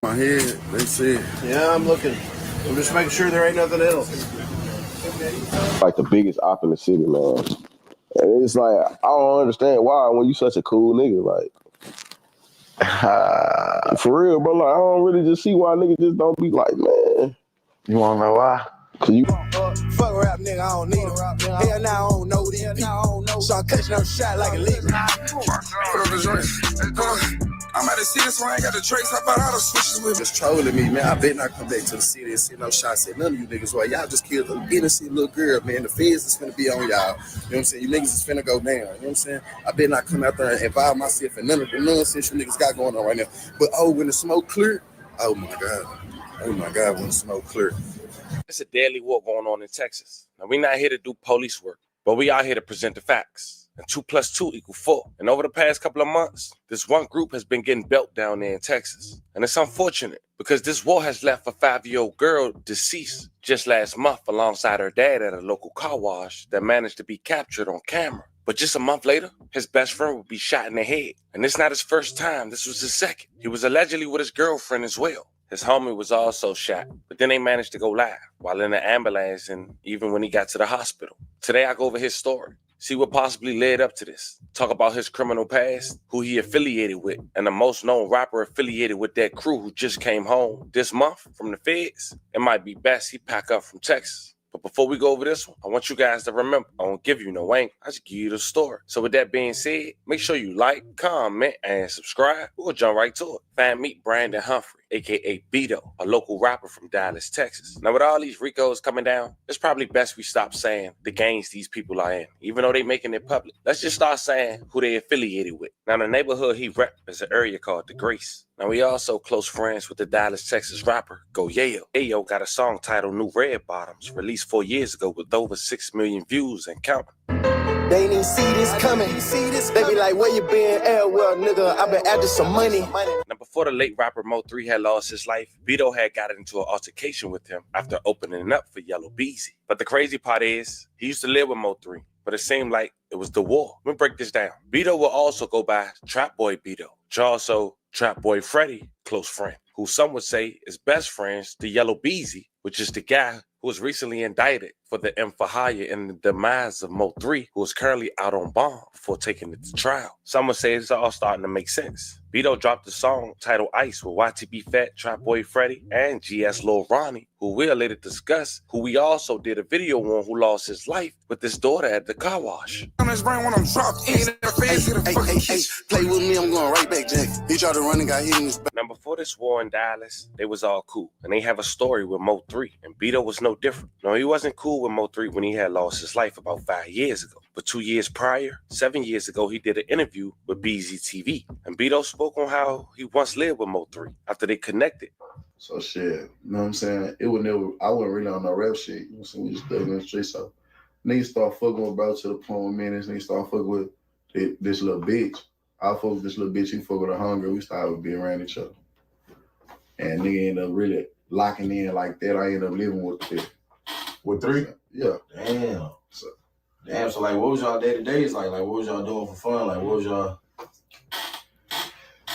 My head, they said. Yeah, I'm looking. I'm just making sure there ain't nothing else. Like the biggest op in the city, man. And it's like, I don't understand why when you such a cool nigga, like, for real, bro, like, I don't really just see why niggas just don't be like, man. You wanna know why? Cause you fuck a rap nigga, I don't need him. Hell now I don't know these people. So I'm catching up shot like a lick. Put up the joint. I'm out of city, so I ain't got the drakes. I bought all the switches with me. Just trolling me, man. I bet not come back to the city and see no shots at none of you niggas. Why y'all just killed an innocent little girl, man. The feds is finna be on y'all. You know what I'm saying? You niggas is finna go down. You know what I'm saying? I bet not come out there and involve myself in none of the nonsense you niggas got going on right now. But when the smoke clear, oh my God. Oh my God, when the smoke clear. It's a deadly war going on in Texas. Now, we're not here to do police work, but we are here to present the facts. And 2 + 2 = 4. And over the past couple of months, this one group has been getting built down there in Texas. And it's unfortunate because this war has left a 5-year-old girl deceased just last month alongside her dad at a local car wash that managed to be captured on camera. But just a month later, his best friend would be shot in the head. And this is not his first time. This was his second. He was allegedly with his girlfriend as well. His homie was also shot, but then they managed to go live while in the ambulance and even when he got to the hospital. Today, I go over his story, see what possibly led up to this, talk about his criminal past, who he affiliated with, and the most known rapper affiliated with that crew who just came home this month from the feds. It might be best he pack up from Texas. But before we go over this one, I want you guys to remember, I won't give you no wank. I just give you the story. So with that being said, make sure you like, comment, and subscribe. We'll jump right to it. Fan meet Brandon Humphrey, a.k.a. Beto, a local rapper from Dallas, Texas. Now with all these Ricos coming down, it's probably best we stop saying the gangs these people are in, even though they making it public. Let's just start saying who they affiliated with. Now the neighborhood he rep is an area called The Grace. Now we also close friends with the Dallas, Texas rapper Go Yayo. Yayo got a song titled New Red Bottoms, released 4 years ago with over 6 million views and counting. They ain't even see this coming. They be like, where you been? Well, nigga, I been after some money. Now, before the late rapper Mo3 had lost his life, Beto had got into an altercation with him after opening up for Yellow Beezy. But the crazy part is, he used to live with Mo3, but it seemed like it was the war. Let me break this down. Beto will also go by Trap Boy Beto, which also Trap Boy Freddy, close friend, who some would say is best friends to Yellow Beezy, which is the guy who was recently indicted for the M for hire and the demise of Mo 3, who is currently out on bond before taking it to trial. Some would say it's all starting to make sense. Vito dropped the song titled Ice with YTB Fat, Trap Boy Freddy, and GS Lil Ronnie, who we'll later discuss, who we also did a video on, who lost his life with his daughter at the car wash. Play with me, I'm going right back, Jack. He tried to run and got hit in his back. Now, before this war in Dallas, they was all cool, and they have a story with Mo 3, and Vito was no different. No, he wasn't cool with Mo 3 when he had lost his life about 5 years ago. But 2 years prior, 7 years ago, he did an interview with BZTV, and Vito spoke on how he once lived with Mo 3 after they connected. So shit, you know what I'm saying? It would never, I wasn't really on no rap shit. You know what I'm saying? We just stuck in the street. So niggas start fucking with bro to the point where man, this nigga start fucking with this little bitch. I fuck with this little bitch, he fuck with a hunger. We started being around each other. And nigga ended up really locking in like that. I ended up living with it. With 3? Yeah. Damn. So like what was y'all day-to-days like? Like what was y'all doing for fun? Like what was y'all?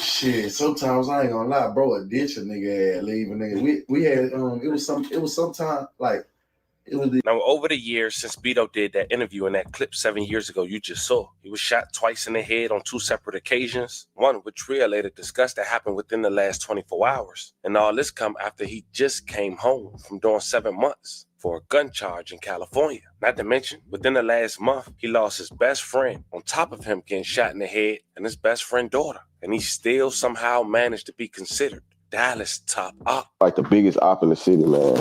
Shit, sometimes I ain't gonna lie, bro, a ditch a nigga had leaving nigga. We had it was sometime like it was Now, over the years since Vito did that interview in that clip 7 years ago you just saw, he was shot twice in the head on 2 separate occasions. One, which we later discussed, that happened within the last 24 hours. And all this come after he just came home from doing 7 months for a gun charge in California. Not to mention, within the last month, he lost his best friend on top of him getting shot in the head and his best friend daughter. And he still somehow managed to be considered Dallas top op. Like the biggest op in the city, man.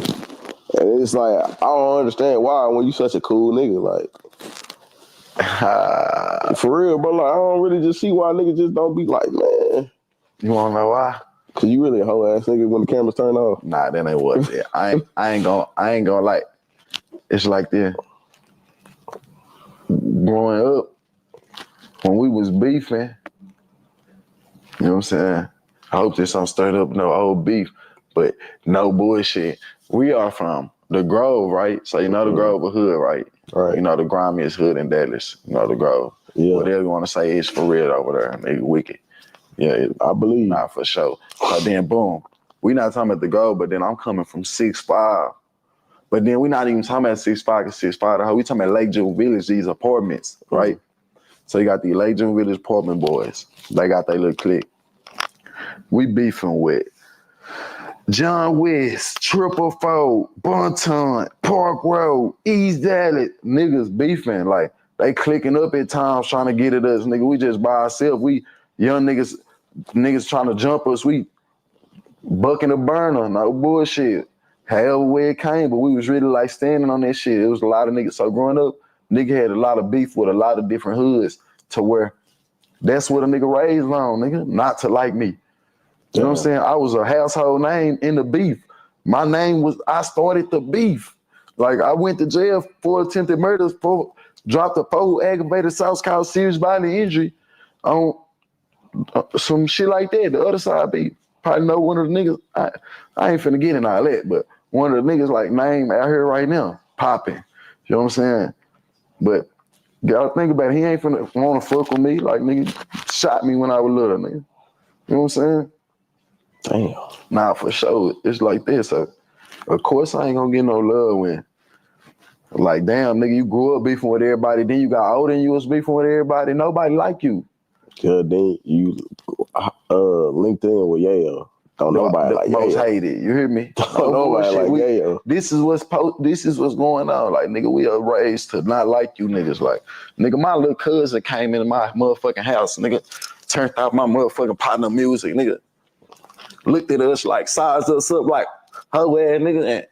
And it's like, I don't understand why when you such a cool nigga, like, for real, bro, like, I don't really just see why niggas just don't be like, man. You wanna know why? Cause you really a whole ass nigga when the cameras turn off. Nah, that ain't what it is. I ain't gonna like, it's like this. Growing up, when we was beefing, you know what I'm saying? I hope there's some stirred up, no old beef, but no bullshit. We are from the Grove, right? So you know the Grove, a hood, right? Right. You know the grimiest hood in Dallas. You know the Grove. Yeah. Whatever you want to say is for real over there. Nigga, wicked. Yeah, I believe. Nah, for sure. So then, boom. We not talking about the Grove, but then I'm coming from 6'5". But then we not even talking about 6'5" and 6'5". We talking about Lake June Village, these apartments, right? So you got the Lake June Village apartment boys. They got their little clique. We beefing with John West, 444, Bunton, Park Road, East Dallas. Niggas beefing. Like, they clicking up at times trying to get at us. Nigga, we just by ourselves. We young niggas trying to jump us. We bucking a burner. No bullshit. However way it came, but we was really like standing on that shit. It was a lot of niggas. So growing up, nigga had a lot of beef with a lot of different hoods to where that's what a nigga raised on, nigga. Not to like me. You know what I'm saying? I was a household name in the beef. My name was, I started the beef. Like, I went to jail for attempted murders, dropped a 4 aggravated assaults called serious bodily injury on some shit like that. The other side beef. Probably know one of the niggas, I ain't finna get in all that, but one of the niggas like name out here right now, popping. You know what I'm saying? But you gotta think about it. He ain't finna wanna fuck with me. Like, nigga shot me when I was little, nigga. You know what I'm saying? Damn. Nah, for sure. It's like this. So, of course, I ain't gonna get no love when, like, damn, nigga, you grew up beefing with everybody. Then you got older and you was beefing with everybody. Nobody like you. Cause then you linked in with Yale. Don't nobody like most Yale. hated. You hear me? Don't nobody like Yale. This is what's going on. Like, nigga, we are raised to not like you niggas. Like, nigga, my little cousin came into my motherfucking house. Nigga, turned out my motherfucking partner music. Nigga, looked at us like, sized us up like her ass, nigga, and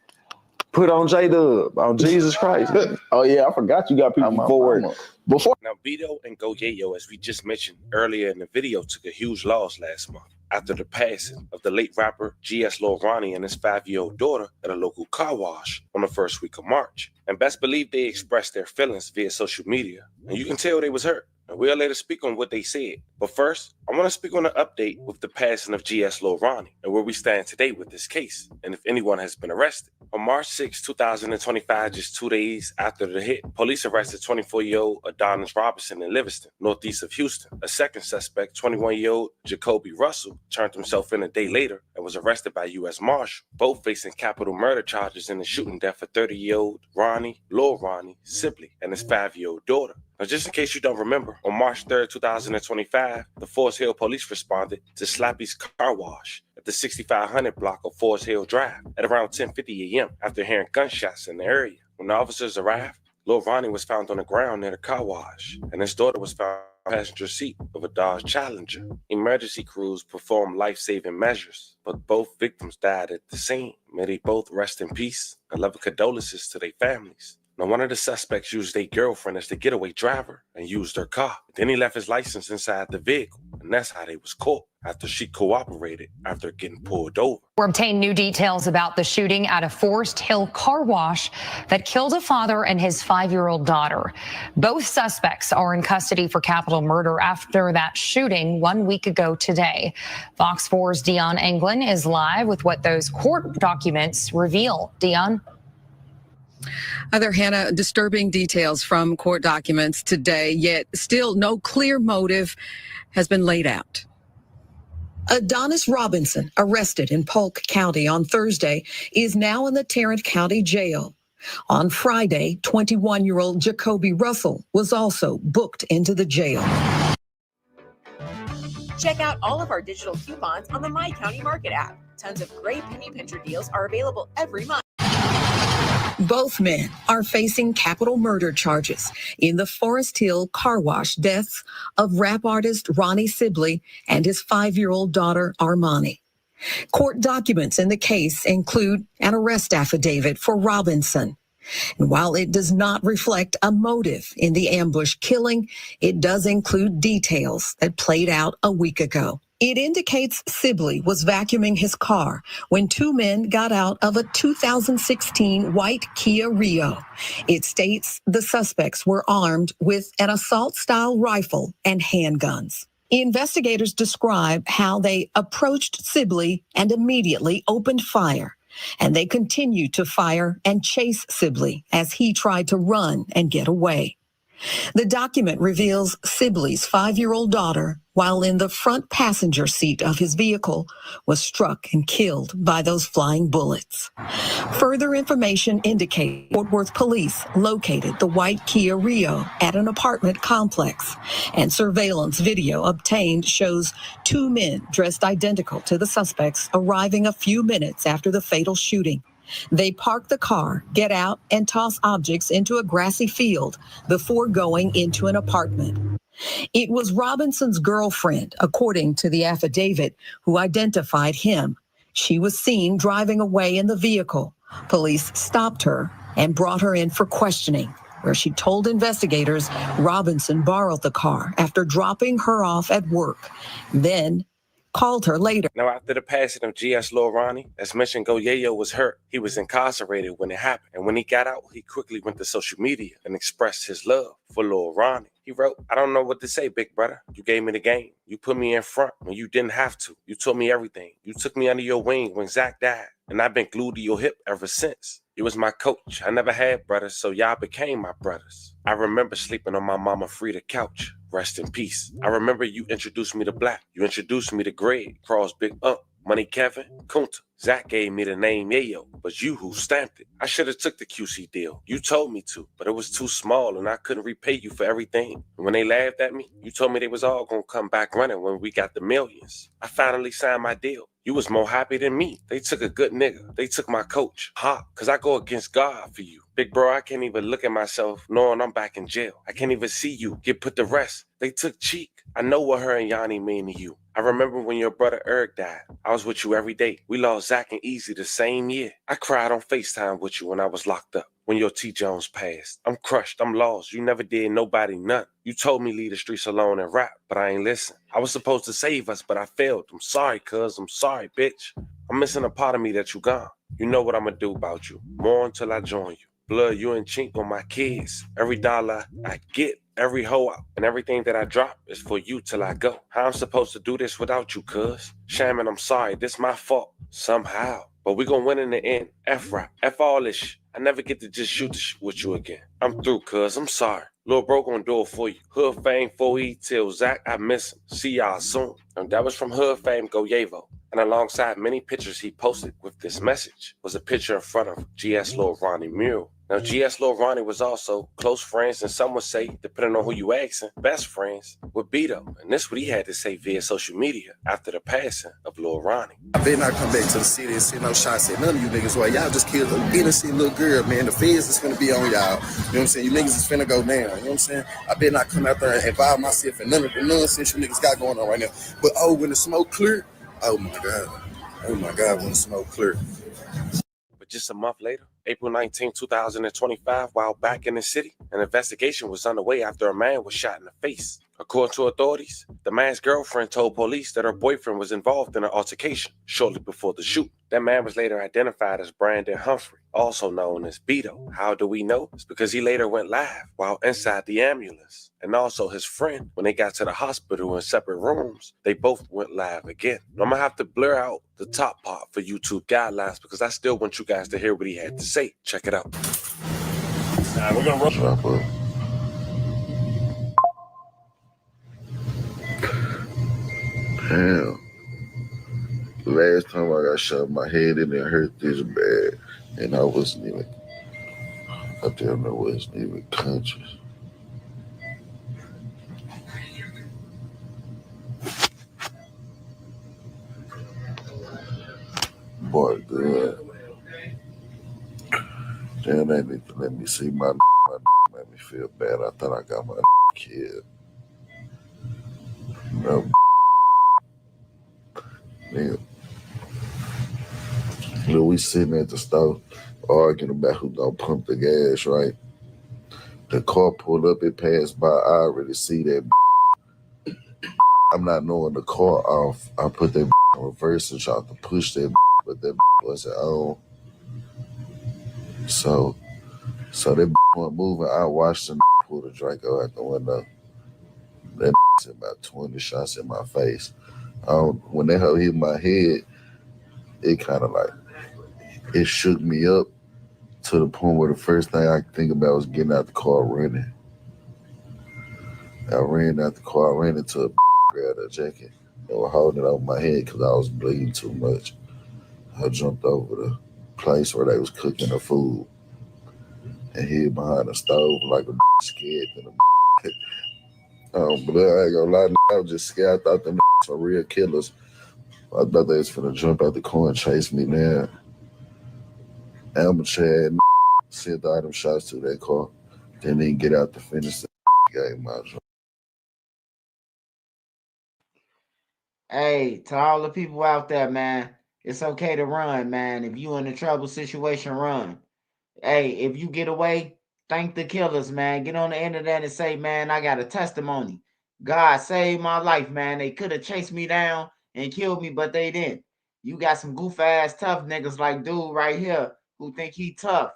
put on J-Dub, on Jesus Christ. Oh yeah, I forgot you got people before. Now, Vito and Go Yayo, as we just mentioned earlier in the video, took a huge loss last month after the passing of the late rapper GS Lil Ronnie and his 5-year-old daughter at a local car wash on the first week of March. And best believe they expressed their feelings via social media, and you can tell they was hurt. And we'll later speak on what they said. But first, I want to speak on the update with the passing of GS Lil Ronnie and where we stand today with this case, and if anyone has been arrested. On March 6, 2025, just 2 days after the hit, police arrested 24-year-old Adonis Robinson in Livingston, northeast of Houston. A second suspect, 21-year-old Jacoby Russell, turned himself in a day later and was arrested by U.S. Marshal, both facing capital murder charges in the shooting death of 30-year-old Lil Ronnie Sibley and his 5-year-old daughter. Now, just in case you don't remember, on March 3rd, 2025, the Forest Hill police responded to Slappy's car wash at the 6500 block of Forest Hill Drive at around 10:50 a.m. after hearing gunshots in the area. When the officers arrived, Lil Ronnie was found on the ground near the car wash, and his daughter was found in the passenger seat of a Dodge Challenger. Emergency crews performed life-saving measures, but both victims died at the scene. May they both rest in peace, and love and condolences to their families. Now, one of the suspects used a girlfriend as the getaway driver and used her car. Then he left his license inside the vehicle, and that's how they was caught, after she cooperated after getting pulled over. We obtained new details about the shooting at a Forest Hill car wash that killed a father and his 5-year-old daughter. Both suspects are in custody for capital murder after that shooting 1 week ago today. Fox 4's Deion Anglin is live with what those court documents reveal. Deion? Hi there, Hannah. Disturbing details from court documents today, yet still no clear motive has been laid out. Adonis Robinson, arrested in Polk County on Thursday, is now in the Tarrant County Jail. On Friday, 21-year-old Jacoby Russell was also booked into the jail. Check out all of our digital coupons on the My County Market app. Tons of great penny pincher deals are available every month. Both men are facing capital murder charges in the Forest Hill car wash deaths of rap artist Ronnie Sibley and his 5-year-old daughter Armani. Court documents in the case include an arrest affidavit for Robinson. And while it does not reflect a motive in the ambush killing, it does include details that played out a week ago. It indicates Sibley was vacuuming his car when two men got out of a 2016 white Kia Rio. It states the suspects were armed with an assault-style rifle and handguns. Investigators describe how they approached Sibley and immediately opened fire. And they continued to fire and chase Sibley as he tried to run and get away. The document reveals Sibley's 5-year-old daughter, while in the front passenger seat of his vehicle, was struck and killed by those flying bullets. Further information indicates Fort Worth police located the white Kia Rio at an apartment complex, and surveillance video obtained shows two men dressed identical to the suspects arriving a few minutes after the fatal shooting. They park the car, get out, and toss objects into a grassy field before going into an apartment. It was Robinson's girlfriend, according to the affidavit, who identified him. She was seen driving away in the vehicle. Police stopped her and brought her in for questioning, where she told investigators Robinson borrowed the car after dropping her off at work, then called her later. Now, after the passing of G.S. Lil Ronnie, as mentioned, Go Yayo was hurt. He was incarcerated when it happened. And when he got out, he quickly went to social media and expressed his love for Lil Ronnie. He wrote, "I don't know what to say, big brother. You gave me the game. You put me in front when you didn't have to. You told me everything. You took me under your wing when Zach died. And I've been glued to your hip ever since. You was my coach. I never had brothers, so y'all became my brothers. I remember sleeping on my mama Frida couch. Rest in peace. I remember you introduced me to Black. You introduced me to Greg, Cross, Big Money Kevin, Kunta. Zach gave me the name Yayo, but you who stamped it. I should have took the QC deal. You told me to, but it was too small and I couldn't repay you for everything. And when they laughed at me, you told me they was all gonna come back running when we got the millions. I finally signed my deal. You was more happy than me. They took a good nigga. They took my coach. Cause I go against God for you. Big bro, I can't even look at myself knowing I'm back in jail. I can't even see you get put to rest. They took Cheek. I know what her and Yanni mean to you. I remember when your brother Eric died. I was with you every day. We lost Zach and Easy the same year. I cried on FaceTime with you when I was locked up. When your T. Jones passed. I'm crushed. I'm lost. You never did nobody nothing. You told me leave the streets alone and rap, but I ain't listen. I was supposed to save us, but I failed. I'm sorry, cuz. I'm sorry, bitch. I'm missing a part of me that you gone. You know what I'm gonna do about you. More until I join you. Blood, you and Chink on my kids. Every dollar I get, every hoe out, and everything that I drop is for you till I go. How I'm supposed to do this without you, cuz? Shaman, I'm sorry. This my fault. Somehow. But we gonna win in the end. F-rap, F all this shit. I never get to just shoot the shit with you again. I'm through, cuz. I'm sorry. Lil' bro gonna do it for you. Hood Fame 4E till Zach, I miss him. See y'all soon. And that was from Hood Fame Go Yevo. And alongside many pictures he posted with this message was a picture in front of GS Lil Ronnie mural. Now, GS Lil Ronnie was also close friends, and some would say, depending on who you asking, best friends with Beto. And this what he had to say via social media after the passing of Lil Ronnie. I better not come back to the city and see no shots at none of you niggas. Why y'all just killed an innocent little girl, man. The feds is finna be on y'all. You know what I'm saying? You niggas is finna go down. You know what I'm saying? I better not come out there and involve myself in none of the nonsense you niggas got going on right now. But when the smoke clear, oh my God, when the smoke clear. But just a month later, April 19, 2025, while back in the city, an investigation was underway after a man was shot in the face. According to authorities, the man's girlfriend told police that her boyfriend was involved in an altercation shortly before the shoot. That man was later identified as Brandon Humphrey, also known as Beto. How do we know? It's because he later went live while inside the ambulance. And also his friend, when they got to the hospital in separate rooms, they both went live again. I'm gonna have to blur out the top part for YouTube guidelines because I still want you guys to hear what he had to say. Check it out. We're gonna rush up. Damn. Last time I got shot in my head and it hurt this bad. And I wasn't even, I damn near wasn't even conscious. Boy, good. Damn, they need to let me see my made me feel bad. I thought I got my kid. No. Nigga. Look, we sitting at the stove arguing about who gonna pump the gas, right? The car pulled up, it passed by. I already see that. I'm not knowing the car off. I put that in reverse and tried to push that, but that wasn't on. So that wasn't moving. I watched them pull the Draco out the window. That said about 20 shots in my face. When that hoe hit my head, it kind of like, it shook me up to the point where the first thing I could think about was getting out the car running. I ran out the car, ran into a grabbed a jacket and was holding it over my head because I was bleeding too much. I jumped over the place where they was cooking the food and hid behind the stove like a scared than a but I ain't gonna lie, I was just scared. I thought them were real killers. I thought they was finna jump out the car and chase me down. Amber Chad sent the item shots to that car. Then they get out to finish the game. Hey, to all the people out there, man, it's okay to run, man. If you in a trouble situation, run. Hey, if you get away, thank the killers, man. Get on the internet and say, man, I got a testimony. God saved my life, man. They could have chased me down and killed me, but they didn't. You got some goof ass tough niggas like dude right here who think he tough.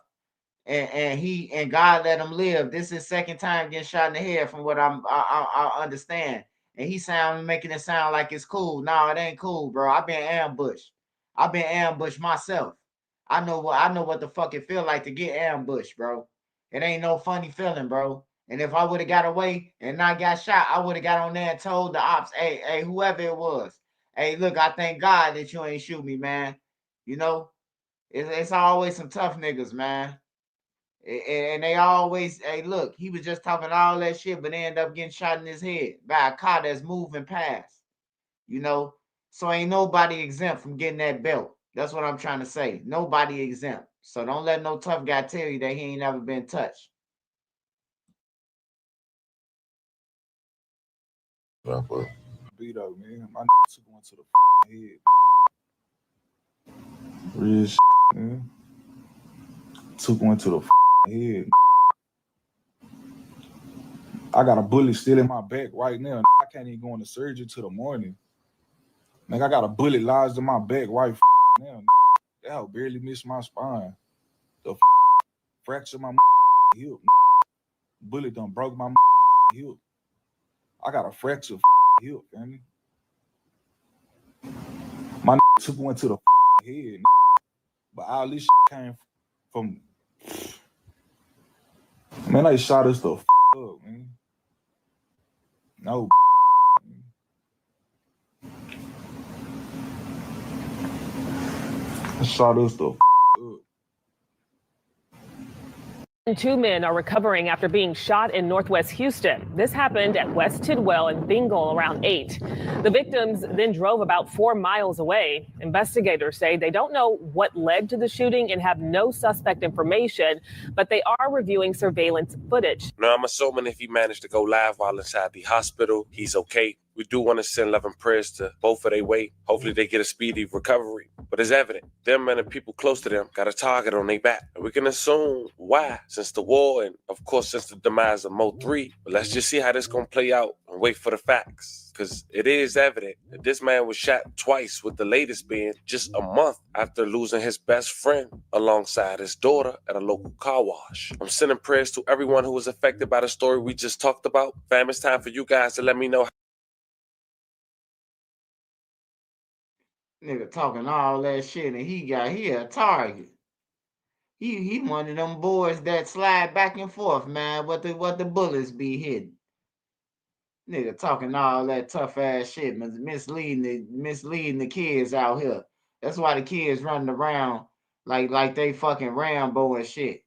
And God let him live. This is second time getting shot in the head from what I understand. And he making it sound like it's cool. No, it ain't cool, bro. I've been ambushed. I've been ambushed myself. I know what the fuck it feel like to get ambushed, bro. It ain't no funny feeling, bro. And if I would have got away and not got shot, I would have got on there and told the ops, hey, whoever it was, hey, look, I thank God that you ain't shoot me, man. You know, it's always some tough niggas, man. And they always, hey, look, he was just talking all that shit, but they end up getting shot in his head by a car that's moving past, you know? So ain't nobody exempt from getting that belt. That's what I'm trying to say. Nobody exempt. So don't let no tough guy tell you that he ain't never been touched. Beto, man. My took one to the head. Real shit, man. Took one to the head. I got a bullet still in my back right now. I can't even go into surgery till the morning. Like, I got a bullet lodged in my back right now. That hoe barely missed my spine. The fracture my hip. Bullet done broke my hip. I got a fracture hip, family. My took one to the head. But all this came from, man, they shot us the up, man. No. They shot us the up. Two men are recovering after being shot in Northwest Houston. This happened at West Tidwell and Bingle around 8. The victims then drove about 4 miles away. Investigators say they don't know what led to the shooting and have no suspect information, but they are reviewing surveillance footage. Now, I'm assuming if he managed to go live while inside the hospital, he's okay. We do want to send love and prayers to both of their way. Hopefully they get a speedy recovery. But it's evident, them and the people close to them got a target on their back. And we can assume why, since the war and, of course, since the demise of Mo 3. But let's just see how this going to play out and wait for the facts. Because it is evident that this man was shot twice, with the latest being just a month after losing his best friend alongside his daughter at a local car wash. I'm sending prayers to everyone who was affected by the story we just talked about. Fam, it's time for you guys to let me know. Nigga talking all that shit, and he a target. He one of them boys that slide back and forth, man. What the bullets be hitting. Nigga talking all that tough ass shit, misleading the kids out here. That's why the kids running around like they fucking Rambo and shit.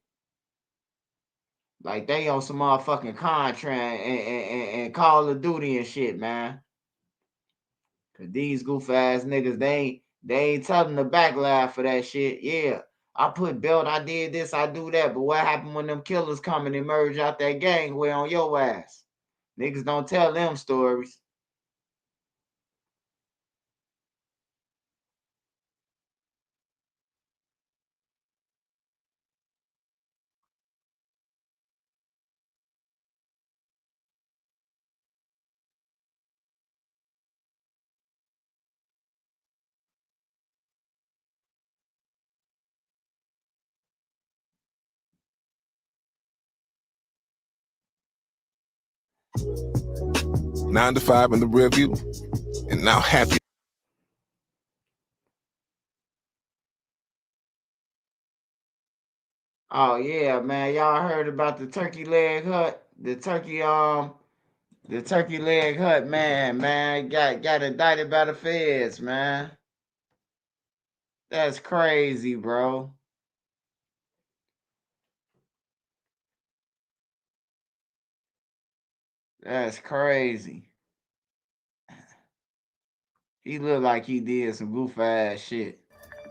Like they on some motherfucking Contra and Call of Duty and shit, man. Cause these goof ass niggas, they ain't telling the backlash for that shit. Yeah, I put belt, I did this, I do that. But what happened when them killers come and emerge out that gangway on your ass? Niggas don't tell them stories. Nine to 5 in the rear view, and now happy. Oh yeah, man. Y'all heard about the turkey leg hut? The turkey leg hut, man, got indicted by the feds, man. That's crazy, bro. That's crazy. He looked like he did some goof ass shit.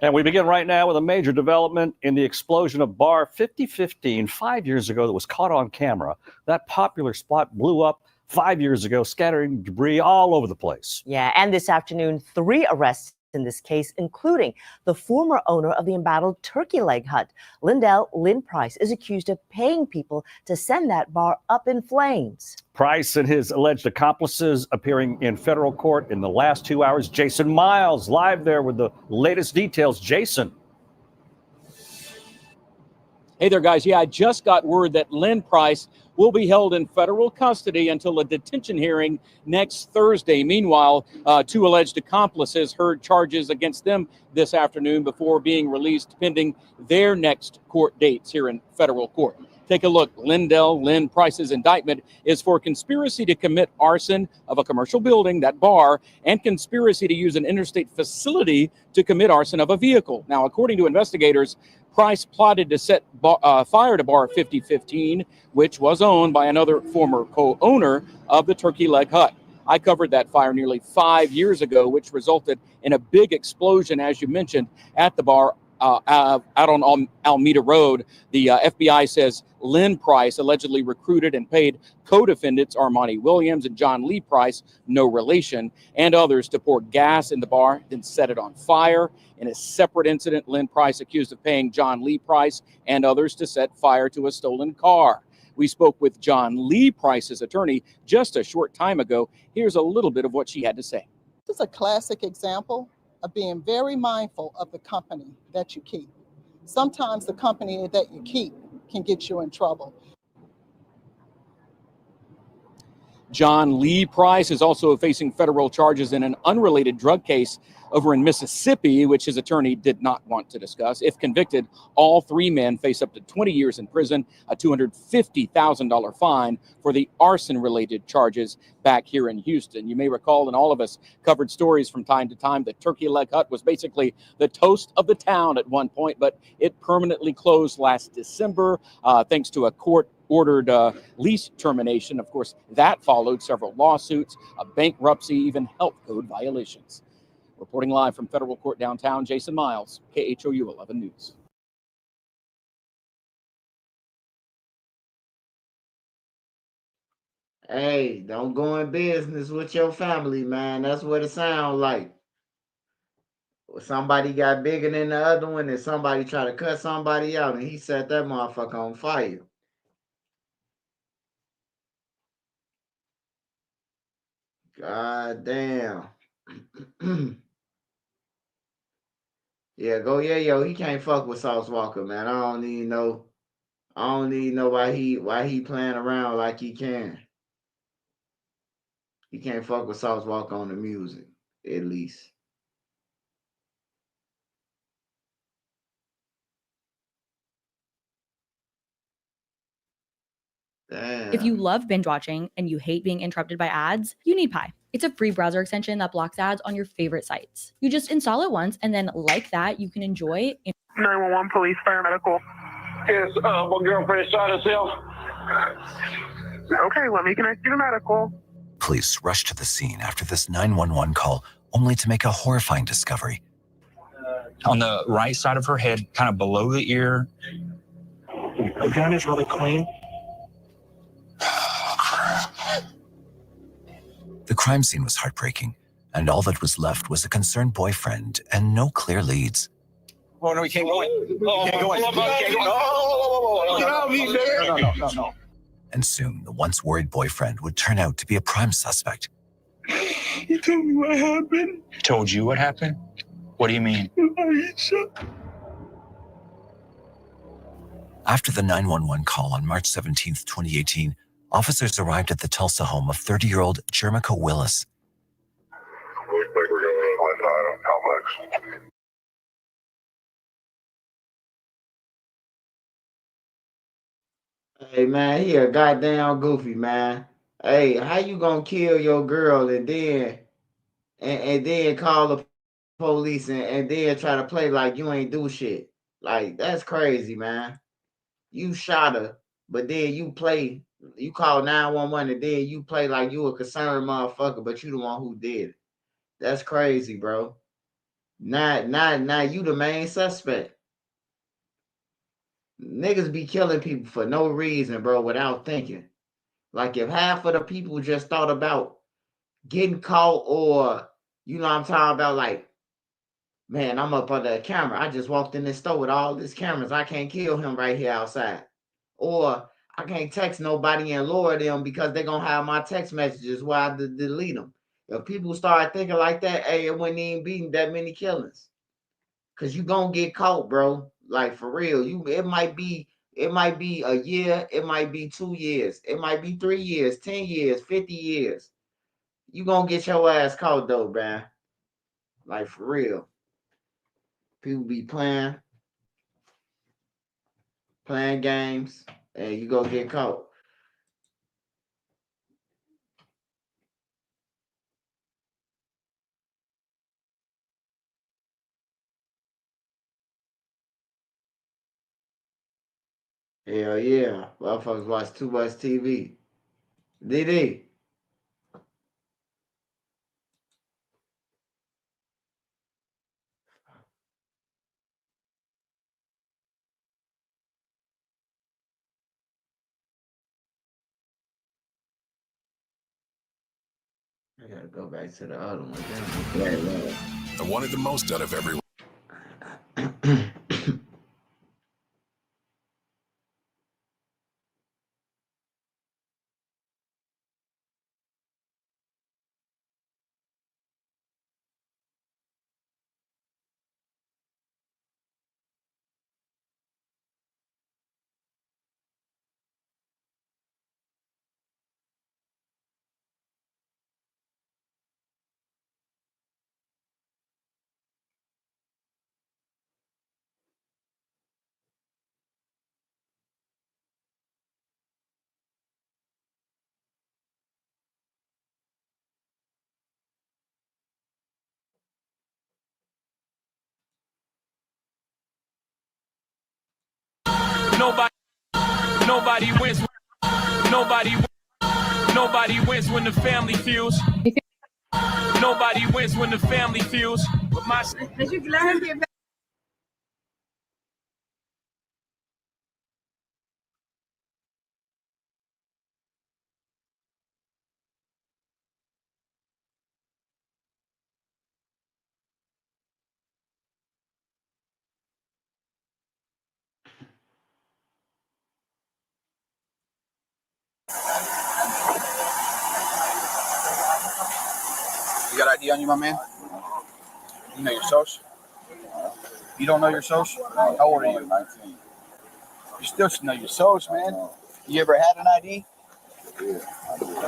And we begin right now with a major development in the explosion of Bar 5015 5 years ago that was caught on camera. That popular spot blew up 5 years ago, scattering debris all over the place. Yeah, and this afternoon, 3 arrests in this case, including the former owner of the embattled turkey leg hut. Lynn Price is accused of paying people to send that bar up in flames. Price and his alleged accomplices appearing in federal court in the last 2 hours. Jason Miles live there with the latest details. Jason. Hey there, guys. Yeah, I just got word that Lynn Price will be held in federal custody until a detention hearing next Thursday. Meanwhile, 2 alleged accomplices heard charges against them this afternoon before being released pending their next court dates here in federal court. Take a look. Lynn Price's indictment is for conspiracy to commit arson of a commercial building, that bar, and conspiracy to use an interstate facility to commit arson of a vehicle. Now, according to investigators, Price plotted to set fire to Bar 5015, which was owned by another former co-owner of the Turkey Leg Hut. I covered that fire nearly 5 years ago, which resulted in a big explosion, as you mentioned, at the bar out on Alameda Road. The FBI says Lynn Price allegedly recruited and paid co-defendants Armani Williams and John Lee Price, no relation, and others to pour gas in the bar, then set it on fire. In a separate incident, Lynn Price accused of paying John Lee Price and others to set fire to a stolen car. We spoke with John Lee Price's attorney just a short time ago. Here's a little bit of what she had to say. This is a classic example of being very mindful of the company that you keep. Sometimes the company that you keep can get you in trouble. John Lee Price is also facing federal charges in an unrelated drug case over in Mississippi, which his attorney did not want to discuss. If convicted, all 3 men face up to 20 years in prison, a $250,000 fine for the arson-related charges back here in Houston. You may recall, and all of us covered stories from time to time, the Turkey Leg Hut was basically the toast of the town at one point, but it permanently closed last December thanks to a court-ordered lease termination. Of course, that followed several lawsuits, a bankruptcy, even health code violations. Reporting live from federal court downtown, Jason Miles, KHOU 11 News. Hey, don't go in business with your family, man. That's what it sounds like. Somebody got bigger than the other one, and somebody tried to cut somebody out, and he set that motherfucker on fire. God damn. Yeah, go yo. He can't fuck with Sauce Walker, man. I don't even know why he playing around like he can. He can't fuck with Sauce Walker on the music, at least. Damn. If you love binge watching and you hate being interrupted by ads, you need Pi. It's a free browser extension that blocks ads on your favorite sites. You just install it once, and then like that, you can enjoy 911 police, fire medical. Yes, my girlfriend shot herself. Okay, let me connect you to medical. Police rushed to the scene after this 911 call, only to make a horrifying discovery. On the right side of her head, kind of below the ear. The gun is really clean. The crime scene was heartbreaking, and all that was left was a concerned boyfriend and no clear leads. Oh, no, we can't go in. We can't go in. Get out of here, No. And soon, the once worried boyfriend would turn out to be a prime suspect. He told me what happened. Told you what happened? What do you mean? After the 911 call on March 17, 2018, officers arrived at the Tulsa home of 30-year-old Jermica Willis. Looks like we're going to find out how much. Hey, man, he a goddamn goofy, man. Hey, how you gonna kill your girl and then call the police and then try to play like you ain't do shit? Like, that's crazy, man. You shot her, but then you call 911 and then you play like you a concerned motherfucker, but you the one who did it. That's crazy, bro. Now you the main suspect. Niggas be killing people for no reason, bro, without thinking. Like, if half of the people just thought about getting caught, or, you know what I'm talking about, like, man, I'm up under a camera. I just walked in this store with all these cameras. I can't kill him right here outside. Or I can't text nobody and lure them because they're going to have my text messages where I delete them. If people start thinking like that, hey, it wouldn't even be that many killings. Because you going to get caught, bro. Like, for real. It might be a year. It might be 2 years. It might be 3 years, 10 years, 50 years. You going to get your ass caught, though, man. Like, for real. People be playing games, and you go get caught. Hell yeah. Motherfuckers watch too much TV. DD. I gotta go back to the other one. I wanted the most out of everyone. Nobody wins. Nobody wins when the family feels. Nobody wins when the family feels. But my You got ID on you, my man? You know your social? You don't know your social? How old are you? 19. You still should know your social, man. You ever had an ID? Yeah.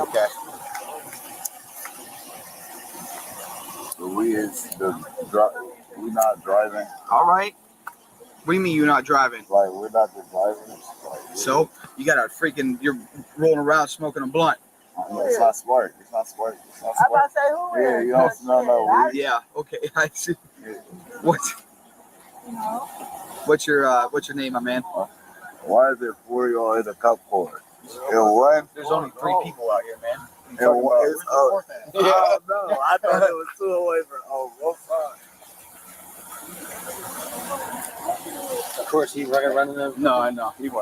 Okay. So we're not driving. All right. What do you mean you're not driving? Like, we're not just driving. Like, so you got a freaking, you're rolling around smoking a blunt. It's not smart. It's not smart. It's not smart. I'm about to say who is. Yeah, you don't smell no weed. Yeah. Okay. I see. Yeah. What's your name, my man? Why is there 4 of y'all in a cup holder? And one. There's only 3 people out here, man. And one is yeah. Oh no, I thought it was 2 away from both sides. Of course, he's running them. No, I know. He's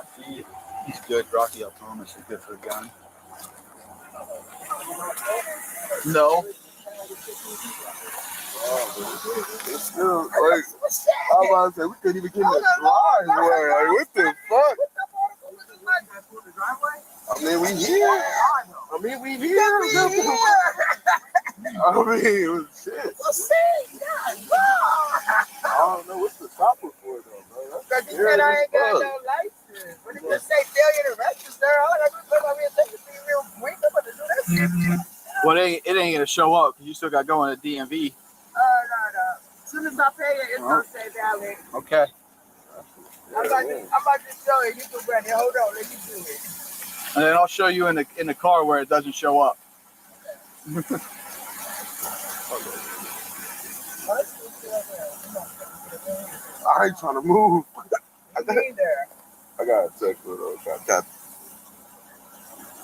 good. Rocky L. Thomas is good for a gun. No. It's still like I was about to say we couldn't even get in the driveway. Like what the fuck? I mean we here. I mean it was shit. I don't know what's the stopper for though, bro. That's you said I ain't got no license. When you say failure to register, all I got to put my take to see real quick. I'm about to do that. Well, it ain't gonna show up because you still got going to DMV. No. As soon as I pay it, it's gonna say valid. Okay. I'm about to show you. You can run it. Hold on, let me do it. And then I'll show you in the car where it doesn't show up. Okay. I ain't trying to move. I got a text with her.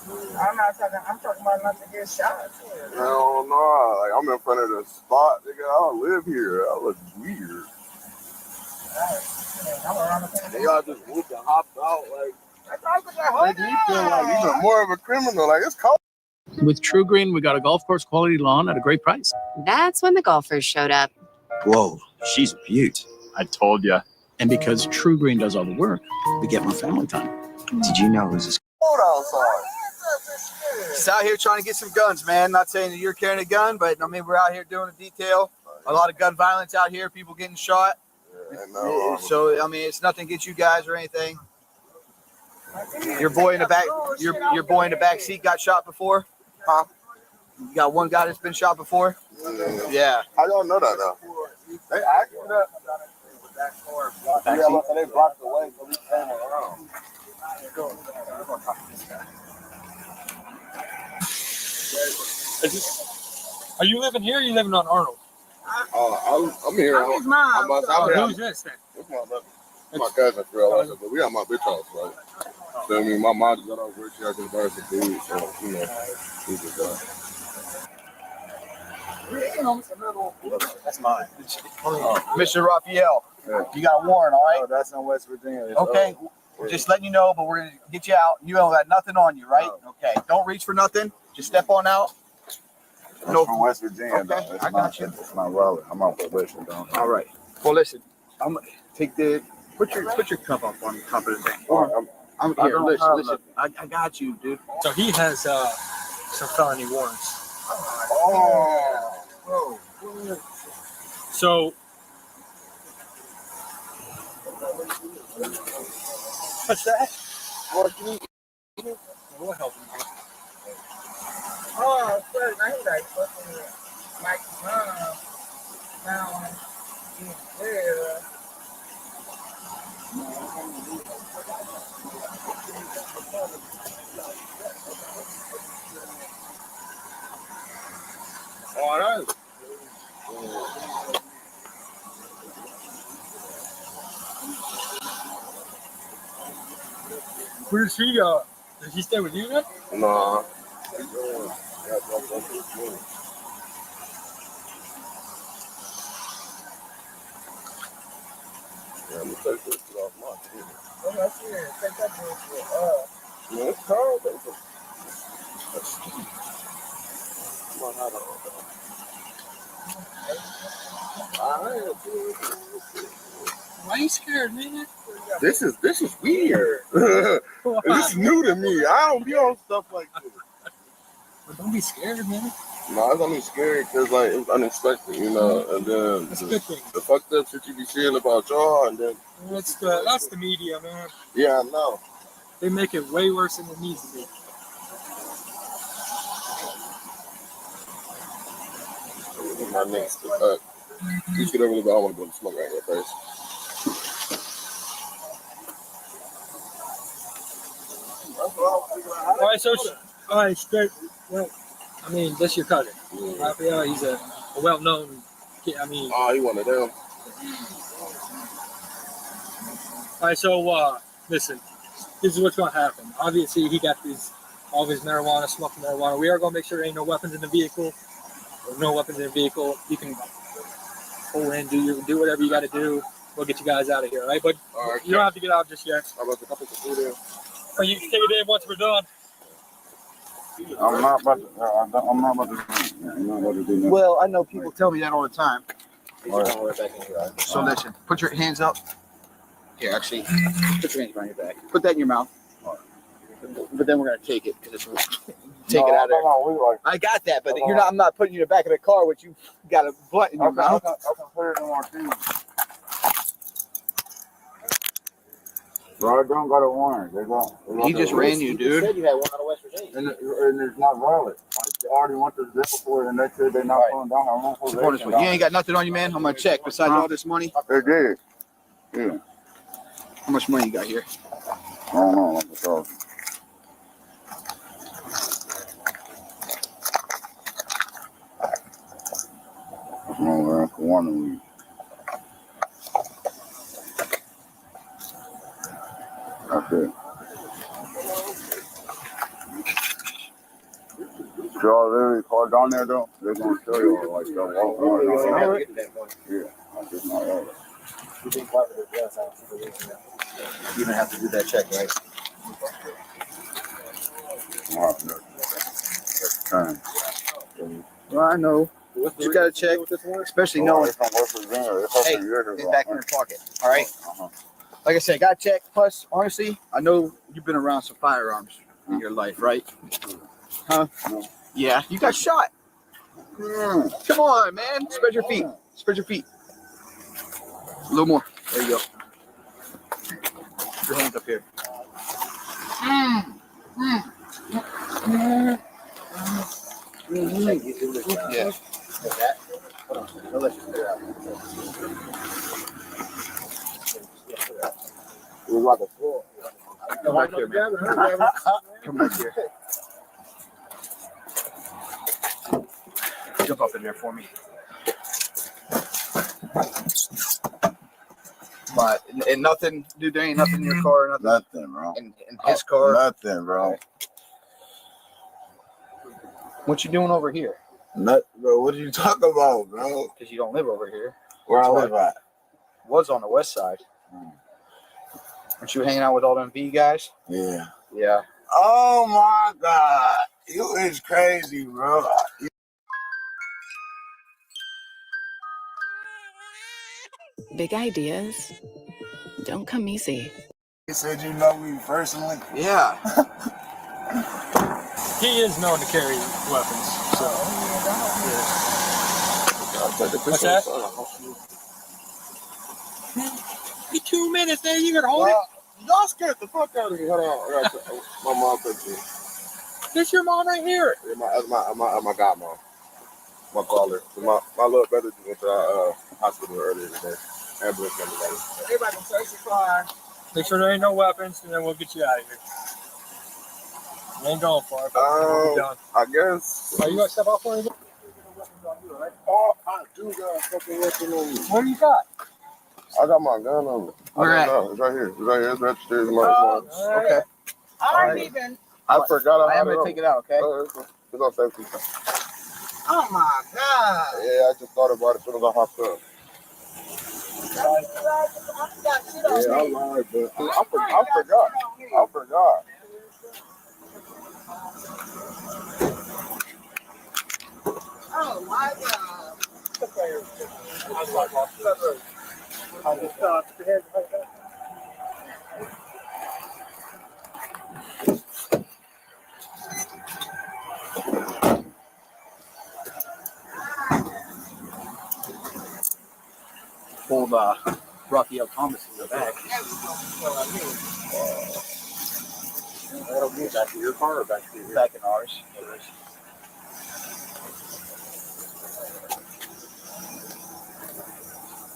I'm talking about not to get shot. Hell no, like I'm in front of the spot, nigga. I don't live here. I look weird. They all just whooped and hopped out like you feel like you're more of a criminal. Like it's cold. With True Green, we got a golf course quality lawn at a great price. That's when the golfers showed up. Whoa, she's a beaut. I told ya. And because True Green does all the work, we get more family time. Did you know it was cold outside? Just out here trying to get some guns, man. Not saying that you're carrying a gun, but I mean we're out here doing a detail. A lot of gun violence out here. People getting shot. Yeah, so I mean it's nothing against you guys or anything. Your boy in the back. Your boy in the back seat got shot before. Huh? You got one guy that's been shot before. Yeah. How y'all know that though? They acted that. Yeah, they blocked the way, so we came around. Are you living here or are you living on Arnold? I'm here. I'm his mom. Who's this then? It's my cousin, for real. But we at my bitch house, right? So I mean, my mom just got over here. She had to buy some food, so you know, we just That's mine. Mr. Raphael, you got a warrant, all right? Oh, that's in West Virginia. Okay. We're just letting you know, but we're gonna get you out. You don't got nothing on you, right? Okay. Don't reach for nothing. Just step on out. No, from West Virginia. Okay, I got you. It's my wallet. I'm on probation, though. All right. Well, listen. I'm gonna take the put your cup up on top of the thing. I'm here. Listen. I got you, dude. So he has some felony warrants. Oh. So what's that? We'll help him. Oh, sir, I hear like fucking like now there. All right. Where's he Does he stay with you then? Nah. Yeah, I'm gonna take this shit off my team. Oh, that's weird. Take that bullshit. Yeah, it's cold, though. Come on, hold on. Why are you scared, man? This is weird. This is new to me. I don't be on stuff like this. But don't be scared, man. No, it's only scary because like it's unexpected, you know. And then the fucked up shit you be seeing about y'all, and then That's the media, man. yeah, I know. They make it way worse than it needs to be. My next, you should really, but I want to go to smoke right here first. All right, straight. Well, I mean, that's your cousin. Raphael, he's a well-known kid. I mean, oh, he one of them. All right, so listen, this is what's going to happen. Obviously, he got all of his marijuana, smoking marijuana. We are going to make sure there ain't no weapons in the vehicle. There's no weapons in the vehicle. You can pull in, do whatever you got to do. We'll get you guys out of here, all right? But you don't have to get out just yet. I'm about to put the food in. Or you can take it in once we're done. I'm not about to. I'm not about to do that. Well, I know people tell me that all the time. All right. So listen, put your hands up. Here, actually, put your hands behind your back. Put that in your mouth. But then we're gonna take it because it's take it out of there. I got that, but you're not. I'm not putting you in the back of the car with you got a blunt in your mouth. I can put it in my team. Bro, I don't got a warrant. He just ran you, dude. You said you had one out of West Virginia. And it's not valid. Like, they already went to the jail for it, and they said they're not going down. You ain't got nothing on you, man. I'm gonna check. Besides all this money, they did. Yeah. How much money you got here? I don't know. I'm sorry. No, man, for one of them. That's it. Y'all literally call down there though, they're gonna show you all like that. Yeah, that's just not right. You don't have to do that check, right? Well, I know. You gotta check, especially knowing. Hey, it's back in your pocket. All right. Like I said, gotta check. Plus, honestly, I know you've been around some firearms in your life, right? Huh? Yeah, you got shot. Come on, man. Spread your feet. Spread your feet. A little more. There you go. Your hands up here. Yeah. I'll let you clear out. Come back here, man. Come back here. Jump up in there for me. But and nothing, dude. There ain't nothing in your car. Nothing, bro. In his car. Nothing, bro. Okay. What you doing over here? Nothing, bro. What are you talking about, bro? Because you don't live over here. Where I live at? Was on the west side. Weren't you hanging out with all them V guys? Yeah. Yeah. Oh my God, you is crazy, bro. Big ideas don't come easy. You said you know me personally? Yeah. He is known to carry weapons, so. What's that? Be 2 minutes, man. You gonna hold it? Y'all scared the fuck out of me. Hold on. My mom took me. This your mom right here. Yeah, my godmom. My caller. My little brother just went to the hospital earlier today. Ambulance got today. Everybody search the car. Make sure there ain't no weapons, and then we'll get you out of here. You ain't going far, but we'll be done. I guess. Are you gonna step off for me? Oh, I do got a fucking weapon on me. What do you got? I got my gun on me. Where at? It's right here. It's right here. It's right upstairs in my Okay. I ain't even. I forgot. I am gonna take it out, okay? It's on safety. Oh my God. Yeah, I just thought about it as soon as I hopped up. Yeah, I lied, but I forgot. I forgot. Oh my God. Pulled Raphael Thomas in the back. That'll be back to your car or back to your Back in ours.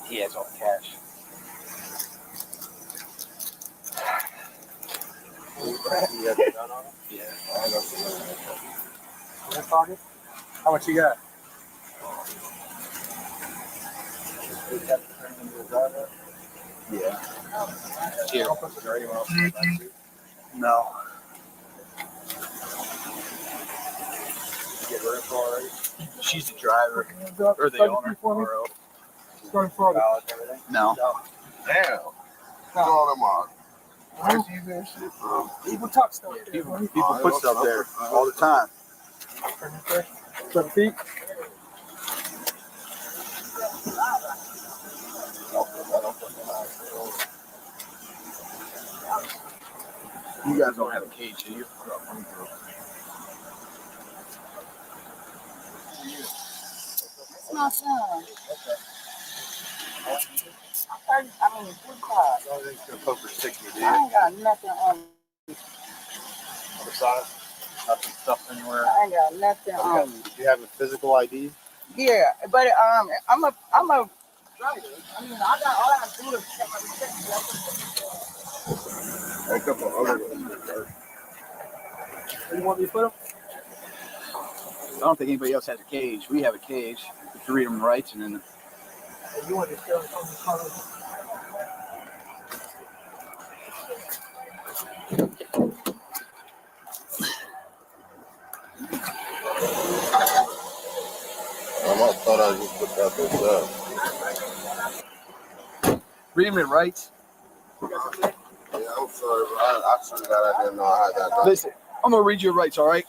He has all the cash. You got the gun on it? Yeah. How much you got? Yeah. Here. Is there anyone else in the back seat? No. Get her info already? She's the driver. Or the owner. Or no. Damn. All them on. People talk stuff. People put stuff there all the time. 7 feet. You guys don't have a cage, do you? It's my son. I mean, 45. It's gonna poke for 60, dude. I ain't got nothing on me. Other side. Nothing stuff anywhere. I ain't got nothing on me. Did you have a physical ID? Yeah, but I'm a driver. I mean, I got all I have to do is check my reception. A couple other ones. Where you want me to put them? I don't think anybody else has a cage. We have a cage. You can read them rights and then. You want to stay on the car? I thought I just put that this up. Read them in rights. Yeah, I'm sorry, but I swear that I didn't know I had that. Listen, I'm gonna read your rights, all right?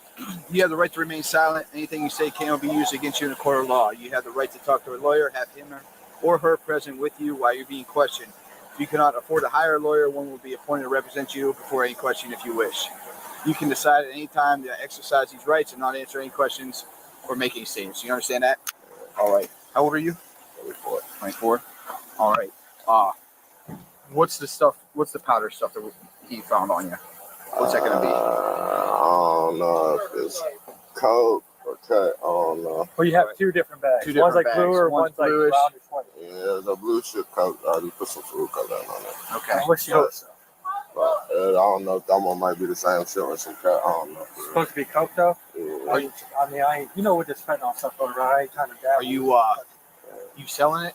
You have the right to remain silent. Anything you say cannot be used against you in a court of law. You have the right to talk to a lawyer, have him or her present with you while you're being questioned. If you cannot afford to hire a lawyer, one will be appointed to represent you before any question if you wish. You can decide at any time to exercise these rights and not answer any questions or make any statements. You understand that? All right. How old are you? 24. 24? All right. What's the powder stuff that he found on you? What's that going to be? I don't know if it's coke or cut. I don't know. Well, you have two different bags. One's like blue or one's like bluish. round or 20. Yeah, the blue chip coke. I just put some food color on it. Okay. What's the other stuff? But I don't know if that one might be the same shit or some cut. I don't know. It's supposed to be coke though? Yeah. You know what this fentanyl stuff going around. I ain't trying to dabble. Are you selling it?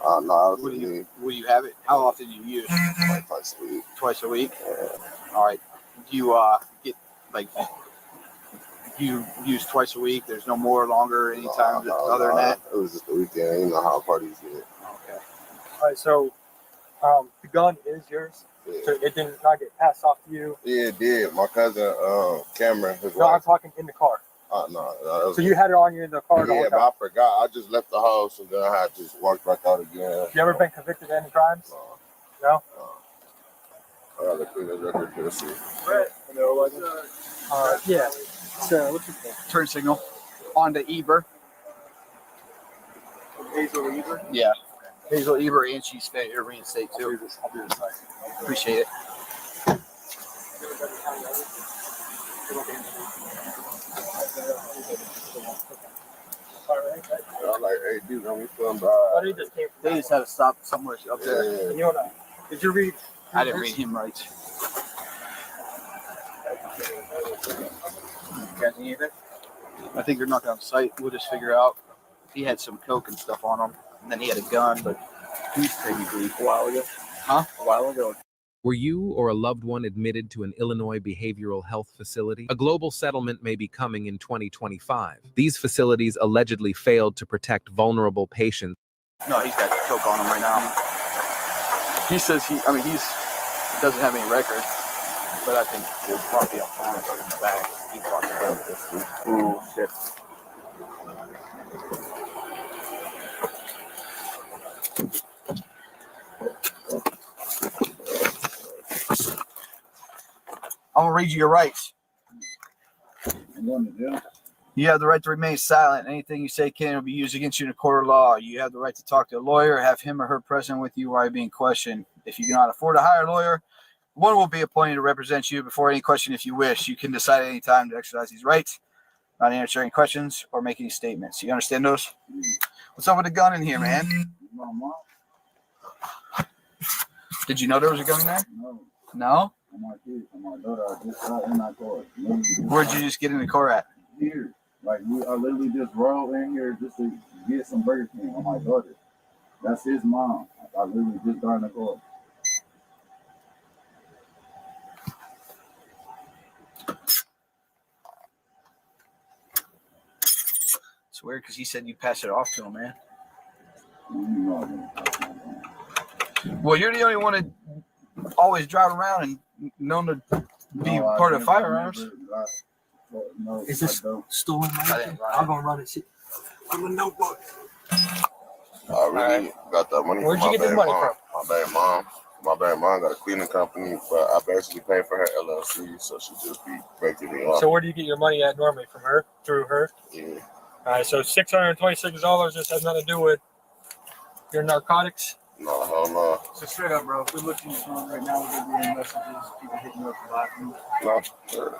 No, Will you have it? How often do you use? Twice a week. Twice a week? Yeah. All right. Do you get like you use twice a week? There's no more longer anytime other than that? It was just the weekend. You know how parties get. Okay. All right, so the gun is yours? Yeah. So it did not get passed off to you? Yeah, it did. My cousin, Cameron, his No, I'm wife. talking in the car. No. So you had it on you in the car the whole Yeah, time? but I forgot. I just left the house and then I had to just walk back out again. You ever been convicted of any crimes? No? I gotta clean this record to see. Yeah. So what's your name? Turn signal. On to Eber. Hazel Eber? Yeah. Hazel Eber, and she's reinstate too. I'll do this. Appreciate it. I'm like, hey, dude, let me film by. They just had to stop somewhere up there. Yeah. You know what? Did you read? I didn't read him right. Got anything? I think they're not on site. We'll just figure out. He had some coke and stuff on him, and then he had a gun, but he's technically A while ago. Huh? A while ago. Were you or a loved one admitted to an Illinois behavioral health facility? A global settlement may be coming in 2025. These facilities allegedly failed to protect vulnerable patients. No, he's got coke on him right now. He says he doesn't have any record, but I think there's probably a phone in the back. He talked about this. Ooh, shit. I'm gonna read you your rights. You have the right to remain silent. Anything you say can be used against you in a court of law. You have the right to talk to a lawyer, have him or her present with you while you're being questioned. If you cannot afford to hire a lawyer, one will be appointed to represent you before any question if you wish. You can decide at any time to exercise these rights, not answer any questions or make any statements. You understand those? What's up with the gun in here, man? Did you know there was a gun in there? No? Where'd you just get in the car at? Here. Like, I literally just rolled in here just to get some Burger King on my daughter. That's his mom. I literally just got in the car. It's weird because he said you passed it off to him, man. Well, you're the only one that always drive around and known to be part of firearms. Is this stolen money? I'm gonna run it. I'm a notebook. I really got that money Where'd from you my get this baby money mom. from? My baby mom. My baby mom got a cleaning company, but I basically pay for her LLC, so she just be breaking me off. So where do you get your money at normally? From her? Through her? Yeah. All right, so $626. This has nothing to do with your narcotics? No, hell no. So straight up, bro, if we're looking at your phone right now, we're going to be in messages, people hitting you up about you. No, sure.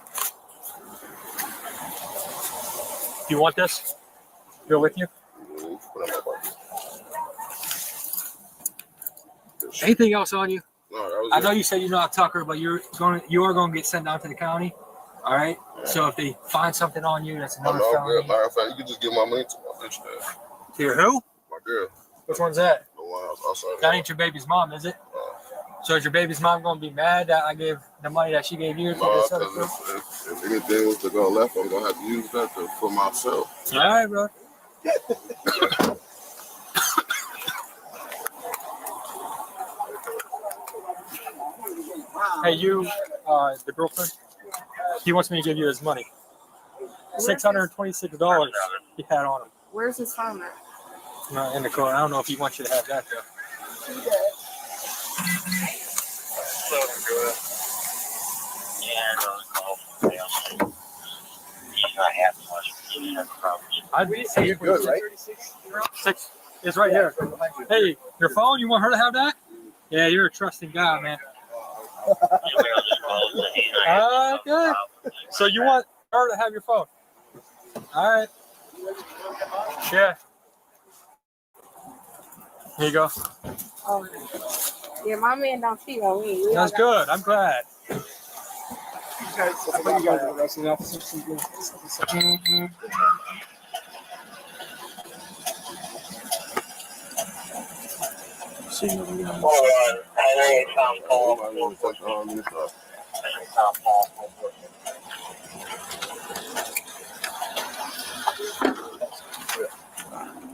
Do you want this? Go with you? Anything else on you? No, that was I know you said you're not Tucker, but you are going to get sent down to the county. All right. Yeah. So if they find something on you, that's another felony. Matter of fact, you can just give my money to my bitch dad. To your who? My girl. Which one's that? The one outside. That ain't your baby's mom, is it? So is your baby's mom going to be mad that I gave the money that she gave you? No, because if anything was to go left, I'm going to have to use that for myself. All right, bro. Hey, you, the girlfriend, he wants me to give you his money. $626 he had on him. Where's his phone at? In the car. I don't know if he wants you to have that, though. He does. So good. Yeah, he's not half much. He's not problems. I'd say you're good, right? 6 is right here. Hey, your phone, you want her to have that? Yeah, you're a trusting guy, man. Good. So you want her to have your phone? All right. Yeah. Here you go. Oh, yeah, my man don't cheat on me. That's good. I'm glad. You guys are arresting officers.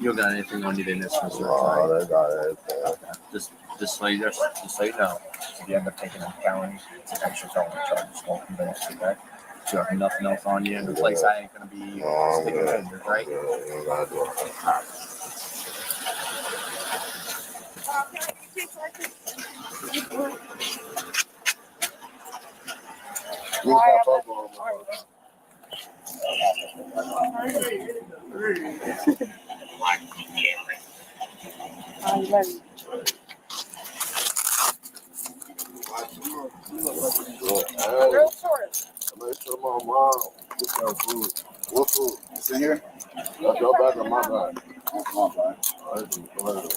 You got anything on you in this one? Oh, they got everything. Okay. Just so you know, if you end up taking a felony, it's an extra felony charge. Won't convince you, okay? So you have nothing else on you in the place. I ain't gonna be sticking fingers, right? Real short. Make sure my mom gets that food. What food? It's in here? That's your bag or my bag? That's my bag. All right, go ahead.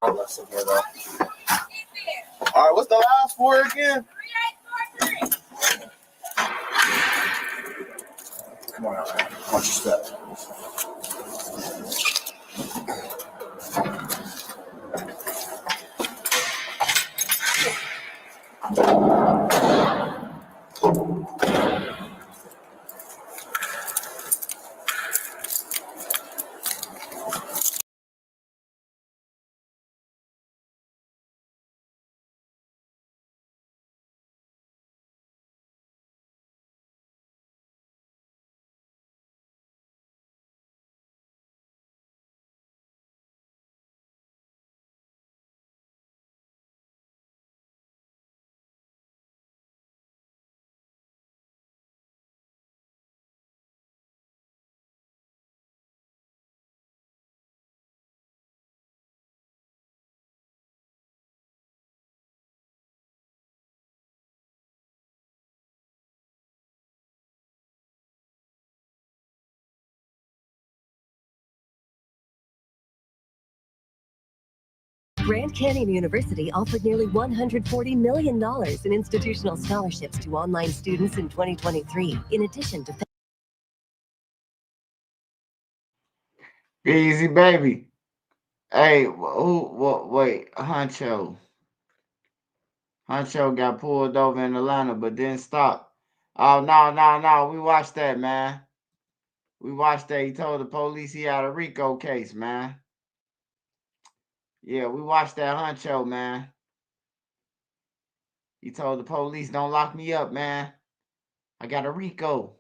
Boundless in here, though. All right, what's the last four again? Come on out, man. Watch your step. Grand Canyon University offered nearly $140 million in institutional scholarships to online students in 2023, in addition to... Easy, baby. Hey, wait, Huncho. Huncho got pulled over in Atlanta, but didn't stop. Oh, no. We watched that, man. We watched that. He told the police he had a RICO case, man. Yeah, we watched that, Huncho, man. He told the police, don't lock me up, man. I got a RICO.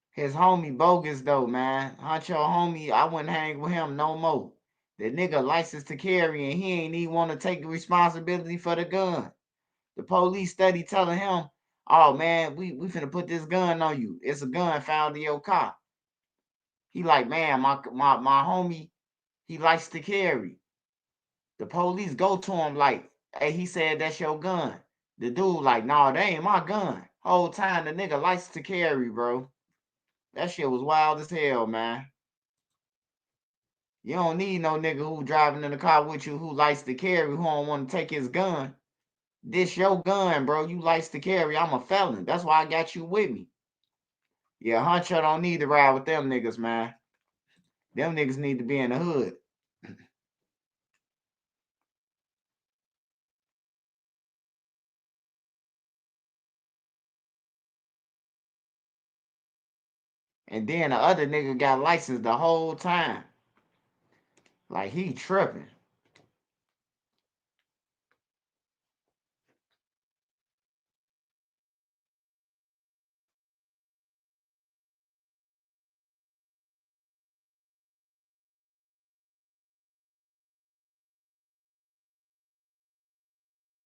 His homie bogus, though, man. Huncho homie, I wouldn't hang with him no more. The nigga licensed to carry, and he ain't even want to take the responsibility for the gun. The police steady telling him, oh, man, we finna put this gun on you. It's a gun found in your car. He like, man, my homie, he likes to carry. The police go to him like, hey, he said that's your gun. The dude like, nah, that ain't my gun. Whole time the nigga likes to carry, bro. That shit was wild as hell, man. You don't need no nigga who driving in the car with you who likes to carry, who don't want to take his gun. This your gun, bro. You likes to carry. I'm a felon. That's why I got you with me. Yeah, Huncho don't need to ride with them niggas, man. Them niggas need to be in the hood. And then the other nigga got licensed the whole time. Like he tripping.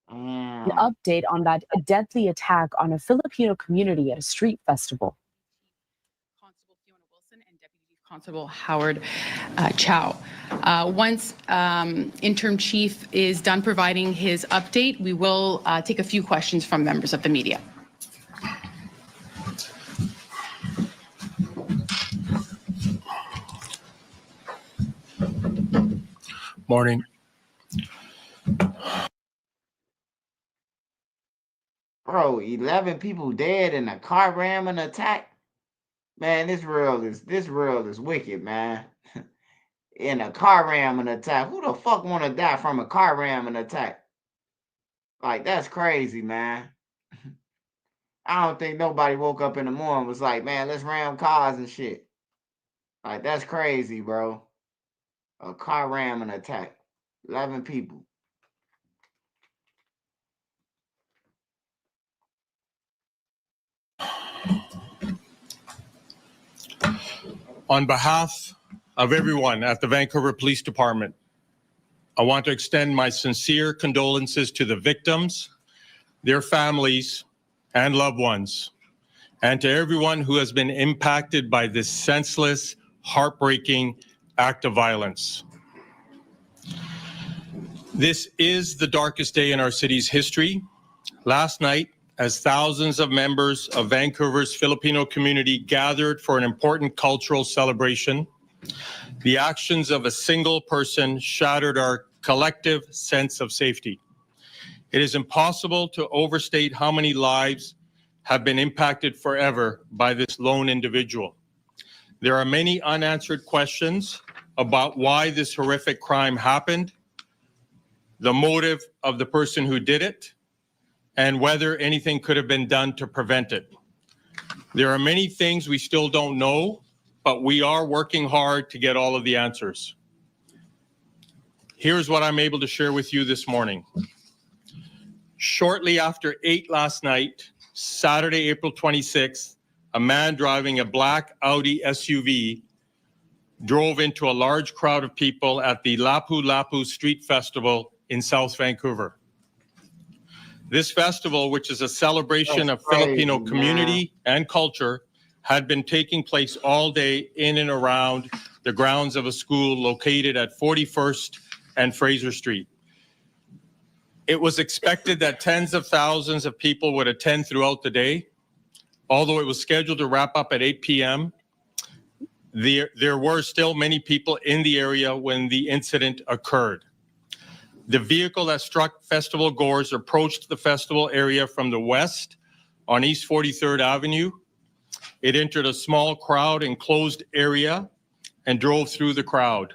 An update on that deadly attack on a Filipino community at a street festival. Constable Howard Chow. Once interim chief is done providing his update, we will take a few questions from members of the media. Morning. Bro, 11 people dead in a car ramming attack. Man, this world is wicked, man. In a car ramming attack. Who the fuck want to die from a car ramming attack? Like, that's crazy, man. I don't think nobody woke up in the morning and was like, man, let's ram cars and shit. Like, that's crazy, bro. A car ramming attack. 11 people. On behalf of everyone at the Vancouver Police Department, I want to extend my sincere condolences to the victims, their families, and loved ones, and to everyone who has been impacted by this senseless, heartbreaking act of violence. This is the darkest day in our city's history. Last night, as thousands of members of Vancouver's Filipino community gathered for an important cultural celebration, the actions of a single person shattered our collective sense of safety. It is impossible to overstate how many lives have been impacted forever by this lone individual. There are many unanswered questions about why this horrific crime happened, the motive of the person who did it, and whether anything could have been done to prevent it. There are many things we still don't know, but we are working hard to get all of the answers. Here's what I'm able to share with you this morning. Shortly after 8 last night, Saturday, April 26th, a man driving a black Audi SUV drove into a large crowd of people at the Lapu Lapu Street Festival in South Vancouver. This festival, which is a celebration of Filipino community and culture, had been taking place all day in and around the grounds of a school located at 41st and Fraser Street. It was expected that tens of thousands of people would attend throughout the day. Although it was scheduled to wrap up at 8 p.m., there were still many people in the area when the incident occurred. The vehicle that struck festival goers approached the festival area from the west on East 43rd Avenue. It entered a small crowd enclosed area and drove through the crowd.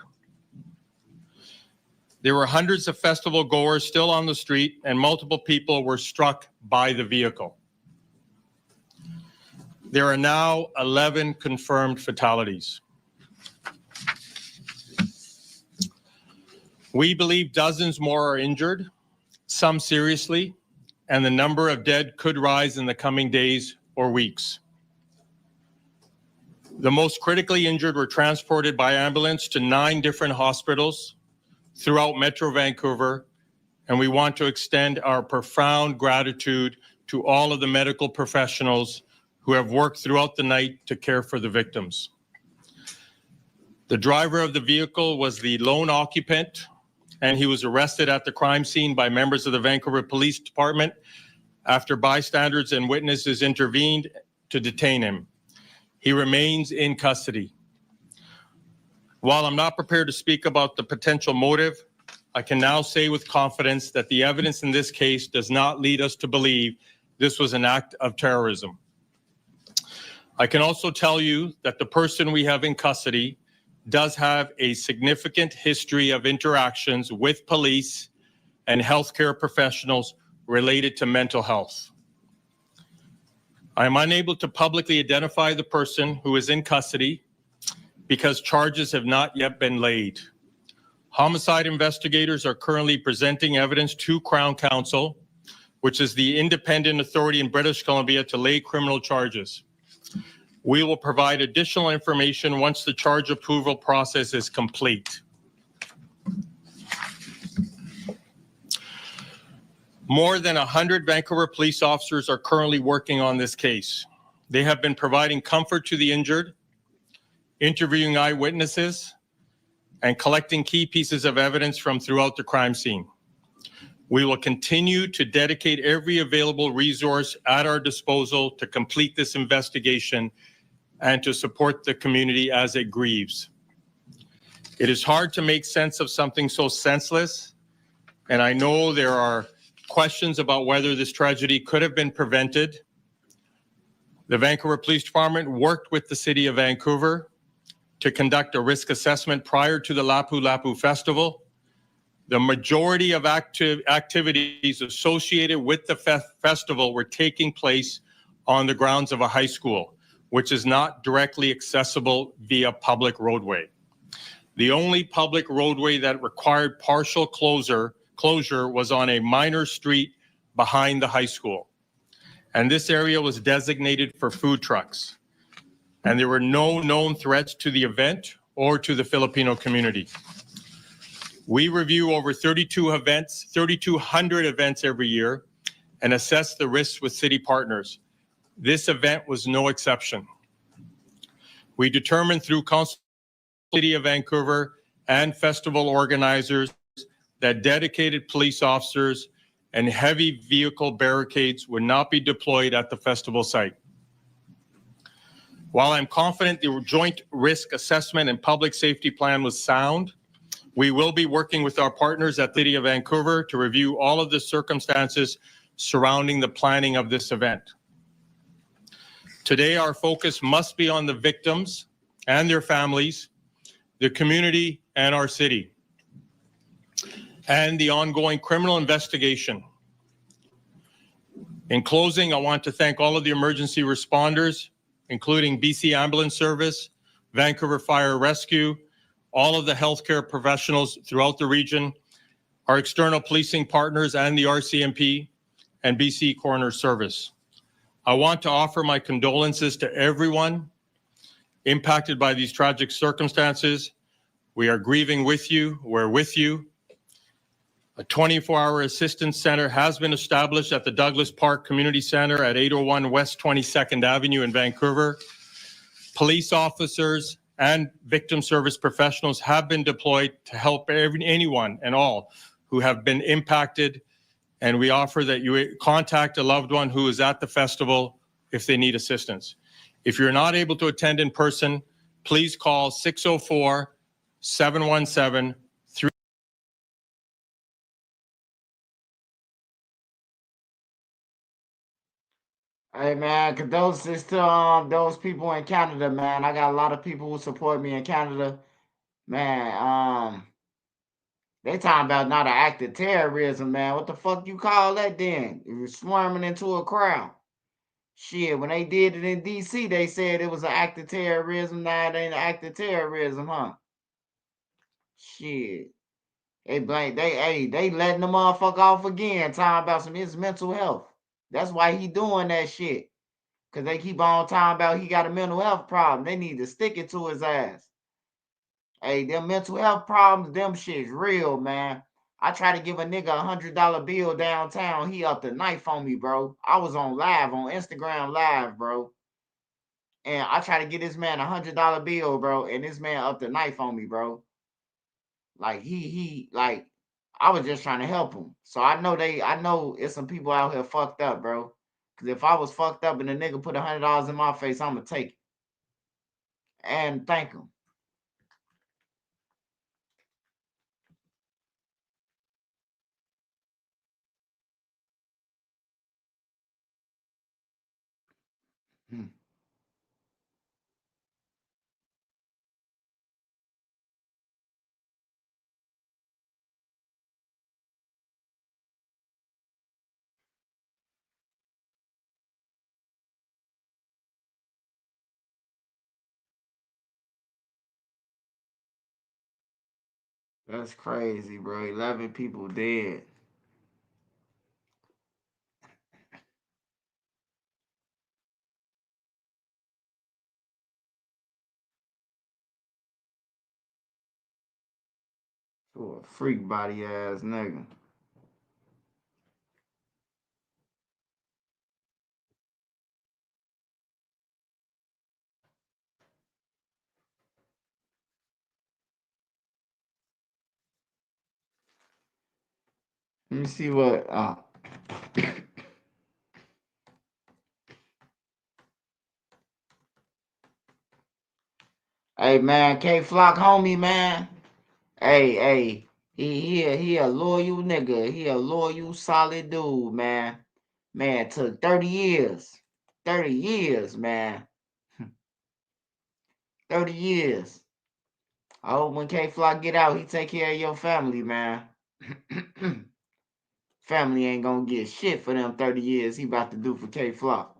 There were hundreds of festival goers still on the street, and multiple people were struck by the vehicle. There are now 11 confirmed fatalities. We believe dozens more are injured, some seriously, and the number of dead could rise in the coming days or weeks. The most critically injured were transported by ambulance to 9 different hospitals throughout Metro Vancouver, and we want to extend our profound gratitude to all of the medical professionals who have worked throughout the night to care for the victims. The driver of the vehicle was the lone occupant, and he was arrested at the crime scene by members of the Vancouver Police Department after bystanders and witnesses intervened to detain him. He remains in custody. While I'm not prepared to speak about the potential motive, I can now say with confidence that the evidence in this case does not lead us to believe this was an act of terrorism. I can also tell you that the person we have in custody does have a significant history of interactions with police and healthcare professionals related to mental health. I am unable to publicly identify the person who is in custody because charges have not yet been laid. Homicide investigators are currently presenting evidence to Crown Counsel, which is the independent authority in British Columbia to lay criminal charges. We will provide additional information once the charge approval process is complete. More than 100 Vancouver police officers are currently working on this case. They have been providing comfort to the injured, interviewing eyewitnesses, and collecting key pieces of evidence from throughout the crime scene. We will continue to dedicate every available resource at our disposal to complete this investigation and to support the community as it grieves. It is hard to make sense of something so senseless, and I know there are questions about whether this tragedy could have been prevented. The Vancouver Police Department worked with the City of Vancouver to conduct a risk assessment prior to the Lapu Lapu Festival. The majority of activities associated with the festival were taking place on the grounds of a high school, which is not directly accessible via public roadway. The only public roadway that required partial closure was on a minor street behind the high school. And this area was designated for food trucks. And there were no known threats to the event or to the Filipino community. We review over 3,200 events every year and assess the risks with city partners. This event was no exception. We determined through Council City of Vancouver and festival organizers that dedicated police officers and heavy vehicle barricades would not be deployed at the festival site. While I'm confident the joint risk assessment and public safety plan was sound, we will be working with our partners at the City of Vancouver to review all of the circumstances surrounding the planning of this event. Today, our focus must be on the victims and their families, the community, and our city, and the ongoing criminal investigation. In closing, I want to thank all of the emergency responders, including BC Ambulance Service, Vancouver Fire Rescue, all of the healthcare professionals throughout the region, our external policing partners and the RCMP, and BC Coroner Service. I want to offer my condolences to everyone impacted by these tragic circumstances. We are grieving with you. We're with you. A 24-hour assistance center has been established at the Douglas Park Community Center at 801 West 22nd Avenue in Vancouver. Police officers and victim service professionals have been deployed to help anyone and all who have been impacted, and we offer that you contact a loved one who is at the festival if they need assistance. If you're not able to attend in person, please call 604-717-3. Hey man, condolences to those people in Canada, man. I got a lot of people who support me in Canada. Man, they talking about not an act of terrorism, man. What the fuck you call that then? If you're swarming into a crowd. Shit, when they did it in DC, they said it was an act of terrorism. Now it ain't an act of terrorism, huh? Shit. They letting the motherfucker off again, talking about some his mental health. That's why he doing that shit. Cause they keep on talking about he got a mental health problem. They need to stick it to his ass. Hey, them mental health problems, them shit's real, man. I try to give a nigga $100 bill downtown. He up the knife on me, bro. I was on Instagram live, bro. And I try to get this man $100 bill, bro. And this man up the knife on me, bro. Like like I was just trying to help him. So I know it's some people out here fucked up, bro. Cause if I was fucked up and the nigga put $100 in my face, I'ma take it. And thank him. That's crazy, bro. 11 people dead. For a freak body ass nigga. Let me see what hey man, K Flock homie, man. Hey, he a loyal nigga. He a loyal, solid dude, man. Man, took 30 years. 30 years, man. 30 years. I hope when K Flock get out, he take care of your family, man. Family ain't gonna get shit for them 30 years he about to do for K Flock.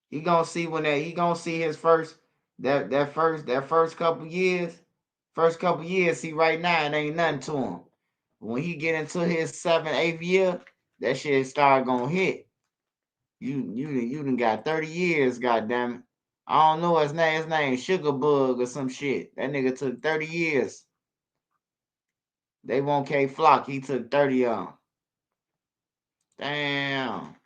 He gonna see his first couple years. First couple years, see right now it ain't nothing to him. When he get into his 7th, 8th year, that shit start gonna hit. You done got 30 years, goddamn it. I don't know his name Sugar Bug or some shit. That nigga took 30 years. They want K Flock, he took 30 of them. Damn.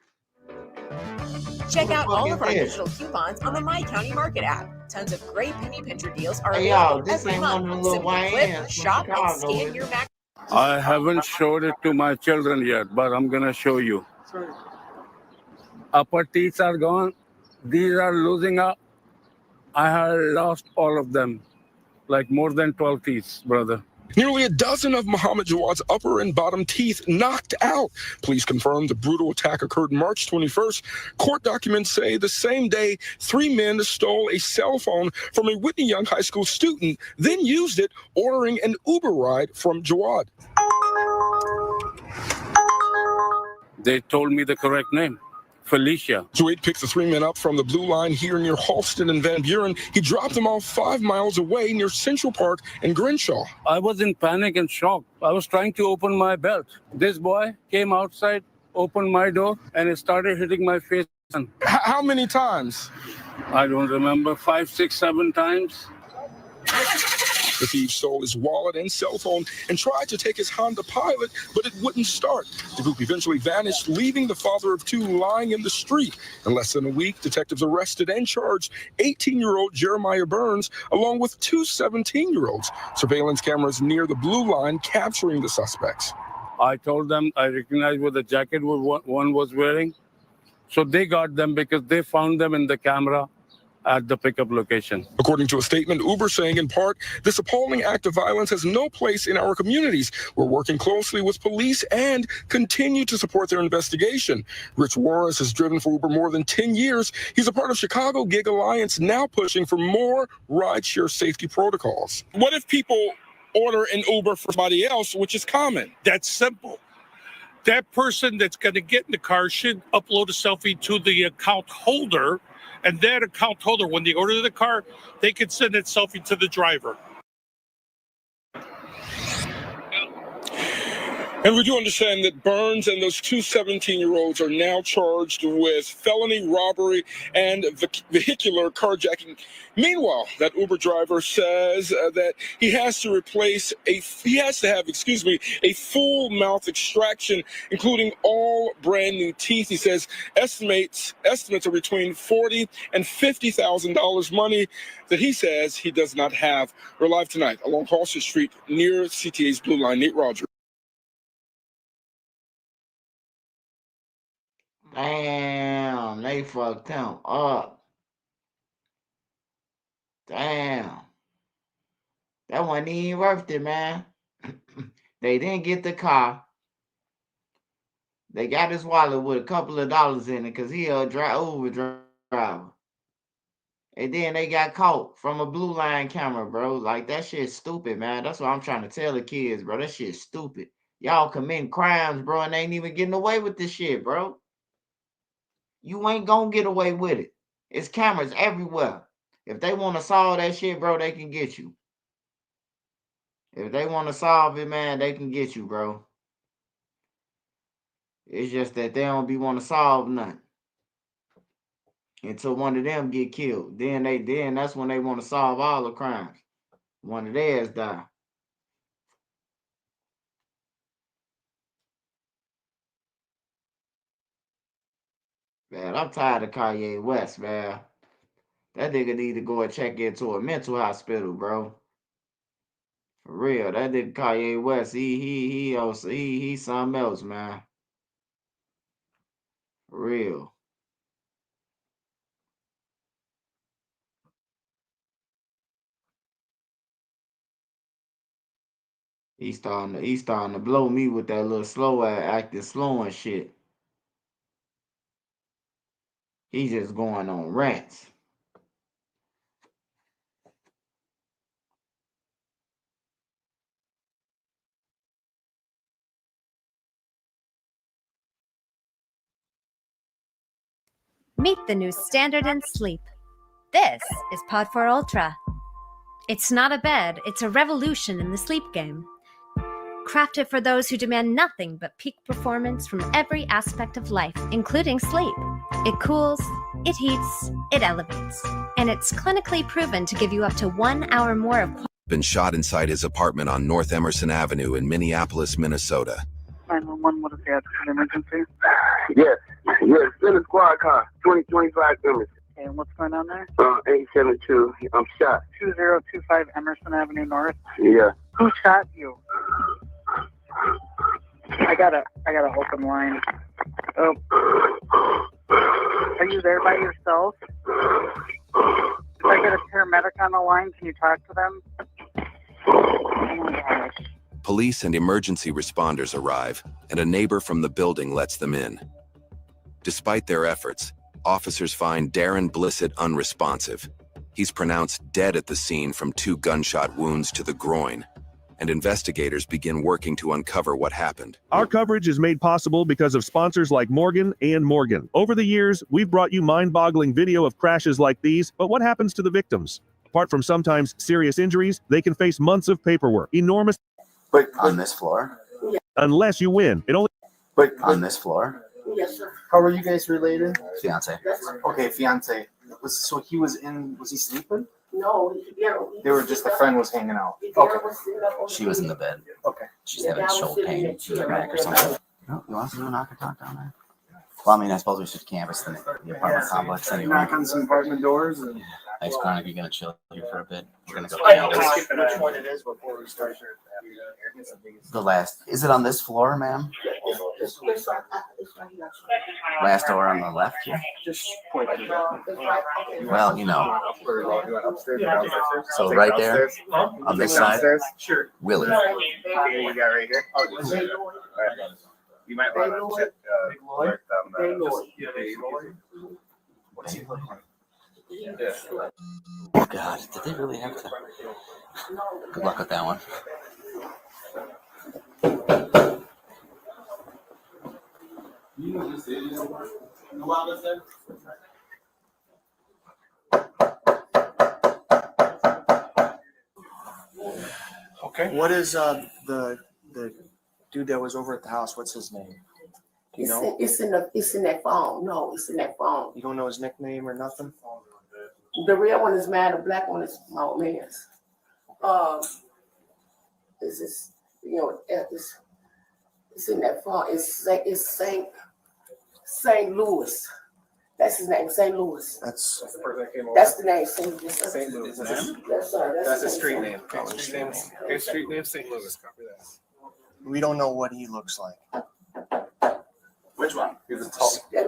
Check out all of our this? digital coupons on the My County Market app. Tons of great penny pincher deals are Hey, available y'all, this every ain't month. one of the little Simply click, YNs from shop, and Chicago, scan is your it? Mac. I haven't showed it to my children yet, but I'm gonna show you. Upper teeth are gone. These are losing up. I have lost all of them, like more than 12 teeth, brother. Nearly a dozen of Muhammad Jawad's upper and bottom teeth knocked out. Police confirmed the brutal attack occurred March 21st. Court documents say the same day, 3 men stole a cell phone from a Whitney Young High School student, then used it, ordering an Uber ride from Jawad. They told me the correct name. Felicia. Jawad picks the 3 men up from the Blue Line here near Halston and Van Buren. He dropped them off 5 miles away near Central Park and Crenshaw. I was in panic and shock. I was trying to open my belt. This boy came outside, opened my door, and it started hitting my face. How many times? I don't remember, 5, 6, 7 times. The thief stole his wallet and cell phone and tried to take his Honda Pilot, but it wouldn't start. The group eventually vanished, leaving the father of 2 lying in the street. In less than a week, detectives arrested and charged 18-year-old Jeremiah Burns, along with 2 17-year-olds. Surveillance cameras near the Blue Line capturing the suspects. I told them I recognized what the jacket one was wearing. So they got them because they found them in the camera at the pickup location. According to a statement, Uber saying in part, this appalling act of violence has no place in our communities. We're working closely with police and continue to support their investigation. Rich Warris has driven for Uber more than 10 years. He's a part of Chicago Gig Alliance, now pushing for more rideshare safety protocols. What if people order an Uber for somebody else, which is common? That's simple. That person that's going to get in the car should upload a selfie to the account holder, and that account holder, when they order the car, they can send that selfie to the driver. And we do understand that Burns and those 2 17-year-olds are now charged with felony robbery and vehicular carjacking. Meanwhile, that Uber driver says that he has to have a full mouth extraction, including all brand new teeth. He says estimates are between $40,000 and $50,000, money that he says he does not have. We're live tonight along Halsted Street near CTA's Blue Line. Nate Rogers. Damn, they fucked him up. Damn. That wasn't even worth it, man. They didn't get the car. They got his wallet with a couple of dollars in it because he a Uber driver. And then they got caught from a Blue Line camera, bro. Like, that shit's stupid, man. That's what I'm trying to tell the kids, bro. That shit's stupid. Y'all committing crimes, bro, and they ain't even getting away with this shit, bro. You ain't gonna get away with it. It's cameras everywhere. If they want to solve that shit, bro, they can get you. If they want to solve it, man, they can get you, bro. It's just that they don't be want to solve nothing until one of them get killed. Then that's when they want to solve all the crimes. One of theirs die. Man, I'm tired of Kanye West, man. That nigga need to go and check into a mental hospital, bro. For real, that nigga Kanye West, he's something else, man. For real. He's starting to blow me with that little slow acting slow and shit. He's just going on rants. Meet the new standard in sleep. This is Pod 4 Ultra. It's not a bed, it's a revolution in the sleep game. Crafted for those who demand nothing but peak performance from every aspect of life, including sleep. It cools, it heats, it elevates, and it's clinically proven to give you up to 1 hour more of been shot inside his apartment on North Emerson Avenue in Minneapolis, Minnesota. 911, what is the an emergency? Yes, send a squad car, 2025 Emerson. And what's going on there? 872, I'm shot. 2025 Emerson Avenue North. Yeah. Who shot you? I got a open line. Oh. Are you there by yourself? If I get a paramedic on the line, can you talk to them? Police and emergency responders arrive, and a neighbor from the building lets them in. Despite their efforts, officers find Darren Blissett unresponsive. He's pronounced dead at the scene from 2 gunshot wounds to the groin, and investigators begin working to uncover what happened. Our coverage is made possible because of sponsors like Morgan & Morgan. Over the years, we've brought you mind-boggling video of crashes like these, but what happens to the victims? Apart from sometimes serious injuries, they can face months of paperwork, enormous... But on this floor? Unless you win. It only... But on this floor? Yes, sir. How are you guys related? Fiance. Okay, fiance. So he was he sleeping? No, They were just, the friend was hanging out. Okay. She was in the bed. Okay. She's having shoulder pain in the back or something. No, you want us to do a knock and talk down there? Well, I mean, I suppose we should canvass the apartment complex anyway. Knock on some apartment doors. And... Thanks, Chronic. You're going to chill here for a bit. We're going to go canvass. Which one it is before we start. The last. Is it on this floor, ma'am? Last door on the left here? Just point it out. Well, you know. So right there, on this side, Willie. You got right here. You might want to check what's he looking like? Oh God, did they really have to? Good luck with that one. Okay. What is the dude that was over at the house? What's his name? Do you know? It's in that phone. No, it's in that phone. You don't know his nickname or nothing? The red one is mine. The black one is my old man's. This is it's in that phone. It's St. Louis. That's his name, St. Louis. That's the person that came over. That's the name, St. Louis. St. Louis. Yes, sir. That's a street name. Street name, St. Louis. Copy that. We don't know what he looks like. Which one?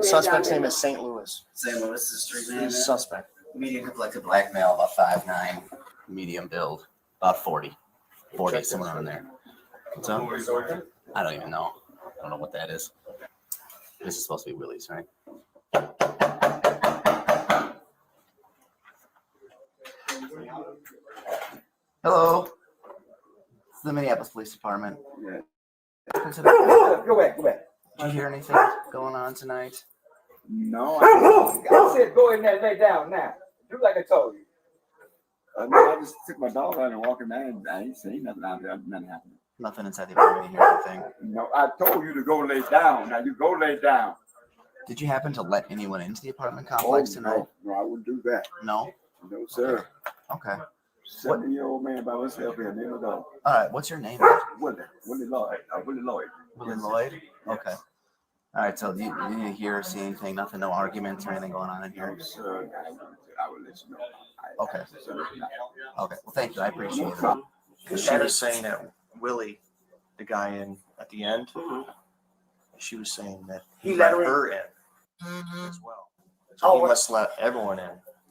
Suspect's name is St. Louis. St. Louis is the street name. Suspect. Medium complected black male, about 5'9", medium build, about 40, somewhere around there. What's up? I don't even know. I don't know what that is. This is supposed to be Willie's, right? Hello. It's the Minneapolis Police Department. Yeah. Go back. Did you hear anything going on tonight? No, I said go in there, lay down now. Do like I told you. No, I just took my dog out and walking down. I ain't seen nothing out there. Nothing happened. Nothing inside the apartment. You hear anything? No, I told you to go lay down. Now you go lay down. Did you happen to let anyone into the apartment complex tonight? No, I wouldn't do that. No? No, sir. Okay. 70-year-old man by himself here, name of dog. All right, what's your name? Willie Lloyd. Willie Lloyd. Willie Lloyd? Okay. All right, so you didn't hear or see anything, nothing, no arguments or anything going on in here? No, sir. I will let you know. Okay. Okay, well, thank you. I appreciate it. She was saying that Willie, the guy at the end, she was saying that he let her in as well. So he must let everyone in.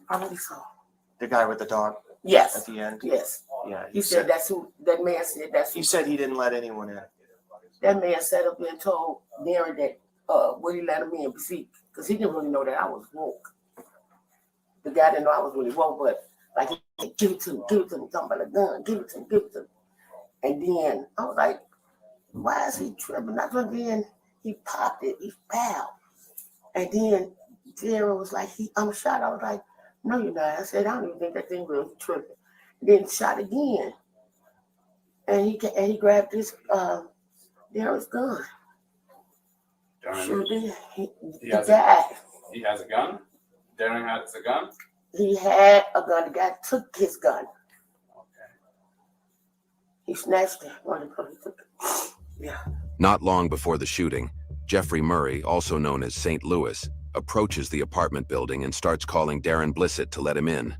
I believe so. The guy with the dog? Yes. At the end? Yes. Yeah. He said that's who, that man said that's who. He said he didn't let anyone in. That man sat up there and told Darren that Willie let him in, because he didn't really know that I was woke. The guy didn't know I was really woke, but like, he said, give it to me, talking about a gun, give it to me. And then I was like, why is he tripping? Then he popped it, he pow. And then Darren was like, I'm shot. I was like, no, you're not. I said, I don't even think that thing was tripping. Then shot again. And he grabbed this Darren's gun. Sure did. He died. He has a gun? Darren has a gun? He had a gun. The guy took his gun. Okay. He snatched it. He took it. Yeah. Not long before the shooting, Jeffrey Murray, also known as St. Louis, approaches the apartment building and starts calling Darren Blissett to let him in.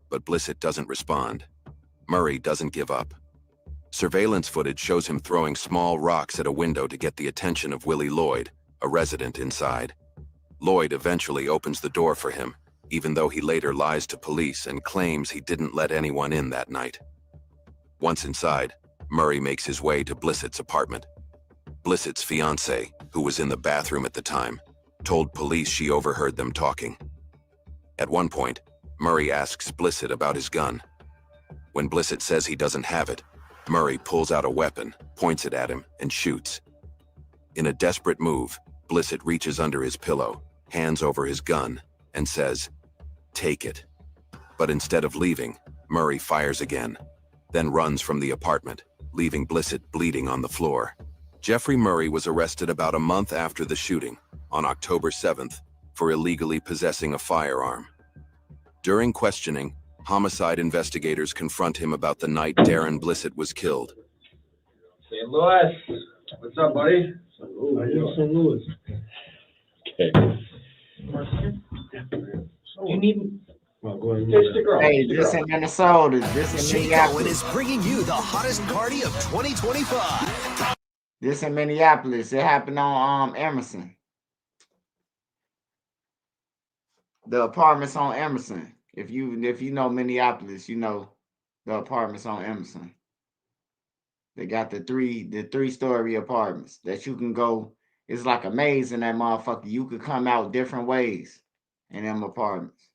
But Blissett doesn't respond. Murray doesn't give up. Surveillance footage shows him throwing small rocks at a window to get the attention of Willie Lloyd, a resident inside. Lloyd eventually opens the door for him, even though he later lies to police and claims he didn't let anyone in that night. Once inside, Murray makes his way to Blissett's apartment. Blissett's fiancée, who was in the bathroom at the time, told police she overheard them talking. At one point, Murray asks Blissett about his gun. When Blissett says he doesn't have it, Murray pulls out a weapon, points it at him, and shoots. In a desperate move, Blissett reaches under his pillow, hands over his gun, and says, "Take it." But instead of leaving, Murray fires again, then runs from the apartment, leaving Blissett bleeding on the floor. Jeffrey Murray was arrested about a month after the shooting, on October 7th, for illegally possessing a firearm. During questioning, homicide investigators confront him about the night Darren Blissett was killed. St. Louis, what's up, buddy? St. Louis. Okay. You need. Hey, this in Minnesota. This in Jay Cohen Minneapolis. is bringing you the hottest party of 2025. This in Minneapolis. It happened on Emerson. The apartments on Emerson. If you know Minneapolis, you know the apartments on Emerson. They got the three-story apartments that you can go. It's like a maze in that motherfucker. You could come out different ways in them apartments.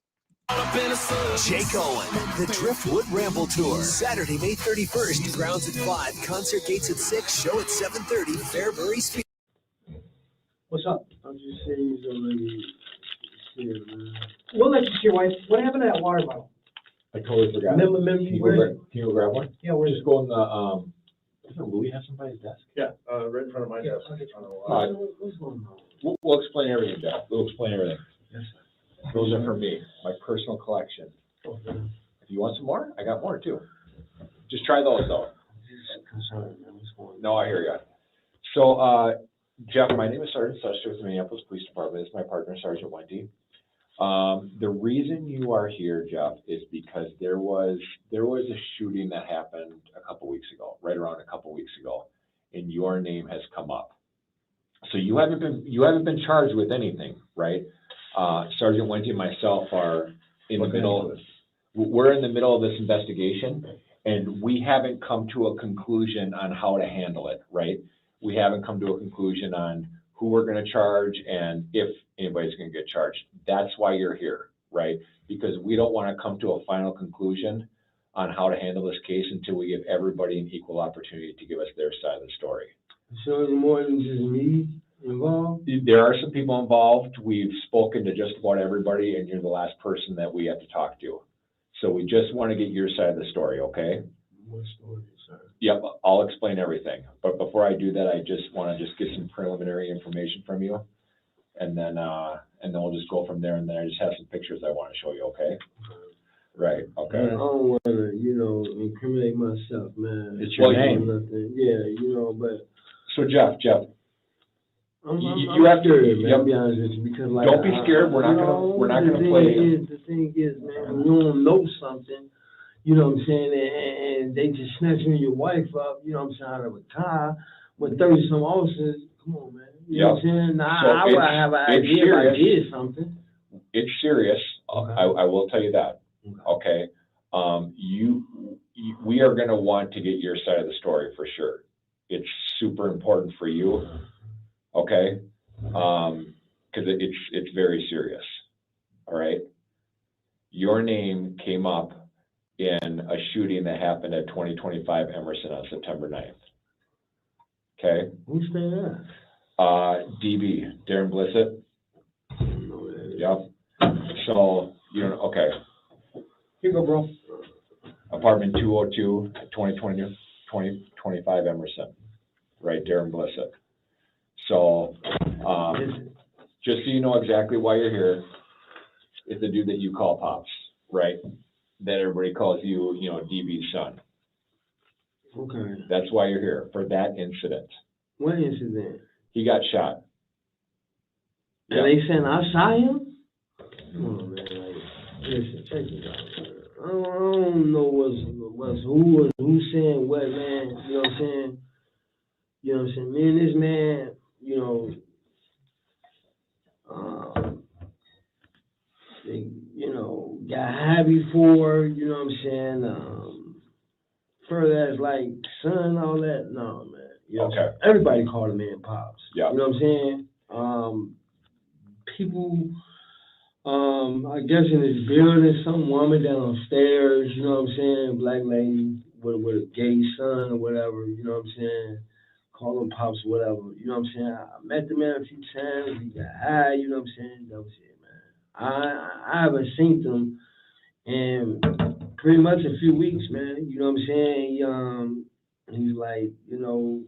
Jay Cohen, the Driftwood Ramble Tour. Saturday, May 31st, grounds at 5, concert gates at 6, show at 7:30, Fairbury Speed. What's up? I'm just saying he's already here, man. We'll let you see your wife. What happened to that water bottle? I totally forgot. Remember, Can you go grab one? Yeah, we're just going the, doesn't Louis have somebody's desk? Yeah, right in front of my desk. What's going on? We'll explain everything, Jeff. We'll explain everything. Yes, sir. Those are for me, my personal collection. Okay. If you want some more, I got more too. Just try those though. No, I hear you. So, Jeff, my name is Sergeant Suster with the Minneapolis Police Department. This is my partner, Sergeant Wendy. The reason you are here, Jeff, is because there was a shooting that happened a couple weeks ago, right around a couple weeks ago, and your name has come up. So you haven't been charged with anything, right? Sergeant Wendy and myself are in the middle. We're in the middle of this investigation, and we haven't come to a conclusion on how to handle it, right? We haven't come to a conclusion on who we're going to charge and if anybody's going to get charged. That's why you're here, right? Because we don't want to come to a final conclusion on how to handle this case until we give everybody an equal opportunity to give us their side of the story. So it's more than just me involved? There are some people involved. We've spoken to just about everybody, and you're the last person that we have to talk to. So we just want to get your side of the story, okay? What story, sir? Yep, I'll explain everything. But before I do that, I just want to just get some preliminary information from you. And then we'll just go from there. And then I just have some pictures I want to show you, okay? Right, okay. I don't want to, incriminate myself, man. It's your name. Yeah, but. So Jeff, I'm you have scared, to, man, yep. I'll be honest with you, because like. Don't be scared. We're not gonna play. The thing is, man, when you don't know something, you know what I'm saying, and they just snatching your wife up, you know what I'm saying, out of a car with 30-some officers. Come on, man. You know what I'm saying? I would have an idea if I did something. It's serious. Okay. I will tell you that. Okay. We are going to want to get your side of the story for sure. It's super important for you. Okay. Because it's very serious. All right. Your name came up in a shooting that happened at 2025 Emerson on September 9th. Okay. Who's saying that? DB, Darren Blissett. Yep. So, okay. Here you go, bro. Apartment 202, 2025 Emerson. Right, Darren Blissett. So, just so you know exactly why you're here, it's the dude that you call Pops, right? That everybody calls you, DB's son. Okay. That's why you're here, for that incident. What incident? He got shot. And they saying I shot him? Come on, man. Listen, check it out, man. I don't know who's saying what, man. You know what I'm saying? You know what I'm saying? Me and this man, they, got high before, you know what I'm saying? further as like son, all that. No, man. You know Okay. everybody called him man pops. Yeah. You know what I'm saying? People, I guess in this building, some woman downstairs, you know what I'm saying, black lady with a gay son or whatever, you know what I'm saying, call him pops, whatever, you know what I'm saying. I met the man a few times, he got high, you know what I'm saying, that was it, man. I haven't seen them in pretty much a few weeks, man, you know what I'm saying. He's like, you know,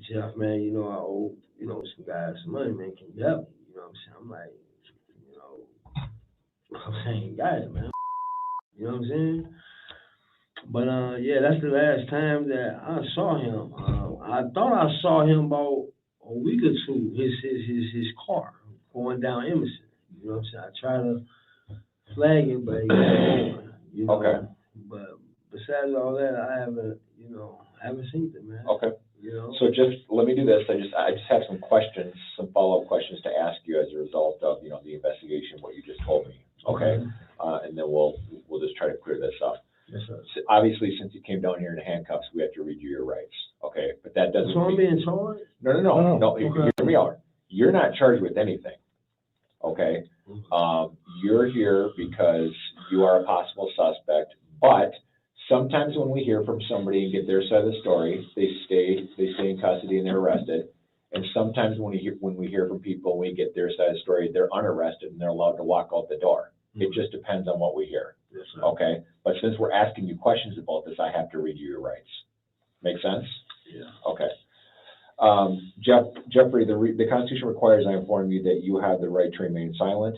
Jeff, man, you know, I owe, you know, some guys some money, man, can you help me? You know what I'm saying? I'm like, you know, I'm saying, guys, man, you know what I'm saying? But yeah, that's the last time that I saw him. I thought I saw him about a week or two. His car going down Emerson. You know what I'm saying? I tried to flag him, but he got on. You know? Okay. But besides all that, I haven't seen him, man. Okay. You know. So just let me do this. I just have some questions, some follow-up questions to ask you as a result of, you know, the investigation, what you just told me. Okay. And then we'll just try to clear this up. Yes, sir. So obviously, since you came down here in handcuffs, we have to read you your rights. Okay. But that doesn't So I'm being charged? No. Okay. Hear me out. You're not charged with anything. Okay. You're here because you are a possible suspect, but sometimes when we hear from somebody and get their side of the story, they stay in custody and they're arrested. And sometimes when we hear from people, we get their side of the story, they're unarrested and they're allowed to walk out the door. It just depends on what we hear. Yes, sir. Okay. But since we're asking you questions about this, I have to read you your rights. Make sense? Yeah. Okay. Jeffrey, the Constitution requires I inform you that you have the right to remain silent.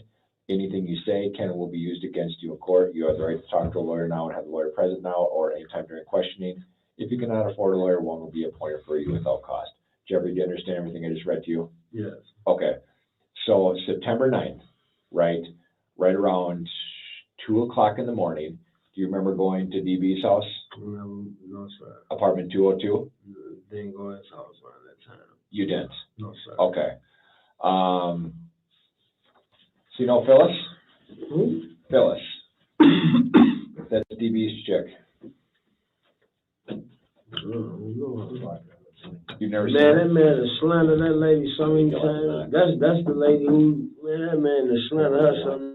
Anything you say can and will be used against you in court. You have the right to talk to a lawyer now and have the lawyer present now or anytime during questioning. If you cannot afford a lawyer, one will be appointed for you without cost. Jeffrey, do you understand everything I just read to you? Yes. Okay. So September 9th, right around 2 o'clock in the morning, do you remember going to DB's house? No, sir. Apartment 202? Didn't go to his house around that time. You didn't? No, sir. Okay. So you know Phyllis? Who? Phyllis. That's DB's chick. You've never seen her? That man is slandered that lady so many times. That's the lady who, man, that man is slandered her so many.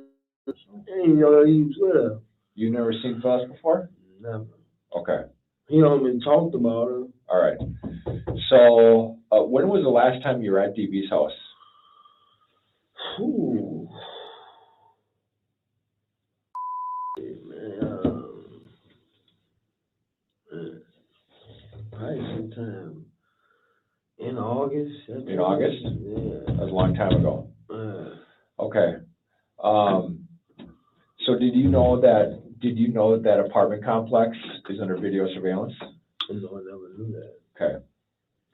Ain't know he was with her. You've never seen Phyllis before? Never. Okay. He only talked about her. All right. So when was the last time you were at DB's house? Ooh. Probably sometime in August. In August? Yeah. That was a long time ago. Okay. So did you know that apartment complex is under video surveillance? No, I never knew that. Okay.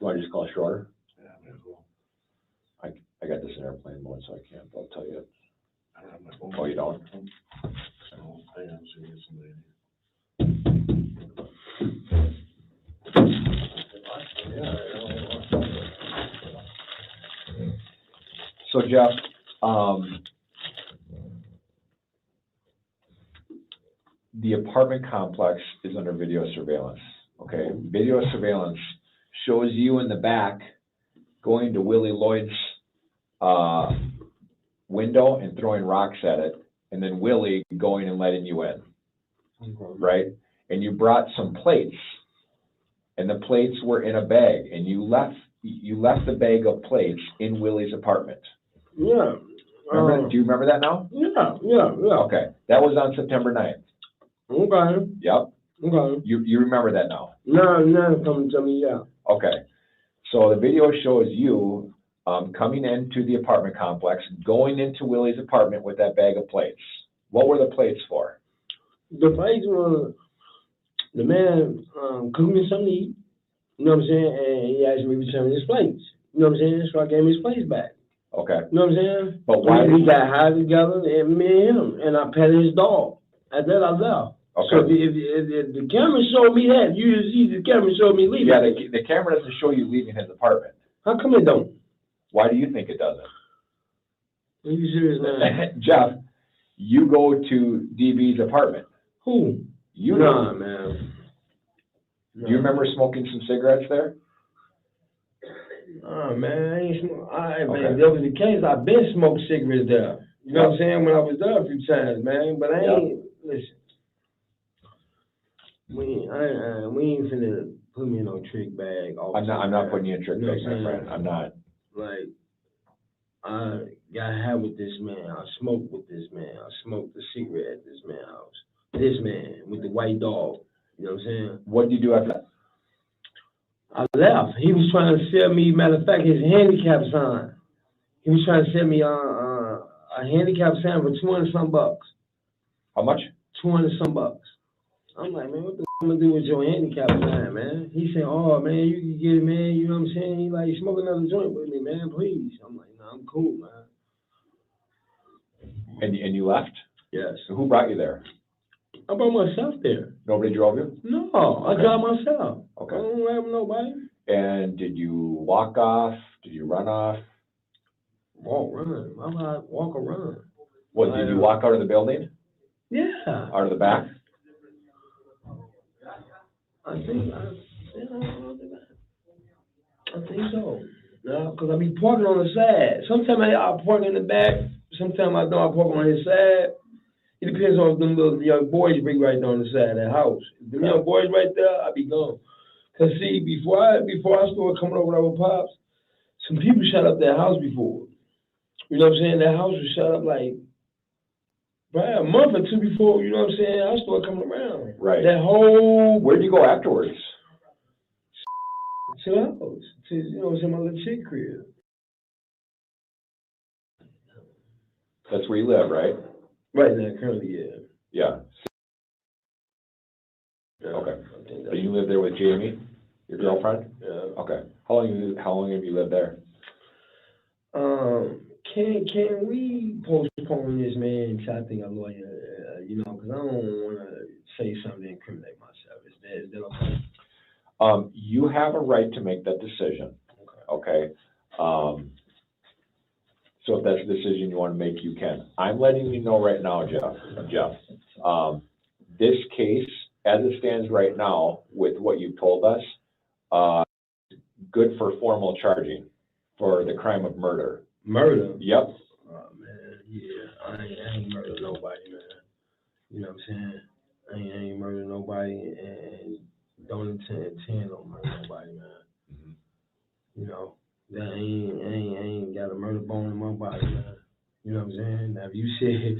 Do I just call shorter? Yeah, cool. I got this in airplane mode, so I can't. I'll tell you. I don't have my phone. Oh, you don't? No, I am seeing somebody. So Jeff, the apartment complex is under video surveillance. Okay, video surveillance shows you in the back going to Willie Lloyd's window and throwing rocks at it, and then Willie going and letting you in, right? And you brought some plates, and the plates were in a bag, and you left the bag of plates in Willie's apartment. Yeah. Do you remember that now? Yeah. Okay, that was on September 9th. Okay. Yep. Okay. You remember that now? No, coming to me, yeah. Okay. So the video shows you coming into the apartment complex, going into Willie's apartment with that bag of plates. What were the plates for? The plates were, the man cooked me something to eat, you know what I'm saying, and he asked me to return his plates. You know what I'm saying? So I gave him his plates back. Okay. You know what I'm saying? But why? We got high together, and me and him, and I petted his dog. At that, I left. Okay. So if the camera showed me that, you just see the camera showed me leaving. Yeah, the camera doesn't show you leaving his apartment. How come it don't? Why do you think it doesn't? Are you serious, man? Jeff, you go to DB's apartment. Who? You Nah, do. man. Do you remember smoking some cigarettes there? Oh man, I ain't smoke. Man, Okay. if that was the case, I've been smoked cigarettes there. You know what I'm saying? When I was there a few times, man. But I ain't listen. We ain't finna put me in no trick bag. I'm not putting you in trick bag, my friend. I'm not. Like, I got high with this man. I smoked with this man. I smoked a cigarette at this man's house. This man with the white dog. You know what I'm saying? What did you do after that? I left. He was trying to sell me, matter of fact, his handicap sign. He was trying to sell me a handicap sign for $200-some. How much? $200-some. I'm like, man, what the I'm gonna do with your handicap sign, man? He said, oh man, you can get it, man. You know what I'm saying? He like, smoke another joint with me, man, please. I'm like, no, I'm cool, man. And you left? Yes. So who brought you there? I brought myself there. Nobody drove you? No, Okay. I drive myself. Okay. I don't have nobody. And did you walk off? Did you run off? Walk, run. I'm like, walk or run. What, did you walk out of the building? Yeah. Out of the back? I think so. No, because I be parking on the side. Sometimes I park in the back. Sometimes I don't. I park on his side. It depends on if them little young boys be right there on the side of the house. If them young boys right there, I be gone. Cause see, before I started coming over with Pops, some people shut up their house before. You know what I'm saying? That house was shut up like a month or two before, you know what I'm saying, I started coming around. Right. That whole... Where'd you go afterwards? To the house. To, you know what I'm saying, my little chick crib. That's where you live, right? Right now, currently, yeah. Yeah. Okay. So you live there with Jamie, your girlfriend? Yeah. Okay. How long have you lived there? Can we postpone this, man, until I think a lawyer, you know, because I don't want to say something to incriminate myself. Is that okay? You have a right to make that decision. Okay. So if that's a decision you want to make, you can. I'm letting you know right now, Jeff. This case, as it stands right now, with what you've told us, good for formal charging for the crime of murder. Murder? Yep. Oh, man, yeah. I ain't murdered nobody, man. You know what I'm saying? I ain't murdered nobody and don't intend on murder nobody, man. Mm-hmm. You know, that I ain't got a murder bone in my body, man. You know what I'm saying? Now, if you said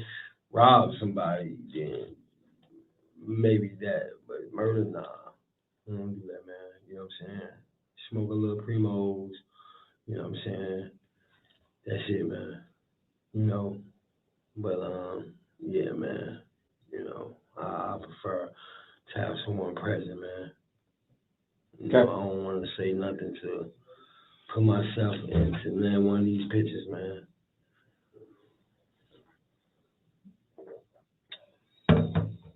rob somebody, then maybe that, but murder, nah. I don't do that, man. You know what I'm saying? Smoke a little Primos, you know what I'm saying? That's it, man. You know, but yeah, man. You know, I prefer to have someone present, man. You know, I don't want to say nothing to put myself into one of these pictures, man.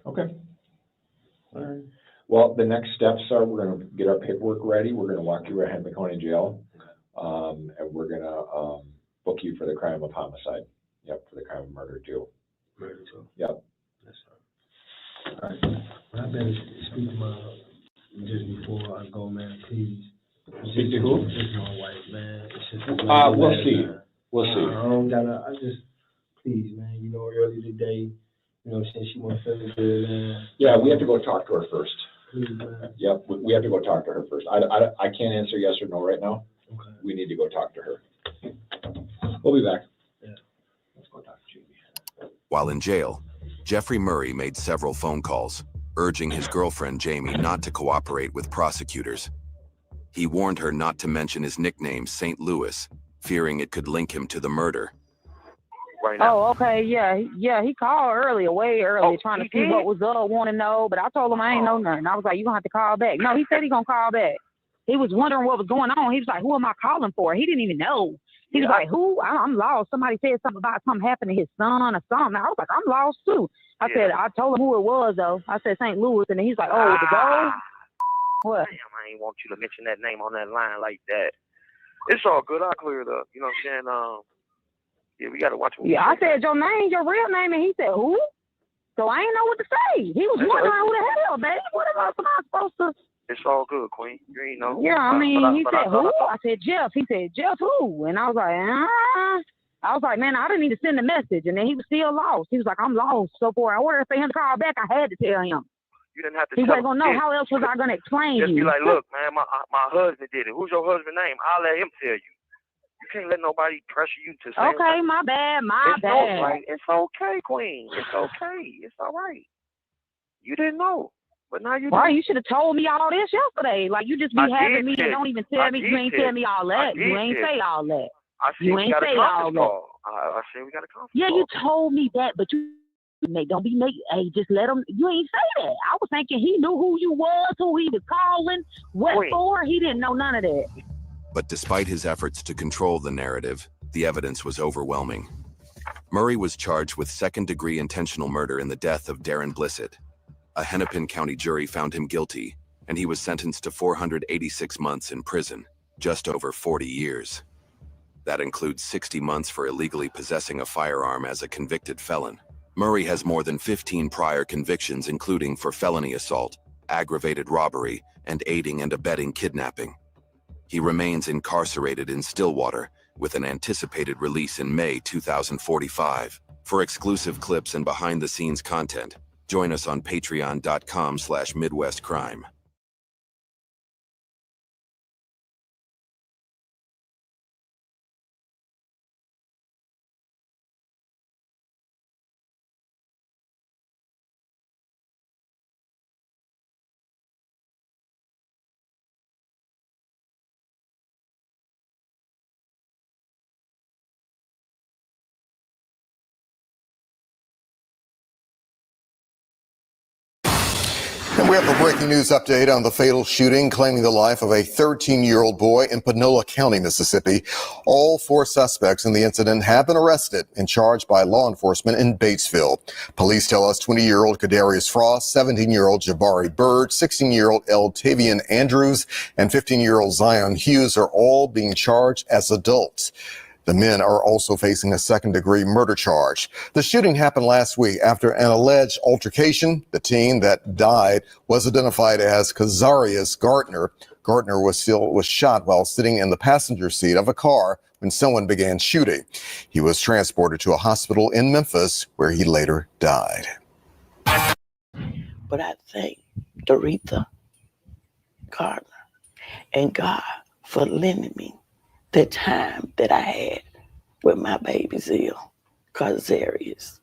Okay. All right. Well, the next steps are we're going to get our paperwork ready. We're going to walk you around Hennepin County Jail, and we're going to book you for the crime of homicide. Yep, for the crime of murder too. Murder too. Yep. That's right. All right. Well, I better speak to my just before I go, man. Please. Speak to who? Just my wife, man. It's just we'll see. Man. We'll see. I don't gotta. I just please, man. You know, early today. You know, since she wants to good, man. Yeah, we have to go talk to her first. Please, man. Yep, we have to go talk to her first. I can't answer yes or no right now. Okay. We need to go talk to her. We'll be back. Yeah. Let's go talk to Jamie. While in jail, Jeffrey Murray made several phone calls, urging his girlfriend Jamie not to cooperate with prosecutors. He warned her not to mention his nickname, St. Louis, fearing it could link him to the murder. Right now. Oh, okay, yeah. He called earlier, way earlier, trying to see what was up, want to know. But I told him I ain't know nothing. I was like, you gonna have to call back. No, he said he gonna call back. He was wondering what was going on. He was like, who am I calling for? He didn't even know. He was like, who? I'm lost. Somebody said something about something happened to his son or something. I was like, I'm lost too. I said, I told him who it was though. I said St. Louis, and then he's like, oh, the goal? What? Damn, I ain't want you to mention that name on that line like that. It's all good. I'll clear it up. You know what I'm saying? Yeah, we got to watch what I said your name, your real name, and he said, who? So I ain't know what to say. He was wondering who the hell, baby. What am I supposed to? It's all good, Queen. You ain't know. Yeah, I mean, he but said, who? I said, Jeff. He said, Jeff who? And I was like, I was like, man, I didn't need to send a message. And then he was still lost. He was like, I'm lost. So for in order for him to call back, I had to tell him. You didn't have to He tell wasn't going to know. How else was I going to explain Just you? be like, look, man, my husband did it. Who's your husband's name? I'll let him tell you. You can't let nobody pressure you to say okay, my bad, my it's bad. No, like, it's okay, Queen. It's okay. It's all right. You didn't know. But now you do. Right, you should have told me all this yesterday. Like, you just be having me and don't even tell me. You ain't tell me all that. You ain't say all that. You ain't say all that. I said we got a conference Yeah, call. you told me that, but you don't be make. Hey, just let him. You ain't say that. I was thinking he knew who you was, who he was calling, what for. He didn't know none of that. But despite his efforts to control the narrative, the evidence was overwhelming. Murray was charged with second-degree intentional murder in the death of Darren Blissett. A Hennepin County jury found him guilty, and he was sentenced to 486 months in prison, just over 40 years. That includes 60 months for illegally possessing a firearm as a convicted felon. Murray has more than 15 prior convictions, including for felony assault, aggravated robbery, and aiding and abetting kidnapping. He remains incarcerated in Stillwater, with an anticipated release in May 2045. For exclusive clips and behind-the-scenes content, join us on patreon.com/MidwestCrime. And we have a breaking news update on the fatal shooting claiming the life of a 13-year-old boy in Panola County, Mississippi. All 4 suspects in the incident have been arrested and charged by law enforcement in Batesville. Police tell us 20-year-old Kadarius Frost, 17-year-old Jabari Bird, 16-year-old Eltavian Andrews, and 15-year-old Zion Hughes are all being charged as adults. The men are also facing a second-degree murder charge. The shooting happened last week after an alleged altercation. The teen that died was identified as Kazarius Gardner. Gardner was shot while sitting in the passenger seat of a car when someone began shooting. He was transported to a hospital in Memphis, where he later died. But I thank Doretha Gardner and God for lending me the time that I had with my baby Zil, Kazarius.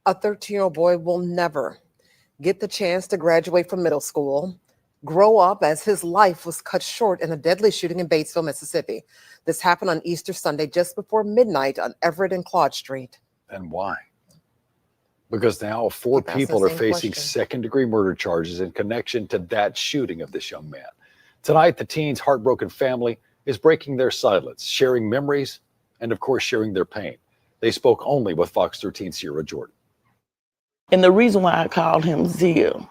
A 13-year-old boy will never get the chance to graduate from middle school, grow up, as his life was cut short in a deadly shooting in Batesville, Mississippi. This happened on Easter Sunday just before midnight on Everett and Claude Street. And why? Because now 4 people are facing second-degree murder charges in connection to that shooting of this young man. Tonight, the teen's heartbroken family is breaking their silence, sharing memories, and of course, sharing their pain. They spoke only with Fox 13's Sierra Jordan. And the reason why I called him Zil,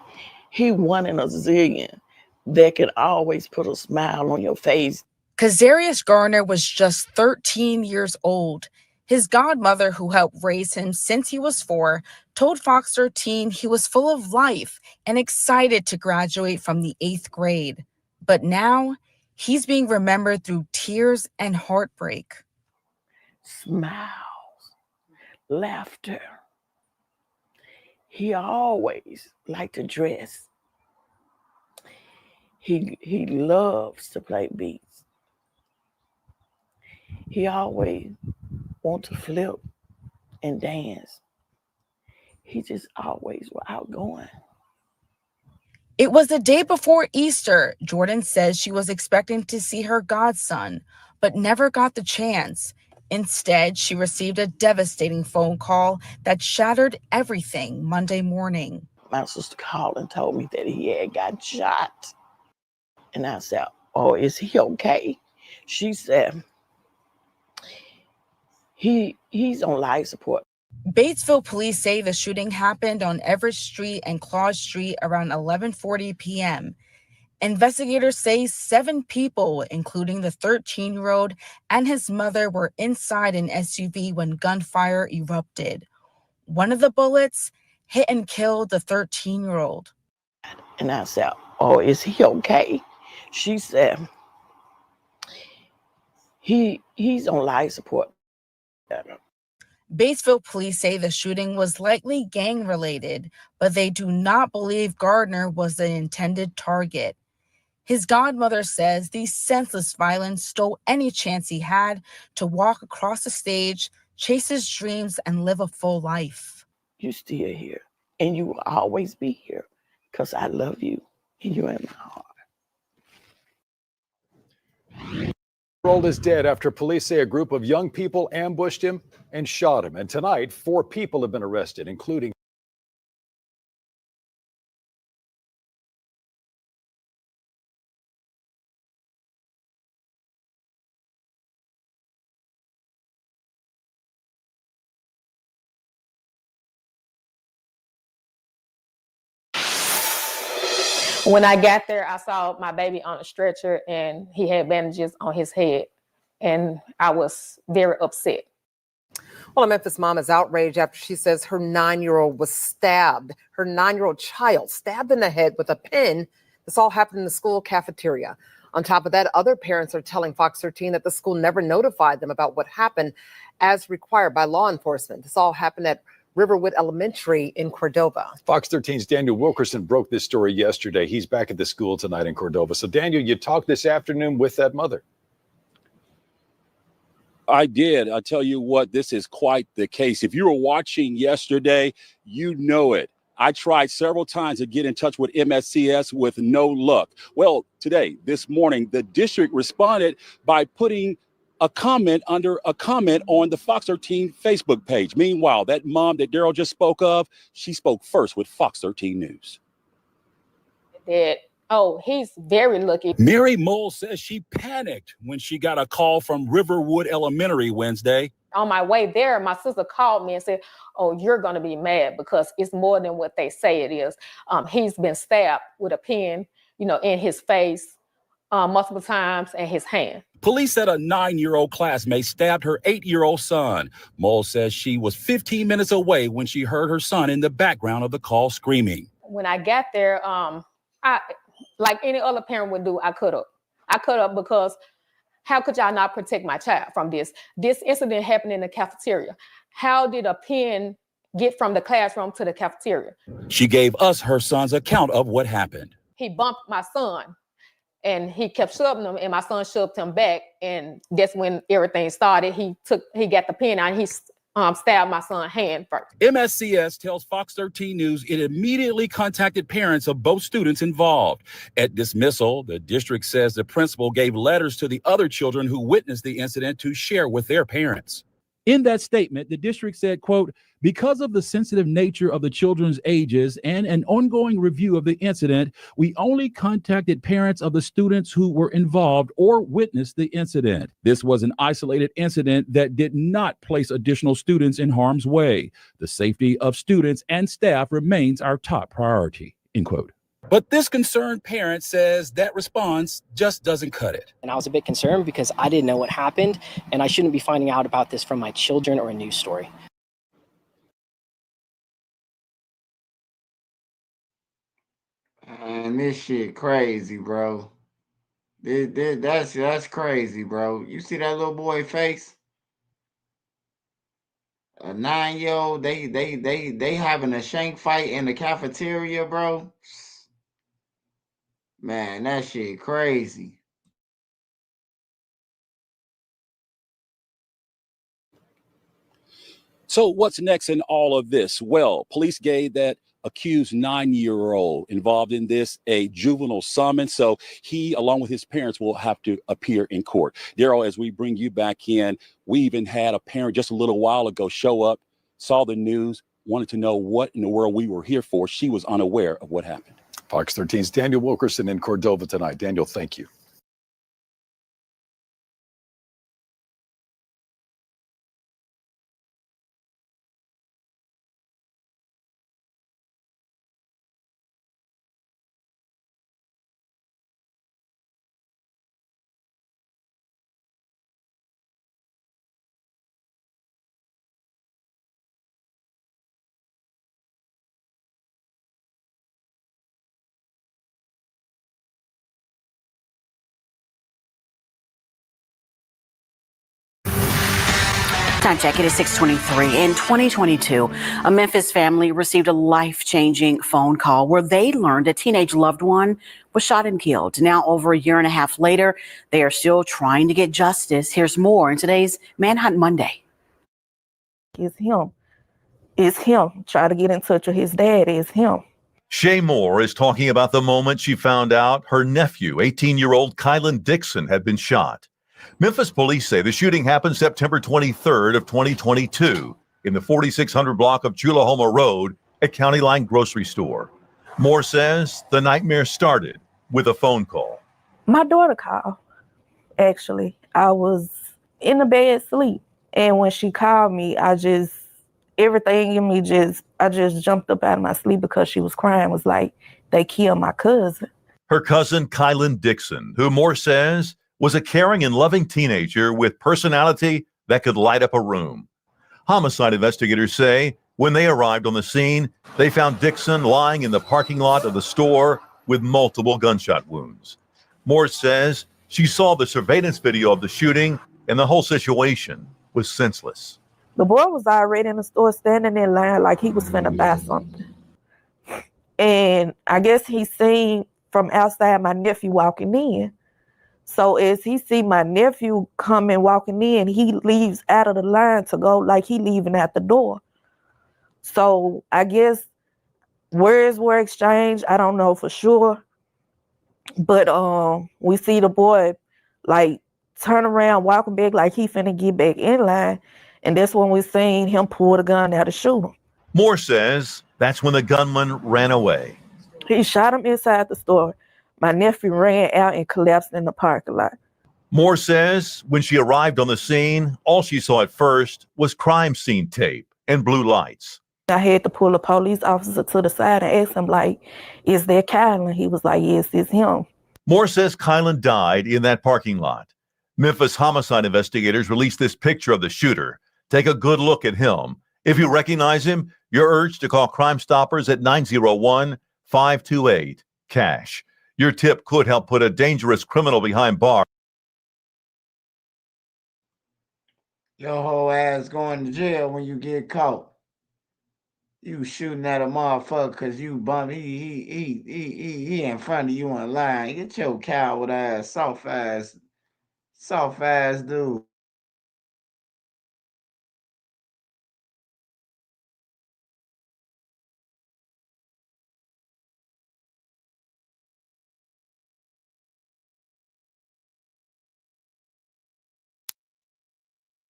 he one in a zillion that can always put a smile on your face. Kazarius Gardner was just 13 years old. His godmother, who helped raise him since he was 4, told Fox 13 he was full of life and excited to graduate from the 8th grade. But now, he's being remembered through tears and heartbreak. Smiles, laughter. He always liked to dress. He loves to play beats. He always wants to flip and dance. He just always was outgoing. It was the day before Easter. Jordan says she was expecting to see her godson, but never got the chance. Instead, she received a devastating phone call that shattered everything Monday morning. My sister called and told me that he had got shot. And I said, oh, is he okay? She said, he's on life support. Batesville police say the shooting happened on Everett Street and Claude Street around 11:40 p.m. Investigators say 7 people, including the 13-year-old and his mother, were inside an SUV when gunfire erupted. One of the bullets hit and killed the 13-year-old. And I said, "Oh, is he okay?" She said, he's on life support. Batesville police say the shooting was likely gang-related, but they do not believe Gardner was the intended target. His godmother says the senseless violence stole any chance he had to walk across the stage, chase his dreams, and live a full life. "You still here, and you will always be here, because I love you, and you're in my heart." Old is dead after police say a group of young people ambushed him and shot him. And tonight, 4 people have been arrested, including When I got there, I saw my baby on a stretcher and he had bandages on his head. And I was very upset. Well, a Memphis mom is outraged after she says her 9-year-old was stabbed. Her 9-year-old child stabbed in the head with a pin. This all happened in the school cafeteria. On top of that, other parents are telling Fox 13 that the school never notified them about what happened as required by law enforcement. This all happened at Riverwood Elementary in Cordova. Fox 13's Daniel Wilkerson broke this story yesterday. He's back at the school tonight in Cordova. So, Daniel, you talked this afternoon with that mother. I did. I tell you what, this is quite the case. If you were watching yesterday, you know it. I tried several times to get in touch with MSCS with no luck. Well, this morning, the district responded by putting a comment under a comment on the Fox 13 Facebook page. Meanwhile, that mom that Daryl just spoke of, she spoke first with Fox 13 News. He's very lucky. Mary Mole says she panicked when she got a call from Riverwood Elementary Wednesday. On my way there, my sister called me and said, "Oh, you're going to be mad because it's more than what they say it is. He's been stabbed with a pin, in his face multiple times and his hand." Police said a 9-year-old classmate stabbed her 8-year-old son. Mole says she was 15 minutes away when she heard her son in the background of the call screaming. When I got there, I, like any other parent would do, I could have because how could y'all not protect my child from this? This incident happened in the cafeteria. How did a pin get from the classroom to the cafeteria? She gave us her son's account of what happened. He bumped my son and he kept shoving him and my son shoved him back. And that's when everything started. He got the pin out and he stabbed my son's hand first. MSCS tells Fox 13 News it immediately contacted parents of both students involved. At dismissal, the district says the principal gave letters to the other children who witnessed the incident to share with their parents. In that statement, the district said, quote, "Because of the sensitive nature of the children's ages and an ongoing review of the incident, we only contacted parents of the students who were involved or witnessed the incident. This was an isolated incident that did not place additional students in harm's way. The safety of students and staff remains our top priority," end quote. But this concerned parent says that response just doesn't cut it. And I was a bit concerned because I didn't know what happened, and I shouldn't be finding out about this from my children or a news story. Man, this shit crazy, bro. That's crazy, bro. You see that little boy face? A 9-year-old, they having a shank fight in the cafeteria, bro. Man, that shit crazy. So what's next in all of this? Well, police gave that accused 9-year-old involved in this a juvenile summons. So he, along with his parents, will have to appear in court. Daryl, as we bring you back in, we even had a parent just a little while ago show up, saw the news, wanted to know what in the world we were here for. She was unaware of what happened. Fox 13's Daniel Wilkerson in Cordova tonight. Daniel, thank you. Time check, it is 6:23. In 2022, a Memphis family received a life-changing phone call where they learned a teenage loved one was shot and killed. Now, over a year and a half later, they are still trying to get justice. Here's more in today's Manhunt Monday. It's him. It's him. Try to get in touch with his dad. It's him. Shay Moore is talking about the moment she found out her nephew, 18-year-old Kylan Dixon, had been shot. Memphis police say the shooting happened September 23rd of 2022 in the 4600 block of Chulahoma Road at County Line Grocery Store. Moore says the nightmare started with a phone call. My daughter called, actually. I was in the bed asleep. And when she called me, everything in me I just jumped up out of my sleep because she was crying. It was like, they killed my cousin. Her cousin, Kylan Dixon, who Moore says was a caring and loving teenager with personality that could light up a room. Homicide investigators say when they arrived on the scene, they found Dixon lying in the parking lot of the store with multiple gunshot wounds. Moore says she saw the surveillance video of the shooting and the whole situation was senseless. The boy was already in the store standing in line like he was finna buy something. And I guess he seen from outside my nephew walking in. So as he see my nephew coming walking in, he leaves out of the line to go like he leaving out the door. So I guess words were exchanged. I don't know for sure. But we see the boy like turn around, walking back like he finna get back in line. And that's when we seen him pull the gun out to shoot him. Moore says that's when the gunman ran away. He shot him inside the store. My nephew ran out and collapsed in the parking lot. Moore says when she arrived on the scene, all she saw at first was crime scene tape and blue lights. I had to pull a police officer to the side and ask him, like, is that Kylan? He was like, yes, it's him. Moore says Kylan died in that parking lot. Memphis homicide investigators released this picture of the shooter. Take a good look at him. If you recognize him, you're urged to call Crime Stoppers at 901-528-CASH. Your tip could help put a dangerous criminal behind bars. Your whole ass going to jail when you get caught. You shooting at a motherfucker because you bum. He in front of you on the line. Get your coward ass, soft ass dude.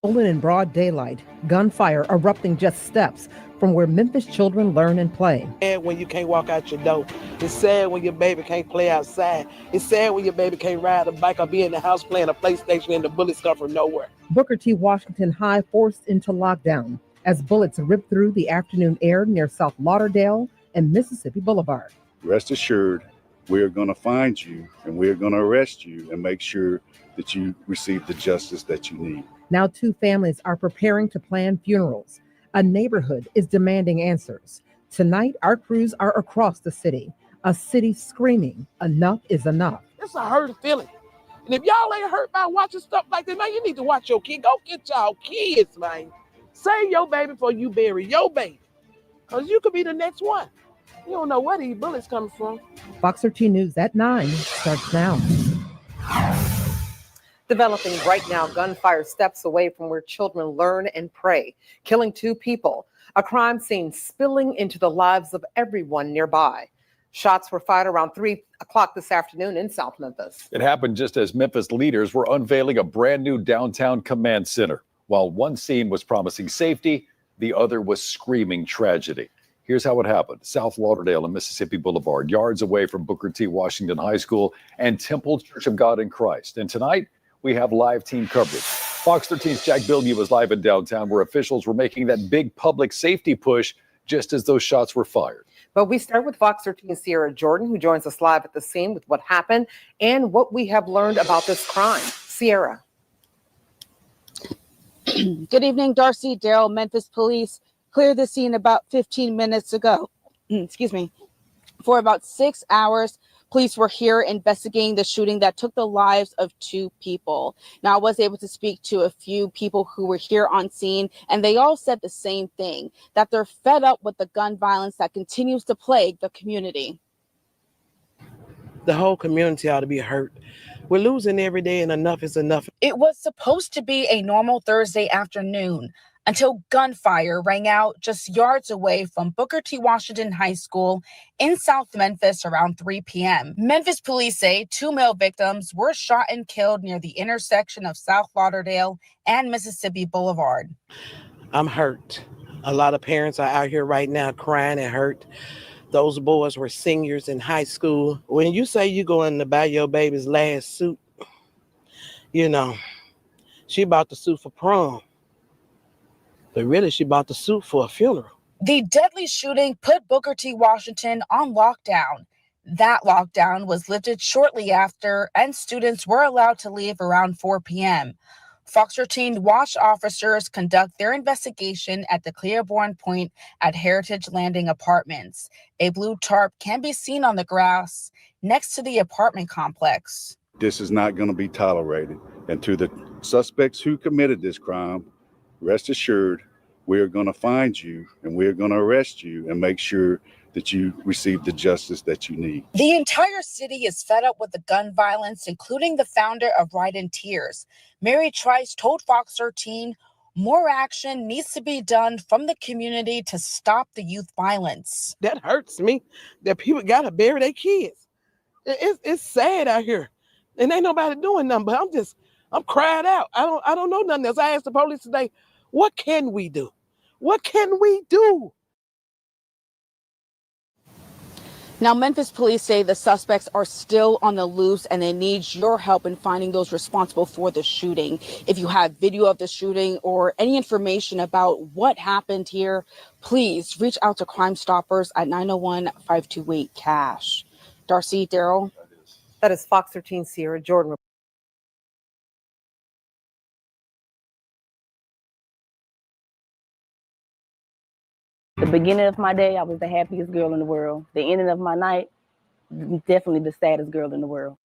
Stolen in broad daylight, gunfire erupting just steps from where Memphis children learn and play. It's sad when you can't walk out your door. It's sad when your baby can't play outside. It's sad when your baby can't ride a bike or be in the house playing a PlayStation and the bullets come from nowhere. Booker T. Washington High forced into lockdown as bullets ripped through the afternoon air near South Lauderdale and Mississippi Boulevard. Rest assured, we are going to find you and we are going to arrest you and make sure that you receive the justice that you need. Now 2 families are preparing to plan funerals. A neighborhood is demanding answers. Tonight, our crews are across the city, a city screaming, enough is enough. It's a hurting feeling. And if y'all ain't hurt by watching stuff like that, man, you need to watch your kid. Go get y'all kids, man. Save your baby before you bury your baby. Because you could be the next one. You don't know where these bullets coming from. Fox 13 News at 9 starts now. Developing right now, gunfire steps away from where children learn and pray, killing 2 people. A crime scene spilling into the lives of everyone nearby. Shots were fired around 3 o'clock this afternoon in South Memphis. It happened just as Memphis leaders were unveiling a brand new downtown command center. While one scene was promising safety, the other was screaming tragedy. Here's how it happened. South Lauderdale and Mississippi Boulevard, yards away from Booker T. Washington High School and Temple Church of God in Christ. And tonight, we have live team coverage. Fox 13's Jack Bilge was live in downtown where officials were making that big public safety push just as those shots were fired. But we start with Fox 13's Sierra Jordan, who joins us live at the scene with what happened and what we have learned about this crime. Sierra. Good evening, Darcy. Daryl, Memphis police cleared the scene about 15 minutes ago. Excuse me. For about 6 hours, Police were here investigating the shooting that took the lives of 2 people. Now, I was able to speak to a few people who were here on scene, and they all said the same thing, that they're fed up with the gun violence that continues to plague the community. The whole community ought to be hurt. We're losing every day, and enough is enough. It was supposed to be a normal Thursday afternoon until gunfire rang out just yards away from Booker T. Washington High School in South Memphis around 3 p.m. Memphis police say 2 male victims were shot and killed near the intersection of South Lauderdale and Mississippi Boulevard. I'm hurt. A lot of parents are out here right now crying and hurt. Those boys were seniors in high school. When you say you're going to buy your baby's last suit, you know, she bought the suit for prom. But really, she bought the suit for a funeral. The deadly shooting put Booker T. Washington on lockdown. That lockdown was lifted shortly after, and students were allowed to leave around 4 p.m. Fox 13 watched officers conduct their investigation at the Claiborne Point at Heritage Landing Apartments. A blue tarp can be seen on the grass next to the apartment complex. This is not going to be tolerated. And to the suspects who committed this crime, rest assured, we are going to find you and we are going to arrest you and make sure that you receive the justice that you need. The entire city is fed up with the gun violence, including the founder of Right in Tears. Mary Trice told Fox 13, more action needs to be done from the community to stop the youth violence. That hurts me, that people got to bury their kids. It's sad out here. And ain't nobody doing nothing, but I'm cried out. I don't know nothing else. I asked the police today, what can we do? What can we do? Now, Memphis police say the suspects are still on the loose and they need your help in finding those responsible for the shooting. If you have video of the shooting or any information about what happened here, please reach out to Crime Stoppers at 901-528-CASH. Darcy, Daryl. That is Fox 13 Sierra Jordan. The beginning of my day, I was the happiest girl in the world. The ending of my night, definitely the saddest girl in the world.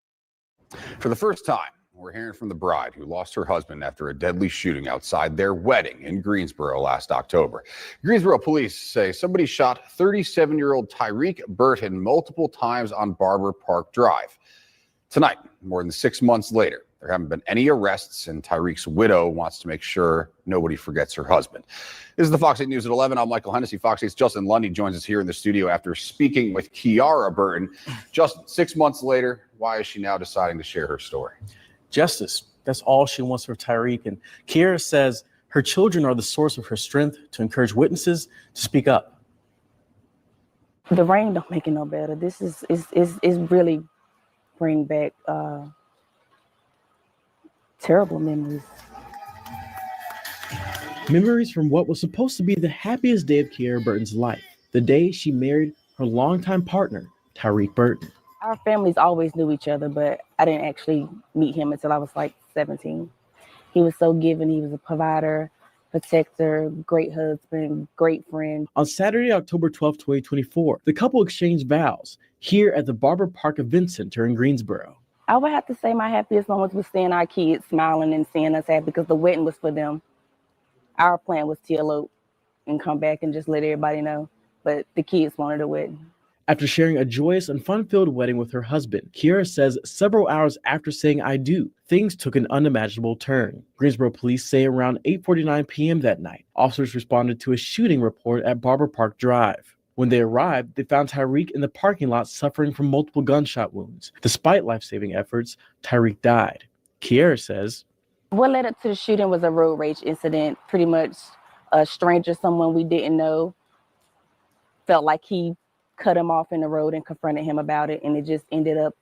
For the first time, we're hearing from the bride who lost her husband after a deadly shooting outside their wedding in Greensboro last October. Greensboro police say somebody shot 37-year-old Tyreek Burton multiple times on Barber Park Drive. Tonight, more than 6 months later, there haven't been any arrests, and Tyreek's widow wants to make sure nobody forgets her husband. This is the Fox 8 News at 11. I'm Michael Hennessy. Fox 8's Justin Lundy joins us here in the studio after speaking with Kiara Burton. Justin, 6 months later, why is she now deciding to share her story? Justice. That's all she wants for Tyreek. And Kiara says her children are the source of her strength to encourage witnesses to speak up. The rain don't make it no better. This is really bring back terrible memories. Memories from what was supposed to be the happiest day of Kiara Burton's life, the day she married her longtime partner, Tyreek Burton. Our families always knew each other, but I didn't actually meet him until I was like 17. He was so giving. He was a provider, protector, great husband, great friend. On Saturday, October 12, 2024, the couple exchanged vows here at the Barber Park Event Center in Greensboro. I would have to say my happiest moments was seeing our kids smiling and seeing us happy because the wedding was for them. Our plan was to elope and come back and just let everybody know, but the kids wanted a wedding. After sharing a joyous and fun-filled wedding with her husband, Kiara says several hours after saying I do, things took an unimaginable turn. Greensboro police say around 8:49 p.m. that night, officers responded to a shooting report at Barber Park Drive. When they arrived, they found Tyreek in the parking lot suffering from multiple gunshot wounds. Despite life-saving efforts, Tyreek died. Kiara says, what led up to the shooting was a road rage incident. Pretty much a stranger, someone we didn't know, felt like he cut him off in the road and confronted him about it, and it just ended up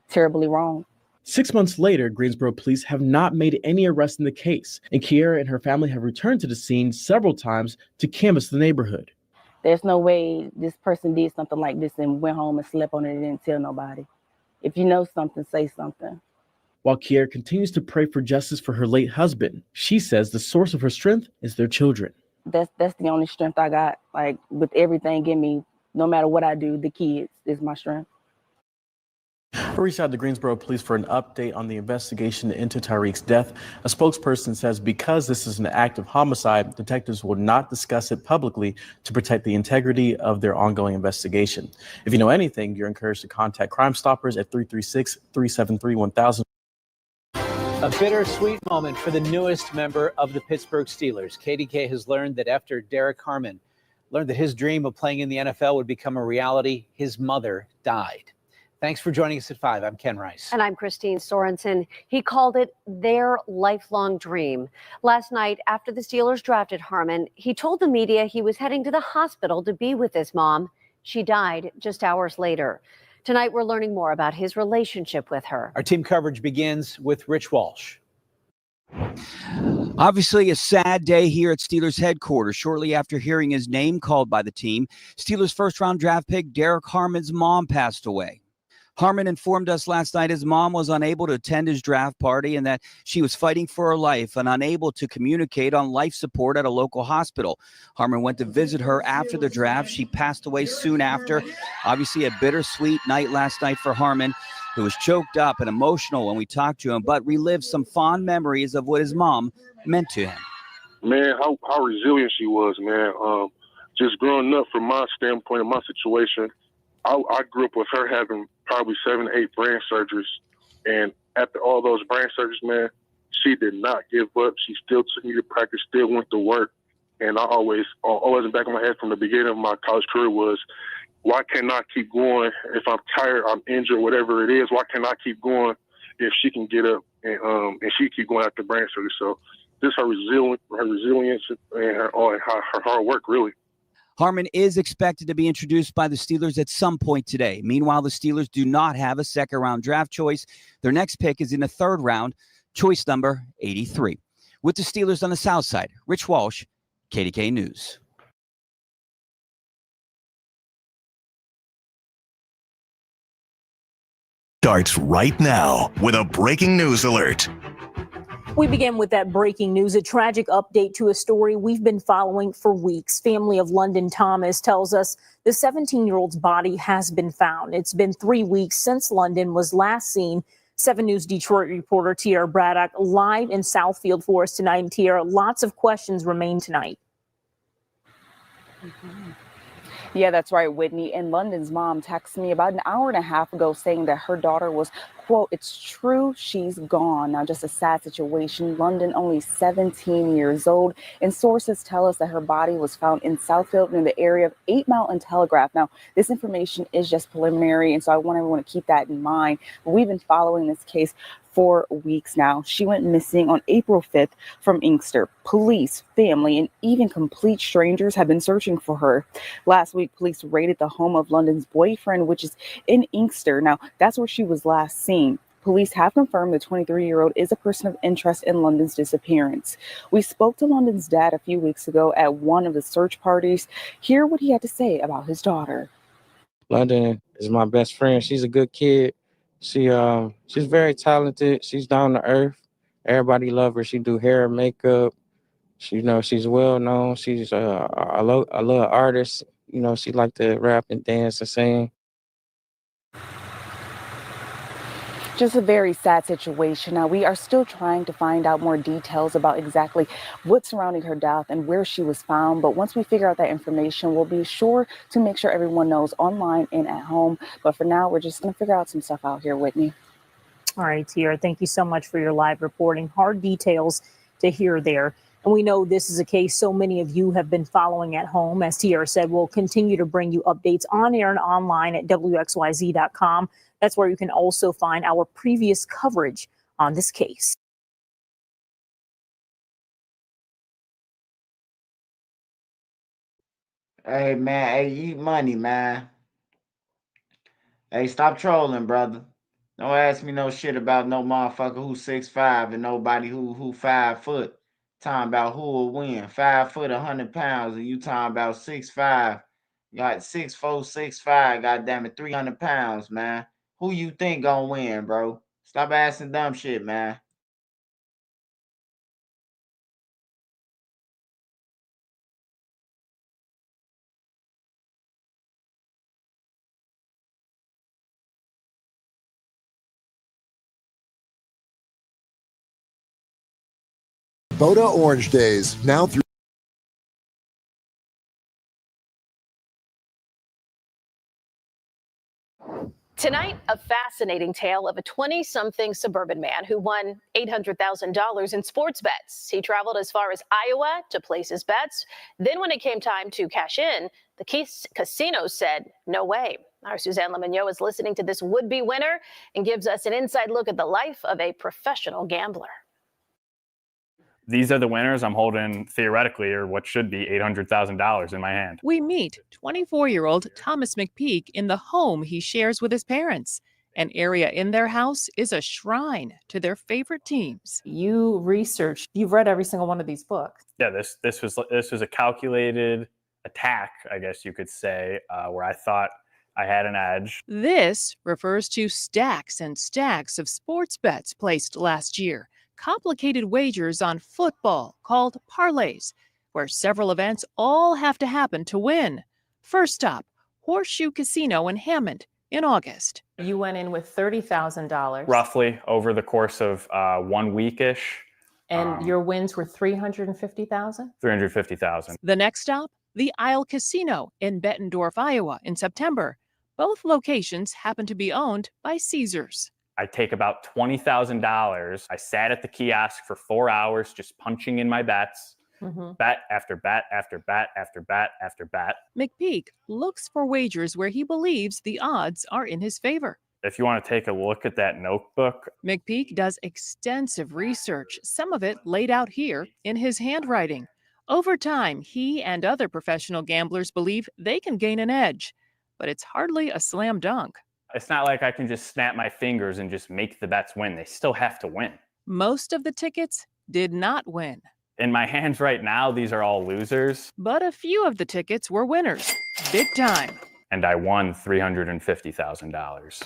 terribly wrong. 6 months later, Greensboro police have not made any arrests in the case, and Kiara and her family have returned to the scene several times to canvass the neighborhood. There's no way this person did something like this and went home and slept on it and didn't tell nobody. If you know something, say something. While Kiara continues to pray for justice for her late husband, she says the source of her strength is their children. That's the only strength I got. Like, with everything in me, no matter what I do, the kids is my strength. I reached out to Greensboro Police for an update on the investigation into Tariq's death. A spokesperson says because this is an act of homicide, detectives will not discuss it publicly to protect the integrity of their ongoing investigation. If you know anything, you're encouraged to contact Crime Stoppers at 336-373-1000. A bittersweet moment for the newest member of the Pittsburgh Steelers. KDK has learned that after Derek Harmon learned that his dream of playing in the NFL would become a reality, his mother died. Thanks for joining us at 5. I'm Ken Rice. And I'm Christine Sorensen. He called it their lifelong dream. Last night, after the Steelers drafted Harmon, he told the media he was heading to the hospital to be with his mom. She died just hours later. Tonight, we're learning more about his relationship with her. Our team coverage begins with Rich Walsh. Obviously, a sad day here at Steelers headquarters. Shortly after hearing his name called by the team, Steelers first-round draft pick Derek Harmon's mom passed away. Harmon informed us last night his mom was unable to attend his draft party and that she was fighting for her life and unable to communicate on life support at a local hospital. Harmon went to visit her after the draft. She passed away soon after. Obviously, a bittersweet night last night for Harmon, who was choked up and emotional when we talked to him, but relived some fond memories of what his mom meant to him. Man, how resilient she was, man. Just growing up from my standpoint, of my situation, I grew up with her having probably 7 to 8 brain surgeries. And after all those brain surgeries, man, she did not give up. She still took me to practice, still went to work. And I always in the back of my head from the beginning of my college career was, why can't I keep going? If I'm tired, I'm injured, whatever it is, why can't I keep going if she can get up and she keep going after brain surgery? So just her resilience and her hard work, really. Harmon is expected to be introduced by the Steelers at some point today. Meanwhile, the Steelers do not have a second-round draft choice. Their next pick is in the third round, choice number 83. With the Steelers on the south side, Rich Walsh, KDK News. Starts right now with a breaking news alert. We begin with that breaking news, a tragic update to a story we've been following for weeks. Family of London Thomas tells us the 17-year-old's body has been found. It's been 3 weeks since London was last seen. 7 News Detroit reporter Tiara Braddock live in Southfield for us tonight. And Tiara, lots of questions remain tonight. Yeah, that's right, Whitney. And London's mom texted me about an hour and a half ago saying that her daughter was, quote, "It's true, she's gone." Now, just a sad situation. London, only 17 years old. And sources tell us that her body was found in Southfield near the area of 8 Mile and Telegraph. Now, this information is just preliminary, and so I want everyone to keep that in mind. But we've been following this case for weeks now. She went missing on April 5th from Inkster. Police, family, and even complete strangers have been searching for her. Last week, police raided the home of London's boyfriend, which is in Inkster. Now, that's where she was last seen. Police have confirmed the 23-year-old is a person of interest in London's disappearance. We spoke to London's dad a few weeks ago at one of the search parties. Hear what he had to say about his daughter. London is my best friend. She's a good kid. She's very talented. She's down to earth. Everybody love her. She do hair and makeup. She's well known. She's a little artist. She like to rap and dance and sing. Just a very sad situation. Now, we are still trying to find out more details about exactly what's surrounding her death and where she was found. But once we figure out that information, we'll be sure to make sure everyone knows online and at home. But for now, we're just going to figure out some stuff out here, Whitney. All right, Tiara, thank you so much for your live reporting. Hard details to hear there. And we know this is a case so many of you have been following at home. As Tiara said, we'll continue to bring you updates on air and online at WXYZ.com. That's where you can also find our previous coverage on this case. Hey, man. Hey, eat money, man. Hey, stop trolling, brother. Don't ask me no shit about no motherfucker who's 6'5" and nobody who 5 foot. Talking about who will win. 5 foot, 100 pounds, and you talking about 6'5". Got 6'4", 6'5", goddamn it, 300 pounds, man. Who you think gonna win, bro? Stop asking dumb shit, man. Kubota Orange Days, now through. Tonight, a fascinating tale of a 20-something suburban man who won $800,000 in sports bets. He traveled as far as Iowa to place his bets. Then when it came time to cash in, the casino said, no way. Our Suzanne Lemonnier is listening to this would-be winner and gives us an inside look at the life of a professional gambler. These are the winners. I'm holding, theoretically, or what should be $800,000 in my hand. We meet 24-year-old Thomas McPeak in the home he shares with his parents. An area in their house is a shrine to their favorite teams. You researched, you've read every single one of these books. Yeah, this was a calculated attack, I guess you could say, where I thought I had an edge. This refers to stacks and stacks of sports bets placed last year. Complicated wagers on football called parlays, where several events all have to happen to win. First stop, Horseshoe Casino in Hammond in August. You went in with $30,000. Roughly over the course of 1 week-ish. And your wins were $350,000? $350,000. The next stop, the Isle Casino in Bettendorf, Iowa in September. Both locations happen to be owned by Caesars. I take about $20,000. I sat at the kiosk for 4 hours just punching in my bets. Bet after bet after bet after bet after bet. McPeak looks for wagers where he believes the odds are in his favor. If you want to take a look at that notebook. McPeak does extensive research, some of it laid out here in his handwriting. Over time, he and other professional gamblers believe they can gain an edge, but it's hardly a slam dunk. It's not like I can just snap my fingers and just make the bets win. They still have to win. Most of the tickets did not win. In my hands right now, these are all losers. But a few of the tickets were winners, big time. And I won $350,000.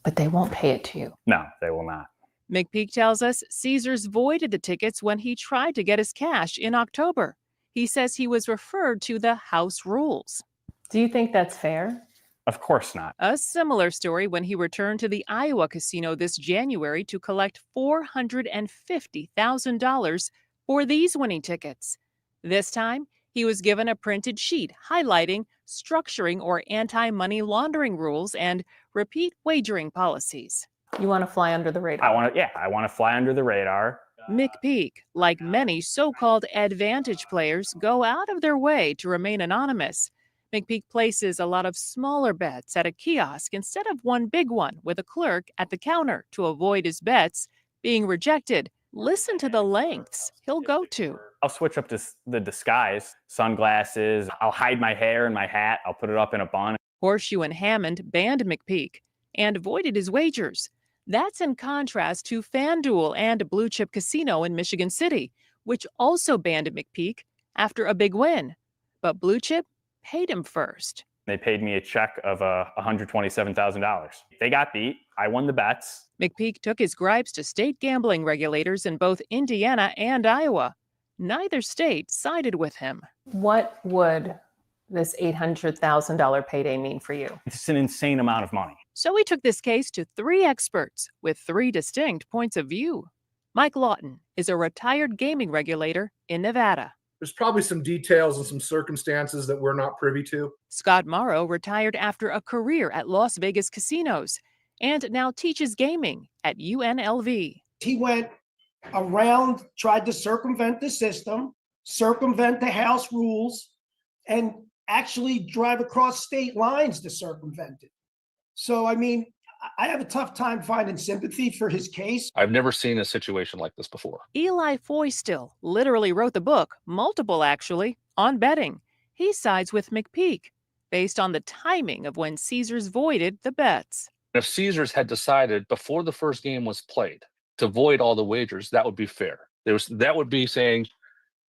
But they won't pay it to you. No, they will not. McPeak tells us Caesars voided the tickets when he tried to get his cash in October. He says he was referred to the house rules. Do you think that's fair? Of course not. A similar story when he returned to the Iowa casino this January to collect $450,000 for these winning tickets. This time, he was given a printed sheet highlighting structuring or anti-money laundering rules and repeat wagering policies. You want to fly under the radar? I want to fly under the radar. McPeak, like many so-called advantage players, go out of their way to remain anonymous. McPeak places a lot of smaller bets at a kiosk instead of one big one with a clerk at the counter to avoid his bets being rejected. Listen to the lengths he'll go to. I'll switch up to the disguise, sunglasses. I'll hide my hair in my hat. I'll put it up in a bun. Horseshoe and Hammond banned McPeak and avoided his wagers. That's in contrast to FanDuel and Blue Chip Casino in Michigan City, which also banned McPeak after a big win. But Blue Chip paid him first. They paid me a check of $127,000. They got beat. I won the bets. McPeak took his gripes to state gambling regulators in both Indiana and Iowa. Neither state sided with him. What would this $800,000 payday mean for you? It's an insane amount of money. So he took this case to 3 experts with 3 distinct points of view. Mike Lawton is a retired gaming regulator in Nevada. There's probably some details and some circumstances that we're not privy to. Scott Morrow retired after a career at Las Vegas casinos and now teaches gaming at UNLV. He went around, tried to circumvent the system, circumvent the house rules, and actually drive across state lines to circumvent it. So, I mean, I have a tough time finding sympathy for his case. I've never seen a situation like this before. Eli Foystill literally wrote the book, multiple actually, on betting. He sides with McPeak based on the timing of when Caesars voided the bets. If Caesars had decided before the first game was played to void all the wagers, that would be fair. That would be saying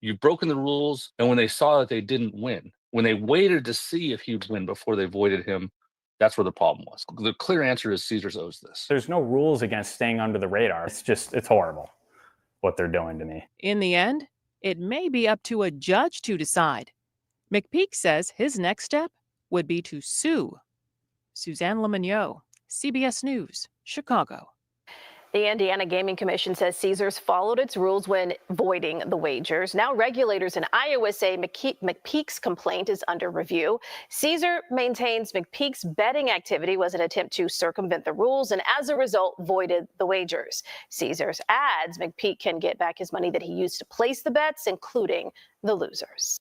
you've broken the rules, and when they saw that they didn't win, when they waited to see if he'd win before they voided him, that's where the problem was. The clear answer is Caesars owes this. There's no rules against staying under the radar. It's horrible what they're doing to me. In the end, it may be up to a judge to decide. McPeak says his next step would be to sue. Suzanne Lemonnier, CBS News, Chicago. The Indiana Gaming Commission says Caesars followed its rules when voiding the wagers. Now regulators in Iowa say McPeak's complaint is under review. Caesar maintains McPeak's betting activity was an attempt to circumvent the rules and as a result voided the wagers. Caesars adds McPeak can get back his money that he used to place the bets, including the losers.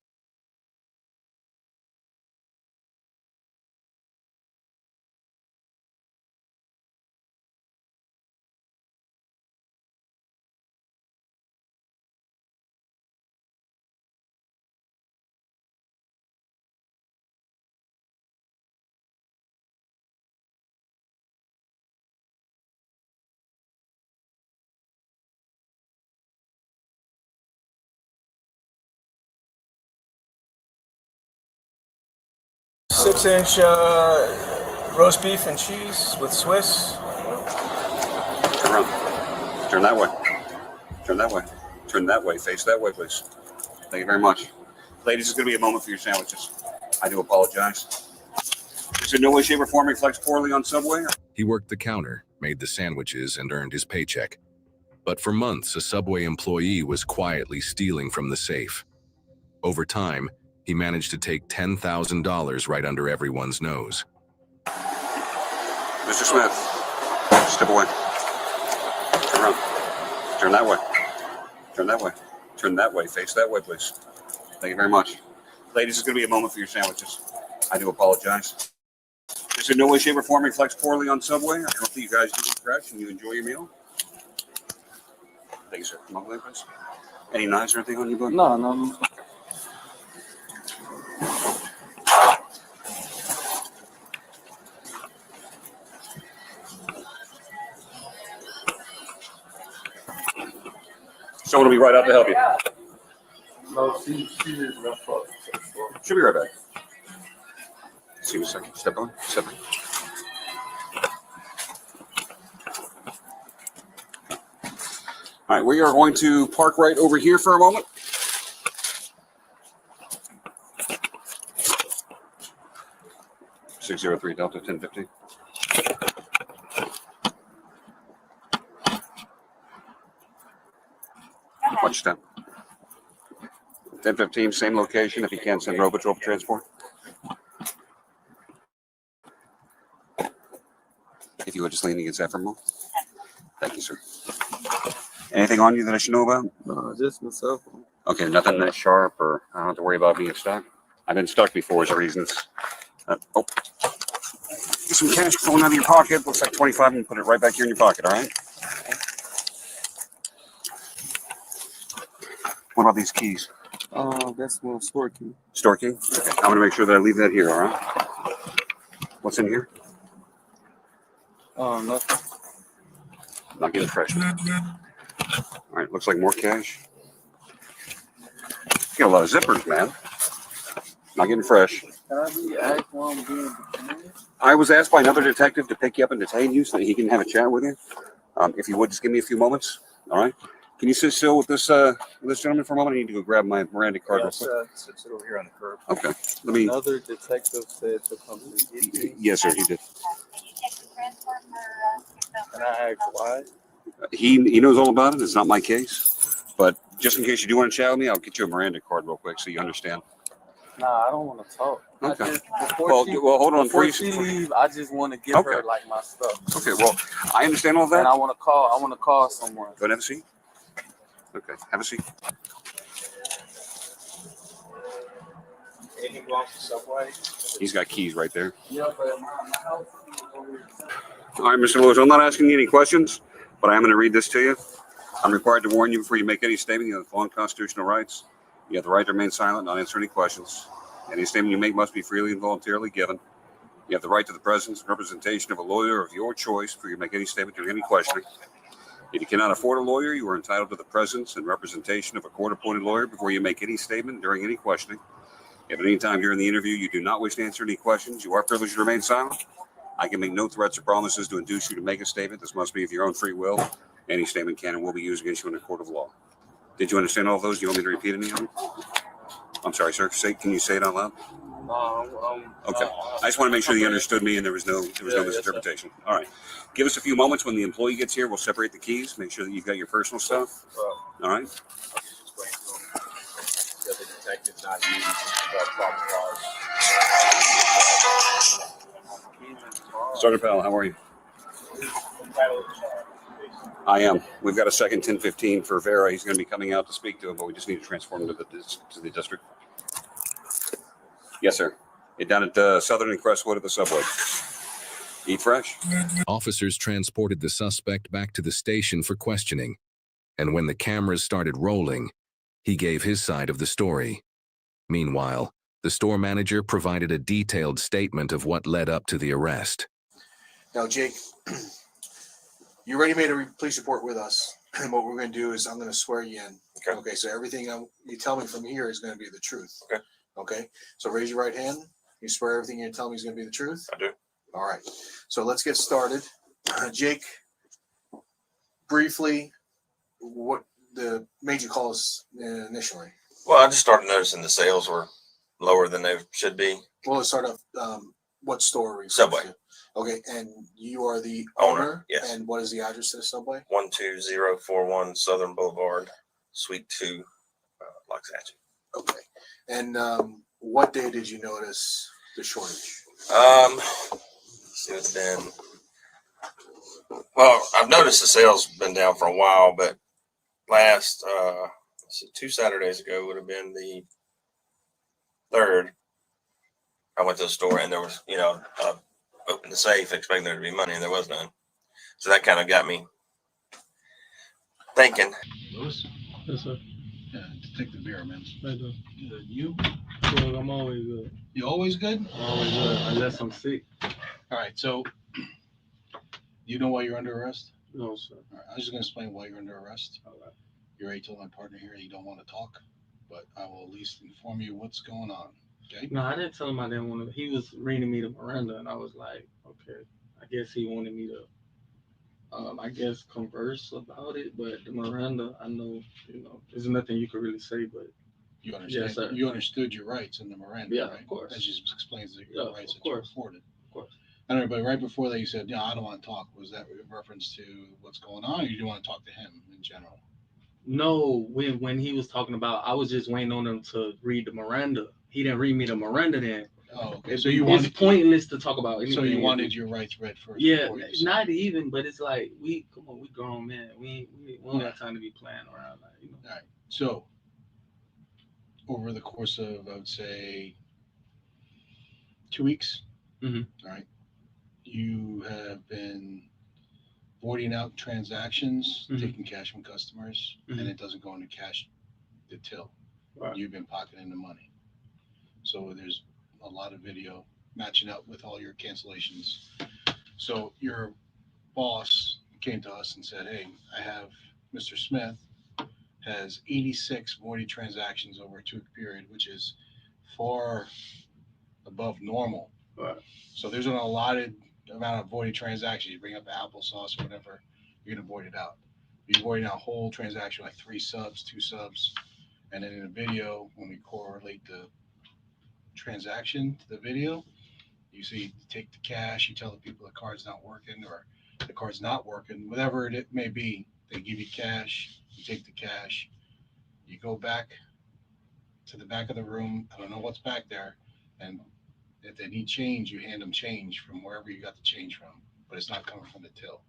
Six-inch roast beef and cheese with Swiss. Turn around. Turn that way. Turn that way. Turn that way. Face that way, please. Thank you very much. Ladies, it's going to be a moment for your sandwiches. I do apologize. This in no way, shape, or form reflects poorly on Subway. He worked the counter, made the sandwiches, and earned his paycheck. But for months, a Subway employee was quietly stealing from the safe. Over time, he managed to take $10,000 right under everyone's nose. Mr. Smith, step away. Turn around. Turn that way. Turn that way. Turn that way. Face that way, please. Thank you very much. Ladies, it's going to be a moment for your sandwiches. I do apologize. This in no way, shape, or form reflects poorly on Subway. I hope that you guys do it fresh and you enjoy your meal. Thank you, sir. Come over there, please. Any knives or anything on you, bud? No. Someone will be right out to help you. No, she is not fuck. She'll be right back. See you in a second. Step on. Step on. All right, we are going to park right over here for a moment. (603 Delta 1050). Watch step. 1015, same location. If you can, send Robo Patrol for transport. If you would just lean against that for a moment. Thank you, sir. Anything on you that I should know about? No, just myself. Okay, nothing that sharp, or I don't have to worry about being stuck. I've been stuck before for reasons. Get some cash going out of your pocket. Looks like 25 and put it right back here in your pocket, all right? What about these keys? That's one store key. Store key? Okay. I'm going to make sure that I leave that here, all right? What's in here? Nothing. Not getting fresh. All right, looks like more cash. You got a lot of zippers, man. Not getting fresh. Can I be asked while I'm being detained? I was asked by another detective to pick you up and detain you so that he can have a chat with you. If you would, just give me a few moments, all right? Can you sit still with this gentleman for a moment? I need to go grab my Miranda card real quick. Sit over here on the curb. Okay. Let me. Another detective said to come to get me. Yes, sir, he did. Can I ask why? He knows all about it. It's not my case. But just in case you do want to chat with me, I'll get you a Miranda card real quick so you understand. Nah, I don't want to talk. Okay. Well, hold on. Before she leave, I just want to give her like my stuff. Okay. Well, I understand all that. And I want to call someone. Go and have a seat. Okay. Have a seat. Anything belongs to Subway? He's got keys right there. Yeah, but my house is over here. All right, Mr. Lewis, I'm not asking you any questions, but I am going to read this to you. I'm required to warn you before you make any statement. You have the following constitutional rights. You have the right to remain silent, not answer any questions. Any statement you make must be freely and voluntarily given. You have the right to the presence and representation of a lawyer of your choice before you make any statement during any questioning. If you cannot afford a lawyer, you are entitled to the presence and representation of a court-appointed lawyer before you make any statement during any questioning. If at any time during the interview you do not wish to answer any questions, you are privileged to remain silent. I can make no threats or promises to induce you to make a statement. This must be of your own free will. Any statement can and will be used against you in a court of law. Did you understand all of those? Do you want me to repeat any of them? I'm sorry, sir. Can you say it out loud? Okay. I just want to make sure you understood me and there was no misinterpretation. All right. Give us a few moments when the employee gets here. We'll separate the keys. Make sure that you've got your personal stuff. All right. Sergeant Powell, how are you? I am. We've got a second 1015 for Vera. He's going to be coming out to speak to him, but we just need to transform him to the district. Yes, sir. Get down at Southern and Crestwood at the subway. Eat fresh. Officers transported the suspect back to the station for questioning, and when the cameras started rolling, he gave his side of the story. Meanwhile, the store manager provided a detailed statement of what led up to the arrest. Now, Jake, you already made a police report with us, and what we're going to do is I'm going to swear you in. Okay, so everything you tell me from here is going to be the truth. Okay, so raise your right hand. You swear everything you tell me is going to be the truth? I do. All right, so let's get started. Jake, briefly, what made you call us initially? Well, I just started noticing the sales were lower than they should be. Well, let's start off. What store are we? Subway. Okay, and you are the Owner, yes. And what is the address to the Subway? 12041 Southern Boulevard, Suite 2, Loxahatchee. Okay, and what day did you notice the shortage? It's been, well, I've noticed the sales been down for a while, but last 2 Saturdays ago would have been the 3rd. I went to the store and there was, opened the safe expecting there to be money and there was none. So that kind of got me thinking. Lewis? Yes, sir. Yeah, take the beer, man. Right there. Good. You? Good. I'm always good. You always good? I'm always good, unless I'm sick. All right, so you know why you're under arrest? No, sir. All right, I'm just going to explain why you're under arrest. All right. You already told my partner here you don't want to talk, but I will at least inform you what's going on. Okay? No, I didn't tell him I didn't want to. He was reading me to Miranda, and I was like, okay, I guess he wanted me to, converse about it. But the Miranda, I know, there's nothing you could really say, but you understand. Yes, sir. You understood your rights in the Miranda, right? Of course. That just explains your rights that you afforded. Of course. I don't know, but right before that, you said, I don't want to talk. Was that in reference to what's going on, or you didn't want to talk to him in general? No, when he was talking about, I was just waiting on him to read the Miranda. He didn't read me the Miranda then. Oh, okay. So it's pointless to talk about anything. So you wanted your rights read first? Yeah, not even, but it's like, we grown men. We don't have time to be playing around. All right. So over the course of, I would say, 2 weeks, all right, you have been voiding out transactions, taking cash from customers, and it doesn't go into cash, the till. Right. You've been pocketing the money. So there's a lot of video matching up with all your cancellations. So your boss came to us and said, hey, I have Mr. Smith has 86 voided transactions over a 2-week period, which is far above normal. Right. So there's an allotted amount of voided transactions. You bring up the applesauce or whatever, you're gonna void it out. You're voiding out a whole transaction, like 3 subs, 2 subs, and then in the video, when we correlate the transaction to the video, you see, you take the cash, you tell the people the card's not working, or the card's not working, whatever it may be. They give you cash, you take the cash, you go back to the back of the room. I don't know what's back there, and if they need change, you hand them change from wherever you got the change from, but it's not coming from the till.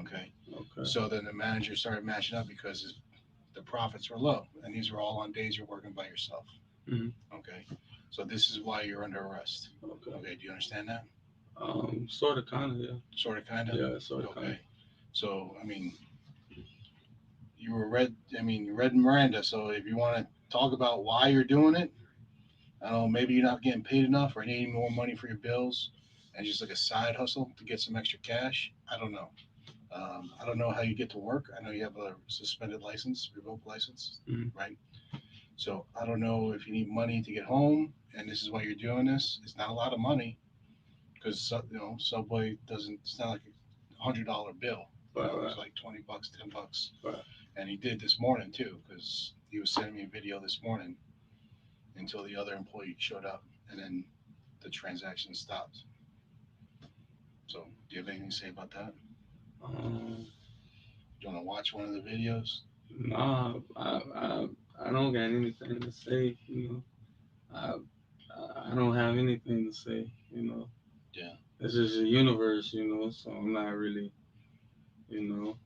Okay. So then the manager started matching up because the profits were low, and these were all on days you're working by yourself. Okay. So this is why you're under arrest. Okay. Do you understand that? Sort of, kind of, yeah. Sort of, kind of? Yeah, sort of, kind of. So, I mean, you read Miranda. So if you want to talk about why you're doing it, I don't know, maybe you're not getting paid enough or needing more money for your bills and just like a side hustle to get some extra cash. I don't know. I don't know how you get to work. I know you have a suspended license, revoked license, right? So I don't know if you need money to get home, and this is why you're doing this. It's not a lot of money because Subway doesn't. It's not like a $100 bill. Right. It's like $20, $10. Right. And he did this morning too, because he was sending me a video this morning, until the other employee showed up, and then the transaction stopped. So, do you have anything to say about that? Do you want to watch one of the videos? Nah, I don't got anything to say. You know, I don't have anything to say. You know. Yeah. It's just a universe, you know. So I'm not really, you know.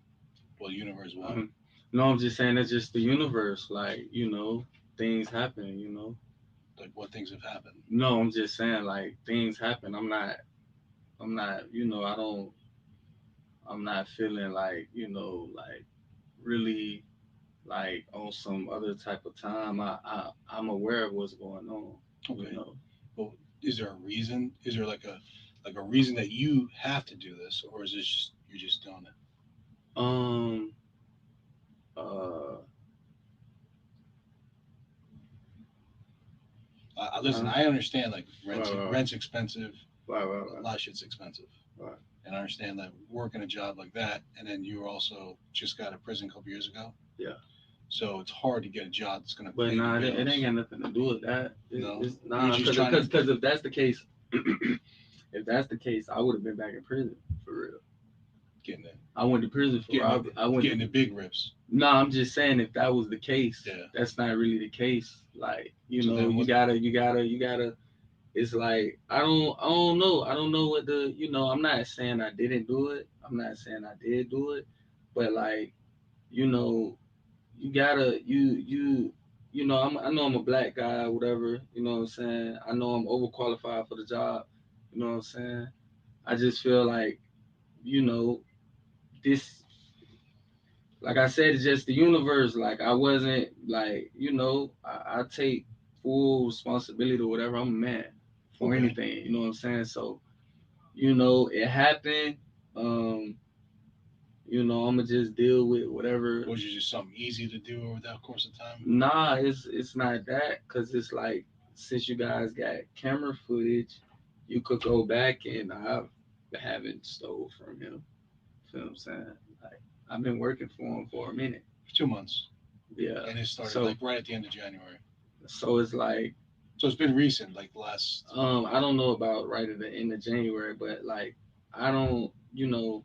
Well, universe what? No, I'm just saying that's just the universe. Like, you know, things happen. You know. Like what things have happened? No, I'm just saying like things happen. I'm not. You know, I'm not feeling like, you know, like really like on some other type of time. I'm aware of what's going on. Okay. You know. Well, is there a reason? Is there like a reason that you have to do this, or is this just you're just doing it? Listen, I understand like rent's expensive. A lot of shit's expensive. Right. And I understand that working a job like that, and then you also just got out of prison a couple years ago. Yeah. So it's hard to get a job that's going to pay. But nah, it ain't got nothing to do with that. Because if that's the case, I would have been back in prison for real. Getting it. I went to prison for getting the big rips. No, I'm just saying if that was the case, yeah. That's not really the case. Like, you know, you gotta. It's like I don't know. I don't know what the, you know. I'm not saying I didn't do it. I'm not saying I did do it, but like, you know, you gotta you know. I know I'm a black guy, whatever. You know what I'm saying. I know I'm overqualified for the job. You know what I'm saying. I just feel like, you know, this, like I said, it's just the universe. Like I wasn't like, you know, I take full responsibility or whatever. I'm a man for anything, you know what I'm saying? So, you know, it happened. You know, I'ma just deal with whatever. Was it just something easy to do over that course of time? Nah, it's not that, cause it's like since you guys got camera footage, you could go back and I haven't stole from him. You know what I'm saying? Like I've been working for him for a minute. 2 months. Yeah. And it started like right at the end of January. So it's like. So it's been recent, like last. I don't know about right at the end of January, but like I don't, you know.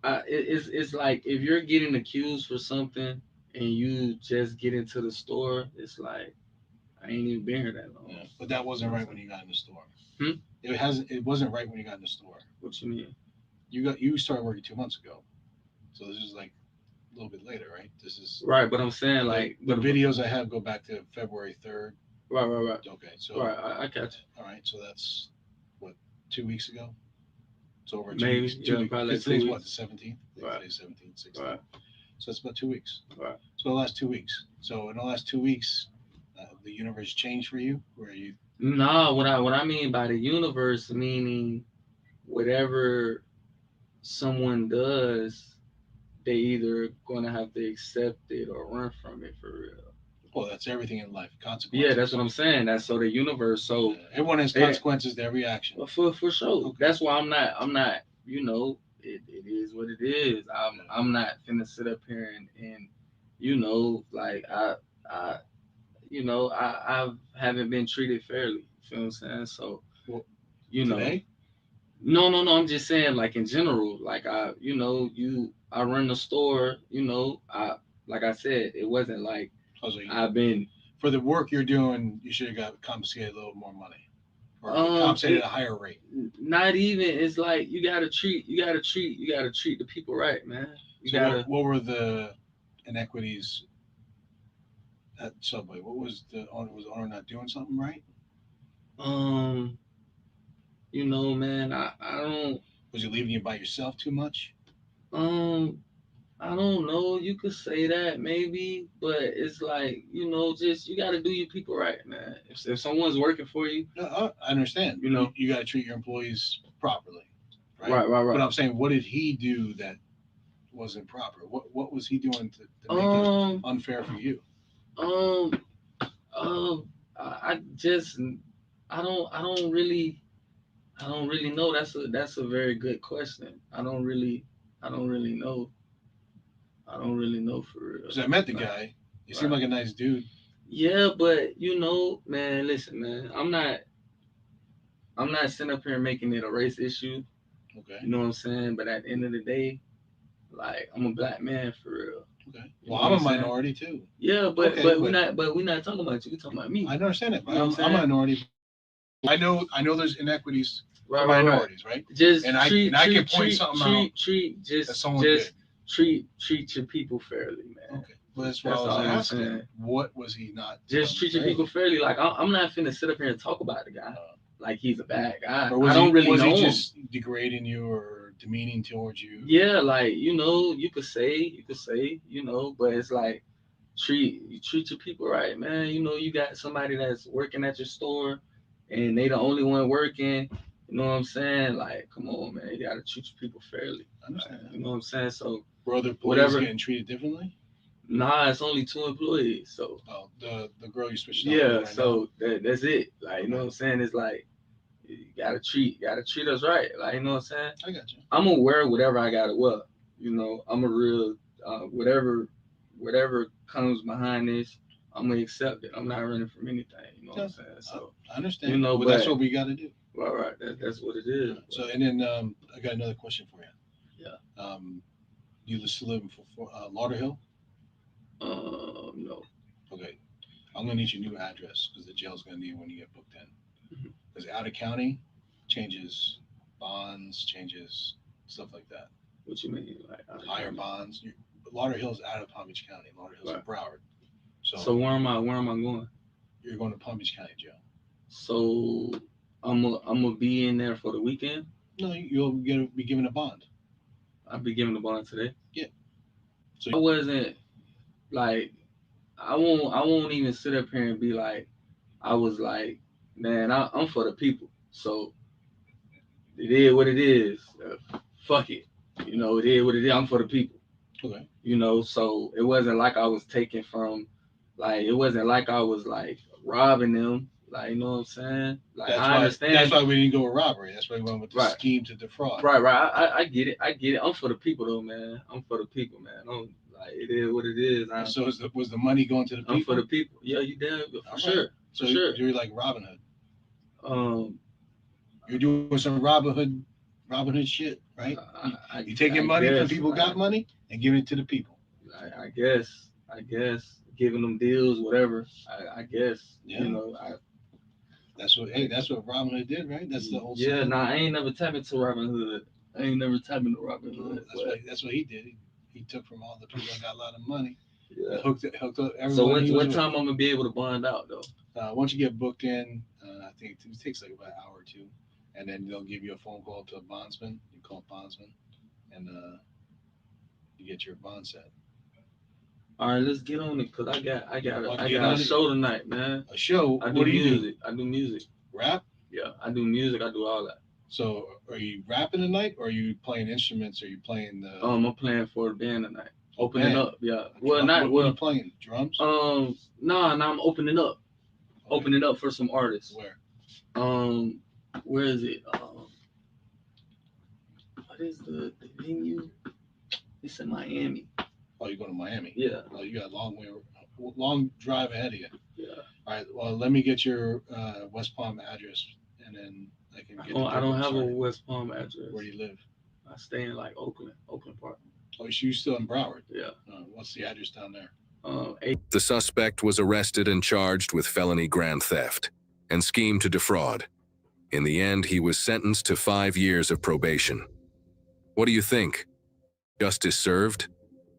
It's like if you're getting accused for something and you just get into the store, it's like I ain't even been here that long. Yeah, but that wasn't right when you got in the store. Hmm? It wasn't right when you got in the store. What you mean? You started working 2 months ago, so this is like a little bit later, right? This is right, but I'm saying like the videos I have go back to February 3rd. Right. Okay, so right, I catch you. All right, so that's what 2 weeks ago. It's over 2 Maybe, weeks. yeah, probably like 2 Today's weeks. what, the 17th? Right. Today's 17th, 16th. Right. So it's about 2 weeks. Right. So the last 2 weeks. So in the last 2 weeks, the universe changed for you, where you? No, what I mean by the universe, meaning whatever someone does, they either gonna have to accept it or run from it for real. Well, that's everything in life. Consequences. Yeah, that's what I'm saying. That's so the universe. So everyone has consequences to every action. Well, for sure. Okay. That's why I'm not. You know, it is what it is. I'm not finna sit up here and you know, like I you know, I haven't been treated fairly. You feel what I'm saying? So, well, you know. Today? No. I'm just saying, like in general, like I run the store. You know, like I said, it wasn't like I've been for the work you're doing. You should have got compensated a little more money, or compensated at a higher rate. Not even. It's like you gotta treat the people right, man. What were the inequities at Subway? What was the owner not doing something right? You know, man, I don't. Was he leaving you by yourself too much? I don't know. You could say that maybe, but it's like, you know, just you got to do your people right, man. If someone's working for you, no, I understand. You know, you got to treat your employees properly, right. But I'm saying, what did he do that wasn't proper? What was he doing to make it unfair for you? I don't really know. That's a very good question. I don't really know. I don't really know for real. Because I met the guy. He seemed like a nice dude. Yeah, but you know, man, listen, man, I'm not sitting up here making it a race issue. Okay. You know what I'm saying? But at the end of the day, like I'm a black man for real. Okay. You Well, know I'm what a I'm saying? minority too. Yeah, but Okay, but but we're not talking about you. We're talking about me. I understand it, but You know what I'm a saying? minority. I know there's inequities Right, to right, right. minorities, right? Just And I can point something out treat that's somewhat just good. treat your people fairly, man. Okay. But that's why I was all I'm asking, saying. what was he not Just doing treat your fairly? people fairly. Like I'm not finna sit up here and talk about the guy like he's a bad guy. Or was I don't really was know he him. just degrading you or demeaning towards you? Yeah, like you know, you could say, you know, but it's like treat your people right, man. You know, you got somebody that's working at your store, and they the only one working. You know what I'm saying? Like, come on, man, you gotta treat your people fairly. I understand that. You know what I'm saying? So Were other employees whatever. getting treated differently? Nah, it's only 2 employees. So The girl you switched out yeah, with right so that's it. Like, you know what I'm saying? It's like you gotta treat us right. Like, you know what I'm saying? I got you. I'm gonna wear whatever I gotta wear. You know, I'm a real whatever comes behind this, I'm gonna accept it. I'm not running from anything. You know what I'm saying? So I understand. you know, but but that's what we got to do. right. That's what it is. So, and then I got another question for you. Yeah. You still live in Lauderhill? No. Okay. I'm gonna need your new address because the jail's gonna need it when you get booked in. Because out of county changes bonds, changes stuff like that. What you mean, like higher bonds? Lauderhill's out of Palm Beach County. Lauderhill's in Broward. So where am I going? You're going to Palm Beach County Jail. So I'm gonna be in there for the weekend. No, you'll be given a bond. I'll be given a bond today. Yeah. So I wasn't like I won't even sit up here and be like I was like, man, I'm for the people. So it is what it is. Fuck it. You know, it is what it is. I'm for the people. Okay. You know, so it wasn't like I was taking from, like, it wasn't like I was like robbing them. Like, you know what I'm saying? Like, I understand. That's why we didn't go with robbery. That's why we went with the Right. scheme to defraud. Right. I get it. I'm for the people though, man. I'm for the people, man. Like, it is what it is. So was the money going to the people? I'm for the people. Yeah, you damn for sure. So For sure. you're like Robin Hood. You're doing some Robin Hood shit, right? You're taking money from people who got money and giving it to the people. I guess giving them deals, whatever. I guess. Yeah. You know, that's what Robin Hood did, right? That's the old. Yeah, I ain't never tapped into Robin Hood. I ain't never tapped into Robin Hood. That's what he did. He took from all the people that got a lot of money. Yeah. Hooked up everyone. So what time I'm gonna be able to bond out though? Once you get booked in, I think it takes like about an hour or two, and then they'll give you a phone call to a bondsman. You call a bondsman, and you get your bond set. All right, let's get on it because I got a show tonight, man. A show? I do What do you music. do? I do music. Rap? Yeah, I do music. I do all that. So are you rapping tonight, or are you playing instruments? Or are you playing the? I'm playing for the band tonight. Opening up, yeah. What are you playing? Drums? No, I'm opening up. Okay. Opening up for some artists. Where? Where is it? What is the venue? It's in Miami. Oh, you're going to Miami? Yeah. Oh, you got a long drive ahead of you. Yeah. All right. Well, let me get your West Palm address, and then I can get. I don't have a West Palm address. Where do you live? I stay in like Oakland Park. Oh, so you still in Broward? Yeah. What's the address down there? The suspect was arrested and charged with felony grand theft and scheme to defraud. In the end, he was sentenced to 5 years of probation. What do you think? Justice served?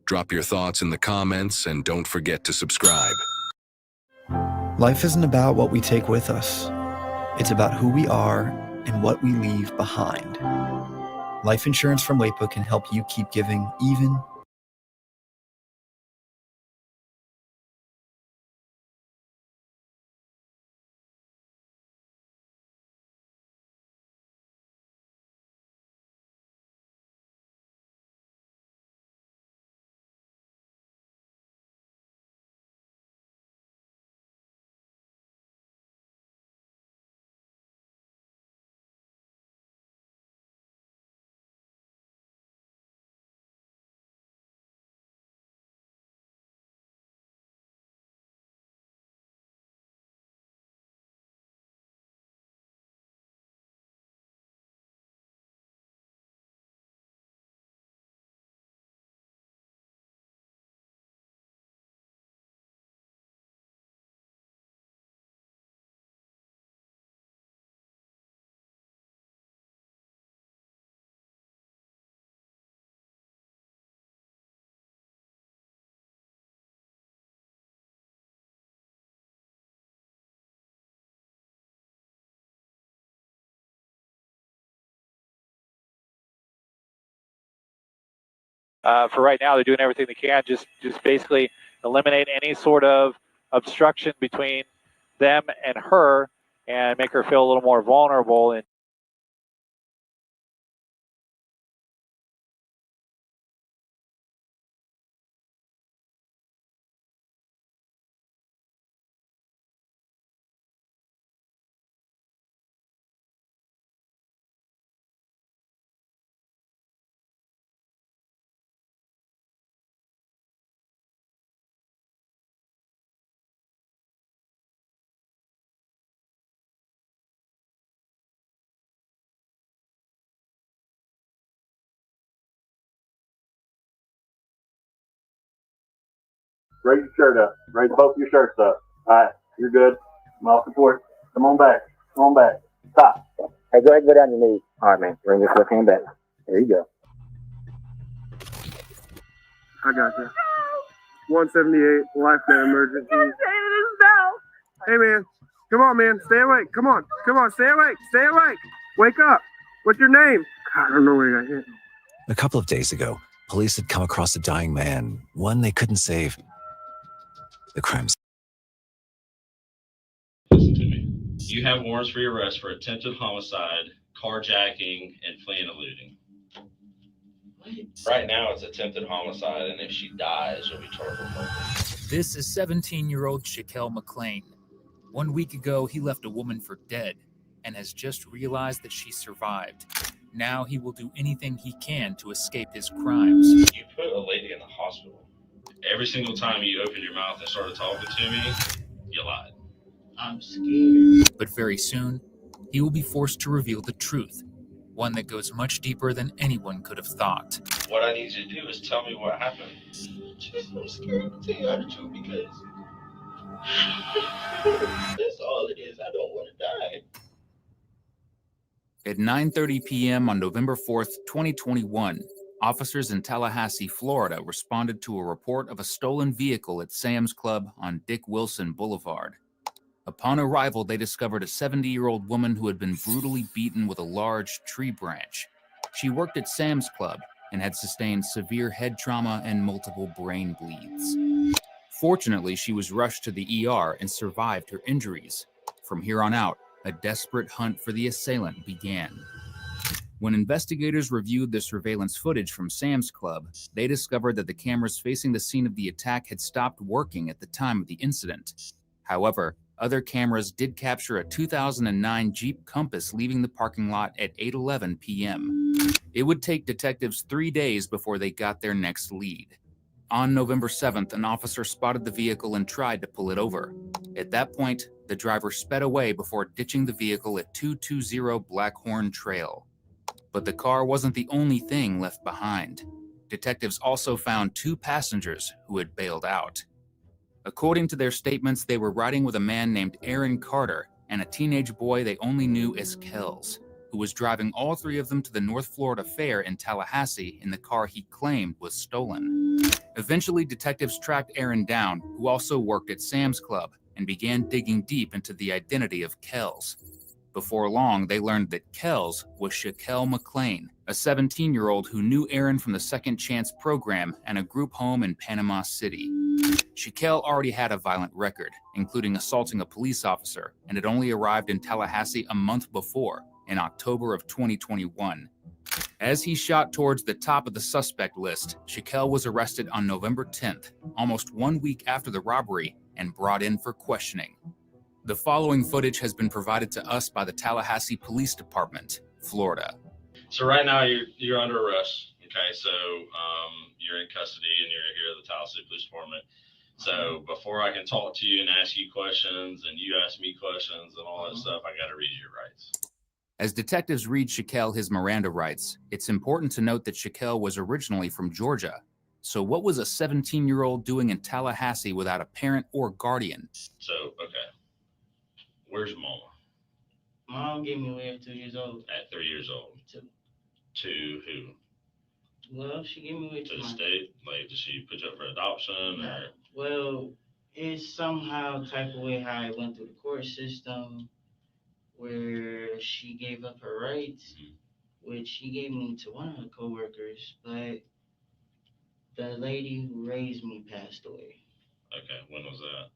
Drop your thoughts in the comments and don't forget to subscribe. Life isn't about what we take with us. It's about who we are and what we leave behind. Life insurance from WAPO can help you keep giving even For right now, they're doing everything they can, just basically eliminate any sort of obstruction between them and her, and make her feel a little more vulnerable. And Raise your shirt up. Raise both your shirts up. All right, you're good. I'm off the porch. Come on back. Come on back. Stop. Hey, go ahead and go down your knees. All right, man. Bring your left hand back. There you go. I got you. 178, lifetime emergency. Hey, man. Come on, man. Stay awake. Come on. Come on. Stay awake. Stay awake. Wake up. What's your name? I don't know where I got hit. A couple of days ago, police had come across a dying man, one they couldn't save. The crime scene. Listen to me. You have warrants for your arrest for attempted homicide, carjacking, and fleeing and looting. Right now, it's attempted homicide, and if she dies, she'll be charged with murder. This is 17-year-old Shaquille McLean. 1 week ago, he left a woman for dead and has just realized that she survived. Now he will do anything he can to escape his crimes. You put a lady in the hospital. Every single time you opened your mouth and started talking to me, you lied. I'm scared. But very soon, he will be forced to reveal the truth, one that goes much deeper than anyone could have thought. What I need you to do is tell me what happened. I'm scared to tell you the truth because that's all it is. I don't want to die. At 9:30 p.m. on November 4th, 2021, officers in Tallahassee, Florida, responded to a report of a stolen vehicle at Sam's Club on Dick Wilson Boulevard. Upon arrival, they discovered a 70-year-old woman who had been brutally beaten with a large tree branch. She worked at Sam's Club and had sustained severe head trauma and multiple brain bleeds. Fortunately, she was rushed to the ER and survived her injuries. From here on out, a desperate hunt for the assailant began. When investigators reviewed the surveillance footage from Sam's Club, they discovered that the cameras facing the scene of the attack had stopped working at the time of the incident. However, other cameras did capture a 2009 Jeep Compass leaving the parking lot at 8:11 p.m. It would take detectives 3 days before they got their next lead. On November 7th, an officer spotted the vehicle and tried to pull it over. At that point, the driver sped away before ditching the vehicle at 220 Blackhorn Trail. But the car wasn't the only thing left behind. Detectives also found 2 passengers who had bailed out. According to their statements, they were riding with a man named Aaron Carter and a teenage boy they only knew as Kells, who was driving all 3 of them to the North Florida Fair in Tallahassee in the car he claimed was stolen. Eventually, detectives tracked Aaron down, who also worked at Sam's Club, and began digging deep into the identity of Kells. Before long, they learned that Kells was Shaquille McLean, a 17-year-old who knew Aaron from the Second Chance program and a group home in Panama City. Shaquille already had a violent record, including assaulting a police officer, and had only arrived in Tallahassee a month before, in October of 2021. As he shot towards the top of the suspect list, Shaquille was arrested on November 10th, almost 1 week after the robbery, and brought in for questioning. The following footage has been provided to us by the Tallahassee Police Department, Florida. So right now you're under arrest. Okay, so you're in custody and you're here at the Tallahassee Police Department. So before I can talk to you and ask you questions and you ask me questions and all that stuff, I got to read your rights. As detectives read Shaquille his Miranda rights, it's important to note that Shaquille was originally from Georgia. So what was a 17-year-old doing in Tallahassee without a parent or guardian? So, okay. Where's Mama? Mom gave me away at 2 years old. At 3 years old? To who? Well, she gave me away to the state? Like, did she put you up for adoption? No. Or? Well, it's somehow type of way how it went through the court system where she gave up her rights, which she gave me to one of her coworkers, but The lady who raised me passed away. Okay, when was that?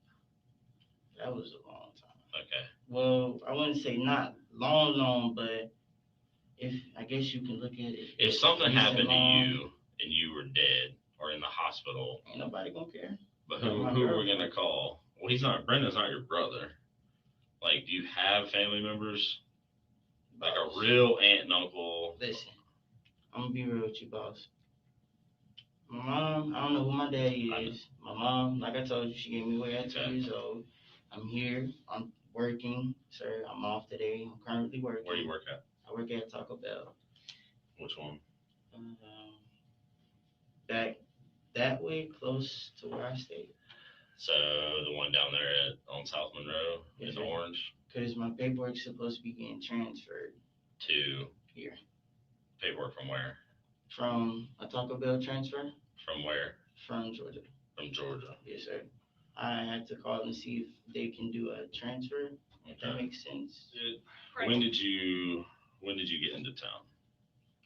That was a long time. Okay. Well, I wouldn't say not long, but if I guess you can look at it. If something recent happened to long, you and you were dead or in the hospital, ain't nobody gonna care. but Not who my are we girlfriend. gonna call? Well, Brendan's not your brother. Like, do you have family members? Like a real aunt and uncle? Listen, I'm gonna be real with you, boss. My mom, I don't know who my daddy is. My mom, like I told you, she gave me away at 2 years old. I'm here. I'm working, sir. I'm off today. I'm currently working. Where do you work at? I work at Taco Bell. Which one? Back that way, close to where I stay. So the one down there on South Monroe Yes, in sir. Orange Because my paperwork's supposed to be getting transferred to here. paperwork from where? From a Taco Bell transfer? From where? From Georgia. From Georgia. Yes, sir. I had to call and see if they can do a transfer. If that makes sense. When did you get into town?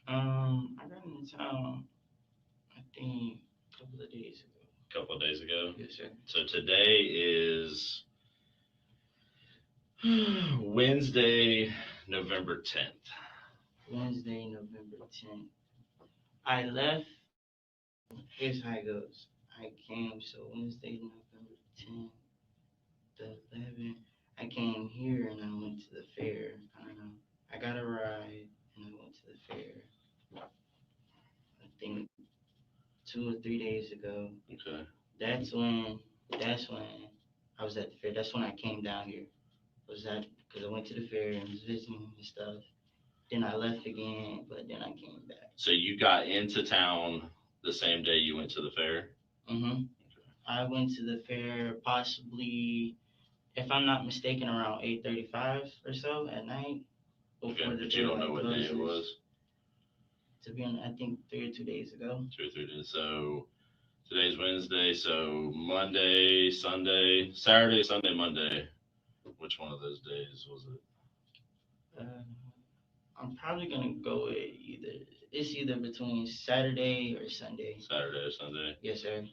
I got into town, I think, a couple of days ago. A couple of days ago? Yes, sir. So today is Wednesday, November 10th. Wednesday, November 10th. I left. Here's how it goes. I came, so Wednesday, November 10th, the 11th. I came here and I went to the fair. I don't know. I got a ride and I went to the fair. I think 2 or 3 days ago. Okay. That's when I was at the fair. That's when I came down here. Was that because I went to the fair and was visiting and stuff. Then I left again, but then I came back. So you got into town the same day you went to the fair? Mm-hmm. I went to the fair possibly, if I'm not mistaken, around 8:35 or so at night. Okay, but you don't know what day it was? To be honest, I think 3 or 2 days ago. 2 or 3 days. So today's Wednesday, so Monday, Sunday, Saturday, Sunday, Monday. Which one of those days was it? I'm probably gonna go with either between Saturday or Sunday. Saturday or Sunday? Yes, sir.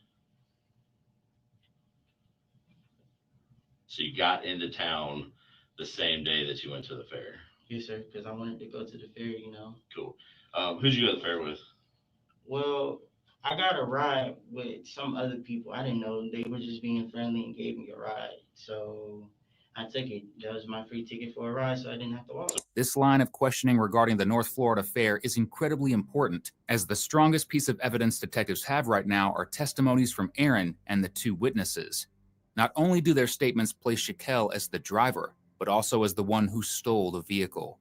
So you got into town the same day that you went to the fair? Yes, sir, because I wanted to go to the fair, you know. Cool. Who'd you go to the fair with? Well, I got a ride with some other people. I didn't know. They were just being friendly and gave me a ride. So I took it. That was my free ticket for a ride, so I didn't have to walk. This line of questioning regarding the North Florida Fair is incredibly important, as the strongest piece of evidence detectives have right now are testimonies from Aaron and the 2 witnesses. Not only do their statements place Shaquille as the driver, but also as the one who stole the vehicle.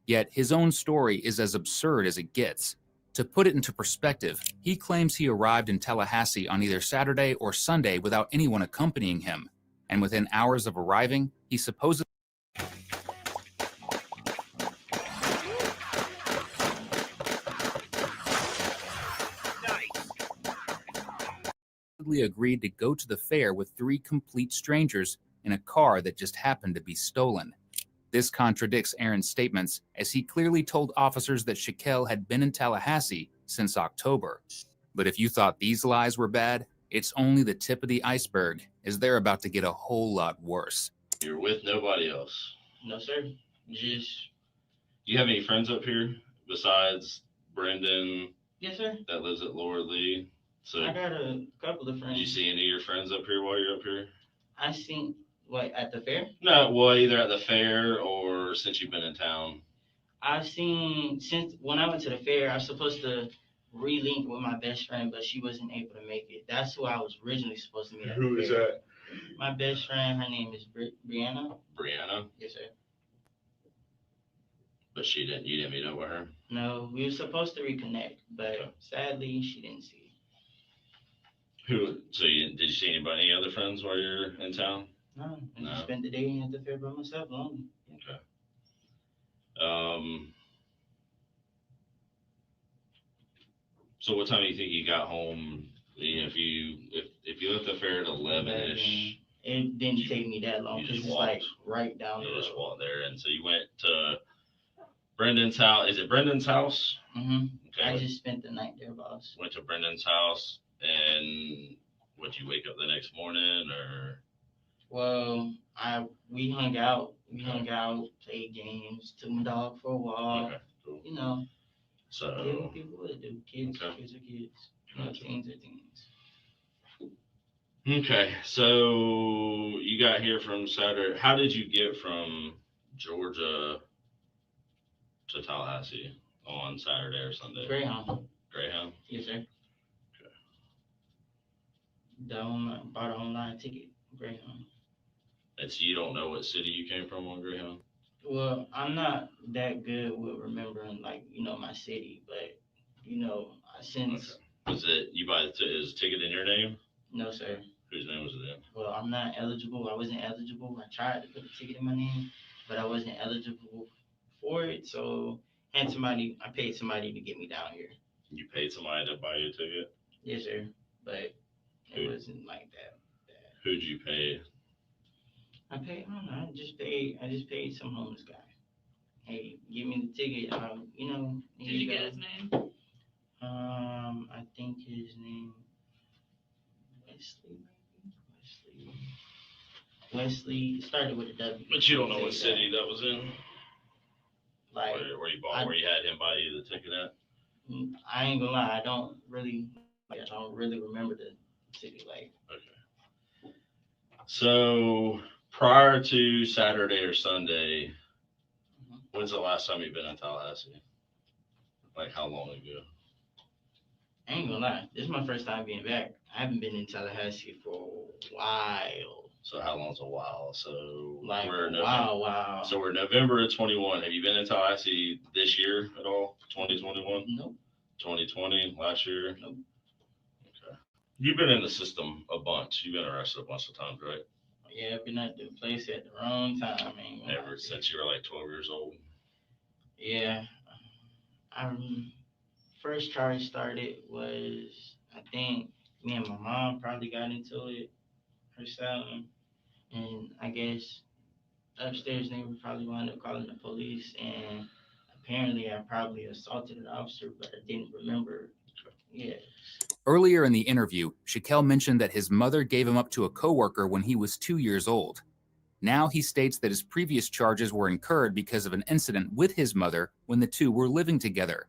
Yet his own story is as absurd as it gets. To put it into perspective, he claims he arrived in Tallahassee on either Saturday or Sunday without anyone accompanying him, and within hours of arriving, he supposedly agreed to go to the fair with 3 complete strangers in a car that just happened to be stolen. This contradicts Aaron's statements, as he clearly told officers that Shaquille had been in Tallahassee since October. But if you thought these lies were bad, it's only the tip of the iceberg, as they're about to get a whole lot worse. You're with nobody else? No, sir. Just. Do you have any friends up here besides Brendan? Yes, sir. That lives at Laura Lee? So I got a couple of friends. Did you see any of your friends up here while you're up here? I seen, what, at the fair? No, well, either at the fair or since you've been in town. I've seen, since when I went to the fair, I was supposed to relink with my best friend, but she wasn't able to make it. That's who I was originally supposed to meet at the fair. Who is that? My best friend, her name is Brianna. Brianna? Yes, sir. But you didn't meet up with her? No, we were supposed to reconnect, but sadly, she didn't see it. So did you see any other friends while you're in town? No, I just spent the day at the fair by myself, lonely. Okay. So what time do you think you got home? If you left the fair at 11-ish. It didn't take me that long because it's like right down the road. Just walked there, and so you went to Brendan's house. Is it Brendan's house? Mm-hmm. Okay. I just spent the night there, boss. Went to Brendan's house, and would you wake up the next morning, or? Well, we hung out. We hung out, played games, took my dog for a walk. Okay, cool. You know, So did what people would do. Kids are kids. Gotcha. Teens are teens. Okay, so you got here from Saturday. How did you get from Georgia to Tallahassee on Saturday or Sunday? Greyhound. Greyhound? Yes, sir. Bought an online ticket, Greyhound. And so you don't know what city you came from on Greyhound? Well, I'm not that good with remembering, like, my city, but, since... Okay. Was it, is the ticket in your name? No, sir. Whose name was it in? Well, I'm not eligible. I wasn't eligible. I tried to put the ticket in my name, but I wasn't eligible for it, so I paid somebody to get me down here. You paid somebody to buy you a ticket? Yes, sir, but it wasn't like that. Who'd you pay? I don't know. I just paid some homeless guy. Hey, give me the ticket. Did you get his name? I think his name Wesley started with a W. But you don't know what city that was in? Like where you had him buy you the ticket at? I ain't gonna lie, I don't really remember the city. Okay. So prior to Saturday or Sunday, when's the last time you've been in Tallahassee? Like how long ago? I ain't gonna lie, this is my first time being back. I haven't been in Tallahassee for a while. So how long's a while? So like we're wow. So we're November of 21. Have you been in Tallahassee this year at all? 2021? Nope. 2020, last year? Nope. Okay. You've been in the system a bunch. You've been arrested a bunch of times, right? Yeah, I've been at the place at the wrong time. Ever since you were like 12 years old? Yeah. First charge started was, I think, me and my mom probably got into it herself. And I guess upstairs neighbor probably wound up calling the police. And apparently I probably assaulted an officer, but I didn't remember. Yeah. Earlier in the interview, Shaquille mentioned that his mother gave him up to a coworker when he was 2 years old. Now he states that his previous charges were incurred because of an incident with his mother when the two were living together.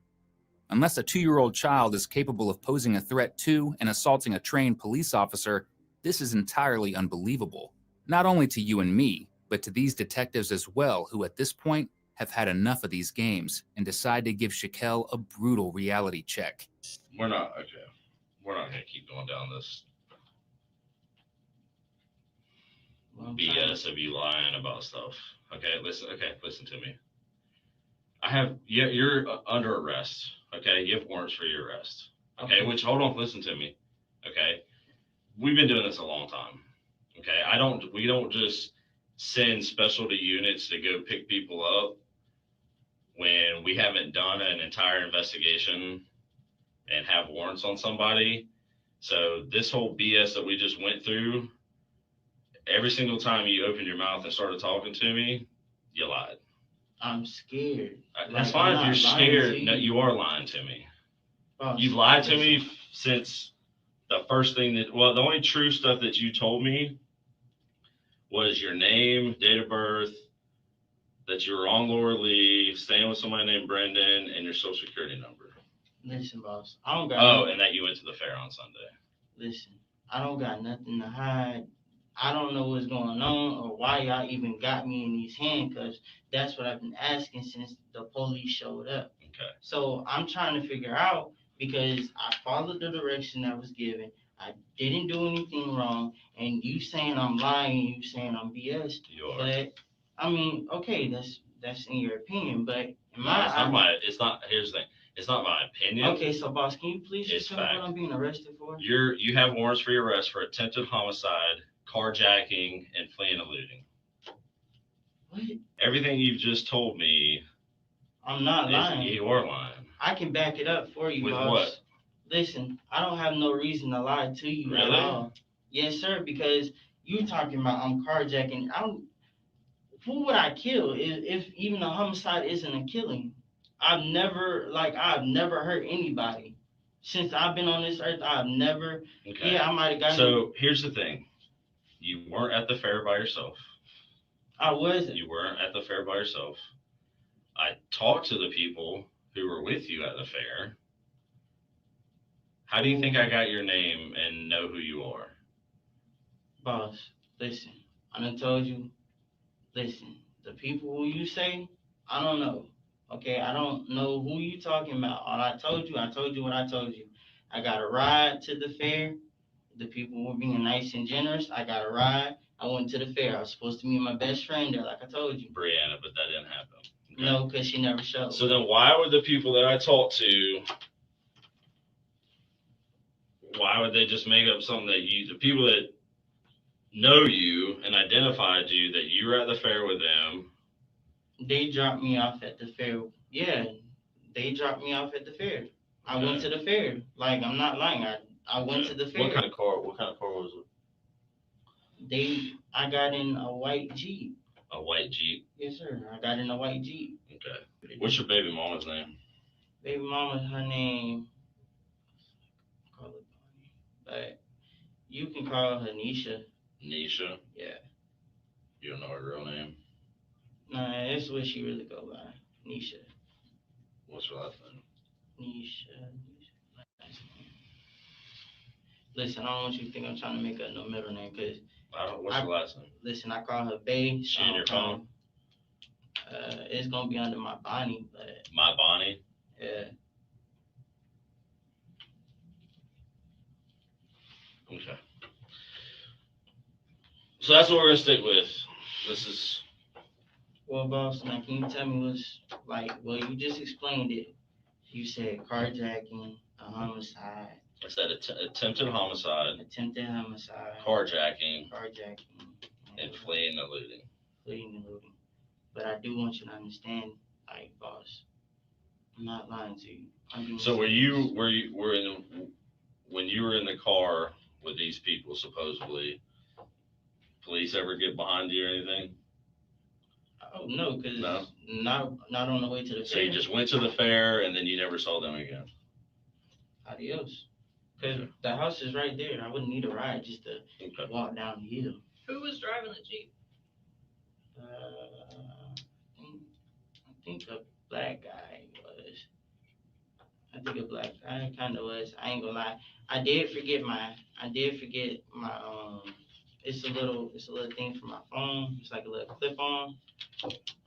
Unless a 2-year-old child is capable of posing a threat to and assaulting a trained police officer, this is entirely unbelievable. Not only to you and me, but to these detectives as well, who at this point have had enough of these games and decide to give Shaquille a brutal reality check. We're not going to keep going down this BS of you lying about stuff. Okay, listen to me. You're under arrest. Okay, you have warrants for your arrest. Okay, which hold on, listen to me. Okay, we've been doing this a long time. Okay, we don't just send specialty units to go pick people up when we haven't done an entire investigation and have warrants on somebody. So this whole BS that we just went through, every single time you opened your mouth and started talking to me, you lied. I'm scared. That's fine if you're scared. No, you are lying to me. You've lied to me since the first thing the only true stuff that you told me was your name, date of birth, that you were on Laura Lee, staying with somebody named Brendan, and your social security number. Listen, boss, I don't got and that you went to the fair on Sunday. Listen, I don't got nothing to hide. I don't know what's going on or why y'all even got me in these handcuffs. That's what I've been asking since the police showed up. Okay. So I'm trying to figure out, because I followed the direction that was given. I didn't do anything wrong. And you saying I'm lying, you saying I'm BS. You are. But I mean, okay, that's in your opinion. But here's the thing. It's not my opinion. Okay, so boss, can you please just tell me what I'm being arrested for? You have warrants for your arrest for attempted homicide, carjacking, and fleeing and looting. What? Everything you've just told me. I'm not lying. You are lying. I can back it up for you, with boss. What? Listen, I don't have no reason to lie to you at all. Yes, sir, because you talking about I'm carjacking. who would I kill if even a homicide isn't a killing? I've never hurt anybody. Since I've been on this earth, I've never. Okay. Yeah, I might have gotten. So here's the thing: you weren't at the fair by yourself. I wasn't. You weren't at the fair by yourself. I talked to the people who were with you at the fair. How do you think I got your name and know who you are? Boss, listen. I done told you. Listen, the people who you say, I don't know. Okay, I don't know who you talking about. All I told you what I told you. I got a ride to the fair. The people were being nice and generous. I got a ride. I went to the fair. I was supposed to meet my best friend there, like I told you. Brianna, but that didn't happen. Okay. No, because she never showed. So then why would the people that I talked to, why would they just make up something that the people that know you and identified you, that you were at the fair with them? They dropped me off at the fair. Yeah, they dropped me off at the fair. I went to the fair. Like, I'm not lying. I went to the fair. What kind of car was it? I got in a white Jeep. A white Jeep? Yes, sir. I got in a white Jeep. Okay. What's your baby mama's name? Baby mama, her name, call it Bonnie, but you can call her Nisha. Nisha? Yeah. You don't know her real name? Nah, that's what she really go by. Nisha. What's her last name? Nisha. Last name. Listen, I don't want you to think I'm trying to make up no middle name, because what's her last name? Listen, I call her Bae. Is she in your phone? It's gonna be under my Bonnie, but My Bonnie? yeah. Okay. So that's what we're gonna stick with. This is. Well, boss, now can you tell me what's like? Well, you just explained it. You said carjacking, a homicide. I said attempted homicide. Attempted homicide. Carjacking. And fleeing and looting. But I do want you to understand, like, boss, I'm not lying to you. So when you were in the car with these people, supposedly, police ever get behind you or anything? Oh no, because not on the way to the fair. So you just went to the fair and then you never saw them again? Adios. Because the house is right there. I wouldn't need a ride just to walk down the hill. Who was driving the Jeep? I think a black guy was. I think a black guy kind of was. I ain't gonna lie. I did forget my. It's a little thing for my phone. It's like a little clip on.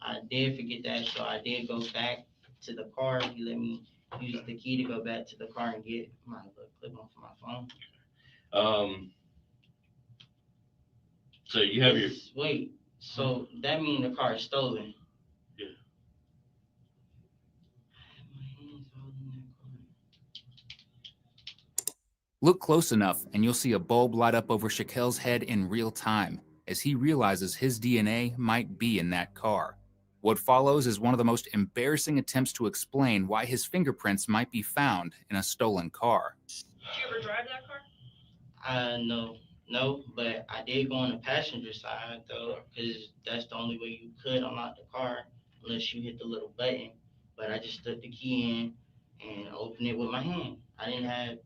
I did forget that, so I did go back to the car. He let me use the key to go back to the car and get my little clip on for my phone. So you have your. Wait. So that means the car is stolen. Yeah. Look close enough and you'll see a bulb light up over Shaquelle's head in real time as he realizes his DNA might be in that car. What follows is one of the most embarrassing attempts to explain why his fingerprints might be found in a stolen car. Did you ever drive that car? No, but I did go on the passenger side though, because that's the only way you could unlock the car unless you hit the little button. But I just stuck the key in and opened it with my hand. I didn't have,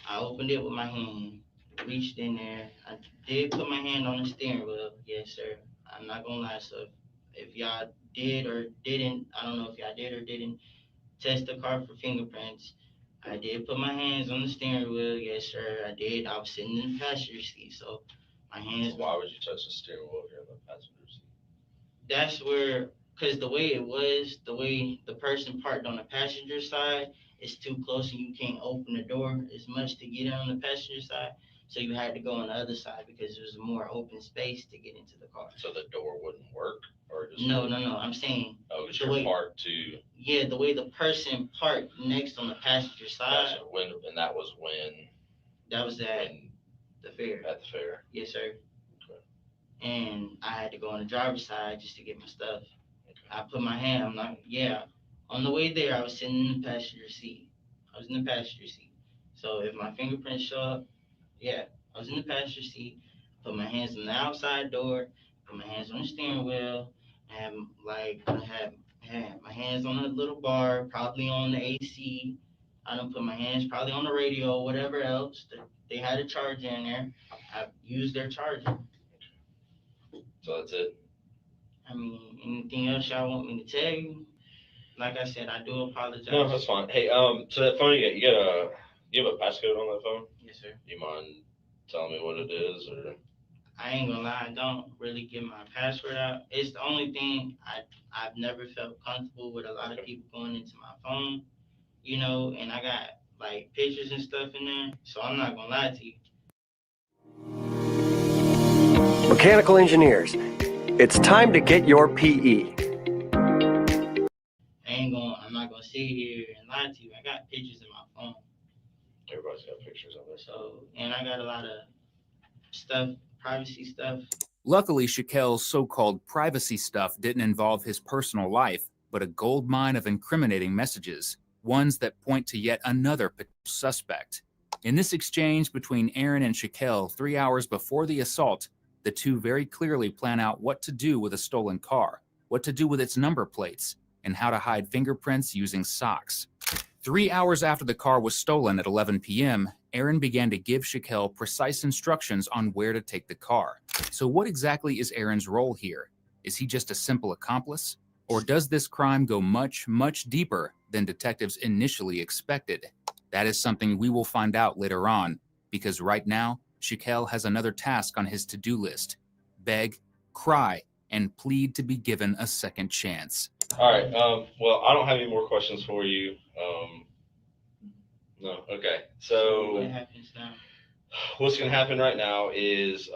I opened it with my hand, reached in there. I did put my hand on the steering wheel. Yes, sir. I'm not gonna lie. So if y'all did or didn't, I don't know if y'all did or didn't test the car for fingerprints. I did put my hands on the steering wheel. Yes, sir. I did. I was sitting in the passenger seat, so my hands. Why would you touch the steering wheel if you're in the passenger seat? That's where, because the way the person parked on the passenger side is too close and you can't open the door as much to get in on the passenger side. So you had to go on the other side because there was more open space to get into the car. So the door wouldn't work? Or just No. I'm saying. Oh, because you're parked to. Yeah, the way the person parked next on the passenger side. Gotcha. And that was when? That was at the fair. At the fair? Yes, sir. Okay. And I had to go on the driver's side just to get my stuff. Okay. I put my hand, on the way there, I was sitting in the passenger seat. So if my fingerprints show up, I was in the passenger seat, put my hands on the outside door, put my hands on the steering wheel, and I had my hands on a little bar, probably on the AC. I done put my hands probably on the radio, whatever else. They had a charger in there. I used their charger. So that's it. I mean, anything else y'all want me to tell you? Like I said, I do apologize. No, that's fine. Hey, so that phone you have a passcode on that phone? Yes, sir. You mind telling me what it is, or? I ain't gonna lie, I don't really give my password out. It's the only thing I've never felt comfortable with a lot of people going into my phone, you know, and I got like pictures and stuff in there, so I'm not gonna lie to you. Mechanical engineers, it's time to get your PE. I'm not gonna sit here and lie to you. I got pictures in my phone. Everybody's got pictures of it. So, and I got a lot of stuff, privacy stuff. Luckily, Shaquille's so-called privacy stuff didn't involve his personal life, but a goldmine of incriminating messages, ones that point to yet another potential suspect. In this exchange between Aaron and Shaquille 3 hours before the assault, the two very clearly plan out what to do with a stolen car, what to do with its number plates, and how to hide fingerprints using socks. 3 hours after the car was stolen at 11 p.m., Aaron began to give Shaquille precise instructions on where to take the car. So what exactly is Aaron's role here? Is he just a simple accomplice? Or does this crime go much, much deeper than detectives initially expected? That is something we will find out later on, because right now, Shaquille has another task on his to-do list: beg, cry, and plead to be given a second chance. All right. Well, I don't have any more questions for you. No. Okay. So What happens now? what's going to happen right now is,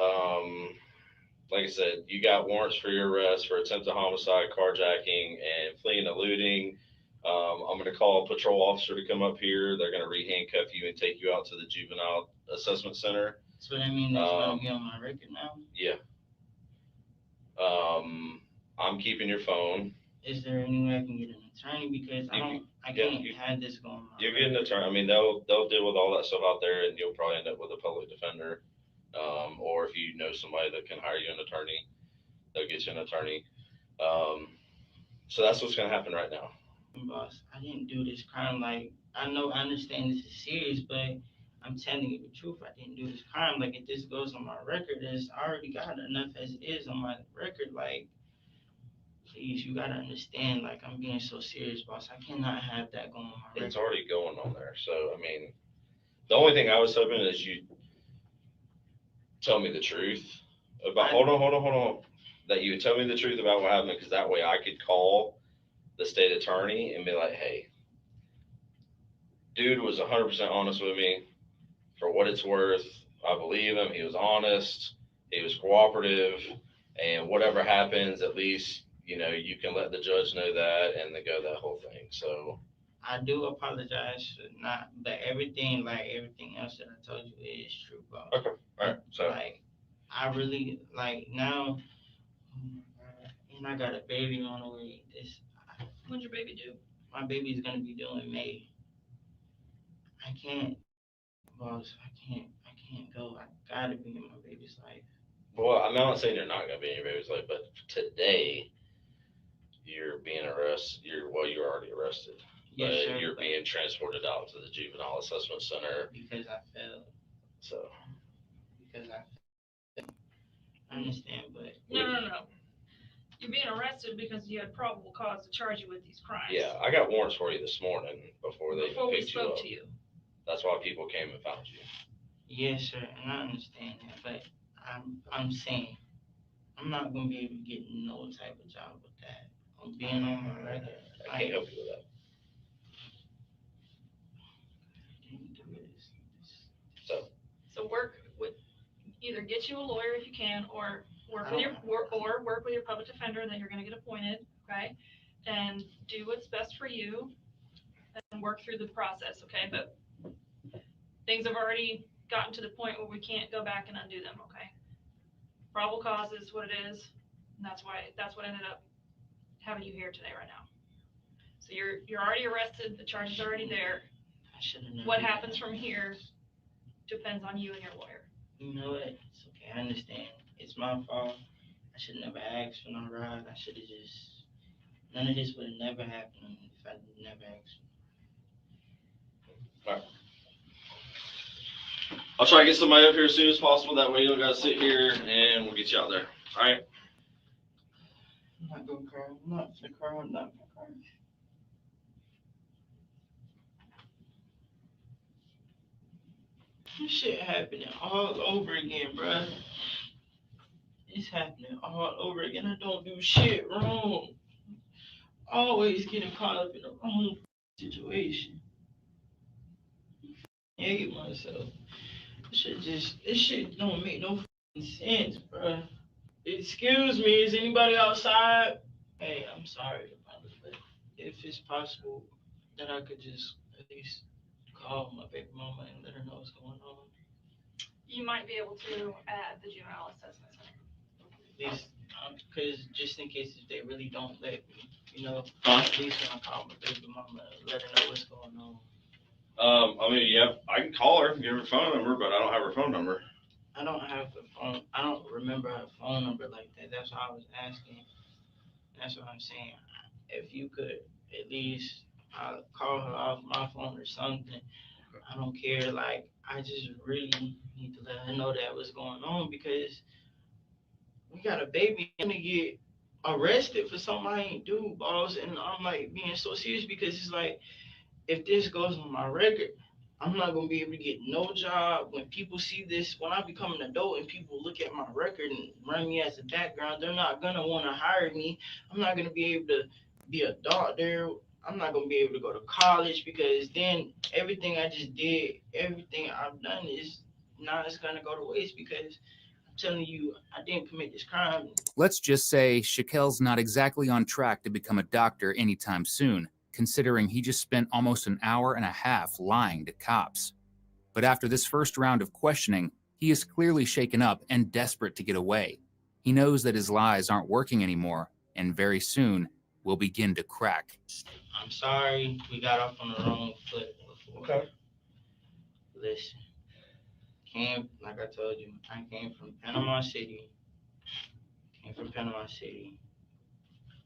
like I said, you got warrants for your arrest for attempted homicide, carjacking, and fleeing and eluding. I'm going to call a patrol officer to come up here. They're going to re-handcuff you and take you out to the juvenile assessment center. So that means that's going to be on my record now? Yeah. I'm keeping your phone. Is there any way I can get an attorney? Because I can't have this going on. You get an attorney. I mean, they'll deal with all that stuff out there, and you'll probably end up with a public defender. Or if you know somebody that can hire you an attorney, they'll get you an attorney. So that's what's going to happen right now. Boss, I didn't do this crime. Like, I understand this is serious, but I'm telling you the truth. I didn't do this crime. Like, if this goes on my record, I already got enough as it is on my record. Like, please, you gotta understand. Like, I'm being so serious, boss. I cannot have that going on my record. It's already going on there. So, I mean, the only thing I was hoping is you tell me the truth about. Hold on. That you would tell me the truth about what happened, because that way I could call the state attorney and be like, hey, dude was 100% honest with me. For what it's worth, I believe him. He was honest. He was cooperative. And whatever happens, at least, you know, you can let the judge know that and then go that whole thing. So I do apologize for not, but everything else that I told you is true, boss. Okay. All right. So like, I really now. And I got a baby on the way. When's your baby due? My baby's gonna be due in May. I can't, boss. I can't go. I gotta be in my baby's life. well, I'm not saying you're not going to be in your baby's life, but today you're being arrested. You're already arrested. Yes, but sure, you're being transported out to the juvenile assessment center. Because I failed. So. Because I failed. I understand, but. No. You're being arrested because you had probable cause to charge you with these crimes. Yeah, I got warrants for you this morning before we spoke to you. That's why people came and found you. Yes, sir, and I understand that, but I'm saying I'm not gonna be able to get no type of job with that. I'm being on my record. I can't help you with that. So work with, either get you a lawyer if you can, or work with your public defender that you're going to get appointed, okay? And do what's best for you and work through the process, okay? But things have already gotten to the point where we can't go back and undo them, okay? Probable cause is what it is, and that's what ended up having you here today right now. So you're already arrested, the charge is already there. What happens from here depends on you and your lawyer. You know what? It's okay. I understand. It's my fault. I should never asked for no ride. I should have just, none of this would have never happened if I never asked. All right. I'll try to get somebody up here as soon as possible. That way you don't gotta sit here, and we'll get you out there. All right. I'm not gonna cry. I'm not gonna cry. I'm not gonna cry. This shit happening all over again, bruh. It's happening all over again. I don't do shit wrong. Always getting caught up in the wrong situation. I hate myself. This shit don't make no sense, bruh. Excuse me, is anybody outside? Hey, I'm sorry, brother, but if it's possible that I could just at least call my baby mama and let her know what's going on. You might be able to at the juvenile assessment center. At least, because just in case if they really don't let me, you know, Huh? at least when I call my baby mama, let her know what's going on. I mean, yeah, I can call her, give her phone number, but I don't have her phone number. I don't have a phone. I don't remember her phone number like that. That's why I was asking. That's what I'm saying. If you could at least call her off my phone or something. I don't care. Like, I just really need to let her know that what's going on because we got a baby. I'm gonna get arrested for something I ain't do, boss. And I'm like being so serious because it's like, if this goes on my record, I'm not gonna be able to get no job. When people see this, when I become an adult and people look at my record and run me as a background, they're not gonna want to hire me. I'm not gonna be able to be a doctor. I'm not gonna be able to go to college because then everything I just did, everything I've done is now it's gonna go to waste because I'm telling you, I didn't commit this crime. Let's just say Shaquille's not exactly on track to become a doctor anytime soon, considering he just spent almost an hour and a half lying to cops. But after this first round of questioning, he is clearly shaken up and desperate to get away. He knows that his lies aren't working anymore, and very soon will begin to crack. I'm sorry, we got off on the wrong foot before. Okay. Listen, like I told you, I came from Panama City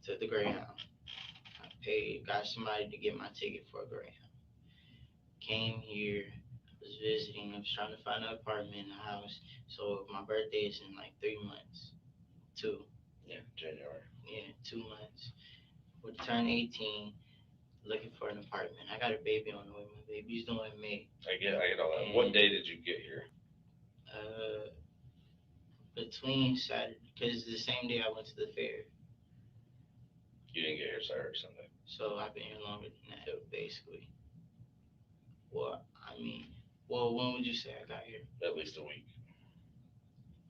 to the Greyhound. I got somebody to get my ticket for a Greyhound. Came here, was visiting, I was trying to find an apartment in the house. So my birthday is in like 3 months. 2. Yeah, January. Yeah, 2 months. Would turn 18, looking for an apartment. I got a baby on the way. My baby's doing May. I get all that. What day did you get here? Between Saturday, because it's the same day I went to the fair. You didn't get here Saturday or Sunday. So I've been here longer than that, basically. When would you say I got here? At least a week.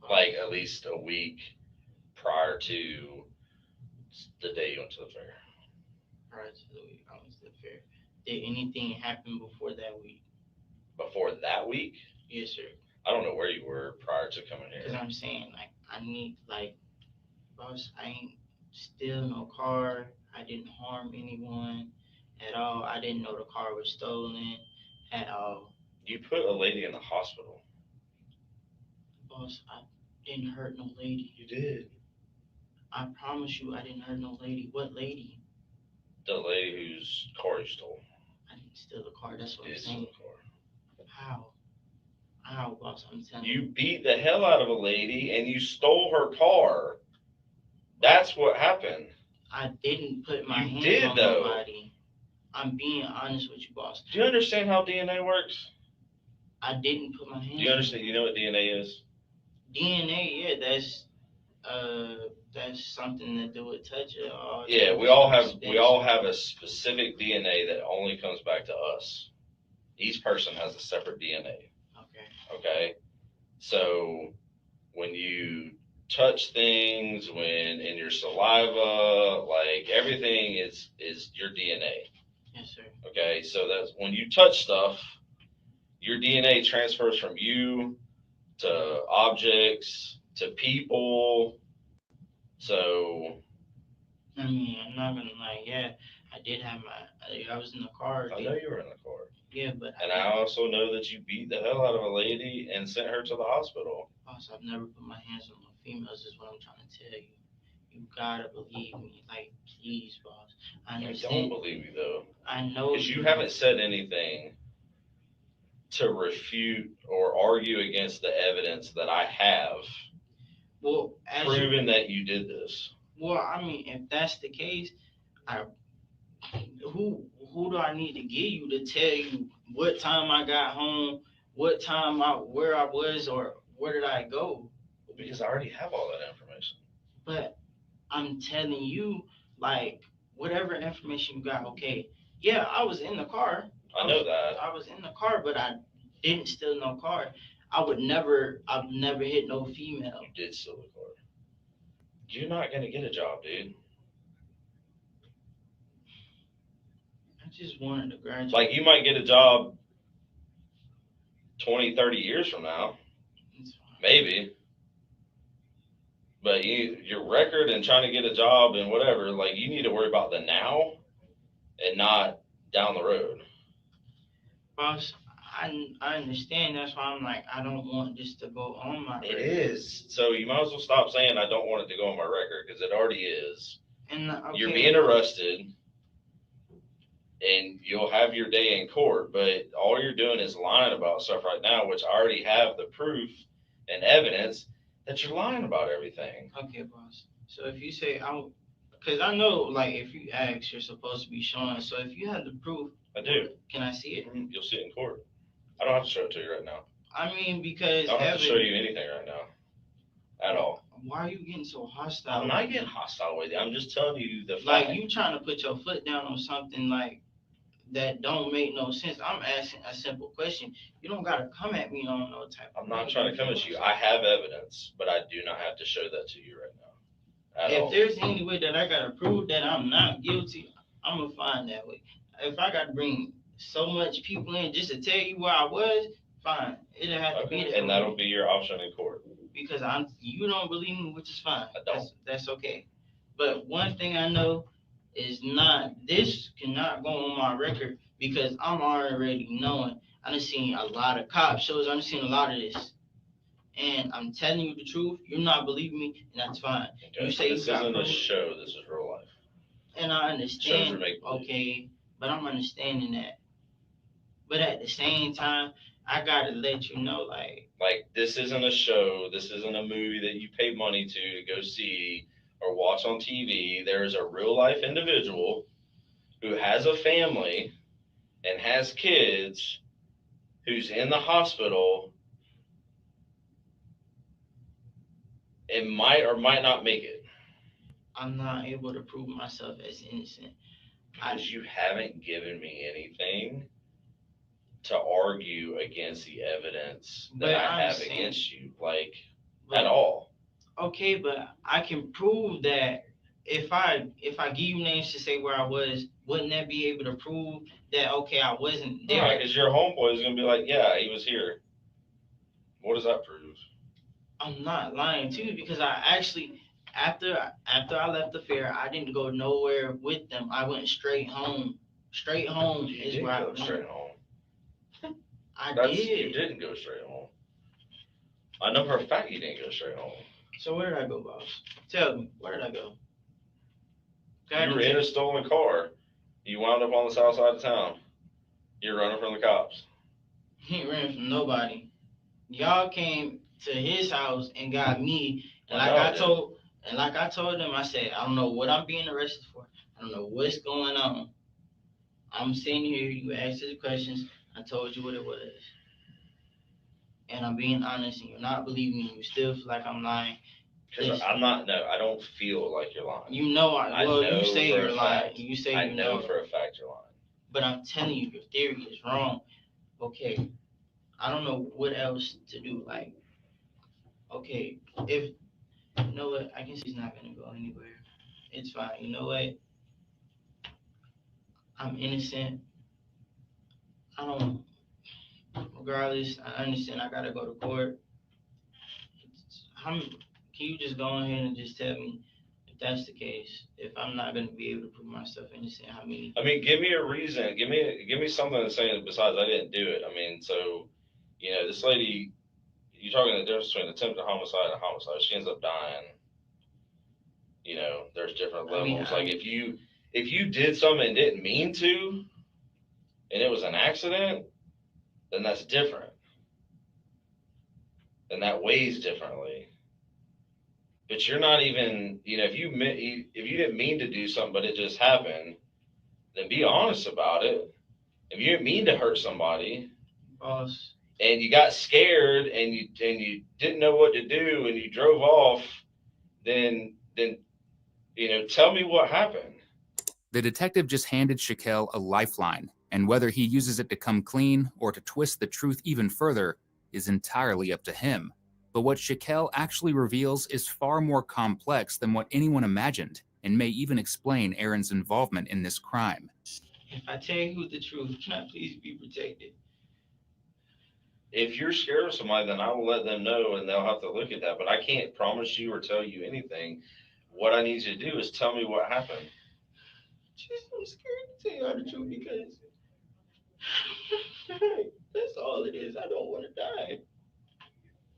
Like at least a week prior to the day you went to the fair. Prior to the week I went to the fair. Did anything happen before that week? Before that week? Yes, sir. I don't know where you were prior to coming here. Because I'm saying, like, I need, like, boss, I ain't steal no car. I didn't harm anyone at all. I didn't know the car was stolen at all. You put a lady in the hospital. Boss, I didn't hurt no lady. You did. I promise you I didn't hurt no lady. What lady? The lady whose car you stole. I didn't steal the car. That's what You I'm did steal saying. the car. How, boss? I'm telling You beat the hell out of a lady and you stole her car. That's what happened. I didn't put my hands on though. nobody. I'm being honest with you, boss. Do you understand how DNA works? I didn't put my hands. Do you understand? You know what DNA is? DNA, yeah, that's something to do with touch it. Yeah, we all have a specific DNA that only comes back to us. Each person has a separate DNA. Okay. So when you touch things, when in your saliva, like everything is your DNA. Yes, sir. Okay. So that's when you touch stuff, your DNA transfers from you to objects to people. So I mean, I'm not gonna lie. Yeah, I did have I was in the car. I know you were in the car. Yeah, but and I also know that you beat the hell out of a lady and sent her to the hospital. Boss, I've never put my hands on no females is what I'm trying to tell you. You gotta believe me. Like, please, boss. I I understand. don't believe you though. I know Because you haven't said anything to refute or argue against the evidence that I have. Well, as proven that you did this. Well, I mean, if that's the case, who do I need to get you to tell you what time I got home, what time where I was, or where did I go? Because I already have all that information. But I'm telling you, like, whatever information you got, okay, yeah, I was in the car. I know that. I was in the car, but I didn't steal no car. I've never hit no female. You did steal the car. You're not gonna get a job, dude. I just wanted to graduate. Like, you might get a job 20, 30 years from now. Maybe. But your record and trying to get a job and whatever, like, you need to worry about the now and not down the road. Boss, I understand. That's why I'm like, I don't want this to go on my record. It is. So you might as well stop saying I don't want it to go on my record, because it already is. And okay, you're being arrested, and you'll have your day in court, but all you're doing is lying about stuff right now, which I already have the proof and evidence that you're lying about everything. Okay, boss. So if you say because I know, like, if you ask, you're supposed to be showing. So if you have the proof, I do. Can I see it? You'll see it in court. I don't have to show it to you right now. I mean, because I don't have to show you anything right now, at all. Why are you getting so hostile? I'm not getting hostile with you. I'm just telling you the fact. Like, you trying to put your foot down on something like that don't make no sense. I'm asking a simple question. You don't gotta come at me on no type. I'm not trying to come at you. I have evidence, but I do not have to show that to you right now. If there's any way that I gotta prove that I'm not guilty, I'm gonna find that way. If I gotta bring so much people in just to tell you where I was, fine. It'll have to be that. And that'll be your option in court. Because you don't believe me, which is fine. I don't. That's okay. But one thing I know is this cannot go on my record, because I'm already knowing. I done seen a lot of cop shows. I done seen a lot of this. And I'm telling you the truth. You're not believing me, and that's fine. Okay, You say this isn't a show. This is real life. And I understand. Shows are make-believe. Okay, but I'm understanding that. But at the same time, I gotta let you know, like this isn't a show. This isn't a movie that you pay money to go see or watch on TV. There is a real life individual who has a family and has kids, who's in the hospital and might or might not make it. I'm not able to prove myself as innocent. Because you haven't given me anything to argue against the evidence that I have against you, at all. Okay, but I can prove that if I give you names to say where I was, wouldn't that be able to prove that, okay, I wasn't there? Right, because your homeboy is going to be like, yeah, he was here. What does that prove? I'm not lying to you, because I actually, after I left the fair, I didn't go nowhere with them. I went straight home. Straight home is where I went. Straight home. did. You didn't go straight home. I know for a fact you didn't go straight home. So where did I go, boss? Tell me, where did I go? You were in a stolen car. You wound up on the south side of town. You're running from the cops. He ain't running from nobody. Y'all came to his house and got me. And like I told them, I said, I don't know what I'm being arrested for. I don't know what's going on. I'm sitting here, you asked the questions, I told you what it was. And I'm being honest, and you're not believing me. You still feel like I'm lying. Because I'm not, no, I don't feel like you're lying. You know, you say you're lying. You say I know for a fact you're lying. But I'm telling you, your theory is wrong. Okay, I don't know what else to do. Like, okay, if, you know what, I guess he's not going to go anywhere. It's fine. You know what? I'm innocent. Regardless, I understand I got to go to court. Can you just go ahead and just tell me if that's the case? If I'm not going to be able to prove myself innocent, how many? I mean, give me a reason. Give me something to say besides I didn't do it. I mean, so, this lady, you're talking the difference between attempted homicide and homicide. She ends up dying. You know, there's different levels. Like if you did something and didn't mean to, and it was an accident, then that's different. And that weighs differently. But you're not even, you know, if you didn't mean to do something, but it just happened, then be honest about it. If you didn't mean to hurt somebody, and you got scared and you didn't know what to do and you drove off, then you know, tell me what happened. The detective just handed Shaquille a lifeline, and whether he uses it to come clean or to twist the truth even further is entirely up to him. But what Shaquille actually reveals is far more complex than what anyone imagined, and may even explain Aaron's involvement in this crime. If I tell you the truth, can I please be protected? If you're scared of somebody, then I will let them know and they'll have to look at that. But I can't promise you or tell you anything. What I need you to do is tell me what happened. I'm scared to tell you the truth because that's all it is. I don't want to die.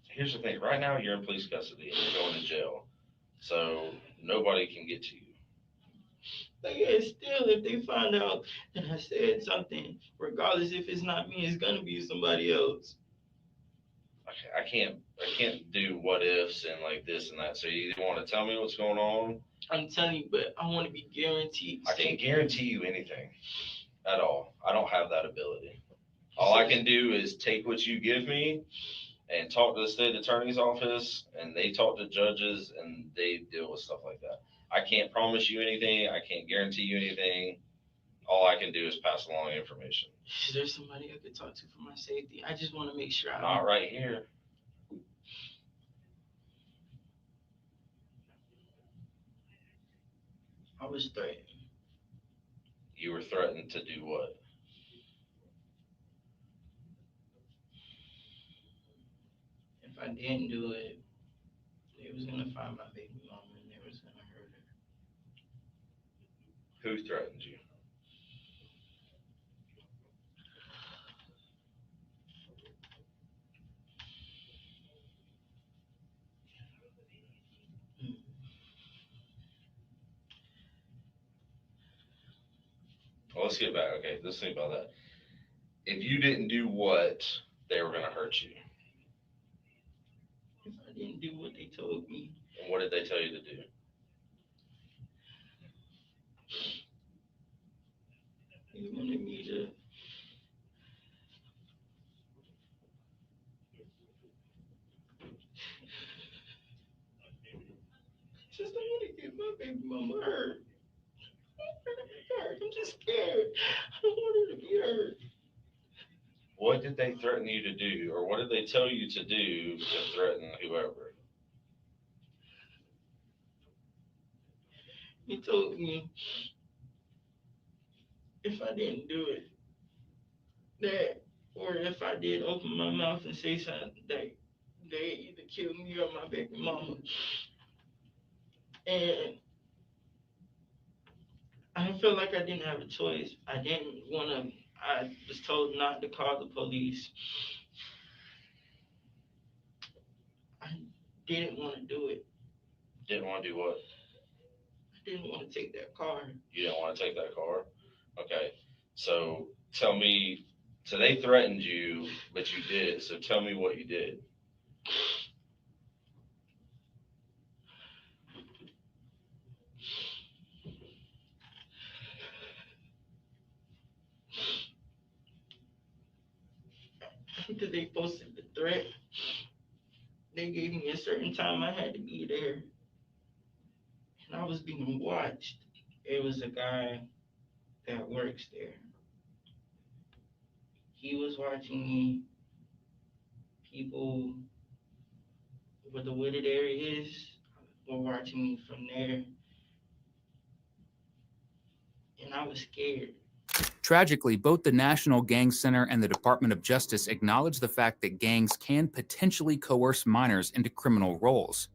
Here's the thing. Right now, you're in police custody and you're going to jail. So nobody can get to you. Like, yeah, still, if they find out that I said something, regardless if it's not me, it's going to be somebody else. I can't do what ifs and like this and that. So you either want to tell me what's going on. I'm telling you, but I want to be guaranteed. I can't guarantee you anything at all. I don't have that ability. All I can do is take what you give me and talk to the state attorney's office, and they talk to judges and they deal with stuff like that. I can't promise you anything. I can't guarantee you anything. All I can do is pass along information. Is there somebody I could talk to for my safety? I just want to make sure Not right here. I was threatened. You were threatened to do what? If I didn't do it, they was going to find my baby mama and they was going to hurt her. Who threatened you? Well, let's get back. Okay, let's think about that. If you didn't do what, they were going to hurt you. If I didn't do what they told me. And what did they tell you to do? They wanted me to just don't want to get my baby mama hurt. I'm just scared. I don't want her to be hurt. What did they threaten you to do, or what did they tell you to do to threaten whoever? He told me if I didn't do it, that, or if I did open my mouth and say something, that they either kill me or my baby mama. And I felt like I didn't have a choice. I was told not to call the police. I didn't want to do it. Didn't want to do what? I didn't want to take that car. You didn't want to take that car? Okay. So tell me, so they threatened you, but you did. So tell me what you did. After they posted the threat, they gave me a certain time I had to be there. And I was being watched. It was a guy that works there. He was watching me. People where the wooded area is were watching me from there. And I was scared. Tragically, both the National Gang Center and the Department of Justice acknowledge the fact that gangs can potentially coerce minors into criminal roles.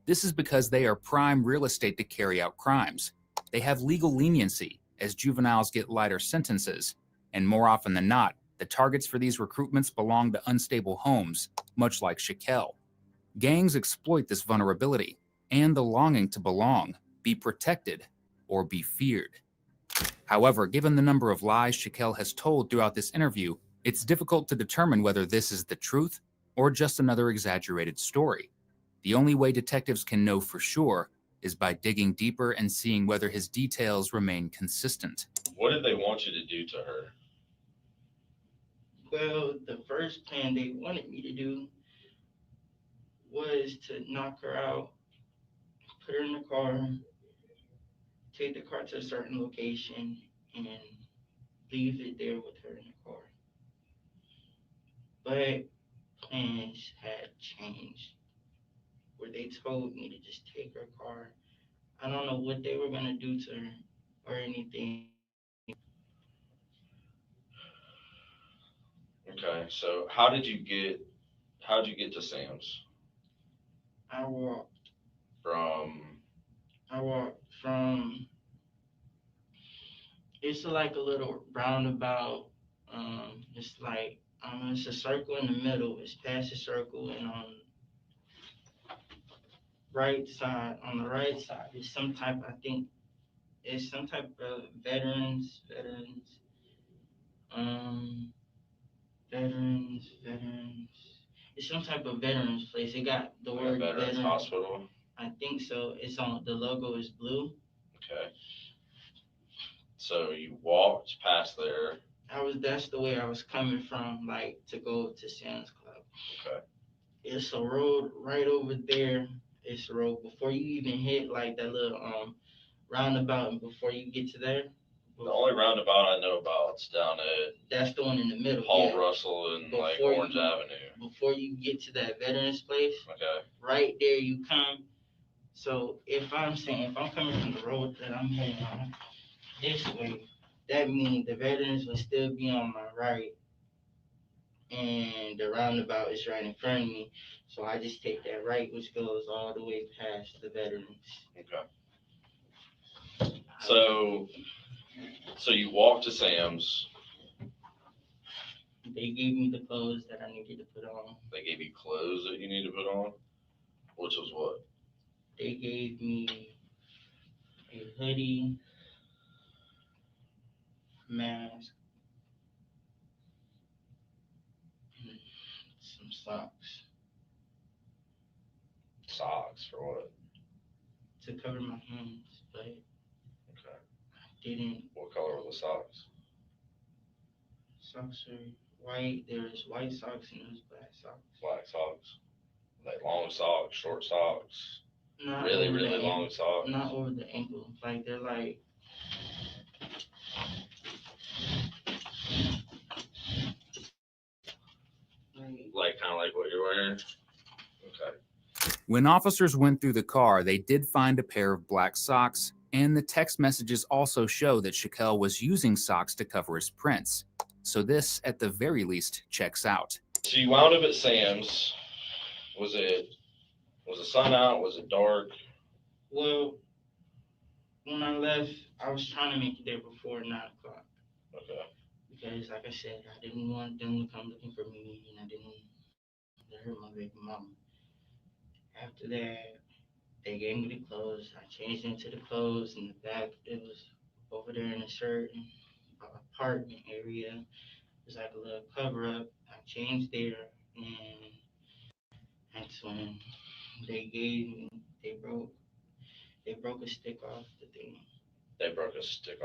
This is because they are prime real estate to carry out crimes. They have legal leniency, as juveniles get lighter sentences, and more often than not, The targets for these recruitments belong to unstable homes, much like Shaquille. Gangs exploit this vulnerability and the longing to belong, be protected, or be feared. However, given the number of lies Shaquille has told throughout this interview, it's difficult to determine whether this is the truth or just another exaggerated story. The only way detectives can know for sure is by digging deeper and seeing whether his details remain consistent. What did they want you to do to her? Well, the first plan they wanted me to do was to knock her out, put her in the car, take the car to a certain location, and leave it there with her in the car. But plans had changed, where they told me to just take her car. I don't know what they were gonna do to her or anything. Okay, so how did you get to Sam's? I walked From from, it's like a little roundabout. It's a circle in the middle. It's past the circle, and on the right side is some type, I think it's some type of um, veterans. It's some type of veterans place. It got the like word a veterans veteran. hospital? I think so. It's on, the logo is blue. Okay. So you walked past there. That's the way I was coming from, like, to go to Sam's Club. Okay. It's a road right over there. It's a road before you even hit like that little roundabout, and before you get to there. The only roundabout I know about is down at That's the one in the middle. Paul yeah. Russell and like Before Orange you- Avenue. Before you get to that veterans place, Okay. right there you come. So if I'm coming from the road that I'm heading on this way, that means the veterans will still be on my right, and the roundabout is right in front of me. So I just take that right, which goes all the way past the veterans. Okay. So you walked to Sam's. They gave me the clothes that I needed to put on. They gave you clothes that you need to put on? Which was what? They gave me a hoodie, mask, and some socks. Socks for what? To cover my hands, but Okay. I didn't. What color were the socks? Socks are white. There's white socks and there's black socks. Black socks. Like long socks, short socks. Not Really, over really the long socks. Not over the ankle. Like they're like. Like kind of like what you're wearing. Okay. When officers went through the car, they did find a pair of black socks, and the text messages also show that Shaquille was using socks to cover his prints. So this, at the very least, checks out. So you wound up at Sam's. Was the sun out? Was it dark? Well, when I left, I was trying to make it there before 9 o'clock. Okay. Because, like I said, I didn't want them to come looking for me, and I didn't want to hurt my baby mama. After that, they gave me the clothes. I changed into the clothes. In the back, it was over there in a certain apartment area. It was like a little cover up. I changed there, and that's when they broke a stick off the thing. They broke a stick off